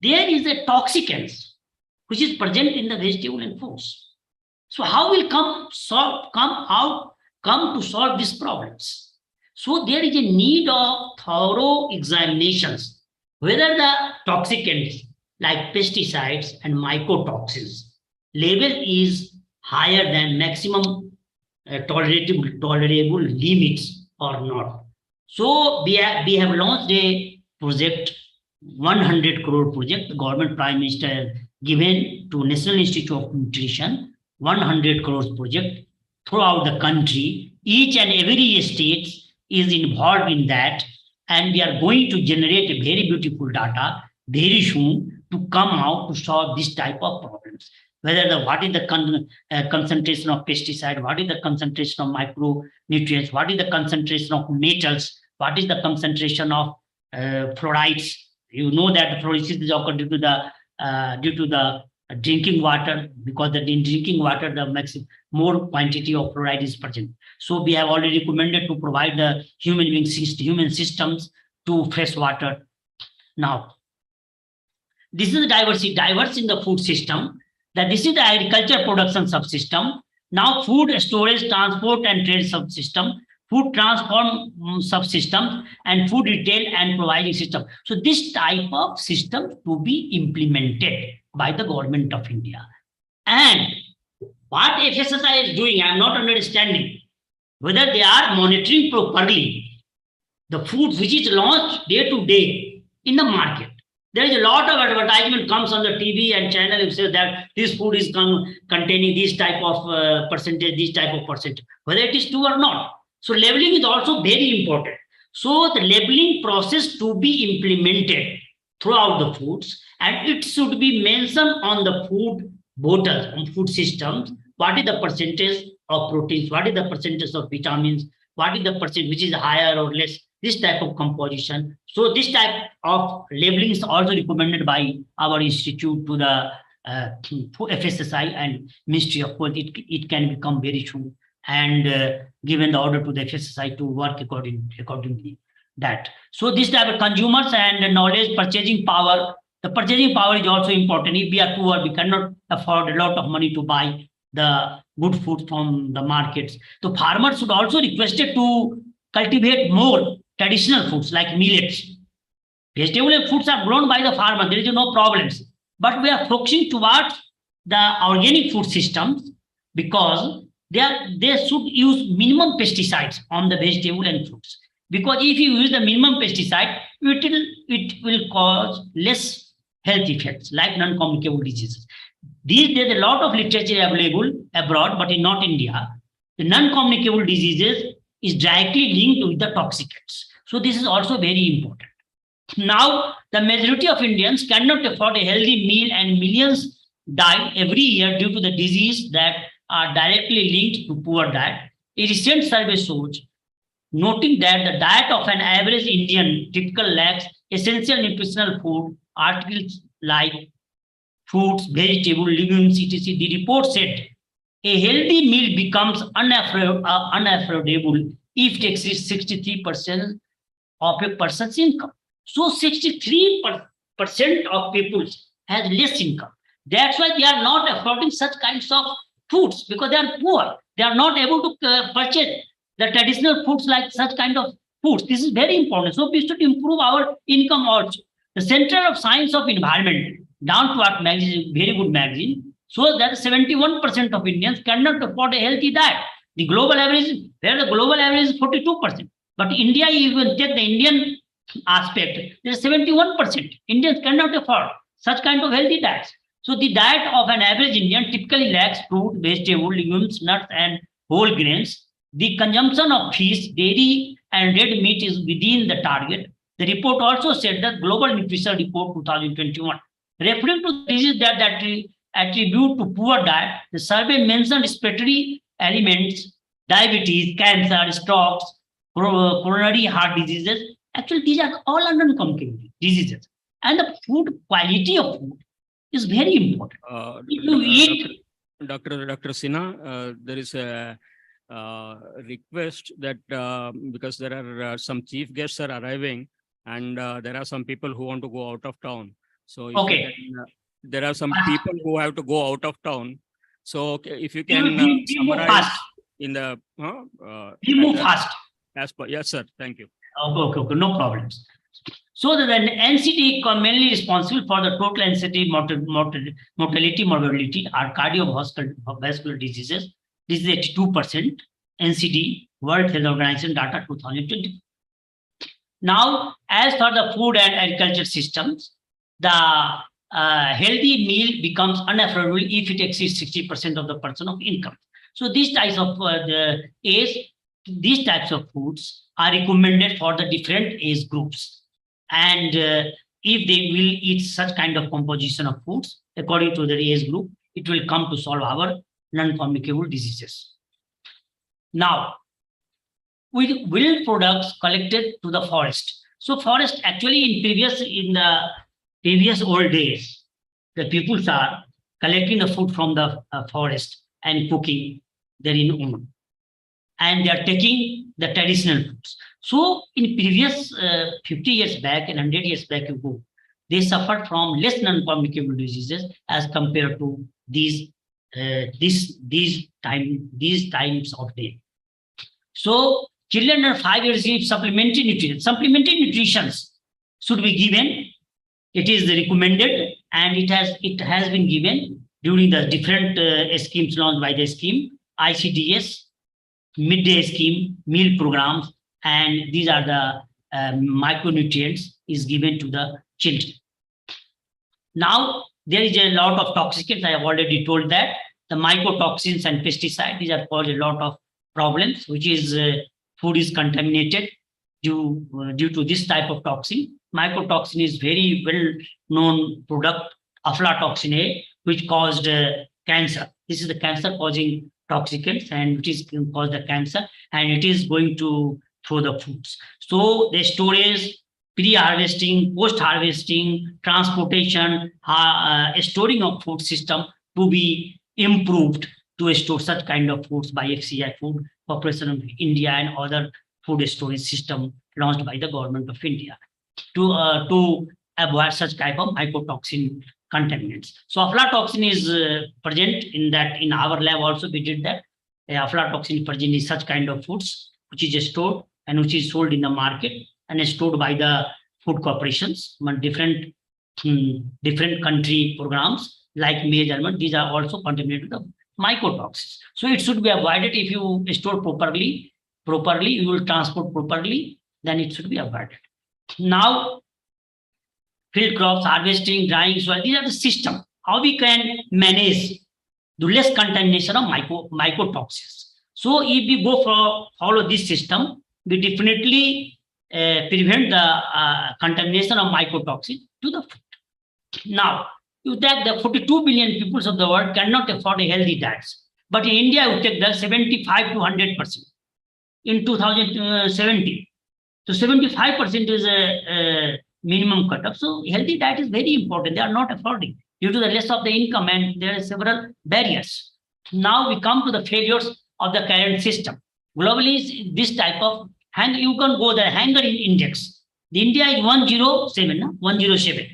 There is a toxicants which is present in the vegetable and fruits. So how will come to solve these problems? So there is a need of thorough examinations whether the toxicants like pesticides and mycotoxins level is higher than maximum tolerable limits or not. So we have launched a project, 100 crore project. The government prime minister has given to National Institute of Nutrition 100 crores project throughout the country. Each and every state is involved in that, and we are going to generate a very beautiful data very soon to come out to solve this type of problems. Whether what is the concentration of pesticide, what is the concentration of micronutrients, what is the concentration of metals, what is the concentration of fluorides. You know that fluorisis is occurred due to the drinking water, because in drinking water the more quantity of fluoride is present. So we have already recommended to provide the human systems to fresh water. Now, this is the diverse in the food system. That this is the agriculture production subsystem. Now food storage, transport and trade subsystem, food transform subsystems, and food retail and providing system. So this type of system to be implemented by the government of India. And what FSSAI is doing, I am not understanding whether they are monitoring properly the food which is launched day to day in the market. There is a lot of advertisement comes on the TV and channel and says that this food is containing this type of percentage, whether it is true or not. So labeling is also very important. So the labeling process to be implemented throughout the foods, and it should be mentioned on the food bottles, on food systems, what is the percentage of proteins, what is the percentage of vitamins, what is the percentage which is higher or less, this type of composition. So this type of labeling is also recommended by our institute to the FSSAI and Ministry of Health. It can become very soon, and given the order to the FSSAI to work accordingly that. So this type of consumers and knowledge, purchasing power. The purchasing power is also important. If we are poor, we cannot afford a lot of money to buy the good food from the markets. So farmers should also requested to cultivate more traditional foods like millets. Vegetable and fruits are grown by the farmer. There is no problems. But we are focusing towards the organic food systems because they should use minimum pesticides on the vegetable and fruits. Because if you use the minimum pesticide, it will cause less health effects like non-communicable diseases. There's a lot of literature available abroad, but in not India. The non-communicable diseases is directly linked with the toxicants. So this is also very important. Now, the majority of Indians cannot afford a healthy meal, and millions die every year due to the disease that are directly linked to poor diet. A recent survey shows, noting that the diet of an average Indian typically lacks essential nutritional food articles like fruits, vegetables, legumes, etc. The report said a healthy meal becomes unaffordable if it exceeds 63% of a person's income. So 63% of people has less income. That's why they are not affording such kinds of foods, because they are poor. They are not able to purchase the traditional foods like such kind of foods. This is very important. So we should improve our income also. The Center of Science of Environment, Down to Earth magazine, is a very good magazine, shows that 71% of Indians cannot afford a healthy diet. The global average is 42%. But India, even take the Indian aspect, there is 71%. Indians cannot afford such kind of healthy diets. So the diet of an average Indian typically lacks fruit, vegetable, legumes, nuts, and whole grains. The consumption of fish, dairy, and red meat is within the target. The report also said that Global Nutrition Report 2021, referring to diseases that attribute to poor diet, the survey mentioned respiratory ailments, diabetes, cancer, strokes, coronary heart diseases. Actually, these are all uncommunicable diseases. And the food, quality of food is very important. If you eat Dr. Sinha, there is a request that because there are some chief guests are arriving and there are some people who want to go out of town. So if you Okay. can, there are some people who have to go out of town. So if you We will- can we move summarize fast. in the We move fast. as per, yes, sir. Thank you. Okay, no problems. So the NCT mainly responsible for the total NCT mortality, morbidity are cardiovascular diseases. This is 82%. NCD, World Health Organization data 2020. Now, as for the food and agriculture systems, the healthy meal becomes unaffordable if it exceeds 60% of the person of income. So these types of these types of foods are recommended for the different age groups. And if they will eat such kind of composition of foods according to their age group, it will come to solve our non-communicable diseases. Now, with wild products collected to the forest. So forest actually in the previous old days, the peoples are collecting the food from the forest and cooking their own. And they are taking the traditional foods. So in previous 50 years back and 100 years back ago, they suffered from less non-communicable diseases as compared to these times of day. So children under 5 years receive supplementary nutrition. Supplementary nutrition should be given. It is recommended and it has been given during the different schemes launched by the scheme, ICDS, midday scheme, meal programs, and these are the micronutrients is given to the children. Now, there is a lot of toxicants. I have already told that the mycotoxins and pesticides, these are caused a lot of problems, which is food is contaminated due to this type of toxin. Mycotoxin is very well known product, aflatoxin A, which caused cancer. This is the cancer causing toxicants and which is cause the cancer, and it is going to through the foods. So the storage, pre-harvesting, post-harvesting, transportation, storing of food system to be improved to store such kind of foods by FCI Food Corporation of India and other food storage system launched by the government of India to avoid such type of mycotoxin contaminants. So aflatoxin is present in that. In our lab also we did that. Aflatoxin present in such kind of foods which is stored and which is sold in the market and is stored by the food corporations, different country programs like maize almond. These are also contaminated with the mycotoxins. So it should be avoided. If you store properly, you will transport properly, then it should be avoided. Now, field crops, harvesting, drying soil, these are the system. How we can manage the less contamination of mycotoxins. So if we go for follow this system, we definitely prevent the contamination of mycotoxins to the food. Now, you take the 42 billion people of the world cannot afford a healthy diet. But in India, you take the 75 to 100% in 2070. So 75% is a minimum cutoff. So healthy diet is very important. They are not affording due to the less of the income, and there are several barriers. Now we come to the failures of the current system. Globally, this type of you can go the hunger index. The India is 107, 107.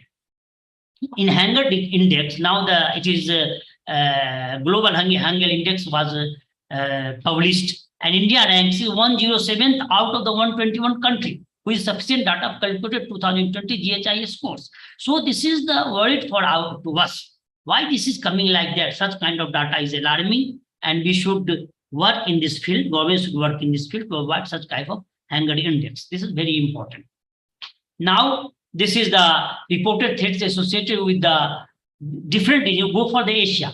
In hunger index, now it is global hunger index was published, and India ranks 107th out of the 121 country, with sufficient data calculated 2020 GHIS scores. So this is the world to us. Why this is coming like that? Such kind of data is alarming, and we should work in this field. Government should work in this field to avoid such type of hunger index. This is very important. Now, this is the reported threats associated with the different. You go for the Asia.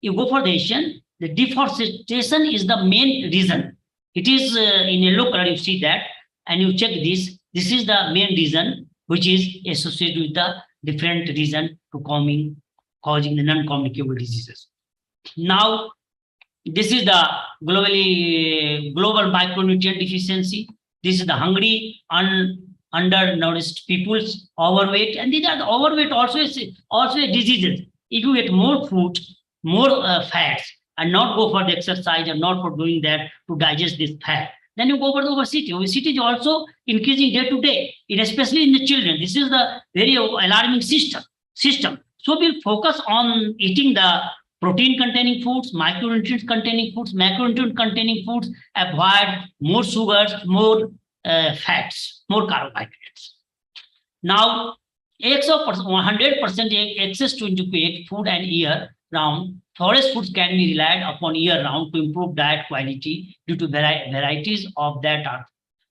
You go for the Asian. The deforestation is the main reason. It is in yellow color. You see that, and you check this. This is the main reason, which is associated with the different reason to causing the non-communicable diseases. Now, this is the global micronutrient deficiency. This is the hungry, undernourished people's overweight, and these are the overweight also a disease. If you get more food, more fats and not go for the exercise and not for doing that to digest this fat, then you go for the obesity. Obesity is also increasing day to day, especially in the children. This is the very alarming system. So we'll focus on eating the protein containing foods, micronutrients containing foods, macronutrient containing foods, avoid more sugars, more fats, more carbohydrates. Now, 100% access to adequate food and year round, forest foods can be relied upon year round to improve diet quality due to varieties of that are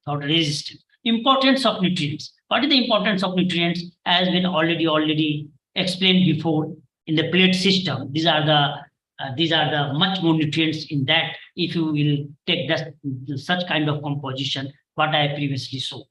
thought resistant. Importance of nutrients. What is the importance of nutrients? As been already explained before in the plate system. These are the much more nutrients in that if you will take that such kind of composition what I previously showed.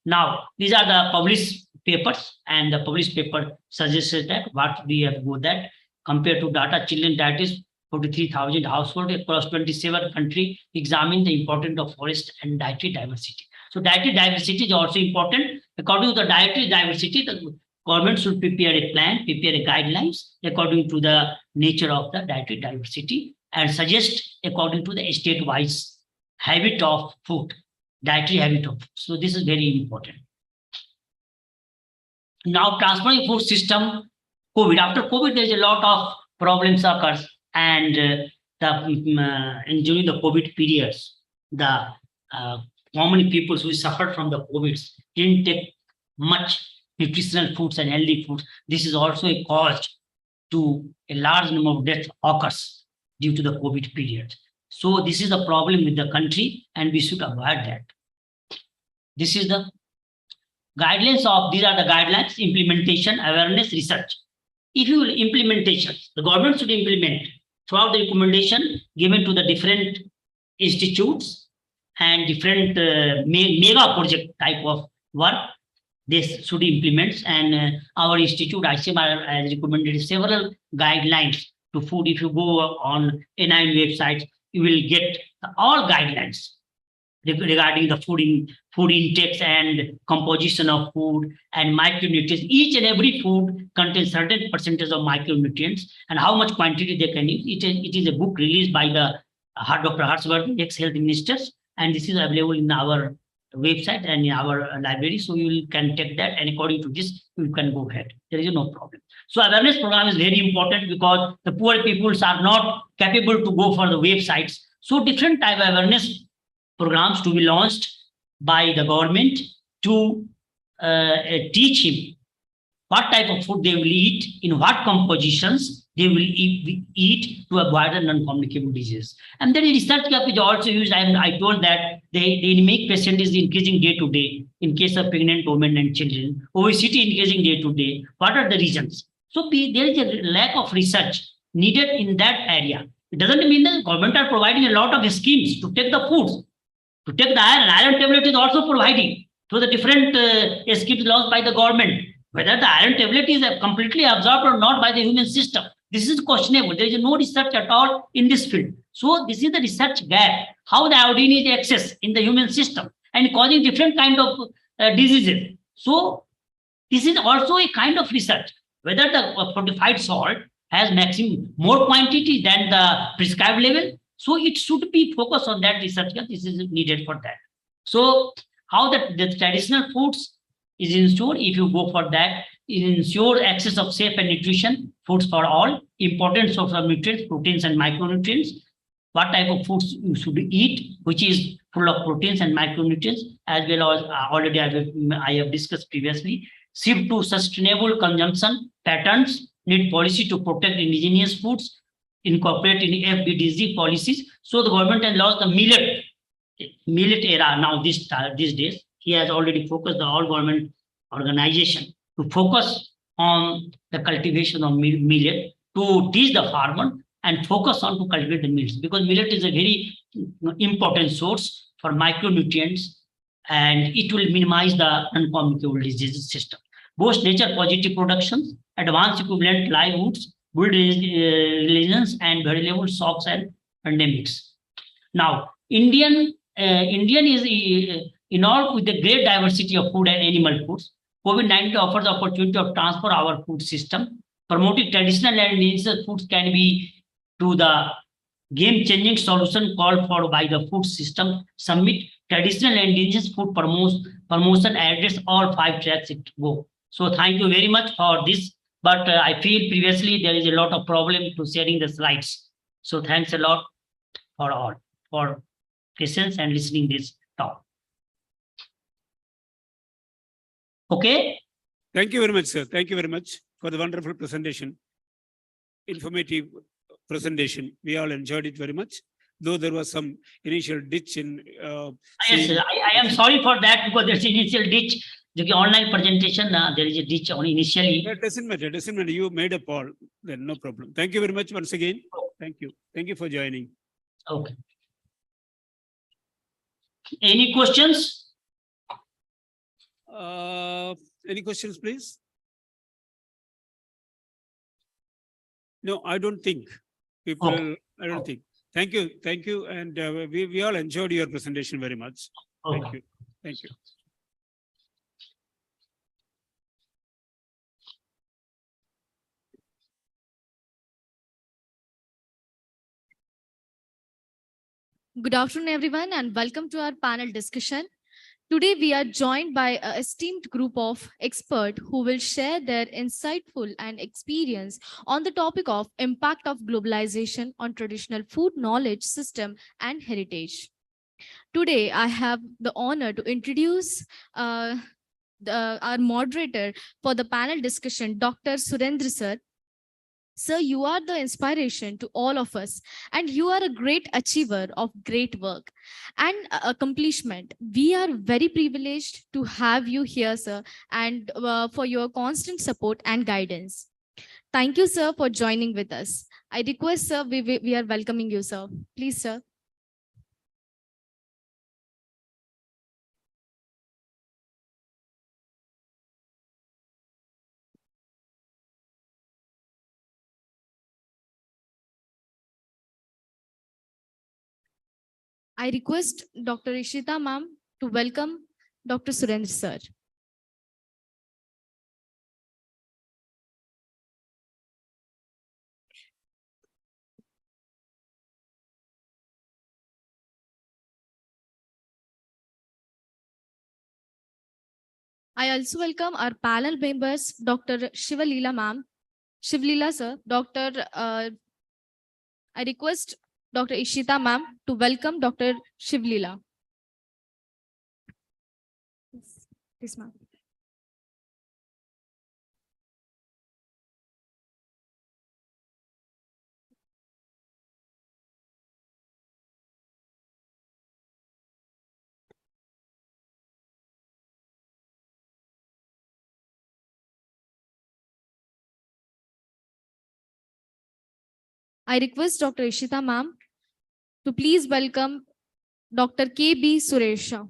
Now these are the published papers, and the published paper suggested that what we have go that compared to data children that is 43,000 households across 27 countries examine the importance of forest and dietary diversity. So dietary diversity is also important. According to the dietary diversity, the government should prepare a plan, prepare a guidelines according to the nature of the dietary diversity and suggest according to the state-wise habit of food, dietary habit of food. So this is very important. Now transforming food system, COVID. After COVID, there's a lot of problems occurs, and during the COVID periods, the common people who suffered from the COVID didn't take much nutritional foods and healthy foods. This is also a cause to a large number of deaths occurs due to the COVID period. So this is the problem with the country, and we should avoid that. This is the guidelines of, these are the guidelines, implementation, awareness, research. If you will implementation, the government should implement throughout the recommendation given to the different institutes and different mega project type of work. This should implement, and our institute ICMR has recommended several guidelines to food. If you go on A9 website, you will get all guidelines regarding the food intakes and composition of food and micronutrients. Each and every food contains certain percentage of micronutrients and how much quantity they can use. It is a book released by the Dr. Harshvardhan, ex-health ministers, and this is available in our website and in our library. So you can take that, and according to this, you can go ahead. There is no problem. So awareness program is very important because the poor peoples are not capable to go for the websites. So different type of awareness programs to be launched by the government to teach him what type of food they will eat, in what compositions they will eat to avoid the non-communicable disease. And then research is also used. I told that the anemic patient is increasing day to day in case of pregnant women and children. Obesity increasing day to day. What are the reasons? So there is a lack of research needed in that area. It doesn't mean that the government are providing a lot of schemes to take the foods. To take the iron tablet is also providing through the different schemes launched by the government. Whether the iron tablet is completely absorbed or not by the human system, this is questionable. There is no research at all in this field. So this is the research gap, how the iodine is accessed in the human system and causing different kind of diseases. So this is also a kind of research, whether the fortified salt has maximum more quantity than the prescribed level. So it should be focused on that research. This is needed for that. So how the traditional foods is ensured, if you go for that, is ensure access of safe and nutrition foods for all, important source of nutrients, proteins and micronutrients, what type of foods you should eat, which is full of proteins and micronutrients, as well as already I have discussed previously. Shift to sustainable consumption patterns, need policy to protect indigenous foods, incorporate in FBDZ policies. So the government has launched the millet era now these days. He has already focused the all government organization to focus on the cultivation of millet, to teach the farmer and focus on to cultivate the millets, because millet is a very important source for micronutrients and it will minimize the non-communicable disease system. Boost nature positive productions, advanced equivalent livelihoods, build resilience and variable shocks and pandemics. Now, Indian is involved with the great diversity of food and animal foods. COVID-19 offers the opportunity of transfer our food system promoting traditional and indigenous foods can be to the game-changing solution called for by the Food System Summit. Traditional and indigenous food promotion address all 5 tracks it go. So thank you very much for this. But I feel previously there is a lot of problem to sharing the slides. So thanks a lot for all for patience and listening this talk. Okay. Thank you very much, sir. Thank you very much for the wonderful presentation. Informative presentation. We all enjoyed it very much, though there was some initial ditch in. Yes, I am sorry for that because there's initial ditch. The online presentation, there is a ditch on initially. It doesn't matter. Doesn't matter. You made a poll. Then no problem. Thank you very much once again. Thank you. Thank you for joining. Okay. Any questions? Any questions, please? No, I don't think. People, I don't think. Thank you. Thank you. And we all enjoyed your presentation very much. Thank you. Thank you. Good afternoon, everyone, and welcome to our panel discussion. Today, we are joined by an esteemed group of experts who will share their insightful and experience on the topic of impact of globalization on traditional food knowledge system and heritage. Today, I have the honor to introduce our moderator for the panel discussion, Dr. Surendra Sir. Sir, you are the inspiration to all of us, and you are a great achiever of great work and accomplishment. We are very privileged to have you here, sir, and for your constant support and guidance. Thank you, sir, for joining with us. I request, sir, we are welcoming you, sir. Please, sir. I request Dr. Ishita ma'am to welcome Dr. Surendra sir. I also welcome our panel members, Dr. Shivalila ma'am, Shivlila sir, I request Dr. Ishita ma'am to welcome Dr. Shivlila. Yes, ma'am. I request Dr. Ishita ma'am to please welcome Dr. K.B. Suresha.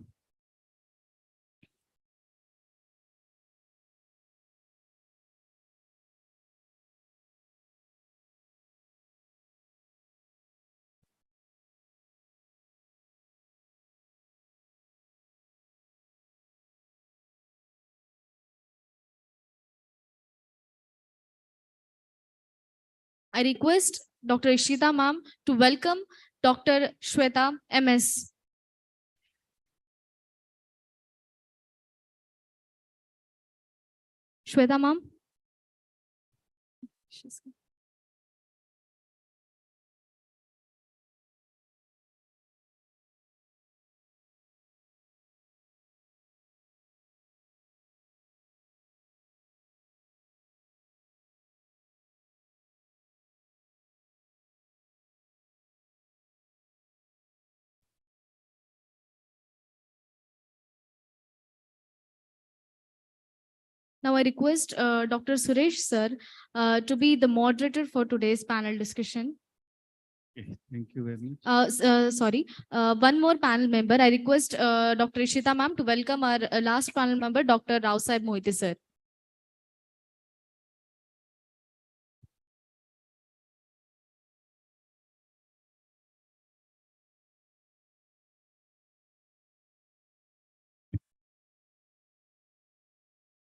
I request Dr. Ishita ma'am to welcome Dr. Shweta MS. Shweta ma'am. Now I request Dr. Suresh sir to be the moderator for today's panel discussion. Thank you very much. Sorry, one more panel member. I request Dr. Ishita ma'am to welcome our last panel member, Dr. Rao Saib Mohite sir.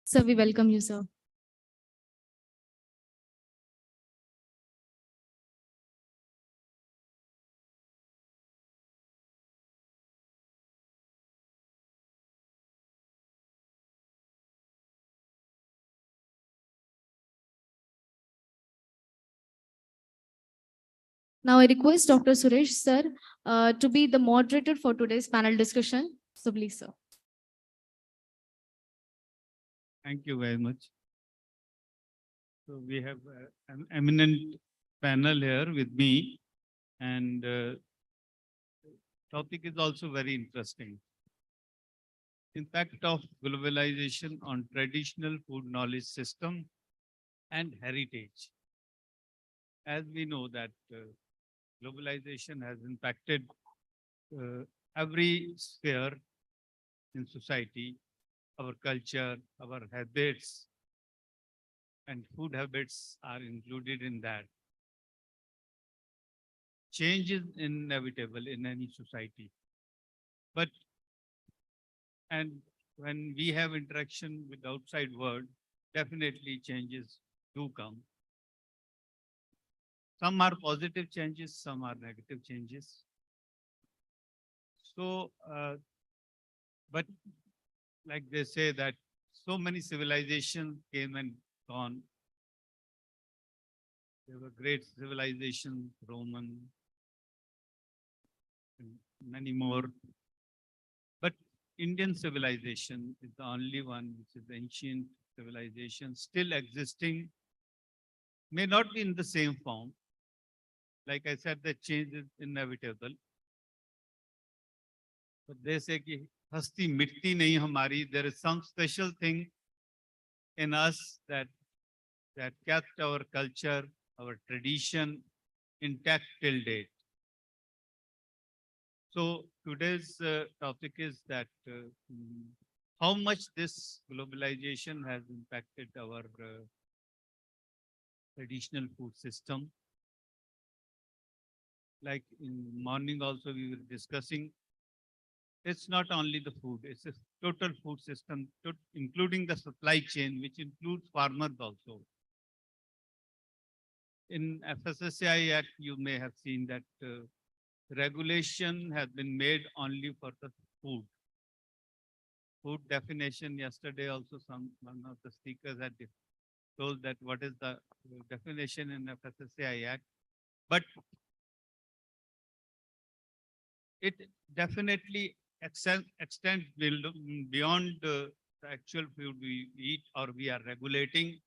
Sir, we welcome you, sir. Now I request Dr. Suresh sir to be the moderator for today's panel discussion. So please, sir. Thank you very much. So we have an eminent panel here with me, and topic is also very interesting. Impact of globalization on traditional food knowledge system and heritage. As we know that globalization has impacted every sphere in society, our culture, our habits, and food habits are included in that. Change is inevitable in any society. And when we have interaction with outside world, definitely changes do come. Some are positive changes, some are negative changes. So, but like they say that so many civilizations came and gone. There were great civilizations, Roman, and many more. But Indian civilization is the only one which is ancient civilization still existing, may not be in the same form. Like I said, the change is inevitable. But they say ki hasti mitti nahi hamari, there is some special thing in us that kept our culture, our tradition intact till date. So today's topic is that how much this globalization has impacted our traditional food system. Like in morning also we were discussing, it's not only the food, it's a total food system, including the supply chain, which includes farmers also. In FSSAI Act, you may have seen that regulation has been made only for the food. Food definition, yesterday also one of the speakers had told that what is the definition in FSSAI Act. But it definitely extends beyond the actual food we eat or we are regulating,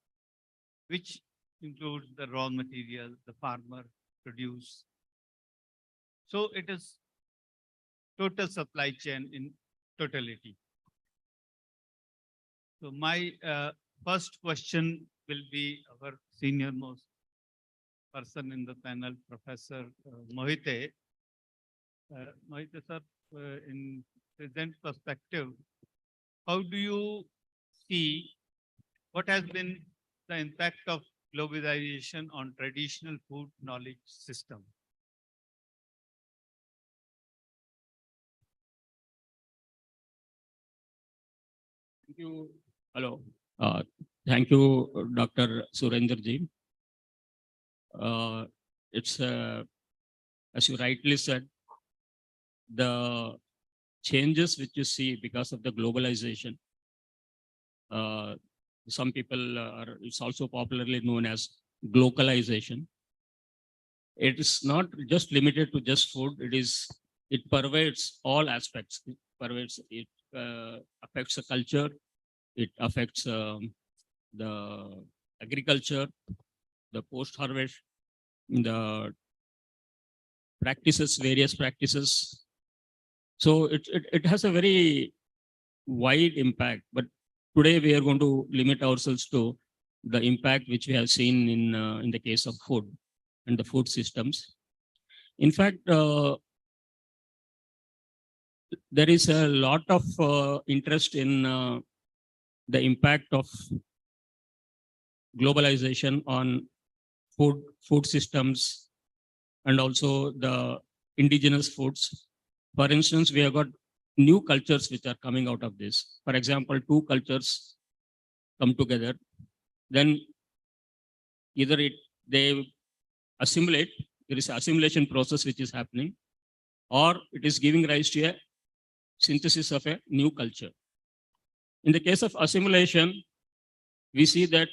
which includes the raw material, the farmer produce. So it is total supply chain in totality. So my first question will be our senior most person in the panel, Professor Mohite. Mohite sir, in present perspective, how do you see what has been the impact of globalization on traditional food knowledge system? Thank you. Hello. Thank you, Dr. Surendra ji. It's as you rightly said, the changes which you see because of the globalization. Some people it's also popularly known as globalization. It is not just limited to just food. It pervades all aspects. It affects the culture. It affects the agriculture, the post-harvest, the practices, various practices. So it has a very wide impact. But today we are going to limit ourselves to the impact which we have seen in the case of food and the food systems. In fact, there is a lot of interest in the impact of globalization on food systems and also the indigenous foods. For instance, we have got new cultures which are coming out of this. For example, two cultures come together, then either they assimilate, there is an assimilation process which is happening, or it is giving rise to a synthesis of a new culture. In the case of assimilation, we see that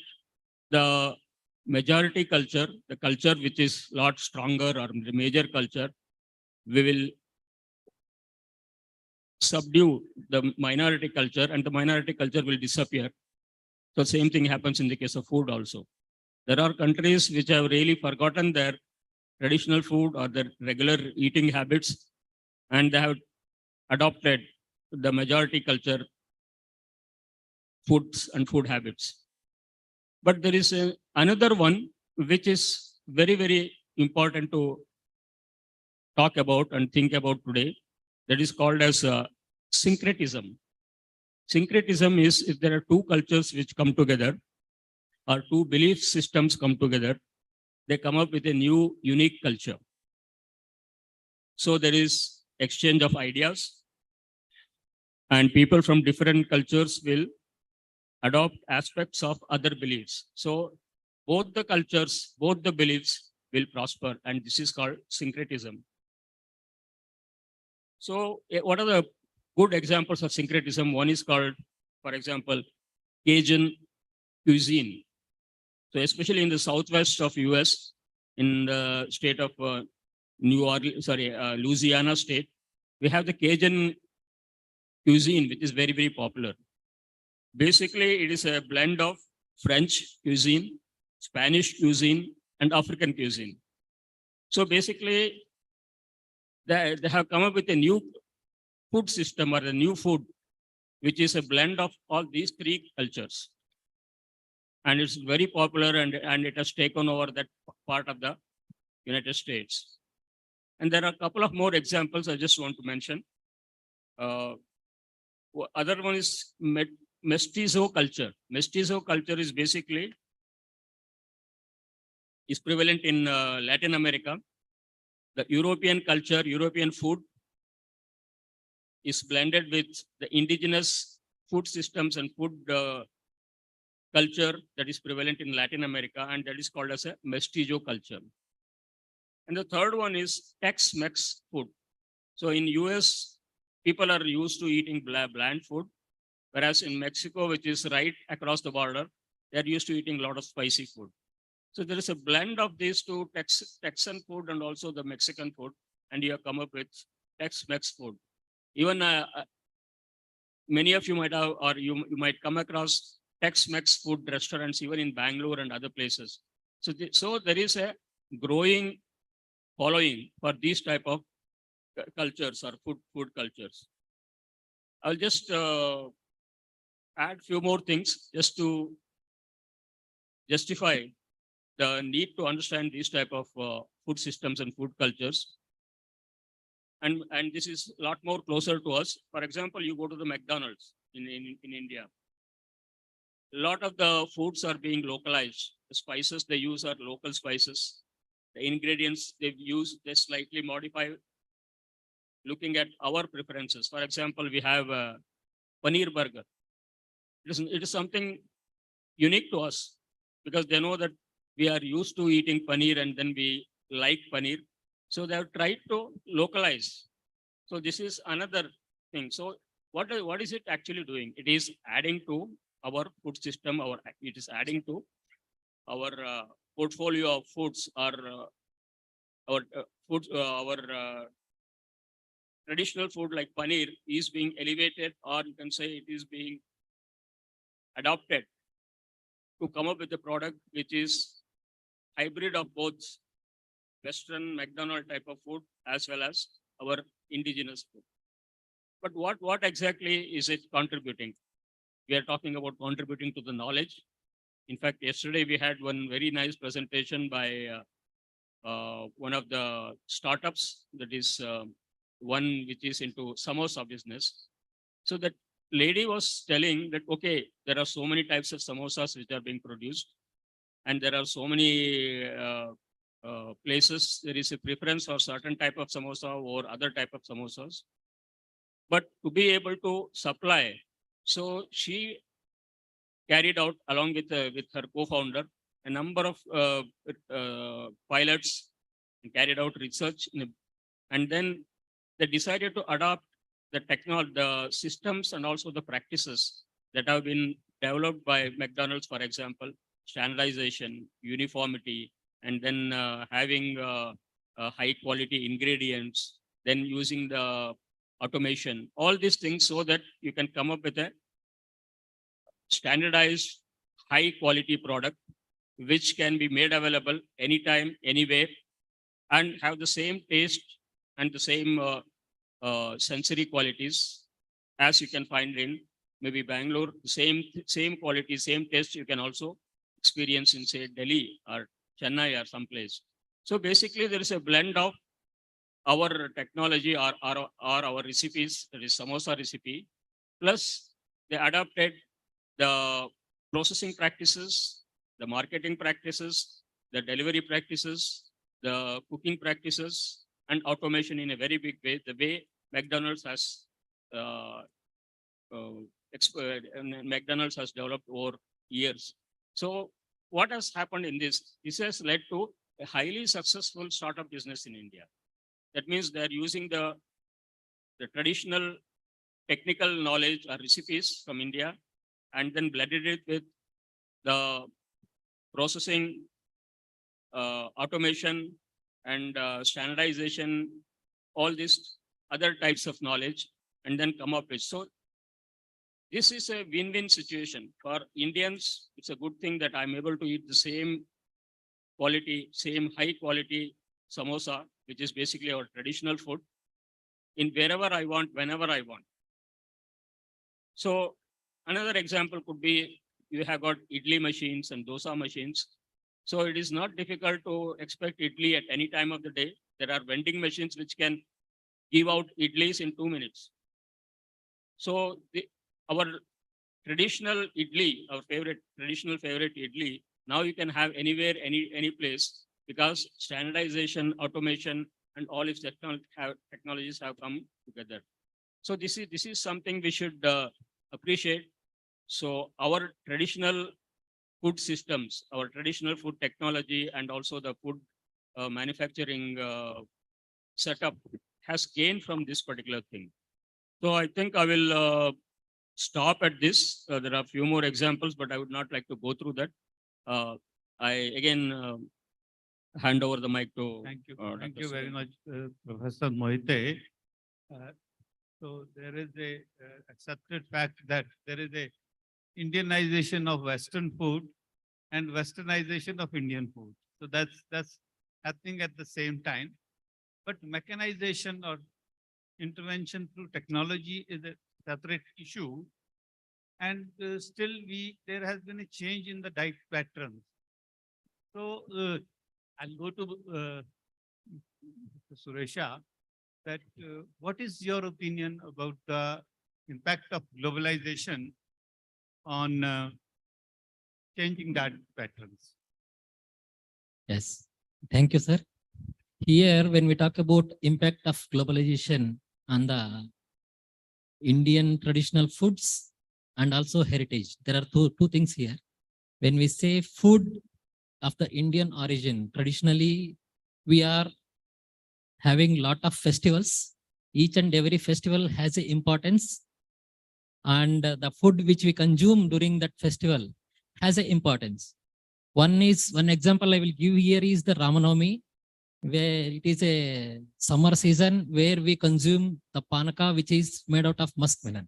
the majority culture, the culture which is lot stronger or the major culture, we will subdue the minority culture and the minority culture will disappear. So same thing happens in the case of food also. There are countries which have really forgotten their traditional food or their regular eating habits, and they have adopted the majority culture foods and food habits. But there is another one which is very, very important to talk about and think about today. That is called as syncretism. Syncretism is if there are two cultures which come together or two belief systems come together, they come up with a new unique culture. So there is exchange of ideas and people from different cultures will adopt aspects of other beliefs. So both the cultures, both the beliefs will prosper, and this is called syncretism. So what are the good examples of syncretism? One is called, for example, Cajun cuisine. So especially in the southwest of US, in the state of Louisiana state, we have the Cajun cuisine, which is very, very popular. Basically, it is a blend of French cuisine, Spanish cuisine, and African cuisine. So basically, they have come up with a new food system or a new food, which is a blend of all these three cultures. And it's very popular and it has taken over that part of the United States. And there are a couple of more examples I just want to mention. Other one is mestizo culture. Mestizo culture is basically prevalent in Latin America. The European culture, European food is blended with the indigenous food systems and food culture that is prevalent in Latin America, and that is called as a mestizo culture. And the third one is Tex-Mex food. So in US, people are used to eating bland food, whereas in Mexico, which is right across the border, they're used to eating a lot of spicy food. So there is a blend of these two, Texan food and also the Mexican food, and you have come up with Tex-Mex food. Even many of you might have, or you might come across Tex-Mex food restaurants, even in Bangalore and other places. So there is a growing following for these type of cultures or food cultures. I'll just add few more things just to justify the need to understand these type of food systems and food cultures. And this is a lot more closer to us. For example, you go to the McDonald's in India. A lot of the foods are being localized. The spices they use are local spices. The ingredients they use, they slightly modify looking at our preferences. For example, we have a paneer burger. It is something unique to us because they know that we are used to eating paneer and then we like paneer. So they have tried to localize. So this is another thing. So what is it actually doing? It is adding to our food system, it is adding to our portfolio of foods, our traditional food like paneer is being elevated, or you can say it is being adopted to come up with a product which is hybrid of both Western McDonald type of food as well as our indigenous food. But what exactly is it contributing? We are talking about contributing to the knowledge. In fact, yesterday we had one very nice presentation by one of the startups that is one which is into samosa business. So that lady was telling that, okay, there are so many types of samosas which are being produced, and there are so many places there is a preference for certain type of samosa or other type of samosas. But to be able to supply, so she carried out along with her co-founder a number of pilots and carried out research, and then they decided to adopt the technology, the systems, and also the practices that have been developed by McDonald's, for example, standardization, uniformity, and then having high quality ingredients, then using the automation, all these things so that you can come up with a standardized high quality product which can be made available anytime, anywhere, and have the same taste and the same sensory qualities as you can find in maybe Bangalore. Same quality, same taste you can also experience in say Delhi or Chennai or someplace. So basically there is a blend of our technology or our recipes, that is samosa recipe, plus they adapted the processing practices, the marketing practices, the delivery practices, the cooking practices, and automation in a very big way, the way McDonald's has McDonald's has developed over years. So what has happened in this? This has led to a highly successful startup business in India. That means they're using the traditional technical knowledge or recipes from India and then blended it with the processing, automation, and standardization, all these other types of knowledge, and then come up with. So this is a win-win situation for Indians. It's a good thing that I'm able to eat the same quality, same high quality samosa, which is basically our traditional food, in wherever I want, whenever I want. So another example could be you have got idli machines and dosa machines. So it is not difficult to expect idli at any time of the day. There are vending machines which can give out idlis in 2 minutes. So our traditional idli, our traditional favorite idli, now you can have anywhere, any place, because standardization, automation, and all its technologies have come together. So this is something we should appreciate. So our traditional food systems, our traditional food technology, and also the food manufacturing setup has gained from this particular thing. So I think I will stop at this. There are a few more examples, but I would not like to go through that. I again hand over the mic to. Thank you. Thank you very much, Professor Mohite. So there is a accepted fact that there is a Indianization of Western food and Westernization of Indian food. So that's happening at the same time. But mechanization or intervention through technology is a separate issue. And still there has been a change in the diet patterns. So I'll go to Suresha, that what is your opinion about the impact of globalization on changing diet patterns? Yes, thank you, sir. Here, when we talk about impact of globalization on the Indian traditional foods and also heritage, there are two things here. When we say food of the Indian origin, traditionally, we are having lot of festivals. Each and every festival has an importance, and the food which we consume during that festival has an importance. One example I will give here is the Ramanavami, where it is a summer season where we consume the panaka, which is made out of muskmelon,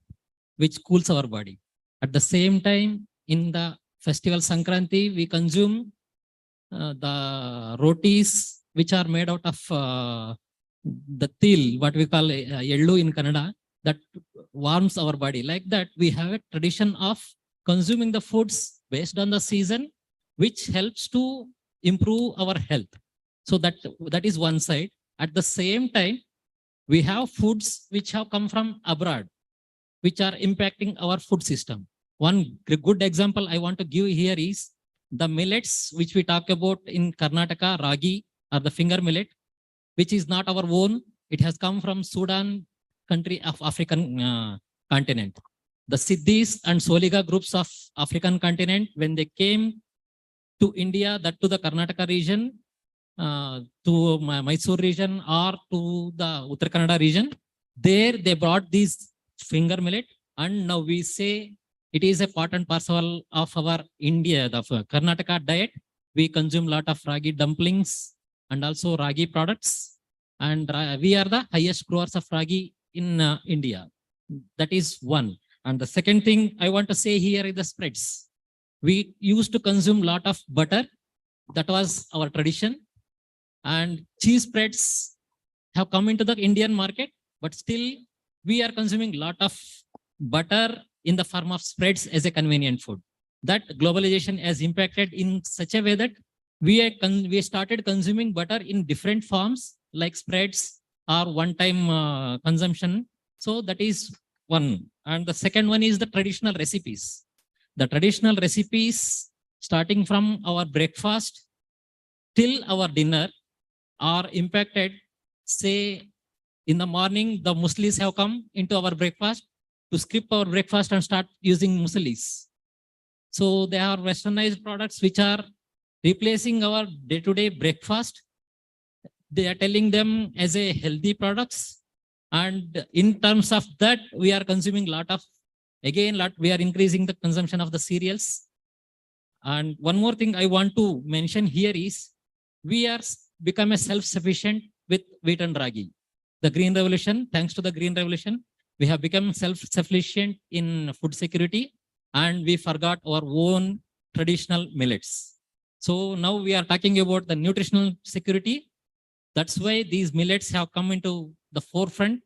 which cools our body. At the same time, in the festival Sankranti, we consume the rotis, which are made out of the til, what we call yellow in Kannada, that warms our body. Like that, we have a tradition of consuming the foods based on the season, which helps to improve our health. So that is one side. At the same time, we have foods which have come from abroad, which are impacting our food system. One good example I want to give here is the millets, which we talk about in Karnataka, ragi, or the finger millet, which is not our own. It has come from Sudan, country of African continent. The Siddhis and Soliga groups of African continent, when they came to India, that to the Karnataka region, to Mysore region, or to the Uttar Kannada region, there they brought these finger millet, and now we say it is a part and parcel of our India, the Karnataka diet. We consume lot of ragi dumplings and also ragi products. And we are the highest growers of ragi in India. That is one. And the second thing I want to say here is the spreads. We used to consume lot of butter. That was our tradition. And cheese spreads have come into the Indian market, but still we are consuming lot of butter in the form of spreads as a convenient food. That globalization has impacted in such a way that we started consuming butter in different forms like spreads or one-time consumption. So that is one. And the second one is the traditional recipes. The traditional recipes starting from our breakfast till our dinner are impacted. Say in the morning, the mueslis have come into our breakfast. To skip our breakfast and start using mueslis. So they are westernized products which are replacing our day-to-day breakfast. They are telling them as a healthy products. And in terms of that, we are consuming we are increasing the consumption of the cereals. And one more thing I want to mention here is we are become a self-sufficient with wheat and ragi. The Green Revolution, thanks to the Green Revolution, we have become self-sufficient in food security and we forgot our own traditional millets. So now we are talking about the nutritional security. That's why these millets have come into the forefront.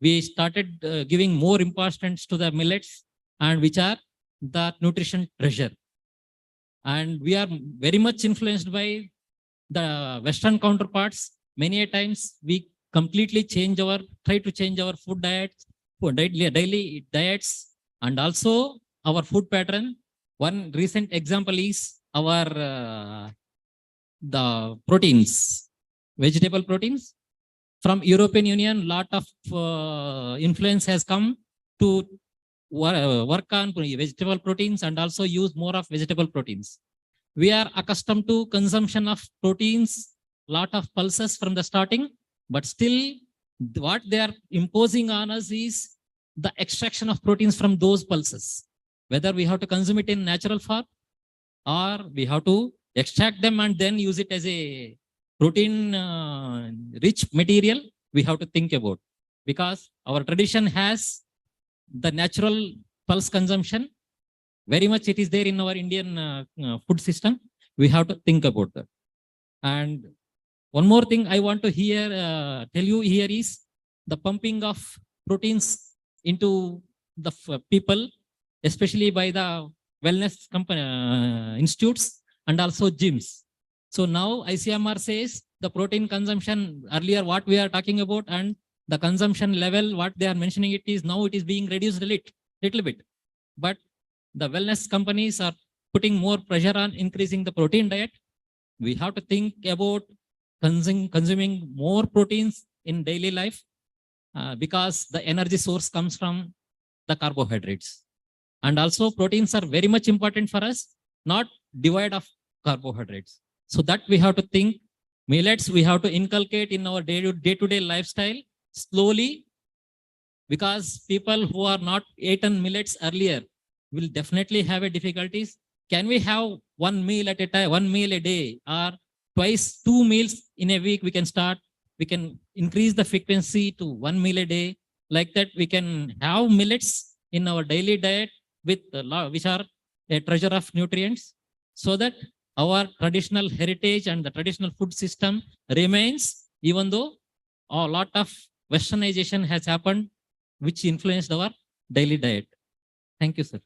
We started giving more importance to the millets and which are the nutrition treasure. And we are very much influenced by the Western counterparts. Many a times we completely try to change our food diets, daily diets, and also our food pattern. One recent example is our the proteins, vegetable proteins. From European Union, lot of influence has come to work on vegetable proteins and also use more of vegetable proteins. We are accustomed to consumption of proteins, lot of pulses from the starting, but still what they are imposing on us is the extraction of proteins from those pulses. Whether we have to consume it in natural form or we have to extract them and then use it as a protein rich material, we have to think about. Because our tradition has the natural pulse consumption. Very much it is there in our Indian food system. We have to think about that. And one more thing I want to tell you here is the pumping of proteins into the people, especially by the wellness institutes and also gyms. So now ICMR says the protein consumption earlier, what we are talking about, and the consumption level, what they are mentioning it is now it is being reduced a little bit. But the wellness companies are putting more pressure on increasing the protein diet. We have to think about consuming more proteins in daily life because the energy source comes from the carbohydrates. And also proteins are very much important for us, not devoid of carbohydrates. So that we have to think. Millets we have to inculcate in our day-to-day lifestyle slowly, because people who are not eaten millets earlier will definitely have a difficulties. Can we have one meal at a time, one meal a day, or twice 2 meals in a week? We can start. We can increase the frequency to 1 meal a day. Like that, we can have millets in our daily diet with which are a treasure of nutrients, so that our traditional heritage and the traditional food system remains, even though a lot of westernization has happened, which influenced our daily diet. Thank you, sir.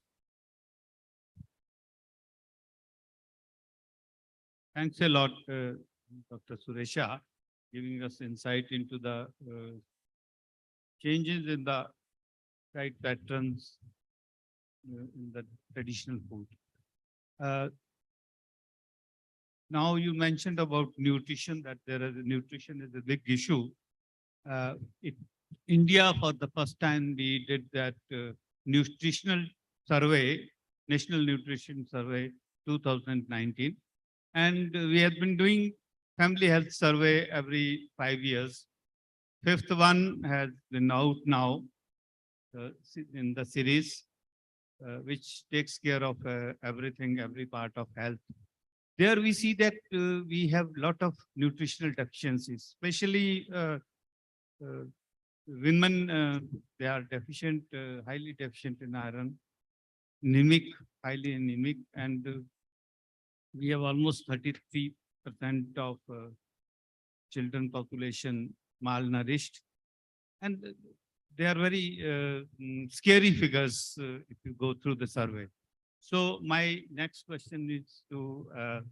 Thanks a lot, Dr. Suresha, giving us insight into the changes in the diet patterns in the traditional food. Now you mentioned about nutrition, that nutrition is a big issue. India, for the first time, we did that nutritional survey, National Nutrition Survey 2019. And we have been doing family health survey every 5 years. 5th one has been out now in the series. which takes care of everything, every part of health. There we see that we have lot of nutritional deficiencies, especially women, they are deficient, highly deficient in iron, anemic, highly anemic, and we have almost 33% of children population malnourished. And they are very scary figures if you go through the survey. So my next question is to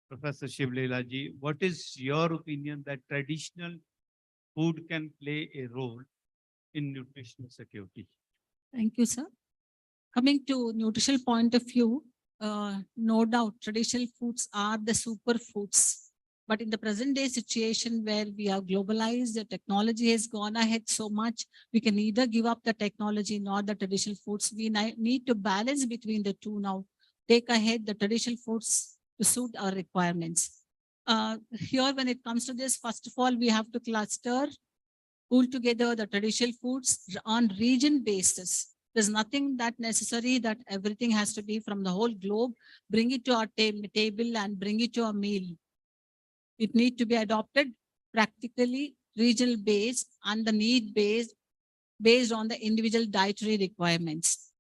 Professor Shivleela ji. What is your opinion that traditional food can play a role in nutritional security? Thank you, sir. Coming to nutritional point of view, no doubt traditional foods are the superfoods. But in the present day situation where we are globalized, the technology has gone ahead so much, we can neither give up the technology nor the traditional foods. We need to balance between the two now. Take ahead the traditional foods to suit our requirements. Here, when it comes to this, first of all, we have to cluster, pull together the traditional foods on region basis. There's nothing that necessary that everything has to be from the whole globe. Bring it to our table and bring it to a meal. It needs to be adopted practically regional based and the need based on the individual dietary requirements.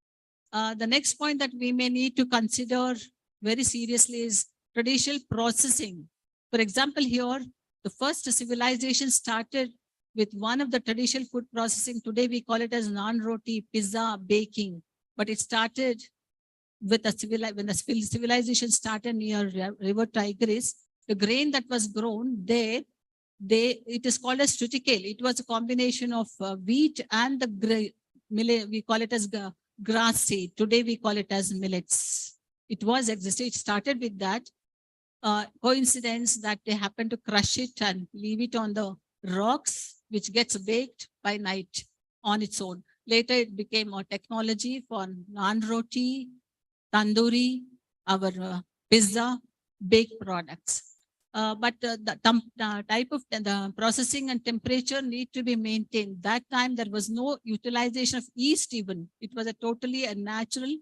The next point that we may need to consider very seriously is traditional processing. For example, here, the first civilization started with one of the traditional food processing. Today, we call it as naan roti, pizza, baking. But it started with when the civilization started near River Tigris. The grain that was grown there, it is called as triticale. It was a combination of wheat and the millet. We call it as grass seed. Today, we call it as millets. It was existed. It started with that. Coincidence that they happened to crush it and leave it on the rocks, which gets baked by night on its own. Later, it became a technology for naan roti, tandoori, our pizza, baked products. But the type of the processing and temperature need to be maintained. That time, there was no utilization of yeast even. It was totally a natural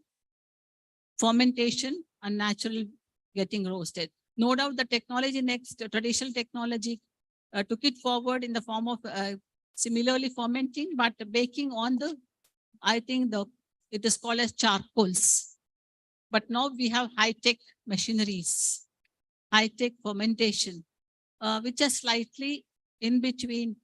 fermentation and natural getting roasted. No doubt the technology traditional technology took it forward in the form of similarly fermenting, but baking on the, I think it is called as charcoals. But now we have high-tech machineries, high-tech fermentation, which are slightly in between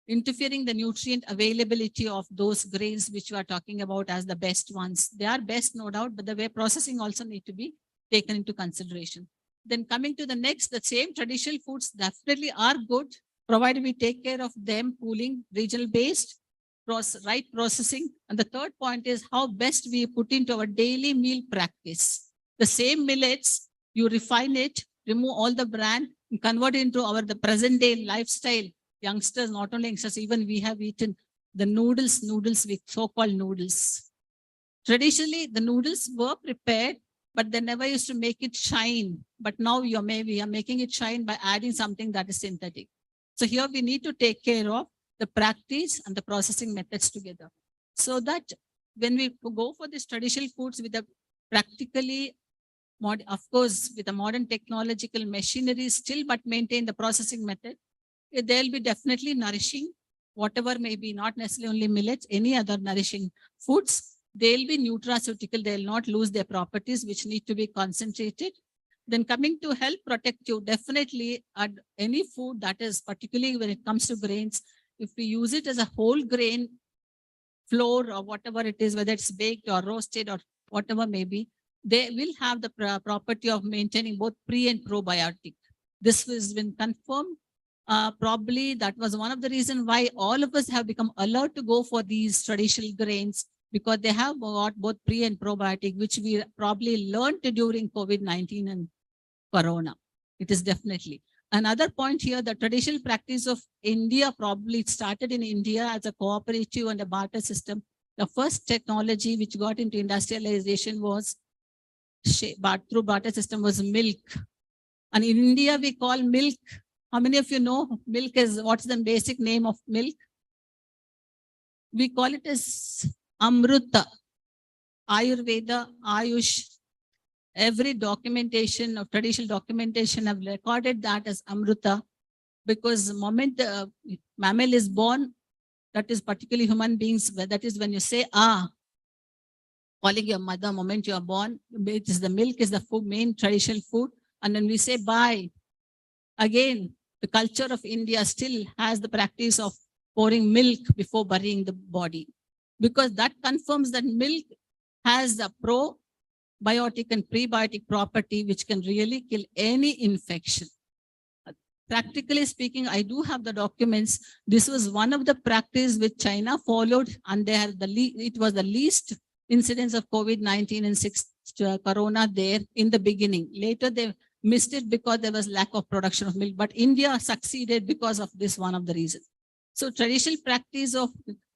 interfering the nutrient availability of those grains which we are talking about as the best ones. They are best, no doubt, but the way processing also need to be taken into consideration. Then coming to the next, the same traditional foods definitely are good, provided we take care of them, pooling, regional based, right processing. And the third point is how best we put into our daily meal practice. The same millets, you refine it, remove all the bran, and convert it into the present day lifestyle. Youngsters, not only youngsters, even we have eaten the noodles with so-called noodles. Traditionally, the noodles were prepared, but they never used to make it shine. But now we are making it shine by adding something that is synthetic. So here we need to take care of the practice and the processing methods together. So that when we go for these traditional foods with a practically, of course, with a modern technological machinery still, but maintain the processing method, they'll be definitely nourishing, whatever may be, not necessarily only millets, any other nourishing foods. They'll be nutraceutical, they'll not lose their properties, which need to be concentrated. Then coming to health protective, definitely any food that is, particularly when it comes to grains, if we use it as a whole grain flour or whatever it is, whether it's baked or roasted or whatever may be, they will have the property of maintaining both pre and probiotic. This has been confirmed. Probably that was one of the reasons why all of us have become alert to go for these traditional grains, because they have got both pre and probiotic, which we probably learned during COVID-19 and Corona. It is definitely. Another point here, the traditional practice of India, probably started in India as a cooperative and a barter system. The first technology which got into industrialization was through barter system was milk. And in India, we call milk. How many of you know milk is, what's the basic name of milk? We call it as Amruta. Ayurveda, Ayush, every documentation of traditional documentation have recorded that as Amruta, because the moment the mammal is born, that is particularly human beings, that is when you say, calling your mother moment you are born, it is the milk is the food, main traditional food. And then we say bye. Again, the culture of India still has the practice of pouring milk before burying the body, because that confirms that milk has a probiotic and prebiotic property which can really kill any infection. Practically speaking, I do have the documents. This was one of the practice which China followed, and they had it was the least incidence of COVID-19 and corona there in the beginning. Later, they missed it because there was lack of production of milk, but India succeeded because of this, one of the reasons. So traditional practice of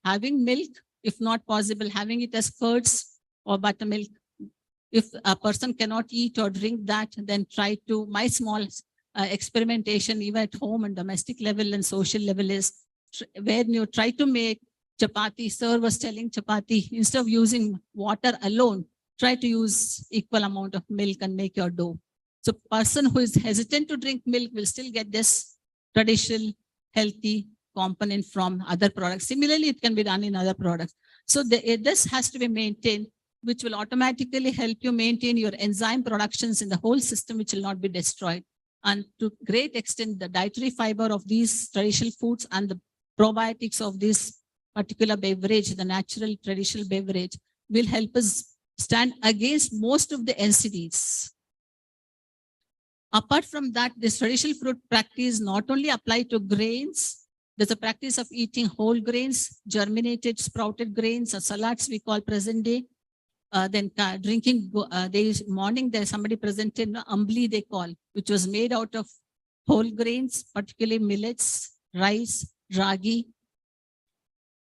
having milk, if not possible, having it as curds or buttermilk. If a person cannot eat or drink that, then try to, my small experimentation, even at home and domestic level and social level, is where you try to make chapati. Sir was telling chapati, instead of using water alone, try to use equal amount of milk and make your dough. So person who is hesitant to drink milk will still get this traditional healthy component from other products. Similarly, it can be done in other products. So this has to be maintained, which will automatically help you maintain your enzyme productions in the whole system, which will not be destroyed. And to great extent, the dietary fiber of these traditional foods and the probiotics of this particular beverage, the natural traditional beverage, will help us stand against most of the NCDs. Apart from that, this traditional fruit practice not only apply to grains, there's a practice of eating whole grains, germinated, sprouted grains, or salads we call present day. Then drinking, morning there's somebody presented ambli they call, which was made out of whole grains, particularly millets, rice, ragi.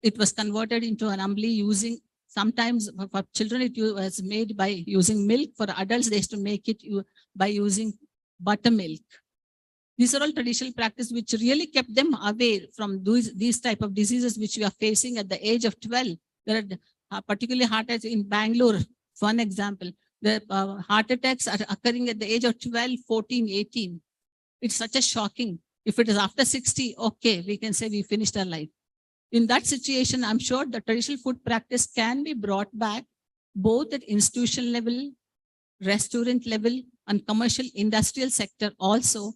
It was converted into an ambli using, sometimes for children it was made by using milk. For adults, they used to make it by using buttermilk. These are all traditional practice which really kept them away from these type of diseases which we are facing at the age of 12. There are particularly heart attacks in Bangalore, one example. The heart attacks are occurring at the age of 12, 14, 18. It's such a shocking. If it is after 60, okay, we can say we finished our life. In that situation, I'm sure the traditional food practice can be brought back both at institutional level, restaurant level, and commercial industrial sector also,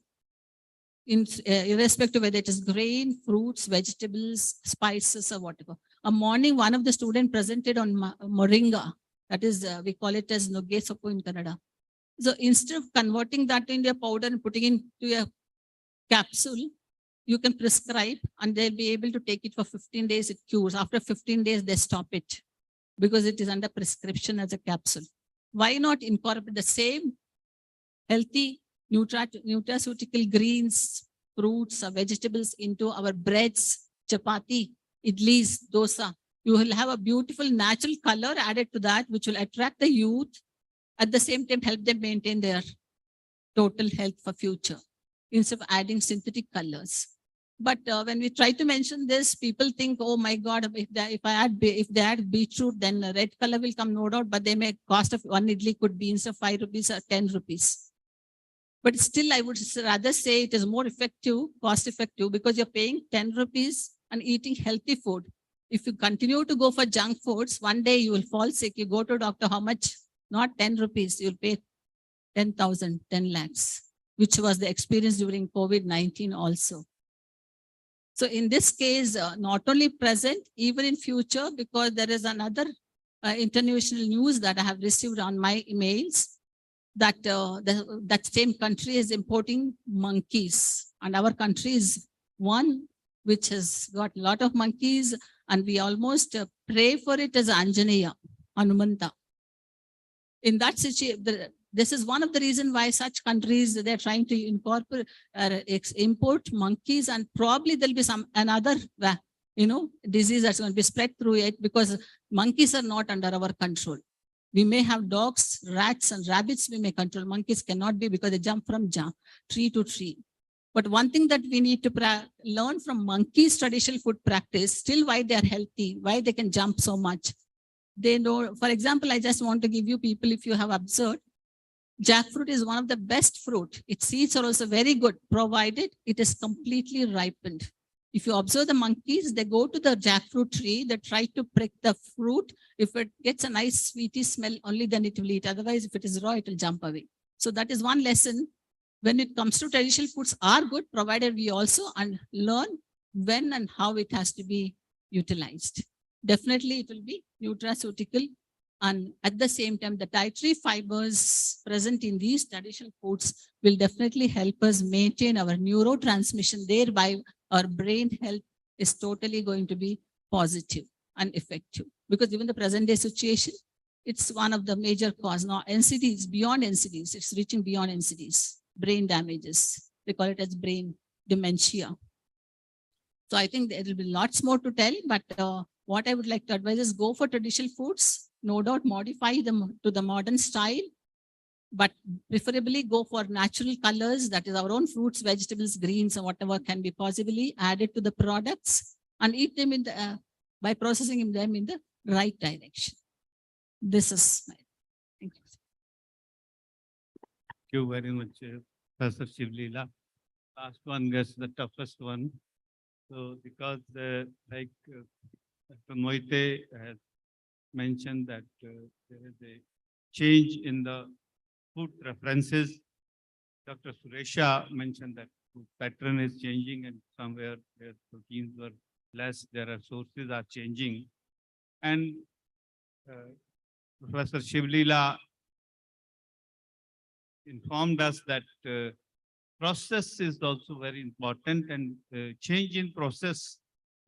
irrespective of whether it is grain, fruits, vegetables, spices, or whatever. A morning, one of the students presented on moringa. That is, we call it as noge soppu in Kannada. So instead of converting that into a powder and putting it into a capsule, you can prescribe and they'll be able to take it for 15 days, it cures. After 15 days, they stop it because it is under prescription as a capsule. Why not incorporate the same healthy nutraceutical greens, fruits, or vegetables into our breads, chapati, idlis, dosa? You will have a beautiful natural color added to that, which will attract the youth. At the same time, help them maintain their total health for future, instead of adding synthetic colors. But when we try to mention this, people think, oh my God, if they add beetroot, then the red color will come, no doubt, but they may cost of one idli could be instead of 5 rupees or 10 rupees. But still, I would rather say it is more effective, cost effective, because you're paying 10 rupees and eating healthy food. If you continue to go for junk foods, one day you will fall sick. You go to doctor, how much? Not 10 rupees, you'll pay 10,000, 10 lakhs, which was the experience during COVID-19 also. So in this case, not only present, even in future, because there is another international news that I have received on my emails, that that same country is importing monkeys, and our country is one which has got a lot of monkeys, and we almost pray for it as Anjaneya, Hanumanta. In that situation, this is one of the reasons why such countries, they're trying to incorporate, import monkeys, and probably there'll be another, disease that's going to be spread through it, because monkeys are not under our control. We may have dogs, rats, and rabbits we may control. Monkeys cannot be, because they jump from tree to tree. But one thing that we need to learn from monkeys' traditional food practice, still why they are healthy, why they can jump so much. they know, for example, I just want to give you people, if you have observed, jackfruit is one of the best fruit. Its seeds are also very good, provided it is completely ripened. If you observe the monkeys, they go to the jackfruit tree, they try to prick the fruit. If it gets a nice sweety smell, only then it will eat. Otherwise, if it is raw, it will jump away. So that is one lesson. When it comes to traditional foods are good, provided we also learn when and how it has to be utilized. Definitely, it will be nutraceutical. And at the same time, the dietary fibers present in these traditional foods will definitely help us maintain our neurotransmission. Thereby, our brain health is totally going to be positive and effective. Because even the present day situation, it's one of the major cause. Now, NCDs, beyond NCDs, it's reaching beyond NCDs, brain damages. They call it as brain dementia. So I think there will be lots more to tell, but what I would like to advise is go for traditional foods. No doubt modify them to the modern style, but preferably go for natural colors. That is our own fruits, vegetables, greens, and whatever can be possibly added to the products, and eat them in the by processing them in the right direction. This is my thank you. Thank you very much, Professor Shivlila. Last one gets the toughest one. So because like Dr. Moite has mentioned that there is a change in the food preferences. Dr. Suresha mentioned that food pattern is changing and somewhere where proteins were less, their sources are changing. And Professor Shivlila informed us that process is also very important, and change in process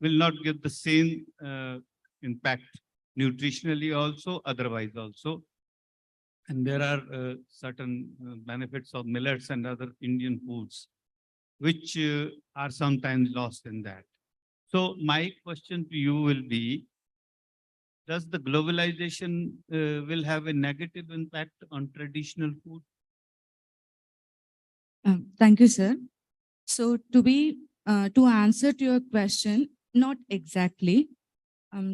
will not give the same impact nutritionally also, otherwise also. And there are certain benefits of millets and other Indian foods, which are sometimes lost in that. So my question to you will be, does the globalization will have a negative impact on traditional food? Thank you, sir. So to answer to your question, not exactly.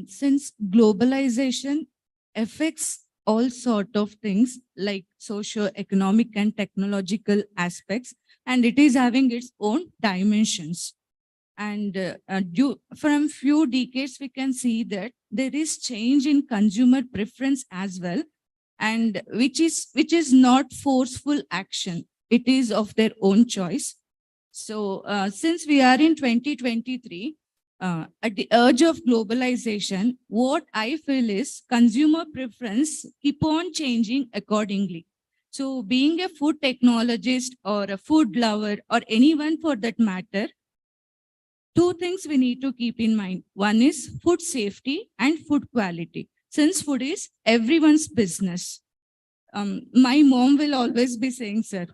Since globalization affects all sort of things like socio-economic and technological aspects, and it is having its own dimensions. And from few decades, we can see that there is change in consumer preference as well, and which is not forceful action. It is of their own choice. So since we are in 2023, at the urge of globalization, what I feel is consumer preference keep on changing accordingly. So being a food technologist or a food lover or anyone for that matter, two things we need to keep in mind. One is food safety and food quality. Since food is everyone's business. My mom will always be saying, sir,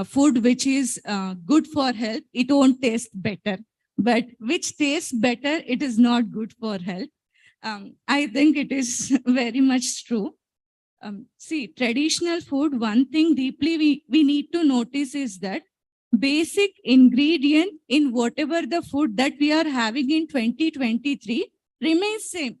food which is good for health, it won't taste better. But which tastes better, it is not good for health. I think it is very much true. See, traditional food, one thing deeply we need to notice is that basic ingredient in whatever the food that we are having in 2023 remains same.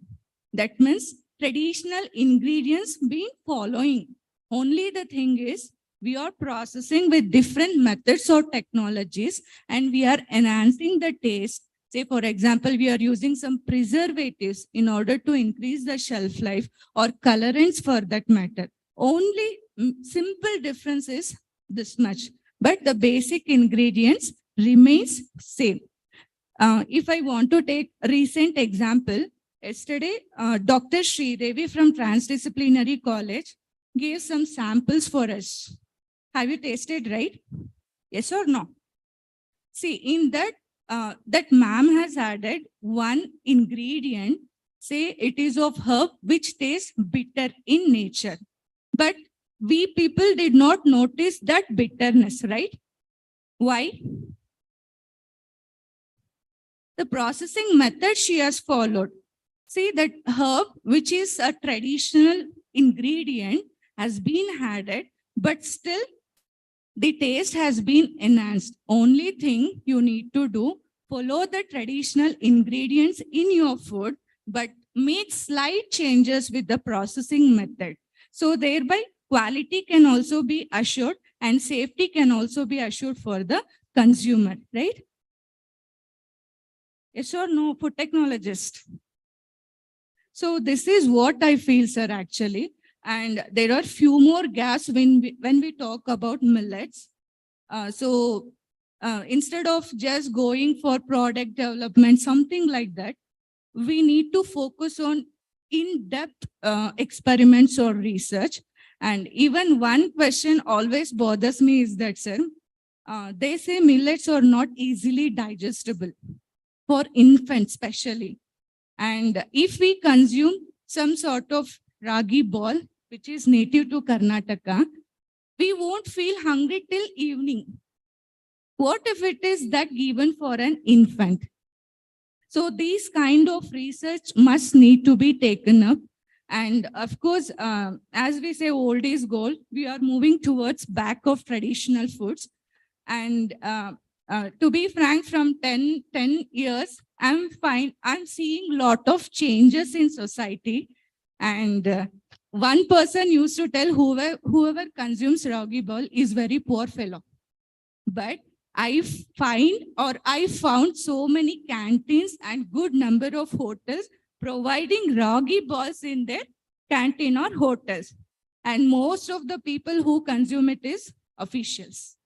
That means traditional ingredients being following. Only the thing is, we are processing with different methods or technologies, and we are enhancing the taste. Say, for example, we are using some preservatives in order to increase the shelf life, or colorants for that matter. Only simple difference is this much, but the basic ingredients remains same. If I want to take a recent example, yesterday, Dr. Sri Devi from Transdisciplinary College gave some samples for us. Have you tasted, right? Yes or no? See, in that, that ma'am has added one ingredient, say it is of herb, which tastes bitter in nature. But we people did not notice that bitterness, right? Why? The processing method she has followed. See, that herb, which is a traditional ingredient, has been added, but still the taste has been enhanced. Only thing you need to do, follow the traditional ingredients in your food, but make slight changes with the processing method. So thereby quality can also be assured and safety can also be assured for the consumer, right? Yes or no, food technologist? So this is what I feel, sir, actually. And there are few more gaps when we talk about millets. Instead of just going for product development, something like that, we need to focus on in-depth experiments or research. And even one question always bothers me is that, sir, they say millets are not easily digestible for infants, especially. And if we consume some sort of ragi ball, which is native to Karnataka, we won't feel hungry till evening. What if it is that given for an infant? So these kind of research must need to be taken up. And of course, as we say, old is gold, we are moving towards back of traditional foods. And to be frank, from 10 years, I'm seeing a lot of changes in society. And one person used to tell whoever consumes ragi ball is very poor fellow. But I found so many canteens and good number of hotels providing ragi balls in their canteen or hotels. And most of the people who consume it is officials.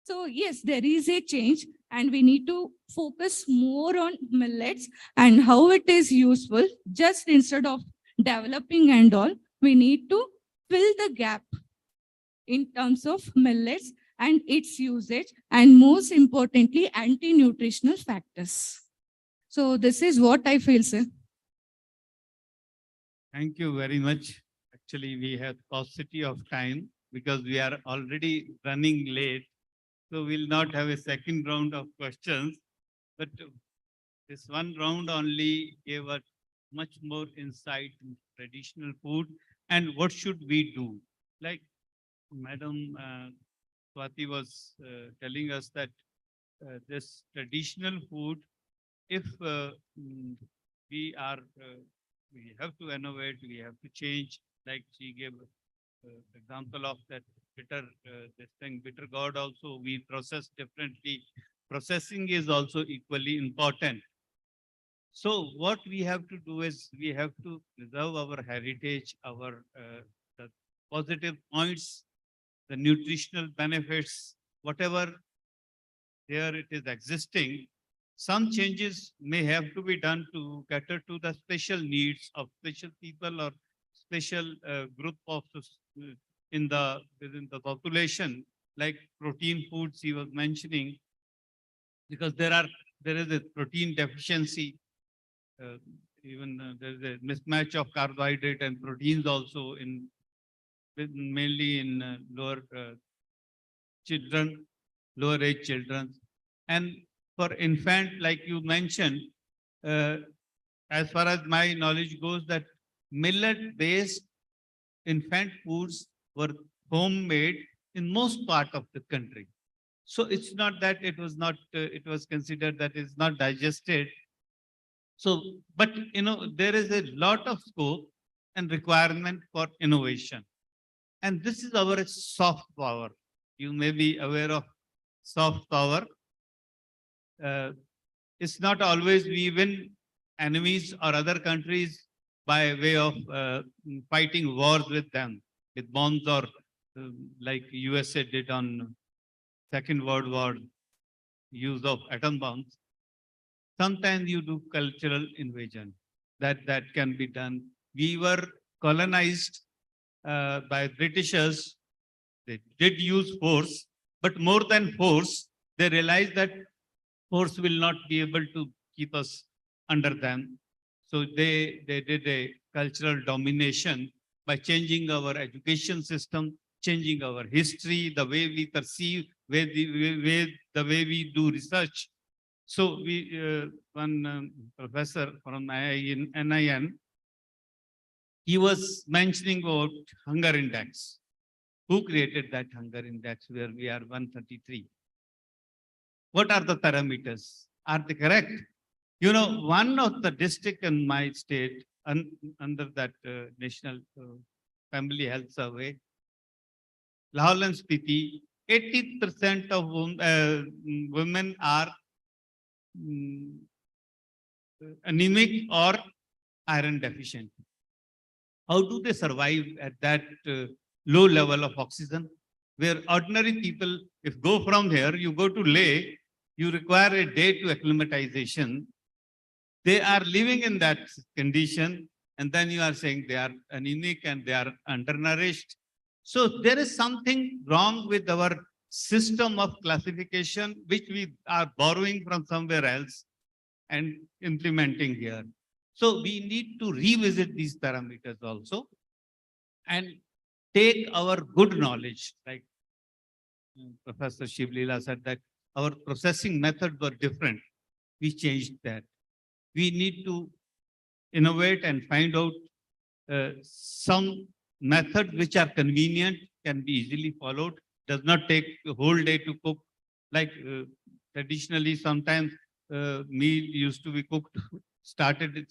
So yes, there is a change and we need to focus more on millets and how it is useful. Just instead of developing and all, we need to fill the gap in terms of millets and its usage, and most importantly, anti-nutritional factors. So this is what I feel, sir. Thank you very much. Actually, we have paucity of time because we are already running late. So we'll not have a second round of questions, but this one round only gave us much more insight in traditional food and what should we do. Like Madam Swati was telling us that this traditional food, if we have to innovate, we have to change, like she gave example of that bitter gourd also we process differently. Processing is also equally important. So what we have to do is we have to preserve our heritage, our the positive points, the nutritional benefits, whatever there it is existing. Some changes may have to be done to cater to the special needs of special people or special group of within the population, like protein foods he was mentioning, because there is a protein deficiency. There is a mismatch of carbohydrate and proteins also mainly in lower age children. And for infant, like you mentioned, as far as my knowledge goes, that millet-based infant foods were homemade in most part of the country. So it's not that it was considered that it's not digested. So, but there is a lot of scope and requirement for innovation. And this is our soft power. You may be aware of soft power. It's not always we win enemies or other countries by way of fighting wars with them, with bombs or like USA did on Second World War, use of atom bombs. Sometimes you do cultural invasion. That can be done. We were colonized by Britishers. They did use force, but more than force, they realized that force will not be able to keep us under them. So they did a cultural domination by changing our education system, changing our history, the way we perceive, the way we do research. So one professor from NIN, he was mentioning about hunger index. Who created that hunger index where we are 133? What are the parameters? Are they correct? You know, one of the district in my state under that National Family Health Survey, Lahore and Spiti, 80% of women are anemic or iron deficient. How do they survive at that low level of oxygen? Where ordinary people, if go from here, you go to Leh, you require a day to acclimatization. They are living in that condition, and then you are saying they are anemic and they are undernourished. So there is something wrong with our system of classification, which we are borrowing from somewhere else and implementing here. So we need to revisit these parameters also and take our good knowledge, like Professor Shivlila said that our processing methods were different. We changed that. We need to innovate and find out some methods which are convenient, can be easily followed, does not take a whole day to cook. Like traditionally, sometimes meal used to be cooked, started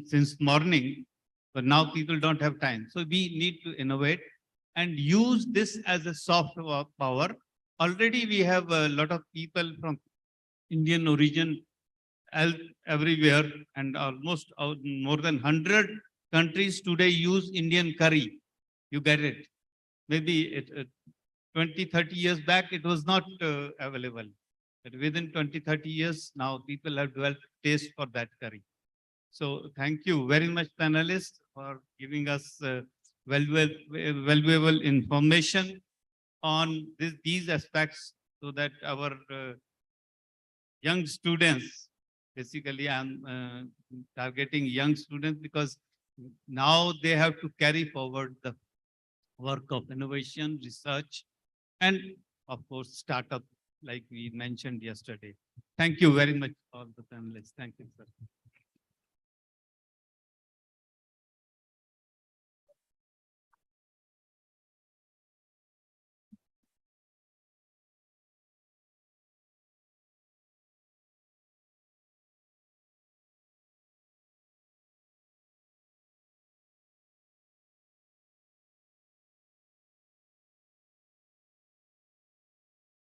since morning, but now people don't have time. So we need to innovate and use this as a soft power. Already we have a lot of people from Indian origin everywhere, and almost more than 100 countries today use Indian curry. You get it. Maybe 20, 30 years back, it was not available. But within 20, 30 years, now people have developed taste for that curry. So thank you very much, panelists, for giving us valuable information on these aspects, so that our young students, basically I'm targeting young students because now they have to carry forward the work of innovation, research, and of course, startup, like we mentioned yesterday. Thank you very much, all the panelists. Thank you, sir.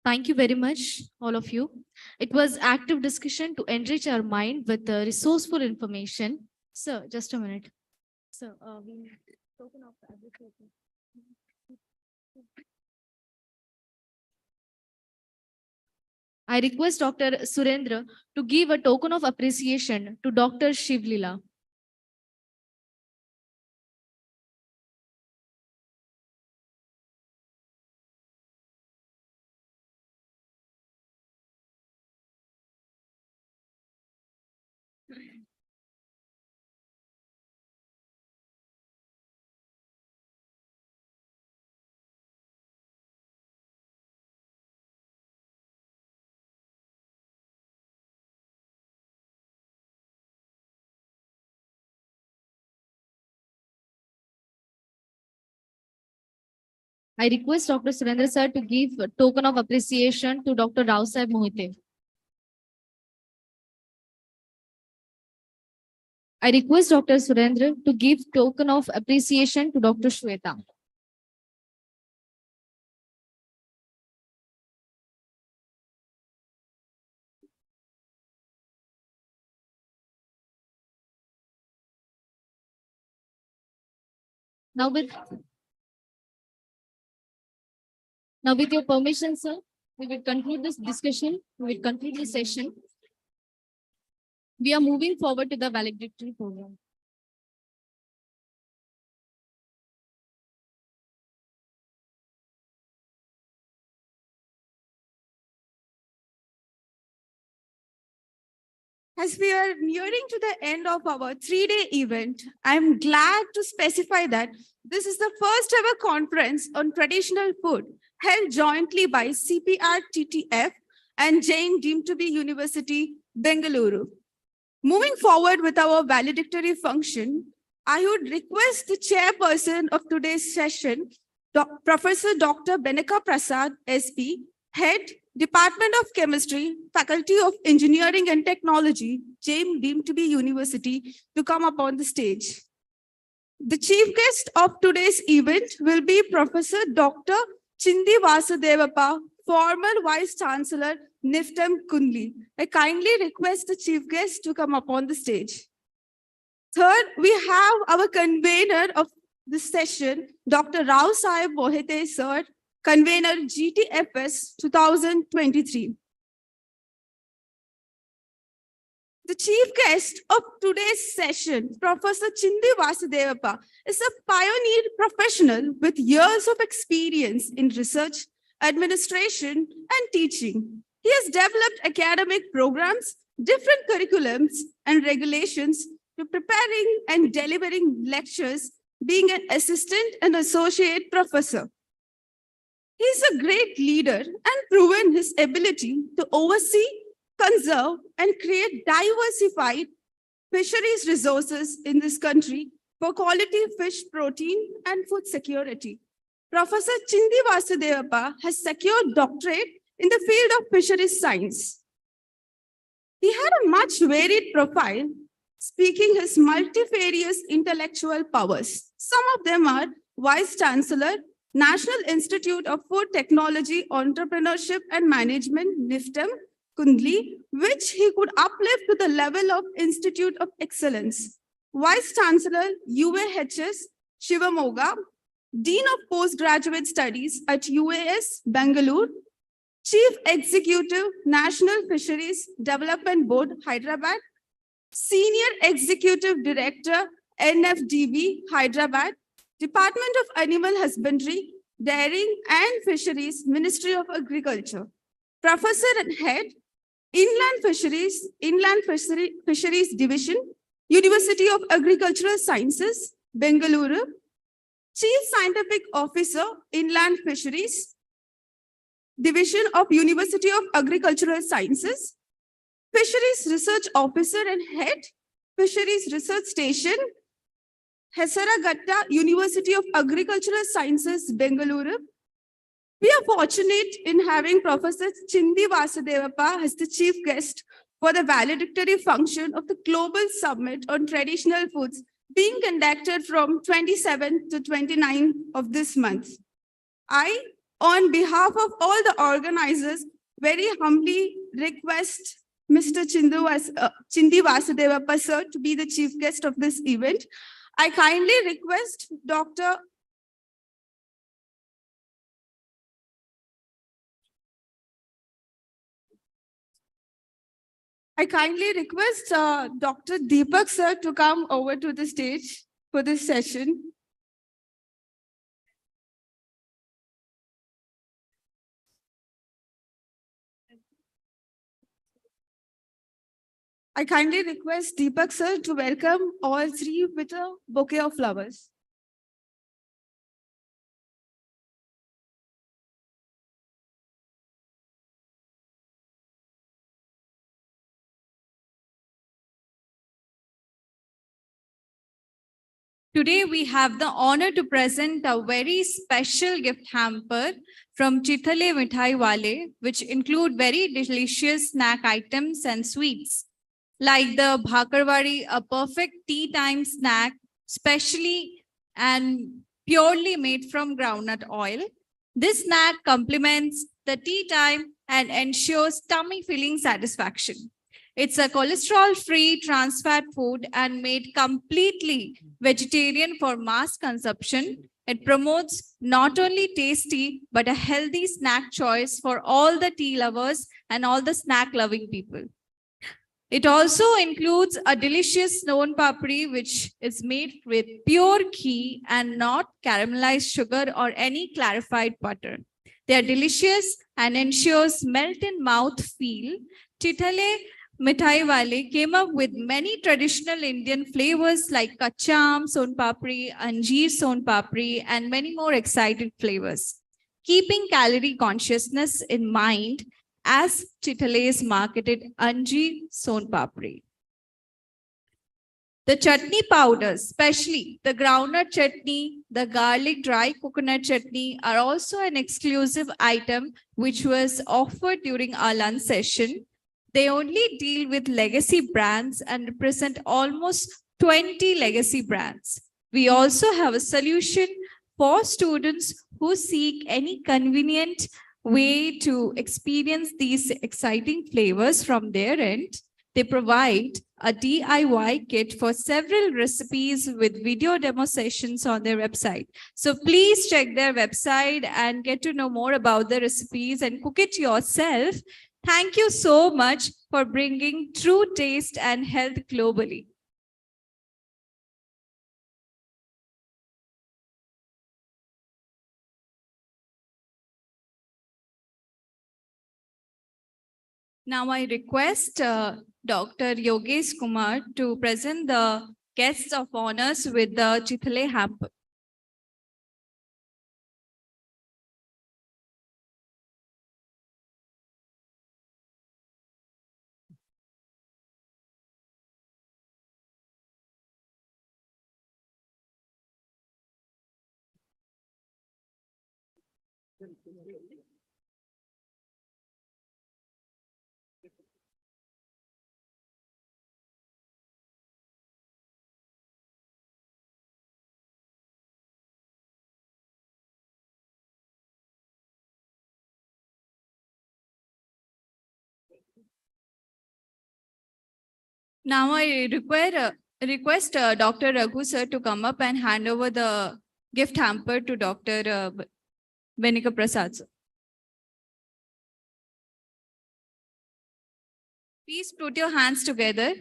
Thank you very much, all of you. It was active discussion to enrich our mind with resourceful information. Sir, just a minute. Sir, we need token of appreciation. I request Dr. Surendra to give a token of appreciation to Dr. Shivlila. I request Dr. Surendra sir to give a token of appreciation to Dr. Rao Sahib Mohite. I request Dr. Surendra to give token of appreciation to Dr. Shweta. Now with your permission, sir, we will conclude this discussion. We will conclude this session. We are moving forward to the valedictory program. As we are nearing to the end of our 3-day event, I'm glad to specify that this is the first ever conference on traditional food held jointly by CPR-TTF and Jain Deemed to be University, Bengaluru. Moving forward with our valedictory function, I would request the chairperson of today's session, Professor Dr. Beneka Prasad, SP, Head Department of Chemistry, Faculty of Engineering and Technology, JAIM deemed to be university, to come up on the stage. The chief guest of today's event will be Professor Dr. Chindi Vasudevappa, former Vice Chancellor, NIFTEM Kundli. I kindly request the chief guest to come up on the stage. Third, we have our convener of this session, Dr. Rao Sahib Mohite, sir, convener GTFS 2023. The chief guest of today's session, Professor Chindi Vasudevappa, is a pioneer professional with years of experience in research, administration, and teaching. He has developed academic programs, different curriculums, and regulations to preparing and delivering lectures, being an assistant and associate professor. He is a great leader and proven his ability to oversee, conserve, and create diversified fisheries resources in this country for quality fish protein and food security. Professor Chindi Vasudevappa has secured doctorate in the field of fisheries science. He had a much varied profile, speaking his multifarious intellectual powers. Some of them are Vice Chancellor, National Institute of Food Technology, Entrepreneurship and Management, NIFTEM, Kundli, which he could uplift to the level of Institute of Excellence. Vice Chancellor, UAHS, Shivamoga, Dean of Postgraduate Studies at UAS, Bangalore, Chief Executive, National Fisheries Development Board, Hyderabad, Senior Executive Director, NFDB, Hyderabad, Department of Animal Husbandry, Dairying and Fisheries, Ministry of Agriculture. Professor and Head, Inland Fisheries Division, University of Agricultural Sciences, Bengaluru. Chief Scientific Officer, Inland Fisheries Division of University of Agricultural Sciences. Fisheries Research Officer and Head, Fisheries Research Station, Hesaragatta, University of Agricultural Sciences, Bengaluru. We are fortunate in having Professor Chindi Vasudevappa as the chief guest for the valedictory function of the Global Summit on Traditional Foods being conducted from 27th to 29th of this month. I, on behalf of all the organizers, very humbly request Mr. Chindi Vasudevappa, sir, to be the chief guest of this event. I kindly request Dr. Dr. Deepak, sir, to come over to the stage for this session. I kindly request Deepak, sir, to welcome all three with a bouquet of flowers. Today, we have the honor to present a very special gift hamper from Chithale Mithai Wale, which include very delicious snack items and sweets, like the Bhakarwadi, a perfect tea time snack, specially and purely made from groundnut oil. This snack complements the tea time and ensures tummy-filling satisfaction. It's a cholesterol-free trans fat food and made completely vegetarian for mass consumption. It promotes not only tasty, but a healthy snack choice for all the tea lovers and all the snack-loving people. It also includes a delicious Son Papri, which is made with pure ghee and not caramelized sugar or any clarified butter. They are delicious and ensures melt-in-mouth feel. Chithale Mithai Wale came up with many traditional Indian flavors like Kacham, Son Papri, Anjeer Son Papri, and many more excited flavors. Keeping calorie consciousness in mind, as Chithale's marketed Anjeer Son Papri. The chutney powders, especially the groundnut chutney, the garlic dry coconut chutney, are also an exclusive item which was offered during our lunch session. They only deal with legacy brands and represent almost 20 legacy brands. We also have a solution for students who seek any convenient way to experience these exciting flavors from their end. They provide a DIY kit for several recipes with video demo sessions on their website. So please check their website and get to know more about the recipes and cook it yourself. Thank you so much for bringing true taste and health globally. Now I request Dr. Yogesh Kumar to present the guests of honors with the Chithale hamper. Now I request Dr. Raghu sir to come up and hand over the gift hamper to Dr. Benika Prasad sir. Please put your hands together.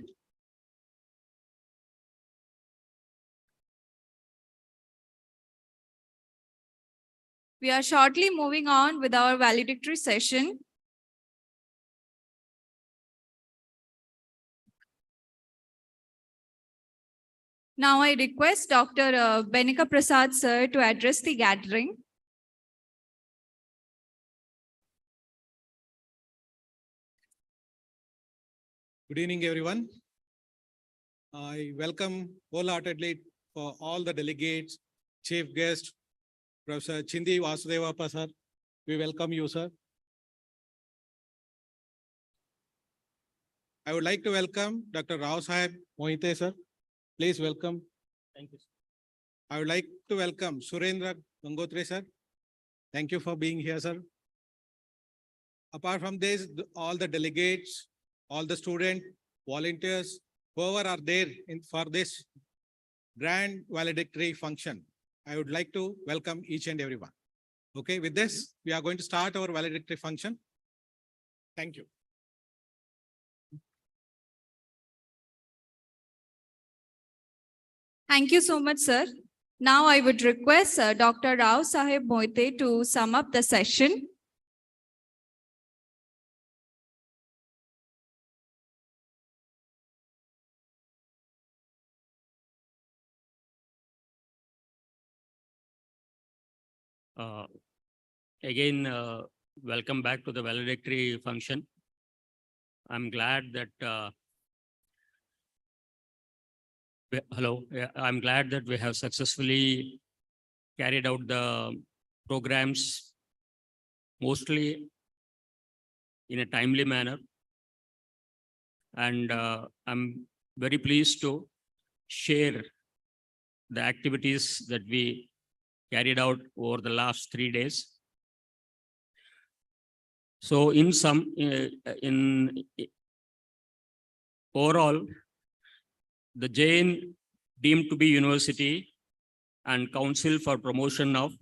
We are shortly moving on with our valedictory session. Now I request Dr. Benika Prasad sir to address the gathering. Good evening, everyone. I welcome wholeheartedly for all the delegates, chief guest, Professor Chindi Vasudevappa sir. We welcome you, sir. I would like to welcome Dr. Rao Sahib Mohite sir. Please welcome. Thank you. I would like to welcome Surendra Gangotre sir. Thank you for being here, sir. Apart from this, all the delegates, all the students, volunteers, whoever are there for this grand valedictory function, I would like to welcome each and everyone. Okay, with this, we are going to start our valedictory function. Thank you. Thank you so much, sir. Now I would request Dr. Rao Sahib Mohite to sum up the session. Again, welcome back to the valedictory function. I'm glad that I'm glad that we have successfully carried out the programs mostly in a timely manner. And I'm very pleased to share the activities that we carried out over the last 3 days. So in overall, the Jain deemed to be university and Council for Promotion of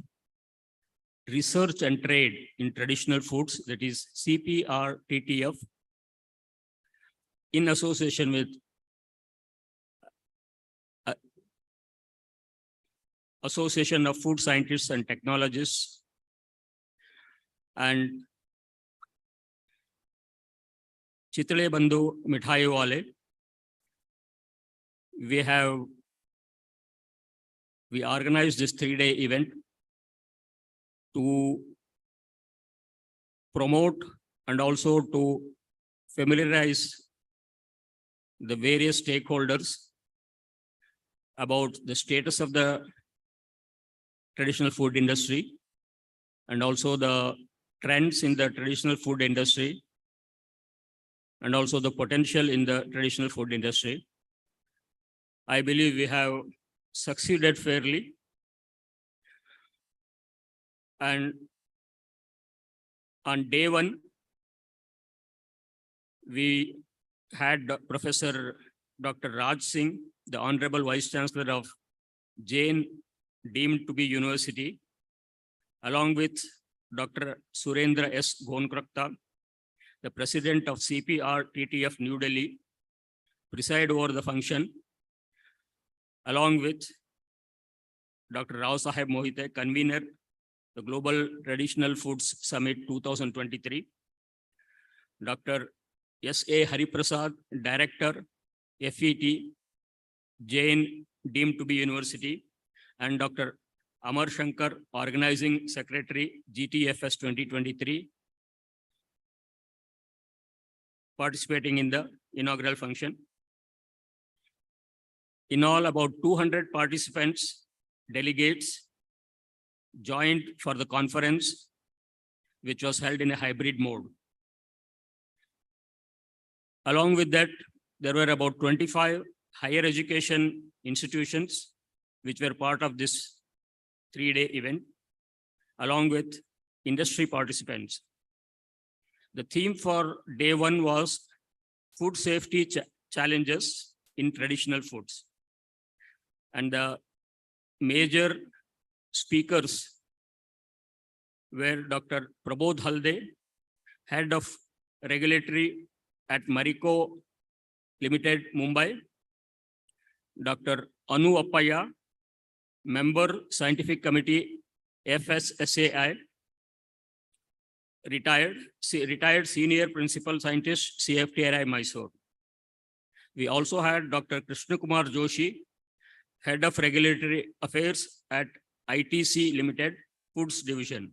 Research and Trade in Traditional Foods, that is CPRTTF, in association with Association of Food Scientists and Technologists and Chithale Bandhu Mithai Wale, we organized this 3-day event to promote and also to familiarize the various stakeholders about the status of the traditional food industry and also the trends in the traditional food industry and also the potential in the traditional food industry. I believe we have succeeded fairly. And on day one, we had Professor Dr. Raj Singh, the Honorable Vice Chancellor of Jain deemed to be university, along with Dr. Surendra S. Gonkrakta, the President of CPR TTF New Delhi, preside over the function, along with Dr. Rao Saheb Mohite, convener, the Global Traditional Foods Summit 2023, Dr. S.A. Hariprasad, Director, FET, Jain deemed to be university, and Dr. Amar Shankar, Organizing Secretary, GTFS 2023, participating in the inaugural function. In all, about 200 participants, delegates, joined for the conference, which was held in a hybrid mode. Along with that, there were about 25 higher education institutions which were part of this 3-day event, along with industry participants. The theme for day one was food safety challenges in traditional foods. And the major speakers were Dr. Prabodh Halde, Head of Regulatory at Marico Limited, Mumbai, Dr. Anu Appaya, Member Scientific Committee, FSSAI, retired Senior Principal Scientist, CFTRI, Mysore. We also had Dr. Krishna Kumar Joshi, Head of Regulatory Affairs at ITC Limited, Foods Division.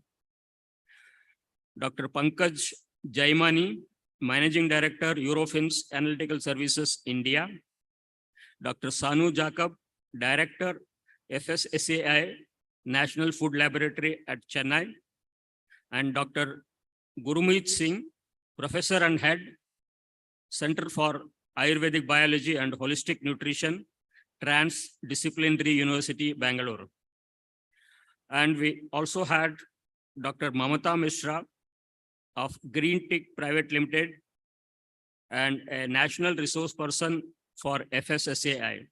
Dr. Pankaj Jaimani, Managing Director, Eurofins Analytical Services, India. Dr. Sanu Jacob, Director, FSSAI, National Food Laboratory at Chennai. And Dr. Gurmeet Singh, Professor and Head, Center for Ayurvedic Biology and Holistic Nutrition, Transdisciplinary University, Bangalore. And we also had Dr. Mamata Mishra of Green Tick Private Limited and a national resource person for FSSAI.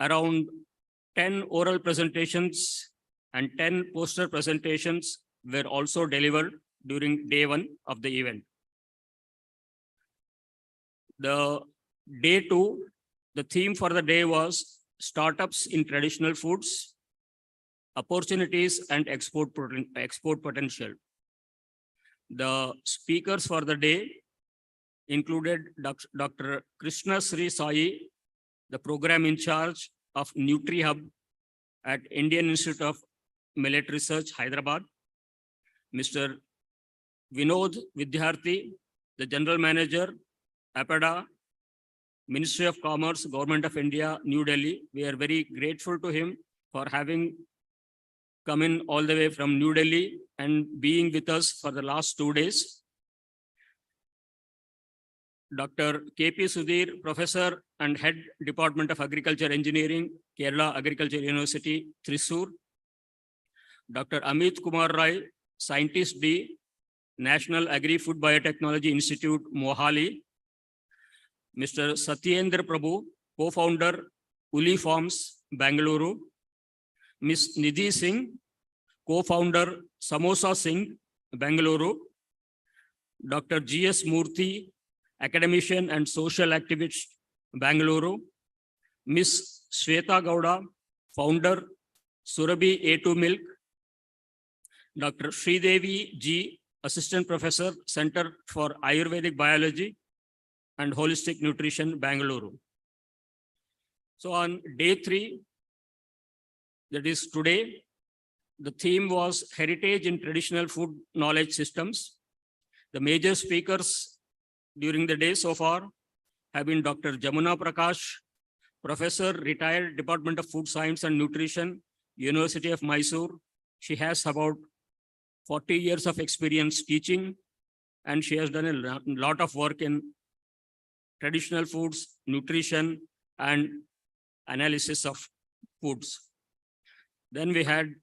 Around 10 oral presentations and 10 poster presentations were also delivered during day one of the event. The day two, the theme for the day was startups in traditional foods, opportunities and export potential. The speakers for the day included Dr. Krishna Sri Sai, the program in charge of NutriHub at Indian Institute of Millet Research, Hyderabad, Mr. Vinod Vidyarthi, the General Manager, APADA, Ministry of Commerce, Government of India, New Delhi. We are very grateful to him for having come in all the way from New Delhi and being with us for the last 2 days. Dr. KP Sudhir, Professor and Head Department of Agriculture Engineering, Kerala Agriculture University, Thrissur. Dr. Amit Kumar Rai, Scientist D, National Agri-Food Biotechnology Institute, Mohali. Mr. Satyendra Prabhu, Co-Founder, Uli Farms, Bangalore. Ms. Nidhi Singh, Co-Founder, Samosa Singh, Bangalore. Dr. G.S. Murthy, Academician and Social Activist, Bangalore. Ms. Shweta Gowda, Founder, Surabhi A2 Milk. Dr. Sridevi G, Assistant Professor, Center for Ayurvedic Biology and Holistic Nutrition, Bangalore. So on day 3, that is today, the theme was Heritage in Traditional Food Knowledge Systems. The major speakers during the day so far have been Dr. Jamuna Prakash, Professor, retired Department of Food Science and Nutrition, University of Mysore. She has about 40 years of experience teaching, and she has done a lot of work in traditional foods, nutrition, and analysis of foods. Then we had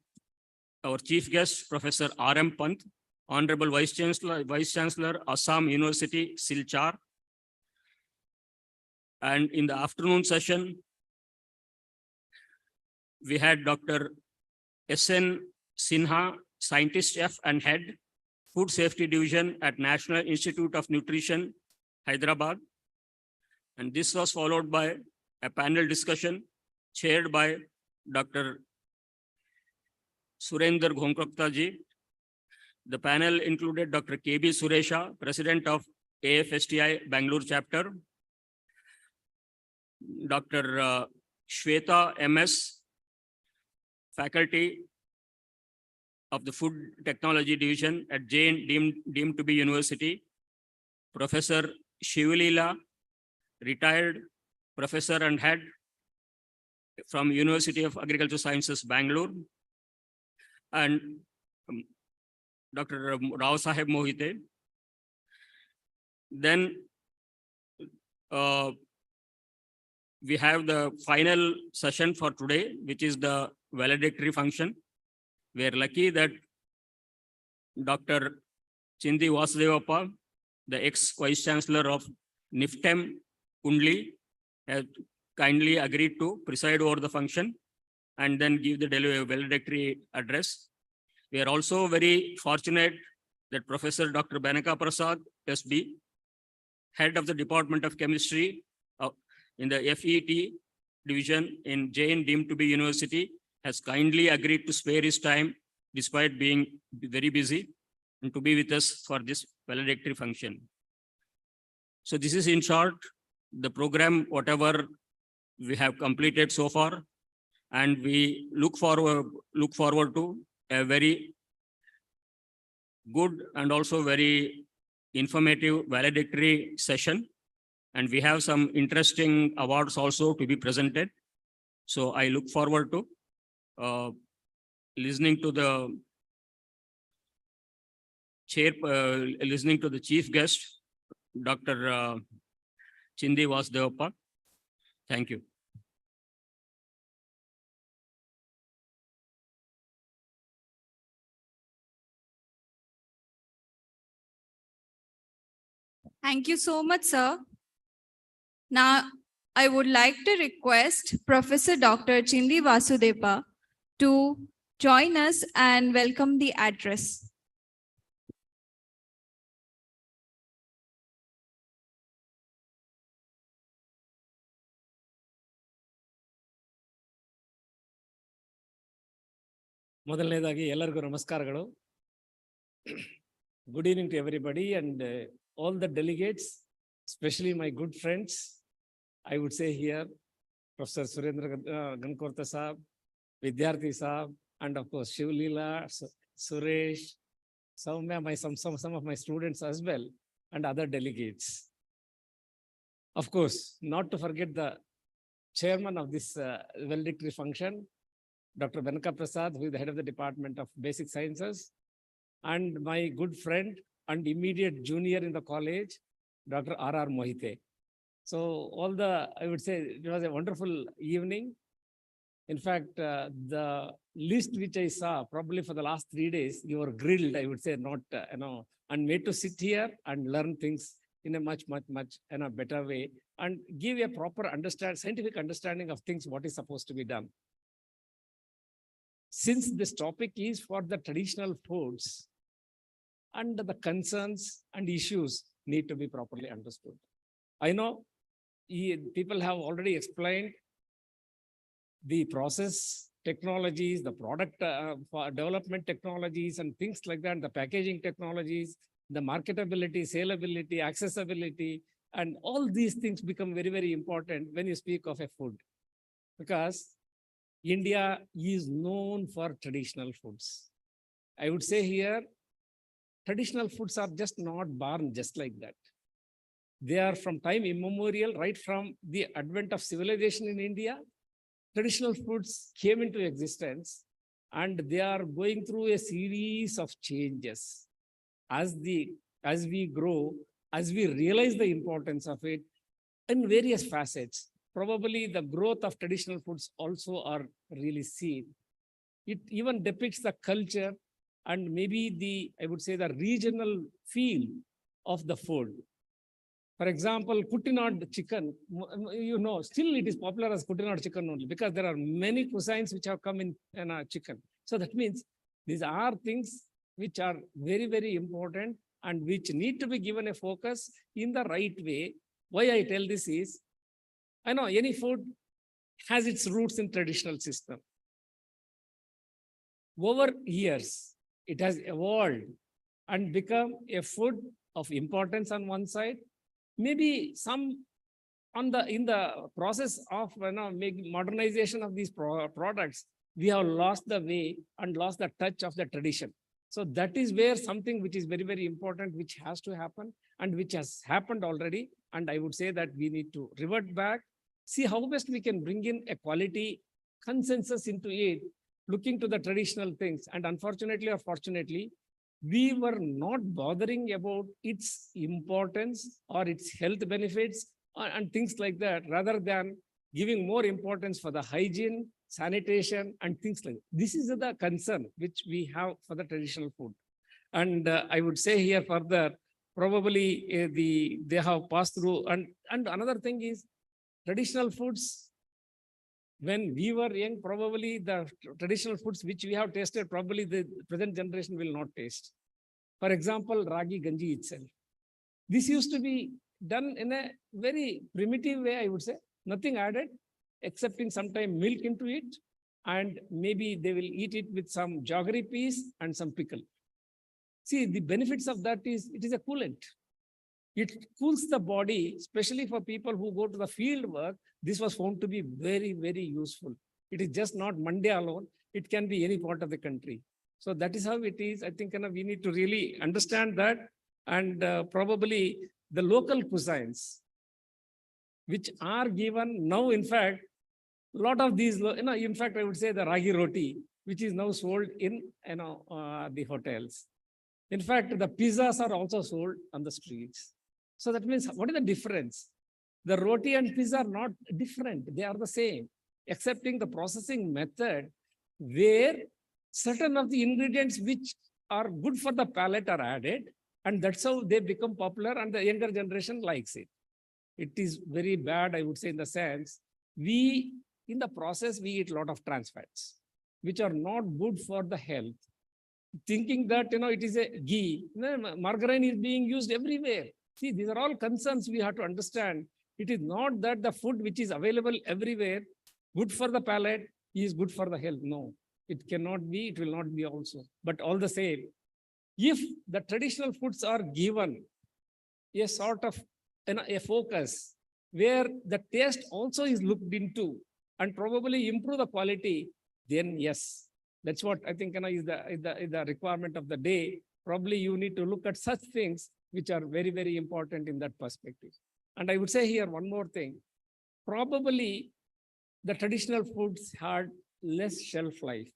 our chief guest, Professor R.M. Pant, Honorable Vice Chancellor, Assam University, Silchar. And in the afternoon session, we had Dr. S.N. Sinha, Scientist Chef and Head, Food Safety Division at National Institute of Nutrition, Hyderabad. And this was followed by a panel discussion chaired by Dr. Surendra Ghongkokta ji. The panel included Dr. K.B. Suresha, President of AFSTI Bangalore Chapter, Dr. Shweta M.S., Faculty of the Food Technology Division at Jain deemed to be University, Professor Shivalila, retired Professor and Head from University of Agricultural Sciences, Bangalore, and Dr. Rao Saheb Mohite. Then we have the final session for today, which is the valedictory function. We are lucky that Dr. Chindi Vasudevappa, the ex-Vice Chancellor of NIFTEM, Kundli, has kindly agreed to preside over the function and then give the valedictory address. We are also very fortunate that Professor Dr. Banaka Prasad, SB, Head of the Department of Chemistry in the FET division in Jain deemed to be University, has kindly agreed to spare his time despite being very busy and to be with us for this valedictory function. So this is in short the program, whatever we have completed so far, and we look forward to a very good and also very informative valedictory session. And we have some interesting awards also to be presented. So I look forward to listening to the chief guest, Dr. Chindi Vasudevappa. Thank you. Thank you so much, sir. Now, I would like to request Professor Dr. Chindi Vasudevappa to join us and welcome the address. ಮೊದಲನೇದಾಗಿ ಎಲ್ಲರಿಗೂ ನಮಸ್ಕಾರಗಳು. Good evening to everybody and all the delegates, especially my good friends. I would say here, Professor Surendra Ghongkokta Saab, Vidyarthi Saab, and of course Shivalila, Suresh, some of my students as well, and other delegates. Of course, not to forget the chairman of this valedictory function, Dr. Banaka Prasad, who is the head of the Department of Basic Sciences, and my good friend and immediate junior in the college, Dr. R.R. Mohite. So I would say it was a wonderful evening. In fact, the list which I saw probably for the last 3 days, you were grilled, I would say, not, and made to sit here and learn things in a much better way and give a proper scientific understanding of things, what is supposed to be done. Since this topic is for the traditional foods and the concerns and issues need to be properly understood. I know people have already explained the process technologies, the product development technologies and things like that, the packaging technologies, the marketability, salability, accessibility, and all these things become very, very important when you speak of a food. Because India is known for traditional foods. I would say here, traditional foods are just not born just like that. They are from time immemorial, right from the advent of civilization in India. Traditional foods came into existence and they are going through a series of changes. As we grow, as we realize the importance of it in various facets, probably the growth of traditional foods also are really seen. It even depicts the culture and maybe I would say the regional feel of the food. For example, Kuttinad chicken, still it is popular as Kuttinad chicken only because there are many cuisines which have come in chicken. So that means these are things which are very, very important and which need to be given a focus in the right way. Why I tell this is, I know any food has its roots in traditional system. Over years, it has evolved and become a food of importance on one side. Maybe some in the process of modernization of these products, we have lost the way and lost the touch of the tradition. So that is where something which is very, very important, which has to happen and which has happened already. And I would say that we need to revert back, see how best we can bring in a quality consensus into it, looking to the traditional things. And unfortunately or fortunately, we were not bothering about its importance or its health benefits and things like that, rather than giving more importance for the hygiene, sanitation, and things like that. This is the concern which we have for the traditional food. And I would say here further, probably they have passed through. And another thing is traditional foods. When we were young, probably the traditional foods which we have tasted, probably the present generation will not taste. For example, ragi ganji itself. This used to be done in a very primitive way, I would say. Nothing added, excepting sometimes milk into it. And maybe they will eat it with some jaggery piece and some pickle. See, the benefits of that is, it is a coolant. It cools the body, especially for people who go to the field work. This was found to be very, very useful. It is just not Mandya alone. It can be any part of the country. So that is how it is. I think we need to really understand that. And probably the local cuisines, which are given now, in fact, a lot of these, in fact, I would say the ragi roti, which is now sold in the hotels. In fact, the pizzas are also sold on the streets. So that means, what is the difference? The roti and pizza are not different. They are the same, excepting the processing method where certain of the ingredients which are good for the palate are added. And that's how they become popular and the younger generation likes it. It is very bad, I would say, in the sense, in the process, we eat a lot of trans fats, which are not good for the health. Thinking that, it is a ghee, margarine is being used everywhere. See, these are all concerns we have to understand. It is not that the food which is available everywhere, good for the palate, is good for the health. No, it cannot be, it will not be also. But all the same, if the traditional foods are given a sort of a focus where the taste also is looked into and probably improve the quality, then yes, that's what I think is the requirement of the day. Probably you need to look at such things which are very, very important in that perspective. And I would say here one more thing. Probably the traditional foods had less shelf life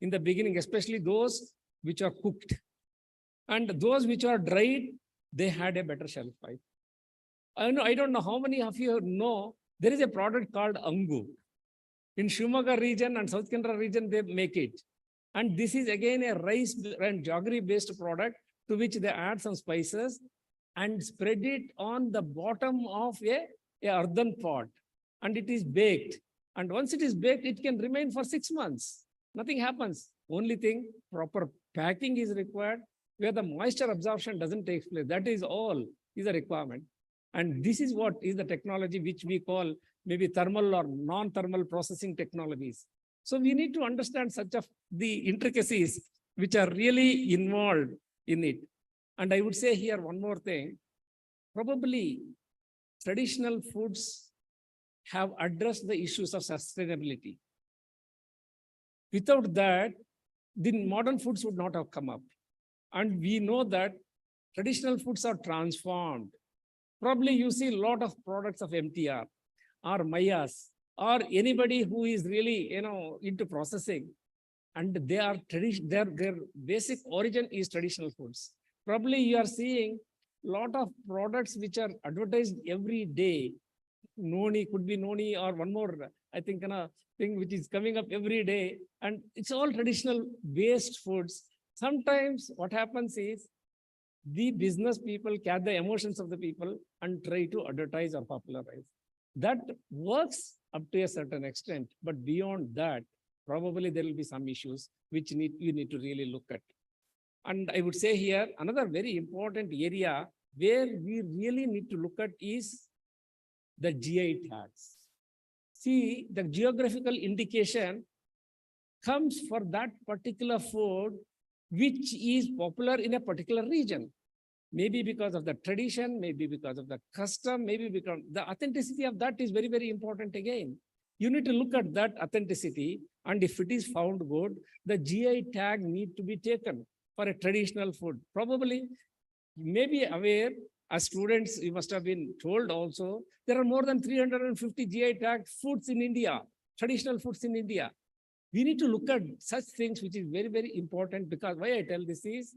in the beginning, especially those which are cooked. And those which are dried, they had a better shelf life. I don't know how many of you know, there is a product called Angu. In Shimoga region and South Canara region, they make it. And this is again a rice and jaggery based product to which they add some spices and spread it on the bottom of a earthen pot. And it is baked. And once it is baked, it can remain for 6 months. Nothing happens. Only thing, proper packing is required where the moisture absorption doesn't take place. That is all is a requirement. And this is what is the technology which we call maybe thermal or non-thermal processing technologies. So we need to understand such of the intricacies which are really involved in it. And I would say here one more thing, probably traditional foods have addressed the issues of sustainability. Without that, the modern foods would not have come up. And we know that traditional foods are transformed Probably you see a lot of products of MTR or Mayas or anybody who is really, into processing, and they are their basic origin is traditional foods. Probably you are seeing a lot of products which are advertised every day. Noni could be noni or one more, I think, thing which is coming up every day, and it's all traditional based foods. Sometimes what happens is the business people catch the emotions of the people and try to advertise or popularize. That works up to a certain extent, but beyond that, probably there will be some issues which you need to really look at. And I would say here, another very important area where we really need to look at is the GI tags. See, the geographical indication comes for that particular food which is popular in a particular region. Maybe because of the tradition, maybe because of the custom, maybe because the authenticity of that is very, very important again. You need to look at that authenticity, and if it is found good, the GI tag need to be taken for a traditional food. Probably, you may be aware, as students, you must have been told also, there are more than 350 GI tagged foods in India, traditional foods in India. We need to look at such things, which is very, very important, because why I tell this is,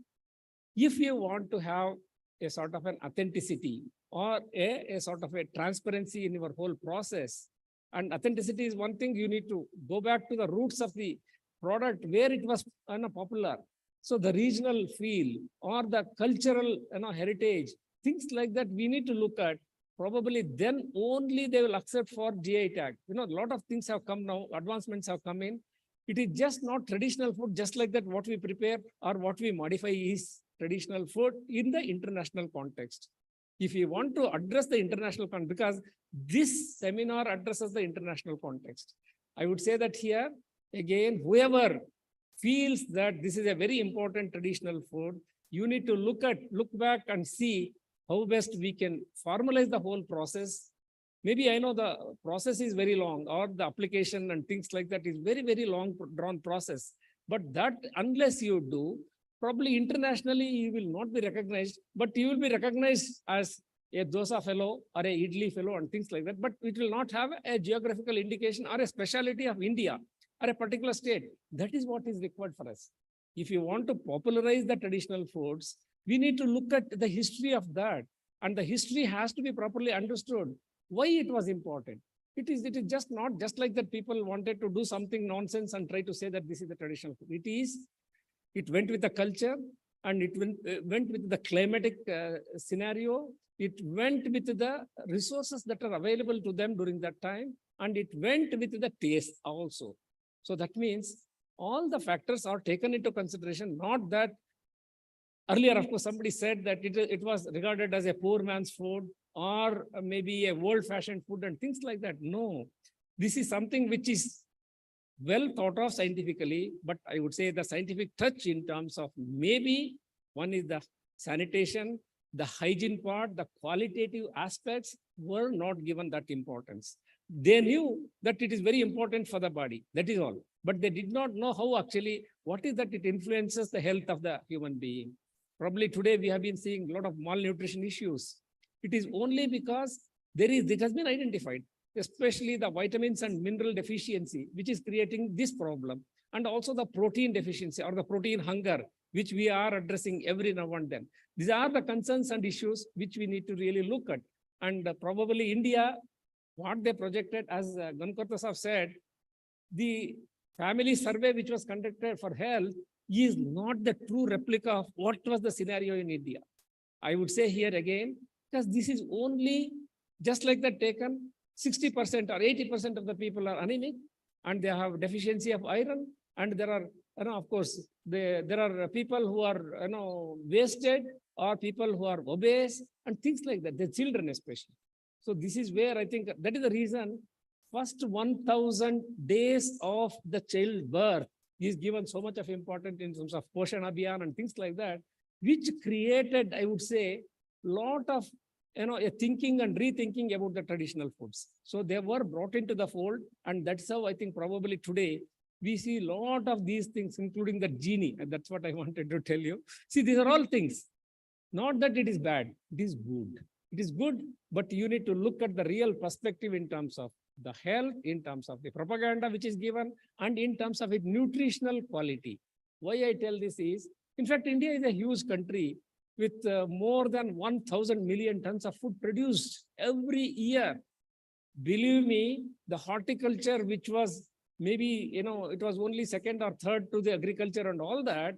if you want to have a sort of an authenticity or a sort of a transparency in your whole process, and authenticity is one thing, you need to go back to the roots of the product where it was popular. So the regional feel or the cultural heritage, things like that we need to look at. Probably then only they will accept for GI tag. A lot of things have come now, advancements have come in. It is just not traditional food, just like that what we prepare or what we modify is traditional food in the international context. If you want to address the international context, because this seminar addresses the international context, I would say that here, again, whoever feels that this is a very important traditional food, you need to look back and see how best we can formalize the whole process. Maybe I know the process is very long, or the application and things like that is very, very long drawn process. But that, unless you do, probably internationally you will not be recognized, but you will be recognized as a dosa fellow or a idli fellow and things like that. But it will not have a geographical indication or a speciality of India or a particular state. That is what is required for us. If you want to popularize the traditional foods, we need to look at the history of that. And the history has to be properly understood. Why it was important. It is just not just like that people wanted to do something nonsense and try to say that this is the traditional food. It went with the culture, and it went with the climatic scenario. It went with the resources that are available to them during that time, and it went with the taste also. So that means all the factors are taken into consideration, not that earlier, of course, somebody said that it was regarded as a poor man's food or maybe a old-fashioned food and things like that. No, this is something which is well thought of scientifically, but I would say the scientific touch in terms of maybe one is the sanitation, the hygiene part, the qualitative aspects were not given that importance. They knew that it is very important for the body, that is all. But they did not know how actually, what is that it influences the health of the human being. Probably today we have been seeing a lot of malnutrition issues. It is only because it has been identified, especially the vitamins and mineral deficiency, which is creating this problem. And also the protein deficiency or the protein hunger, which we are addressing every now and then. These are the concerns and issues which we need to really look at. And probably India, what they projected, as Gankorta Saab said, the family survey which was conducted for health is not the true replica of what was the scenario in India. I would say here again, because this is only just like that taken, 60% or 80% of the people are anemic and they have deficiency of iron. And there are, of course, there are people who are, wasted, or people who are obese and things like that, the children especially. So this is where I think that is the reason first 1,000 days of the childbirth is given so much of importance in terms of Poshan Abhiyan and things like that, which created, I would say, lot of a thinking and rethinking about the traditional foods. So they were brought into the fold, and that's how I think probably today we see a lot of these things, including the genie, and that's what I wanted to tell you. See, these are all things. Not that it is bad, it is good. It is good, but you need to look at the real perspective in terms of the health, in terms of the propaganda which is given, and in terms of its nutritional quality. Why I tell this is, in fact, India is a huge country with more than 1,000 million tons of food produced every year. Believe me, the horticulture, which was maybe, it was only second or third to the agriculture and all that,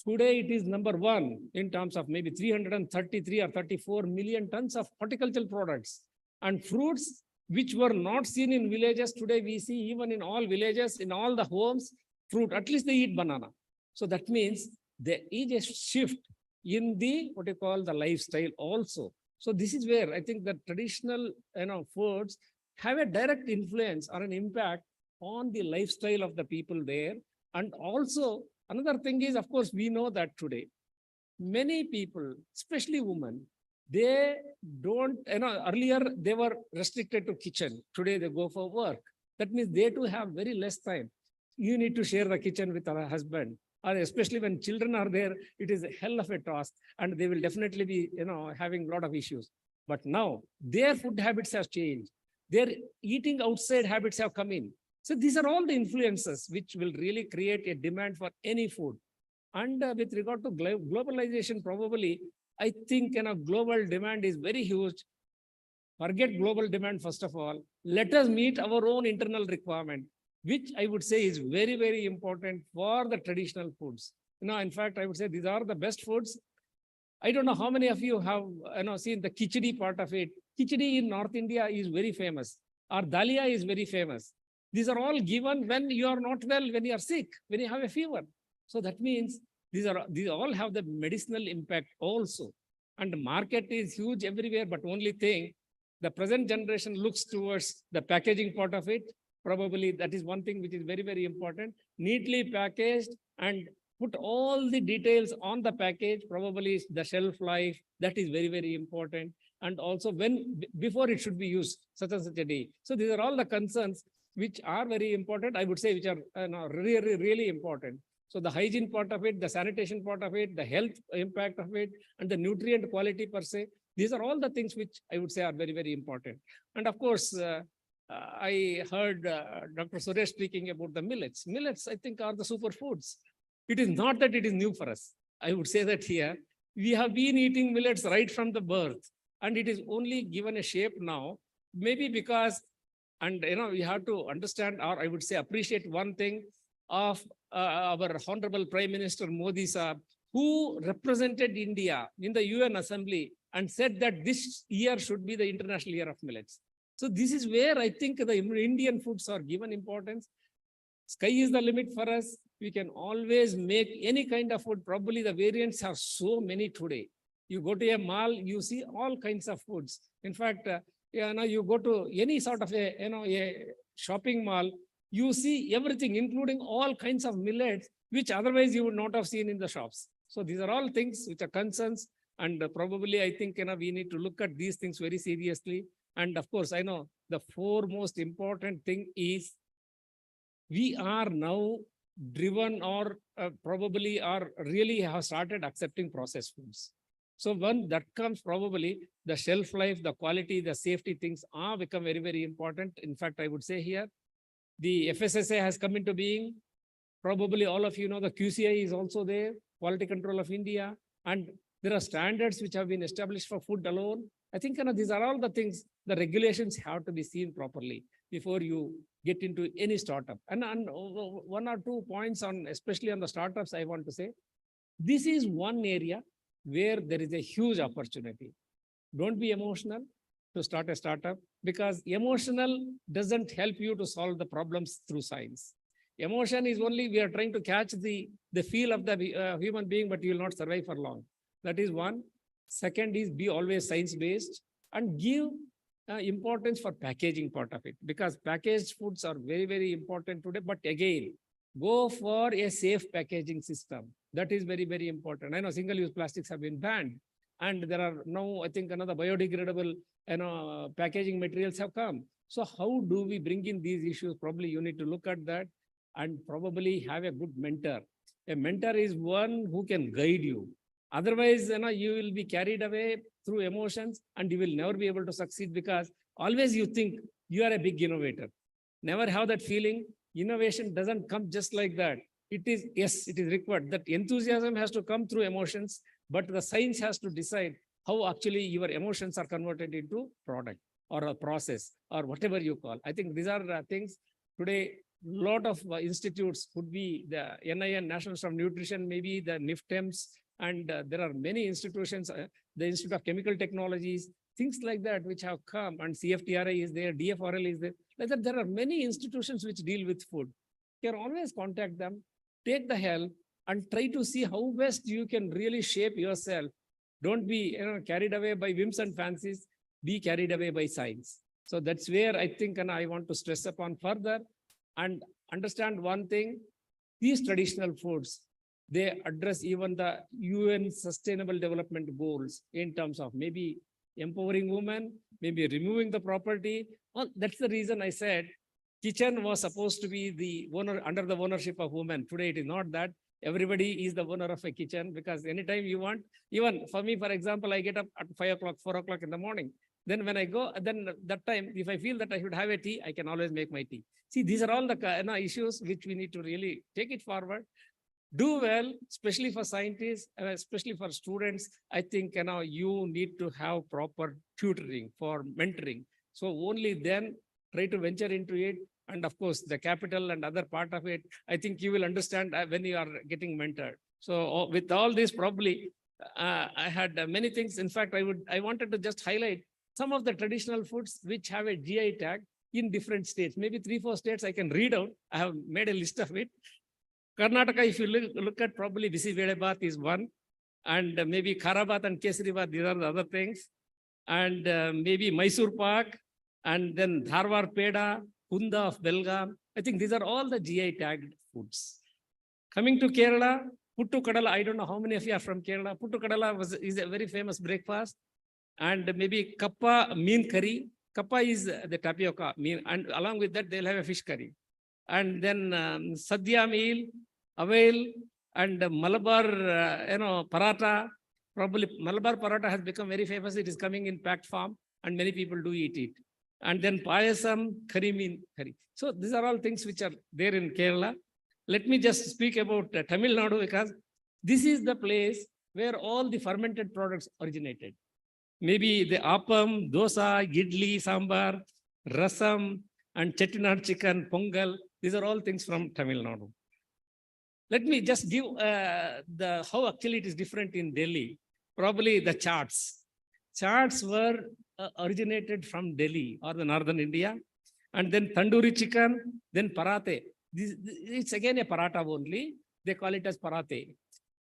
today it is number one in terms of maybe 333 or 34 million tons of horticultural products. And fruits which were not seen in villages, today we see even in all villages, in all the homes, fruit, at least they eat banana. So that means there is a shift in the, what you call, the lifestyle also. So this is where I think the traditional, foods have a direct influence or an impact on the lifestyle of the people there. And also another thing is, of course, we know that today, many people, especially women, they don't, earlier they were restricted to kitchen. Today they go for work. That means they too have very less time. You need to share the kitchen with our husband. Or especially when children are there, it is a hell of a task, and they will definitely be, having a lot of issues. But now their food habits have changed. Their eating outside habits have come in. So these are all the influences which will really create a demand for any food. And with regard to globalization, probably, I think, global demand is very huge. Forget global demand, first of all. Let us meet our own internal requirement, which I would say is very, very important for the traditional foods. In fact, I would say these are the best foods. I don't know how many of you have seen the khichdi part of it. Khichdi in North India is very famous. Our dalia is very famous. These are all given when you are not well, when you are sick, when you have a fever. So that means these all have the medicinal impact also. And the market is huge everywhere, but only thing, the present generation looks towards the packaging part of it. Probably that is one thing which is very, very important. Neatly packaged and put all the details on the package, probably the shelf life, that is very, very important. And also before it should be used, such and such a day. So these are all the concerns which are very important, I would say, which are really, really important. So the hygiene part of it, the sanitation part of it, the health impact of it, and the nutrient quality per se, these are all the things which I would say are very, very important. And of course, I heard Dr. Suresh speaking about the millets. Millets, I think, are the superfoods. It is not that it is new for us. I would say that here, we have been eating millets right from the birth, and it is only given a shape now, maybe because, and we have to understand, or I would say appreciate one thing of our Honorable Prime Minister Modi Sahab, who represented India in the UN Assembly and said that this year should be the International Year of Millets. So this is where I think the Indian foods are given importance. Sky is the limit for us. We can always make any kind of food. Probably the variants are so many today. You go to a mall, you see all kinds of foods. In fact, you go to any sort of a shopping mall, you see everything, including all kinds of millets, which otherwise you would not have seen in the shops. So these are all things which are concerns. And probably I think we need to look at these things very seriously. And of course, I know the foremost important thing is we are now driven or probably are really have started accepting processed foods. So when that comes, probably the shelf life, the quality, the safety things are become very, very important. In fact, I would say here, the FSSA has come into being. Probably all of you know the QCI is also there, Quality Control of India, and there are standards which have been established for food alone. I think these are all the things, the regulations have to be seen properly before you get into any startup. And one or two points on, especially on the startups, I want to say, this is one area where there is a huge opportunity. Don't be emotional to start a startup, because emotional doesn't help you to solve the problems through science. Emotion is only, we are trying to catch the feel of the human being, but you will not survive for long. That is one. Second is be always science-based and give importance for packaging part of it, because packaged foods are very, very important today. But again, go for a safe packaging system. That is very, very important. I know single-use plastics have been banned, and there are now, I think, another biodegradable packaging materials have come. So how do we bring in these issues? Probably you need to look at that and probably have a good mentor. A mentor is one who can guide you. Otherwise, you will be carried away through emotions and you will never be able to succeed because always you think you are a big innovator. Never have that feeling. Innovation doesn't come just like that. It is, yes, it is required. That enthusiasm has to come through emotions, but the science has to decide how actually your emotions are converted into product or a process or whatever you call. I think these are things today. Lot of institutes could be the NIN, National Institute of Nutrition, maybe the NIFTEMS, and there are many institutions, the Institute of Chemical Technologies, things like that which have come, and CFTRI is there, DFRL is there. Like that, there are many institutions which deal with food. You can always contact them, take the help, and try to see how best you can really shape yourself. Don't be carried away by whims and fancies, be carried away by science. So that's where I think, and I want to stress upon further and understand one thing, these traditional foods, they address even the UN Sustainable Development Goals in terms of maybe empowering women, maybe removing the property. Well, that's the reason I said kitchen was supposed to be the owner under the ownership of women. Today it is not that. Everybody is the owner of a kitchen because anytime you want, even for me, for example, I get up at 5 o'clock, 4 o'clock in the morning. Then when I go, then that time, if I feel that I should have a tea, I can always make my tea. See, these are all the issues which we need to really take it forward. Do well, especially for scientists, especially for students. I think you need to have proper tutoring for mentoring. So only then try to venture into it. And of course, the capital and other part of it, I think you will understand when you are getting mentored. So with all this, probably I had many things. In fact, I wanted to just highlight some of the traditional foods which have a GI tag in different states. Maybe 3-4 states I can read out. I have made a list of it. Karnataka, if you look at, probably Bisi Velebath is one, and maybe Kharabath and Kesaribath, these are the other things, and maybe Mysore Pak, and then Dharwar Peda, Kunda of Belgaum. I think these are all the GI tagged foods. Coming to Kerala, Puttu Kadala, I don't know how many of you are from Kerala. Puttu Kadala is a very famous breakfast, and maybe Kappa mean curry. Kappa is the tapioca mean, and along with that, they'll have a fish curry. And then Sadhya meal, avail, and Malabar, paratha. Probably Malabar paratha has become very famous. It is coming in packed form, and many people do eat it. And then payasam, curry mean curry. So these are all things which are there in Kerala. Let me just speak about Tamil Nadu because this is the place where all the fermented products originated. Maybe the appam, dosa, idli, sambar, rasam, and chettinad chicken, pongal. These are all things from Tamil Nadu. Let me just give how actually it is different in Delhi. Probably the chaats. Chaats were originated from Delhi or the northern India. And then tandoori chicken, then parathe. It's again a paratha only. They call it as parathe.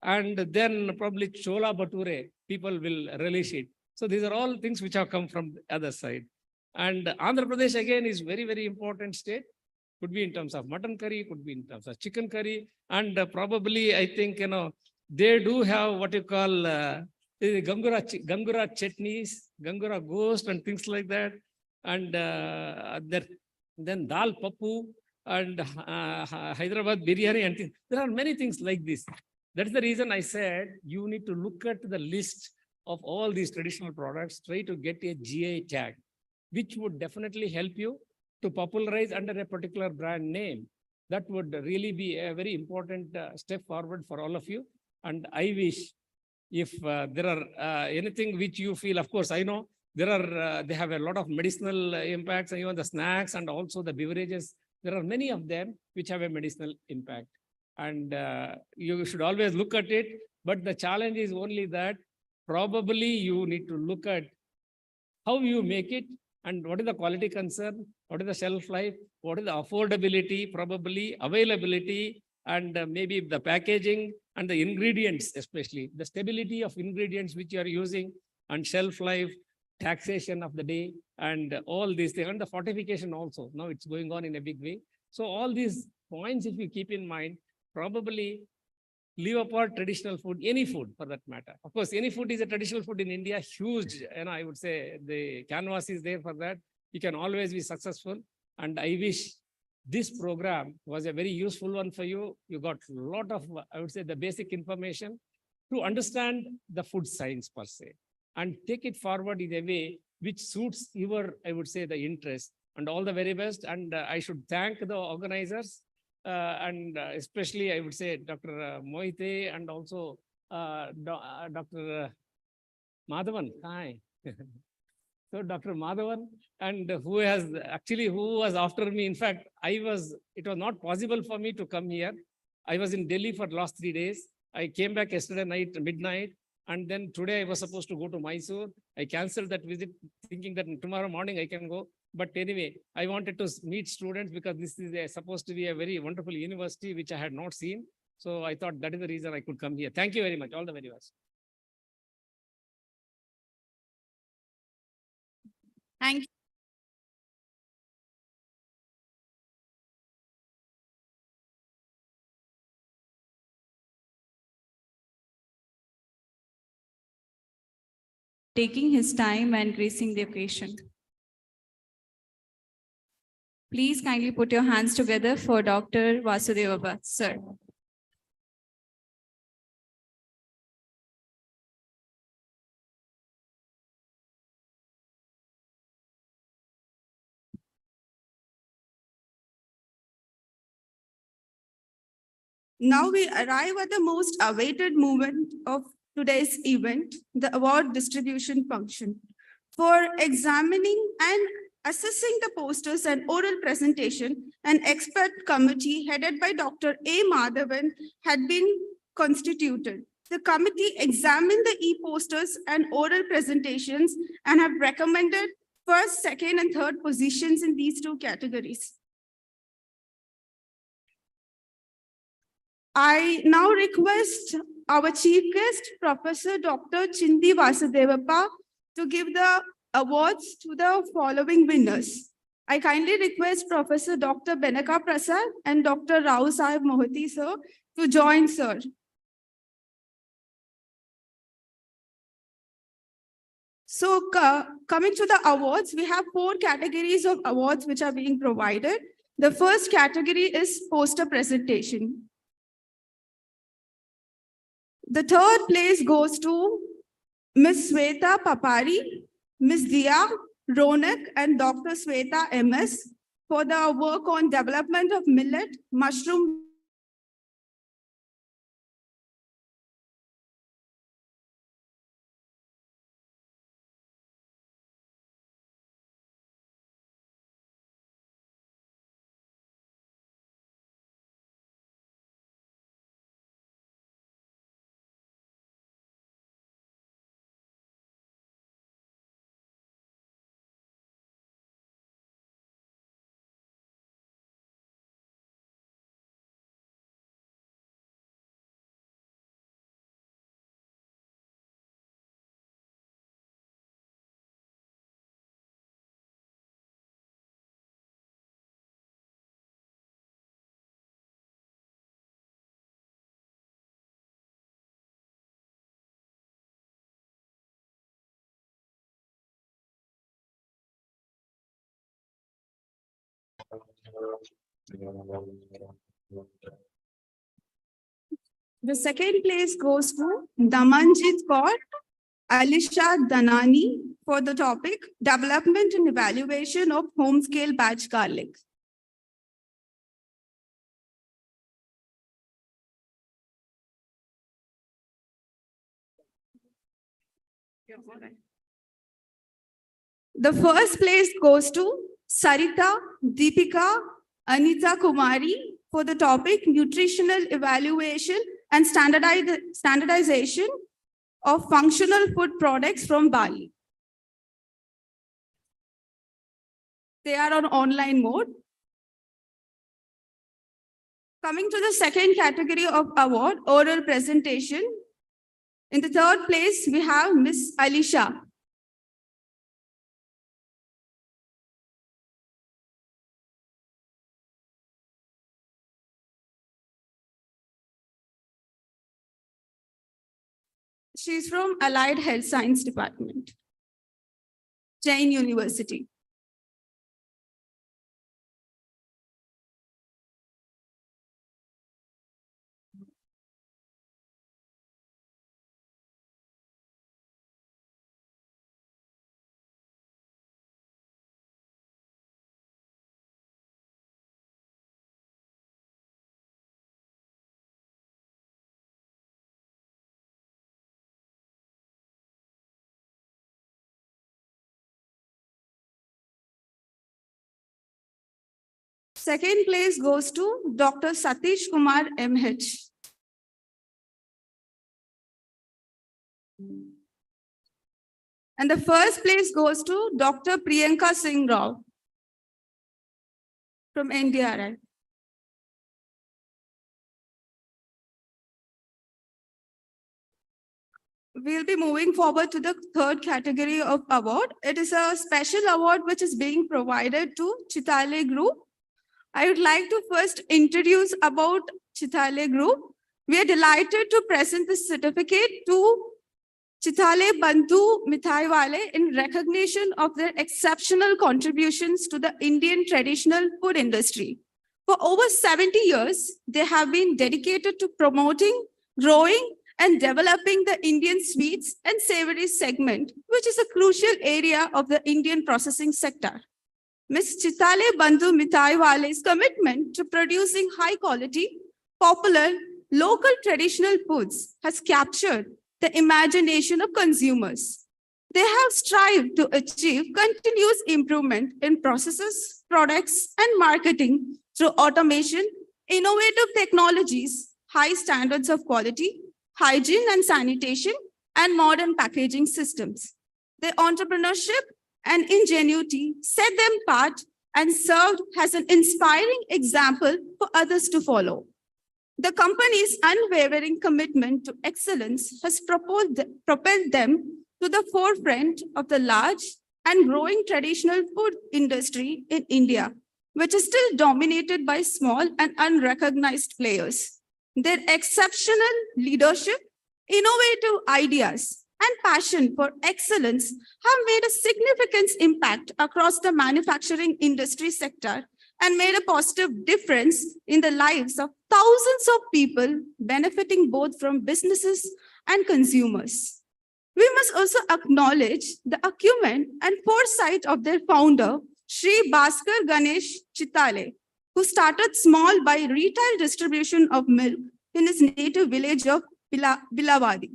And then probably chola bhature, people will relish it. So these are all things which have come from the other side. And Andhra Pradesh again is very, very important state. Could be in terms of mutton curry, could be in terms of chicken curry. And probably, I think, they do have what you call Gangura chutneys, Gangura ghost and things like that. And then dal pappu and Hyderabad biryani and things. There are many things like this. That's the reason I said you need to look at the list of all these traditional products, try to get a GI tag, which would definitely help you to popularize under a particular brand name. That would really be a very important step forward for all of you. And I wish if there are anything which you feel, of course, I know there are, they have a lot of medicinal impacts, and even the snacks and also the beverages. There are many of them which have a medicinal impact. And you should always look at it. But the challenge is only that probably you need to look at how you make it and what is the quality concern, what is the shelf life, what is the affordability, probably availability, and maybe the packaging and the ingredients, especially the stability of ingredients which you are using, and shelf life, taxation of the day, and all these things, and the fortification also. Now it's going on in a big way. So all these points, if you keep in mind, probably leave apart traditional food, any food for that matter. Of course, any food is a traditional food in India, huge, I would say the canvas is there for that. You can always be successful. And I wish this program was a very useful one for you. You got a lot of, I would say, the basic information. to understand the food science per se and take it forward in a way which suits your, I would say, the interest. And all the very best. And I should thank the organizers and especially I would say Dr. Mohite and also Dr. Madhavan. Hi. So Dr. Madhavan, and who was after me. In fact, it was not possible for me to come here. I was in Delhi for the last 3 days. I came back yesterday night, midnight. And then today I was supposed to go to Mysore. I canceled that visit thinking that tomorrow morning I can go. But anyway, I wanted to meet students because this is supposed to be a very wonderful university, which I had not seen. So I thought that is the reason I could come here. Thank you very much. All the very best. Thank you. Taking his time and gracing the occasion. Please kindly put your hands together for Dr. Vasudeva Bhatt, sir. Now we arrive at the most awaited moment of today's event, the award distribution function. For examining and assessing the posters and oral presentation, an expert committee headed by Dr. A. Madhavan had been constituted. The committee examined the e-posters and oral presentations and have recommended first, second, and third positions in these two categories. I now request our chief guest, Professor Dr. Chindi Vasudevappa, to give the awards to the following winners. I kindly request Professor Dr. Benaka Prasad and Dr. Rao Sahib Mohiti, sir, to join, sir. So coming to the awards, we have 4 categories of awards which are being provided. The first category is poster presentation. The third place goes to Ms. Sweta Papari, Ms. Dia Ronak, and Dr. Sweta MS for the work on development of millet, mushroom. The second place goes to Damanjit Kaur Alisha Danani for the topic Development and Evaluation of Home Scale Batch Garlic. The first place goes to Sarita Deepika Anita Kumari for the topic Nutritional Evaluation and Standardization of Functional Food Products from Bali. They are on online mode. Coming to the second category of award, oral presentation. In the third place, we have Miss Alisha. She's from Allied Health Science Department, Jain University. Second place goes to Dr. Satish Kumar MH. And the first place goes to Dr. Priyanka Singh Rao from NDRI. We'll be moving forward to the third category of award. It is a special award which is being provided to Chitale Group. I would like to first introduce about Chitale Group. We are delighted to present this certificate to Chitale Bandhu Mithaiwale in recognition of their exceptional contributions to the Indian traditional food industry. For over 70 years, they have been dedicated to promoting, growing, and developing the Indian sweets and savory segment, which is a crucial area of the Indian processing sector. Ms. Chitale Bandhu Mithaiwale's commitment to producing high quality, popular, local traditional foods has captured the imagination of consumers. They have strived to achieve continuous improvement in processes, products, and marketing through automation, innovative technologies, high standards of quality, hygiene and sanitation, and modern packaging systems. Their entrepreneurship and ingenuity set them apart and served as an inspiring example for others to follow. The company's unwavering commitment to excellence has propelled them to the forefront of the large and growing traditional food industry in India, which is still dominated by small and unrecognized players. Their exceptional leadership, innovative ideas, and passion for excellence have made a significant impact across the manufacturing industry sector and made a positive difference in the lives of thousands of people, benefiting both from businesses and consumers. We must also acknowledge the acumen and foresight of their founder, Sri Bhaskar Ganesh Chitale, who started small by retail distribution of milk in his native village of Bilawadi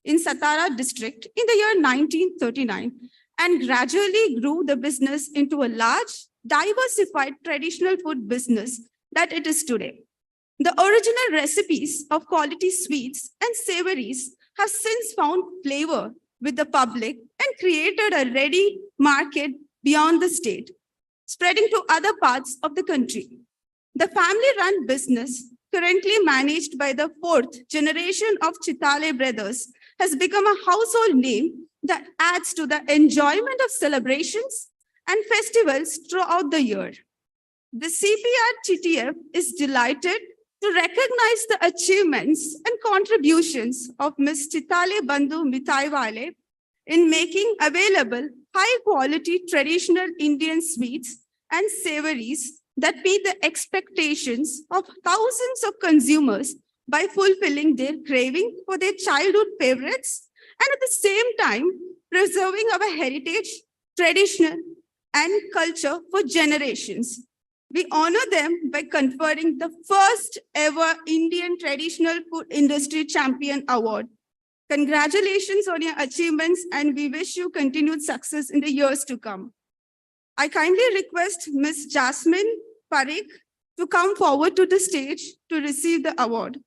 in Satara district in the year 1939 and gradually grew the business into a large, diversified traditional food business that it is today. The original recipes of quality sweets and savories have since found flavor with the public and created a ready market beyond the state, spreading to other parts of the country. The family-run business, currently managed by the fourth generation of Chitale brothers, has become a household name that adds to the enjoyment of celebrations and festivals throughout the year. The CPR TTF is delighted to recognize the achievements and contributions of Ms. Chitale Bandhu Mithaiwale in making available high-quality traditional Indian sweets and savories that meet the expectations of thousands of consumers by fulfilling their craving for their childhood favorites and at the same time preserving our heritage, tradition, and culture for generations. We honor them by conferring the first ever Indian Traditional Food Industry Champion Award. Congratulations on your achievements, and we wish you continued success in the years to come. I kindly request Ms. Jasmine Parikh to come forward to the stage to receive the award.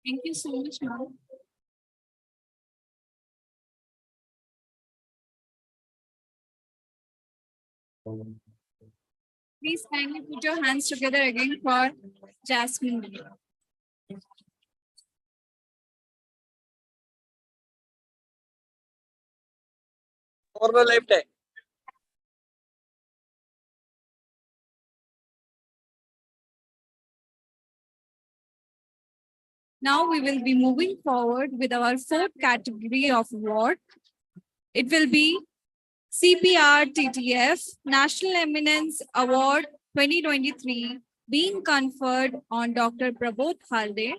Thank you so much, ma'am. Please kindly put your hands together again for Jasmine. For the lifetime. Now we will be moving forward with our fourth category of award. It will be CPR TTF National Eminence Award 2023 being conferred on Dr. Prabodh Halde.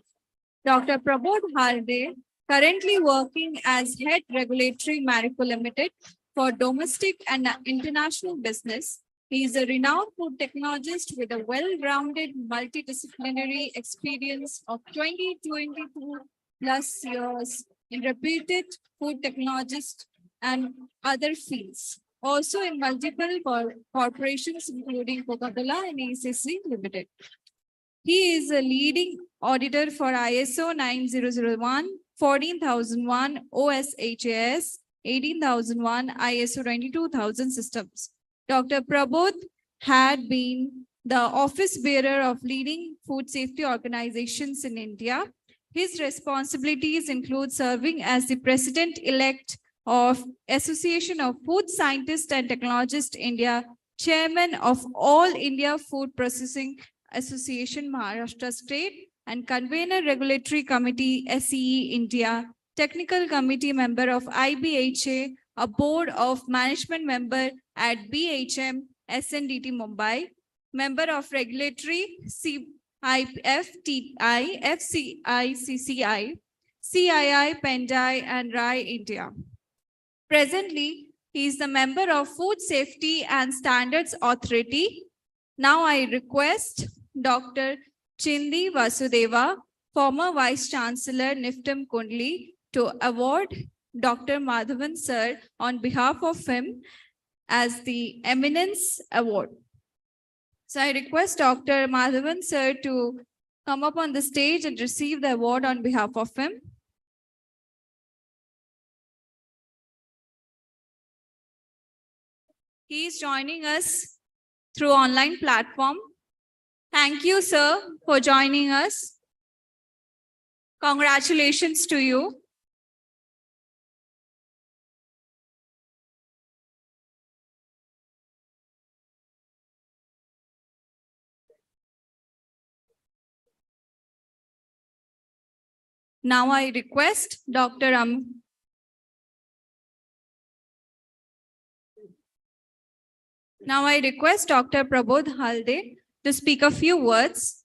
Dr. Prabodh Halde, currently working as Head Regulatory Marico Limited for domestic and international business. He is a renowned food technologist with a well-rounded multidisciplinary experience of 22 plus years in reputed food technologist and other fields. Also in multiple corporations, including Coca-Cola and ACC Limited. He is a leading auditor for ISO 9001, 14001, OSHAS, 18001, ISO 22000 systems. Dr. Prabodh had been the office bearer of leading food safety organizations in India. His responsibilities include serving as the president-elect of Association of Food Scientists and Technologists India, chairman of All India Food Processing Association Maharashtra State, and convener Regulatory Committee SCE India, technical committee member of IBHA, a board of management member at BHM SNDT Mumbai, member of regulatory CIFTI, FCI, CII, Pendai, and RAI India. Presently, he is the member of Food Safety and Standards Authority. Now I request Dr. Chindi Vasudeva, former Vice Chancellor NIFTM Kundli, to award Dr. Madhavan Sir on behalf of him as the Eminence Award. So I request Dr. Madhavan Sir to come up on the stage and receive the award on behalf of him. He is joining us through online platform. Thank you, sir, for joining us. Congratulations to you. Now I request Dr. Prabodh Halde to speak a few words.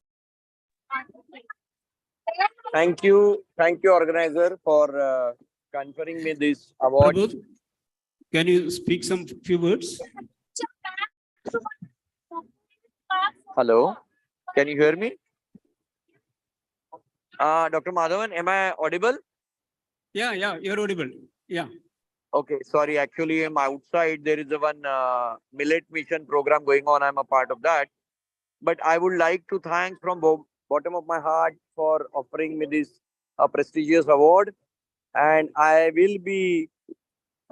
Thank you, organizer, for conferring me this award. Prabodh, can you speak some few words? Hello, can you hear me? Dr. Madhavan, am I audible? Yeah, you're audible. Yeah. Okay, sorry, actually I'm outside. There is one millet mission program going on. I'm a part of that. But I would like to thank from bottom of my heart for offering me this prestigious award. And I will be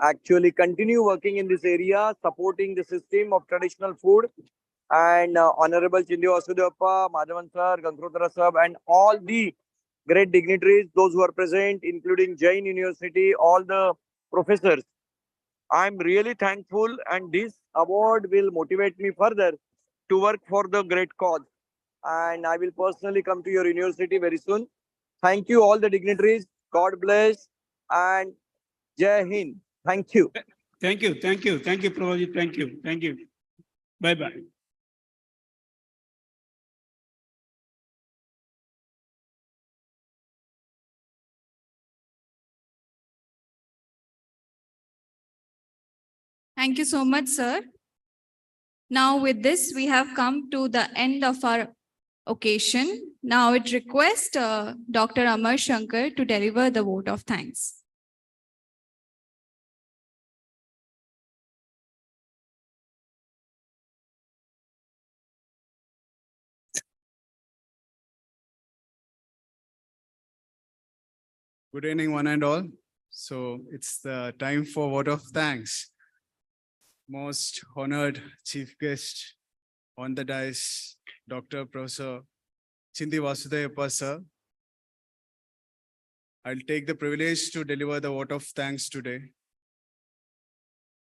actually continue working in this area, supporting the system of traditional food. And Honorable Chindi Vasudeva, Madhavan Sir, Gangotra Sir, and all the great dignitaries, those who are present, including Jain University, all the professors. I'm really thankful, and this award will motivate me further to work for the great cause. And I will personally come to your university very soon. Thank you, all the dignitaries. God bless, and Jai Hind. Thank you. Thank you, Prabodh. Thank you. Bye-bye. Thank you so much, sir. Now with this, we have come to the end of our occasion. Now it requests Dr. Amar Shankar to deliver the vote of thanks. Good evening, one and all. So it's the time for vote of thanks. most honored chief guest on the dais, Dr. Professor Chindi Vasudevappa sir. I'll take the privilege to deliver the vote of thanks today.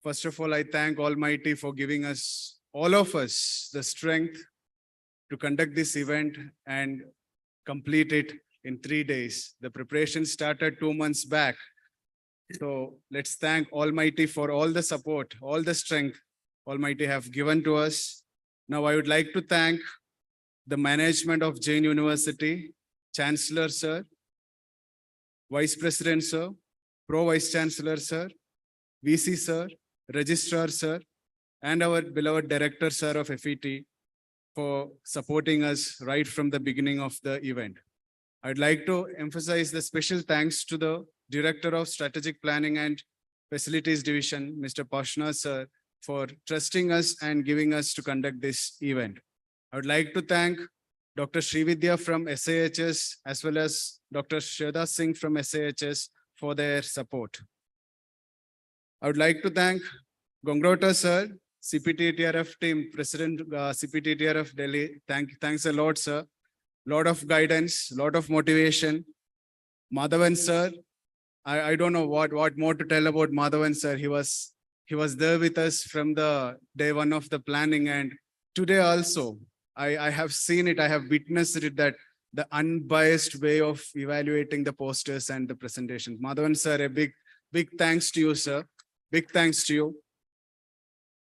First of all, I thank Almighty for giving us, all of us, the strength to conduct this event and complete it in 3 days. The preparation started 2 months back. So let's thank Almighty for all the support, all the strength Almighty have given to us. Now I would like to thank the management of Jain University, Chancellor sir, Vice President sir, Pro Vice Chancellor sir, VC sir, Registrar sir, and our beloved Director sir of FET for supporting us right from the beginning of the event. I'd like to emphasize the special thanks to the Director of Strategic Planning and Facilities Division, Mr. Pashna sir, for trusting us and giving us to conduct this event. I would like to thank Dr. Srividya from SAHS as well as Dr. Shweta Singh from SAHS for their support. I would like to thank Gongrota sir, CPTTRF team, President CPTTRF Delhi. Thanks a lot, sir. Lot of guidance, lot of motivation. Madhavan sir, I don't know what more to tell about Madhavan sir. He was there with us from the day one of the planning, and today also I have seen it, I have witnessed it, that the unbiased way of evaluating the posters and the presentations. Madhavan sir, a big thanks to you, sir. Big thanks to you.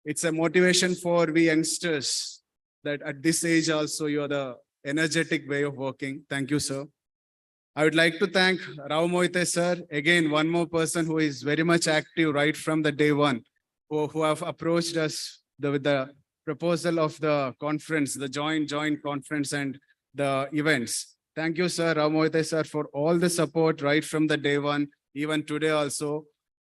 It's a motivation for we youngsters that at this age also you're the energetic way of working. Thank you, sir. I would like to thank Rao Moite sir. Again, one more person who is very much active right from the day one, who have approached us with the proposal of the conference, the joint conference and the events. Thank you, sir, Rao Moite sir, for all the support right from the day one, even today also.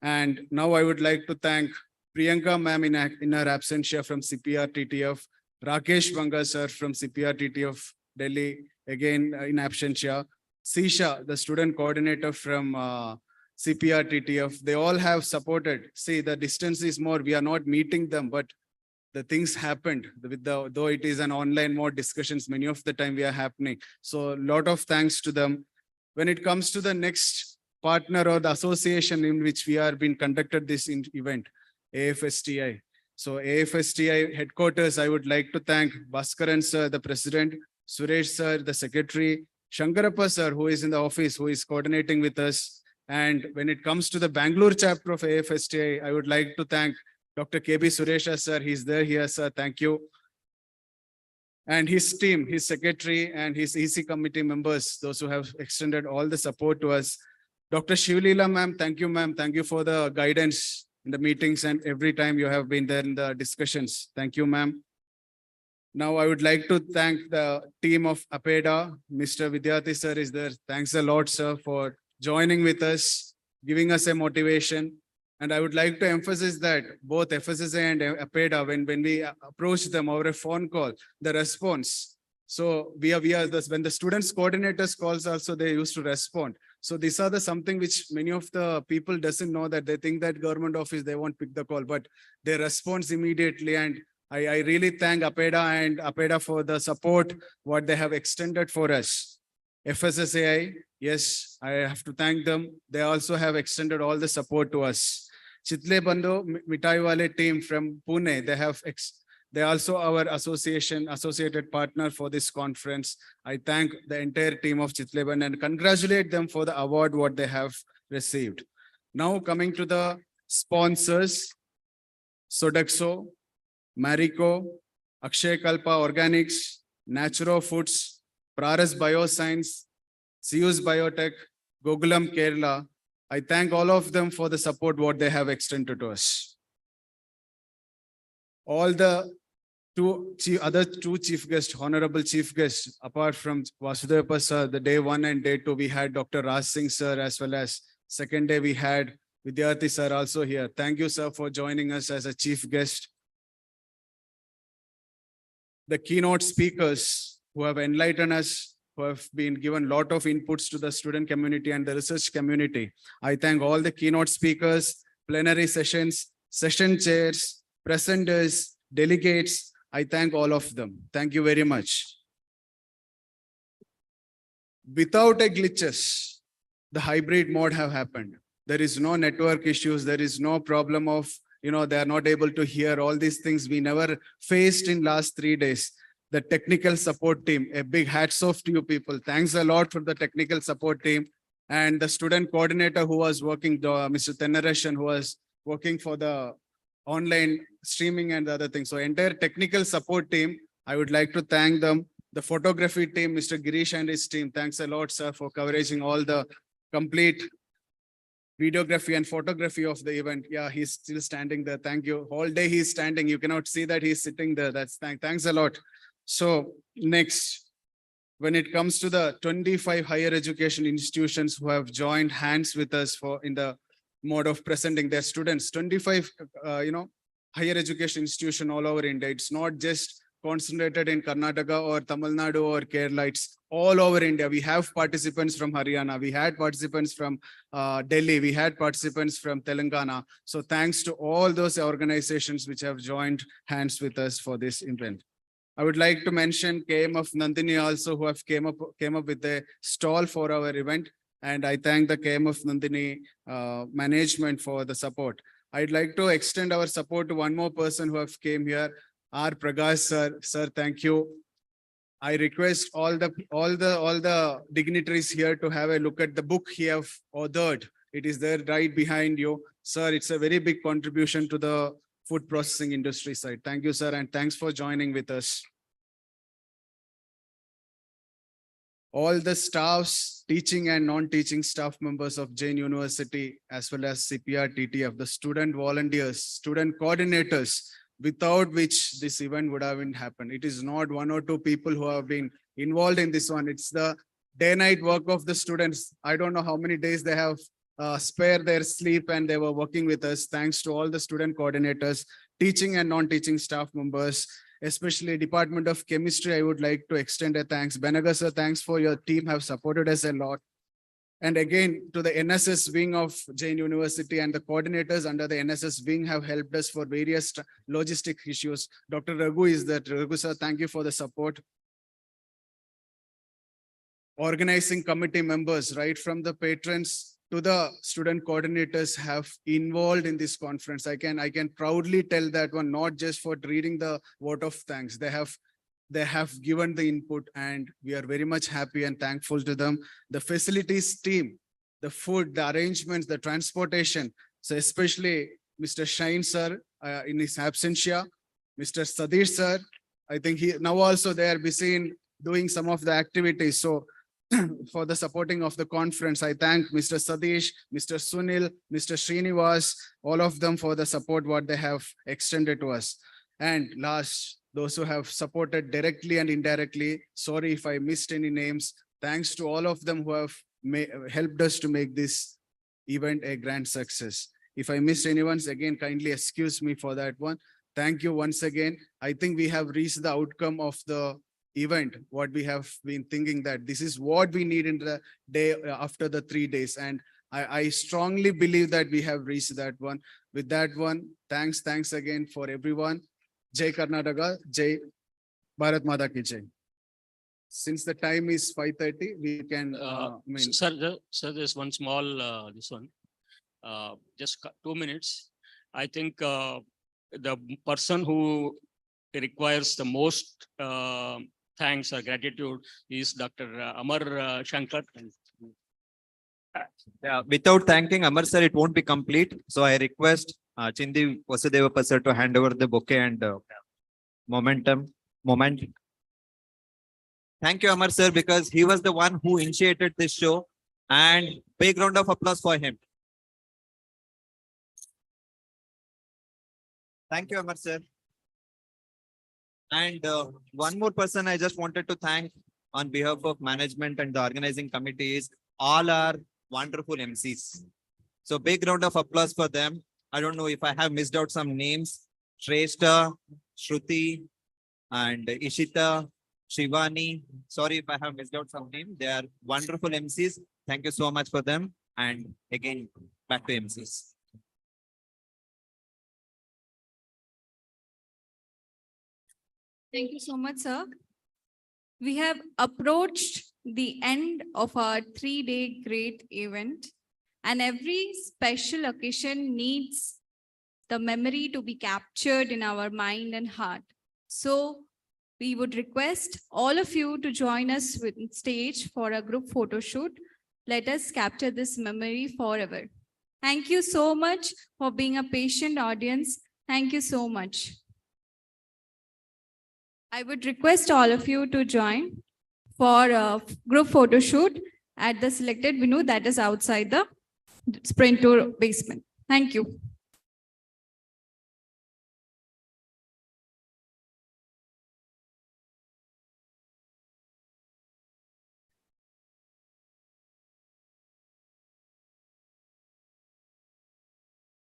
And now I would like to thank Priyanka ma'am in her absentia from CPR TTF, Rakesh Banga sir from CPR TTF Delhi, again in absentia, Sisha, the student coordinator from CPR TTF, they all have supported. See, the distance is more, we are not meeting them, but the things happened with though it is an online mode discussions, many of the time we are happening. So a lot of thanks to them. When it comes to the next partner or the association in which we are being conducted this event, AFSTI. So AFSTI headquarters, I would like to thank Bhaskaran sir, the president, Suresh sir, the secretary, Shankarappa sir, who is in the office, who is coordinating with us. And when it comes to the Bangalore chapter of AFSTI, I would like to thank Dr. KB Suresha sir. He's there here, sir. Thank you. And his team, his secretary and his EC committee members, those who have extended all the support to us. Dr. Shivlila ma'am, thank you, ma'am. Thank you for the guidance in the meetings and every time you have been there in the discussions. Thank you, ma'am. Now I would like to thank the team of APEDA. Mr. Vidyarthi sir is there. Thanks a lot, sir, for joining with us, giving us a motivation. And I would like to emphasize that both FSSA and APEDA, when we approach them over a phone call, the response. So when the students coordinators calls also, they used to respond. So these are something which many of the people doesn't know, that they think that government office, they won't pick the call, but they respond immediately. And I really thank APEDA and APEDA for the support, what they have extended for us. FSSAI, yes, I have to thank them. They also have extended all the support to us. Chitle Bandhu Mitai Wale team from Pune, they also our associated partner for this conference. I thank the entire team of Chitle Bandhu and congratulate them for the award what they have received. Now coming to the sponsors, Sodexo, Marico, Akshay Kalpa Organics, Naturo Foods, Praras Bioscience, Zeus Biotech, Gokulam Kerala. I thank all of them for the support what they have extended to us. All the other two chief guests, honorable chief guests, apart from Vasudevappa sir, the day 1 and day 2, we had Dr. Raj Singh sir, as well as second day we had Vidyarthi sir also here. Thank you, sir, for joining us as a chief guest. The keynote speakers who have enlightened us, who have been given a lot of inputs to the student community and the research community. I thank all the keynote speakers, plenary sessions, session chairs, presenters, delegates. I thank all of them. Thank you very much. Without a glitches, the hybrid mode have happened. There is no network issues. There is no problem of, they are not able to hear all these things we never faced in last 3 days. The technical support team, a big hats off to you people. Thanks a lot for the technical support team and the student coordinator who was working, Mr. Tenareshan, who was working for the online streaming and the other things. So entire technical support team, I would like to thank them. The photography team, Mr. Girish and his team, thanks a lot, sir, for covering all the complete videography and photography of the event. Yeah, he's still standing there. Thank you. All day he's standing. You cannot see that he's sitting there. Thanks a lot. So next, when it comes to the 25 higher education institutions who have joined hands with us in the mode of presenting their students, 25, higher education institution all over India. It's not just concentrated in Karnataka or Tamil Nadu or Kerala. It's all over India. We have participants from Haryana. We had participants from Delhi. We had participants from Telangana. So thanks to all those organizations which have joined hands with us for this event. I would like to mention KMF Nandini also, who have came up with a stall for our event. And I thank the KMF Nandini management for the support. I'd like to extend our support to one more person who have came here, R. Prakash sir. Sir, thank you. I request all the dignitaries here to have a look at the book he have authored. It is there right behind you. Sir, it's a very big contribution to the food processing industry side. Thank you, sir, and thanks for joining with us. All the staffs, teaching and non-teaching staff members of Jain University, as well as CPR TTF, the student volunteers, student coordinators, without which this event would have been happened. It is not one or two people who have been involved in this one. It's the day-night work of the students. I don't know how many days they have spared their sleep and they were working with us. Thanks to all the student coordinators, teaching and non-teaching staff members, especially Department of Chemistry. I would like to extend a thanks. Benaga sir, thanks for your team, have supported us a lot. And again, to the NSS wing of Jain University and the coordinators under the NSS wing have helped us for various logistic issues. Dr. Raghu is that. Raghu sir, thank you for the support. Organizing committee members, right from the patrons to the student coordinators, have involved in this conference. I can proudly tell that one, not just for reading the vote of thanks. They have given the input and we are very much happy and thankful to them. The facilities team, the food, the arrangements, the transportation. So especially Mr. Shine sir in his absentia, Mr. Sadish sir, I think now also they are busy in doing some of the activities. So for the supporting of the conference, I thank Mr. Sadish, Mr. Sunil, Mr. Srinivas, all of them for the support what they have extended to us. And last, those who have supported directly and indirectly, sorry if I missed any names. Thanks to all of them who have helped us to make this event a grand success. If I missed anyone's, again, kindly excuse me for that one. Thank you once again. I think we have reached the outcome of the event, what we have been thinking that this is what we need in the day after the 3 days. And I strongly believe that we have reached that one. With that one, thanks again for everyone. Jai Karnataka, Jai Bharat Mata Ki Jai. Since the time is 5:30, we can. Sir, there's one small, this one, just 2 minutes. I think the person who requires the most thanks or gratitude is Dr. Amar Shankar. Yeah, without thanking Amar sir, it won't be complete. So I request Chindi Vasudeva sir to hand over the bouquet and moment. Thank you, Amar sir, because he was the one who initiated this show, and big round of applause for him. Thank you, Amar sir. And one more person I just wanted to thank on behalf of management and the organizing committee is all our wonderful MCs. So big round of applause for them. I don't know if I have missed out some names. Shrestha, Shruti, and Ishita, Shivani. Sorry if I have missed out some names. They are wonderful MCs. Thank you so much for them. And again, back to MCs. Thank you so much, sir. We have approached the end of our 3-day great event, and every special occasion needs the memory to be captured in our mind and heart. So we would request all of you to join us with stage for a group photo shoot. Let us capture this memory forever. Thank you so much for being a patient audience. Thank you so much. I would request all of you to join for a group photo shoot at the selected venue that is outside the Sprint Tour basement. Thank you.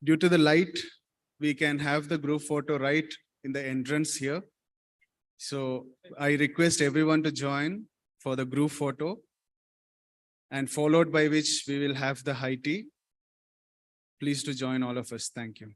Due to the light, we can have the group photo right in the entrance here. So I request everyone to join for the group photo, and followed by which we will have the high tea. Please to join all of us. Thank you.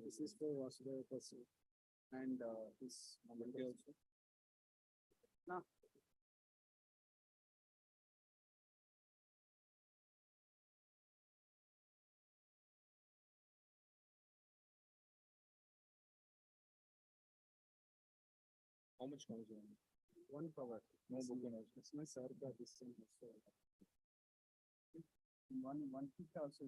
This is for Vasudeva person and this moment also. Now. How much comes on? 1 power. No book. It's my sir. This thing. One pick also.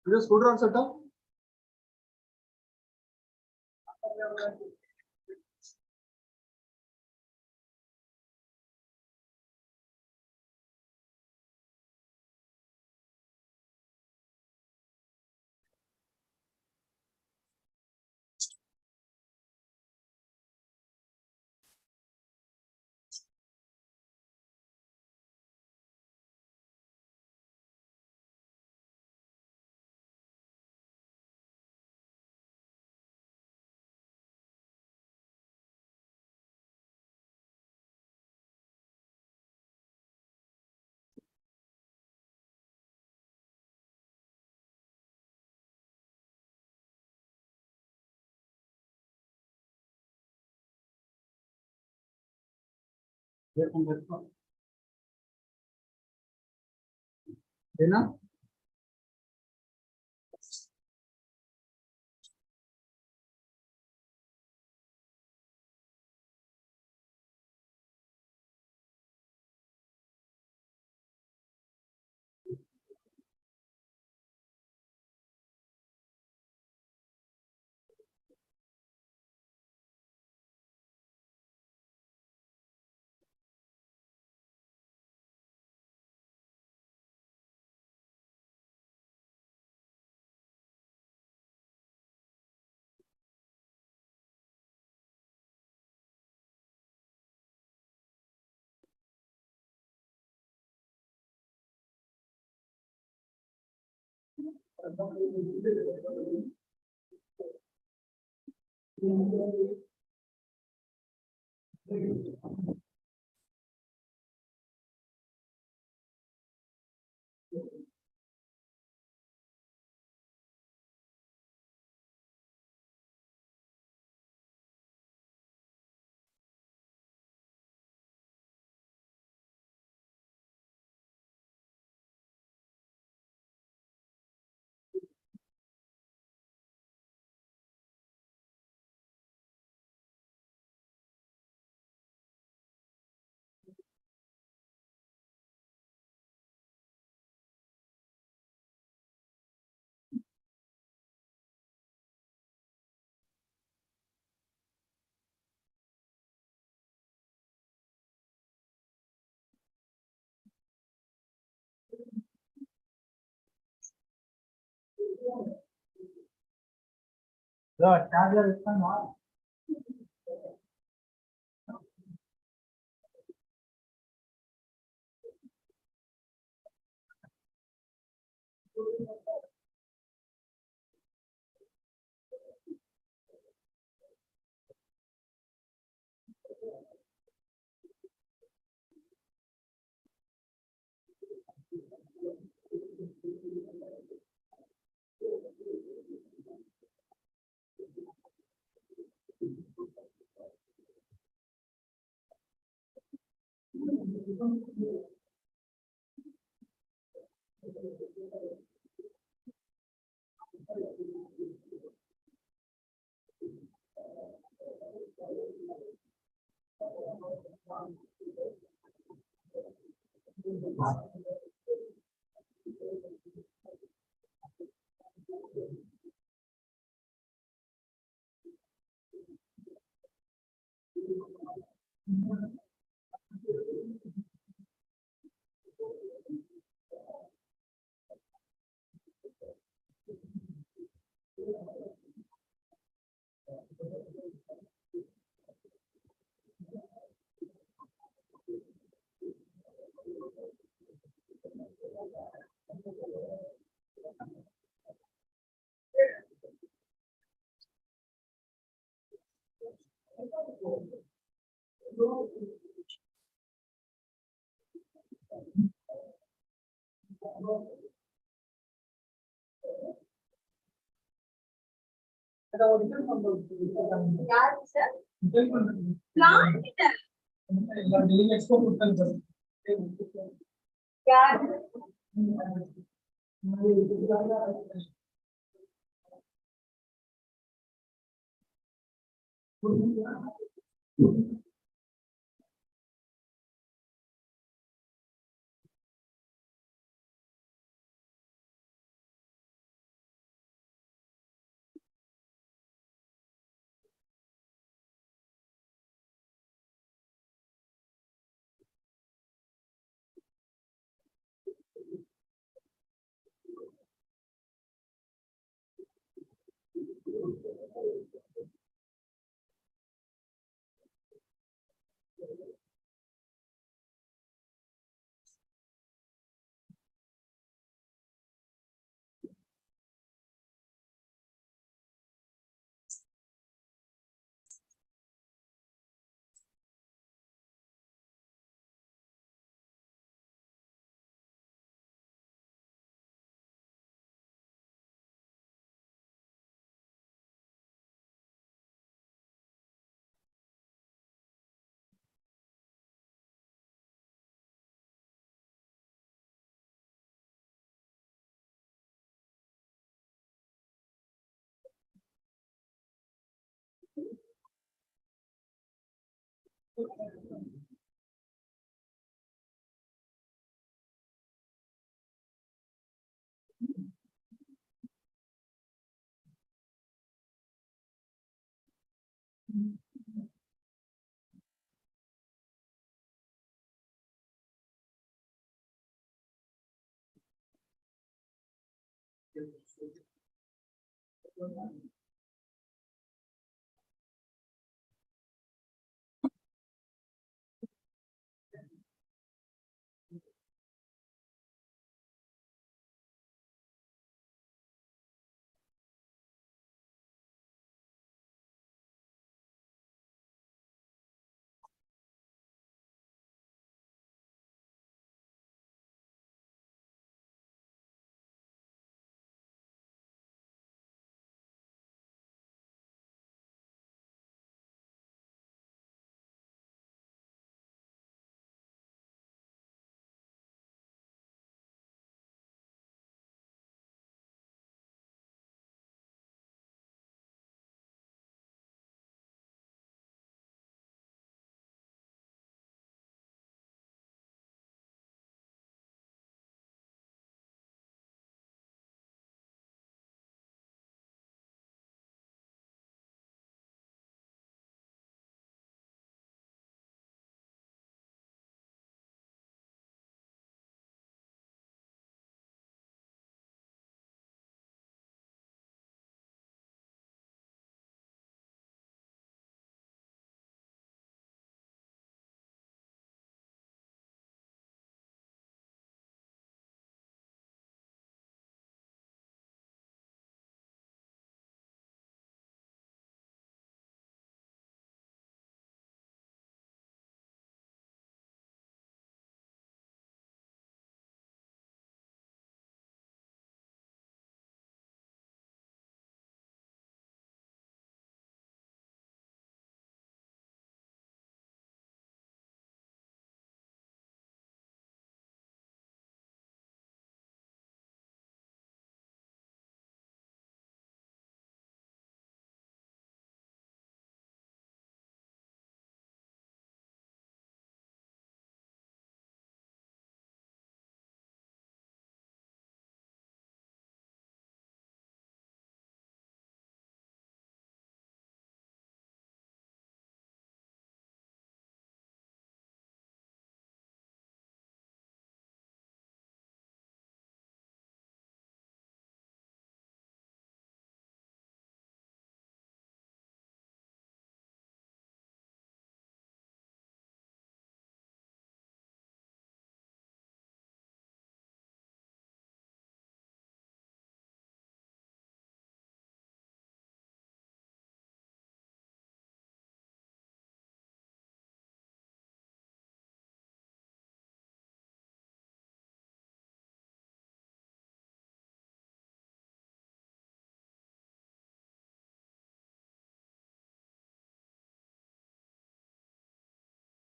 Scooter ಅನ್ಸತ್ತ ಏನ charger ಇಟ್ಕೊಂಡು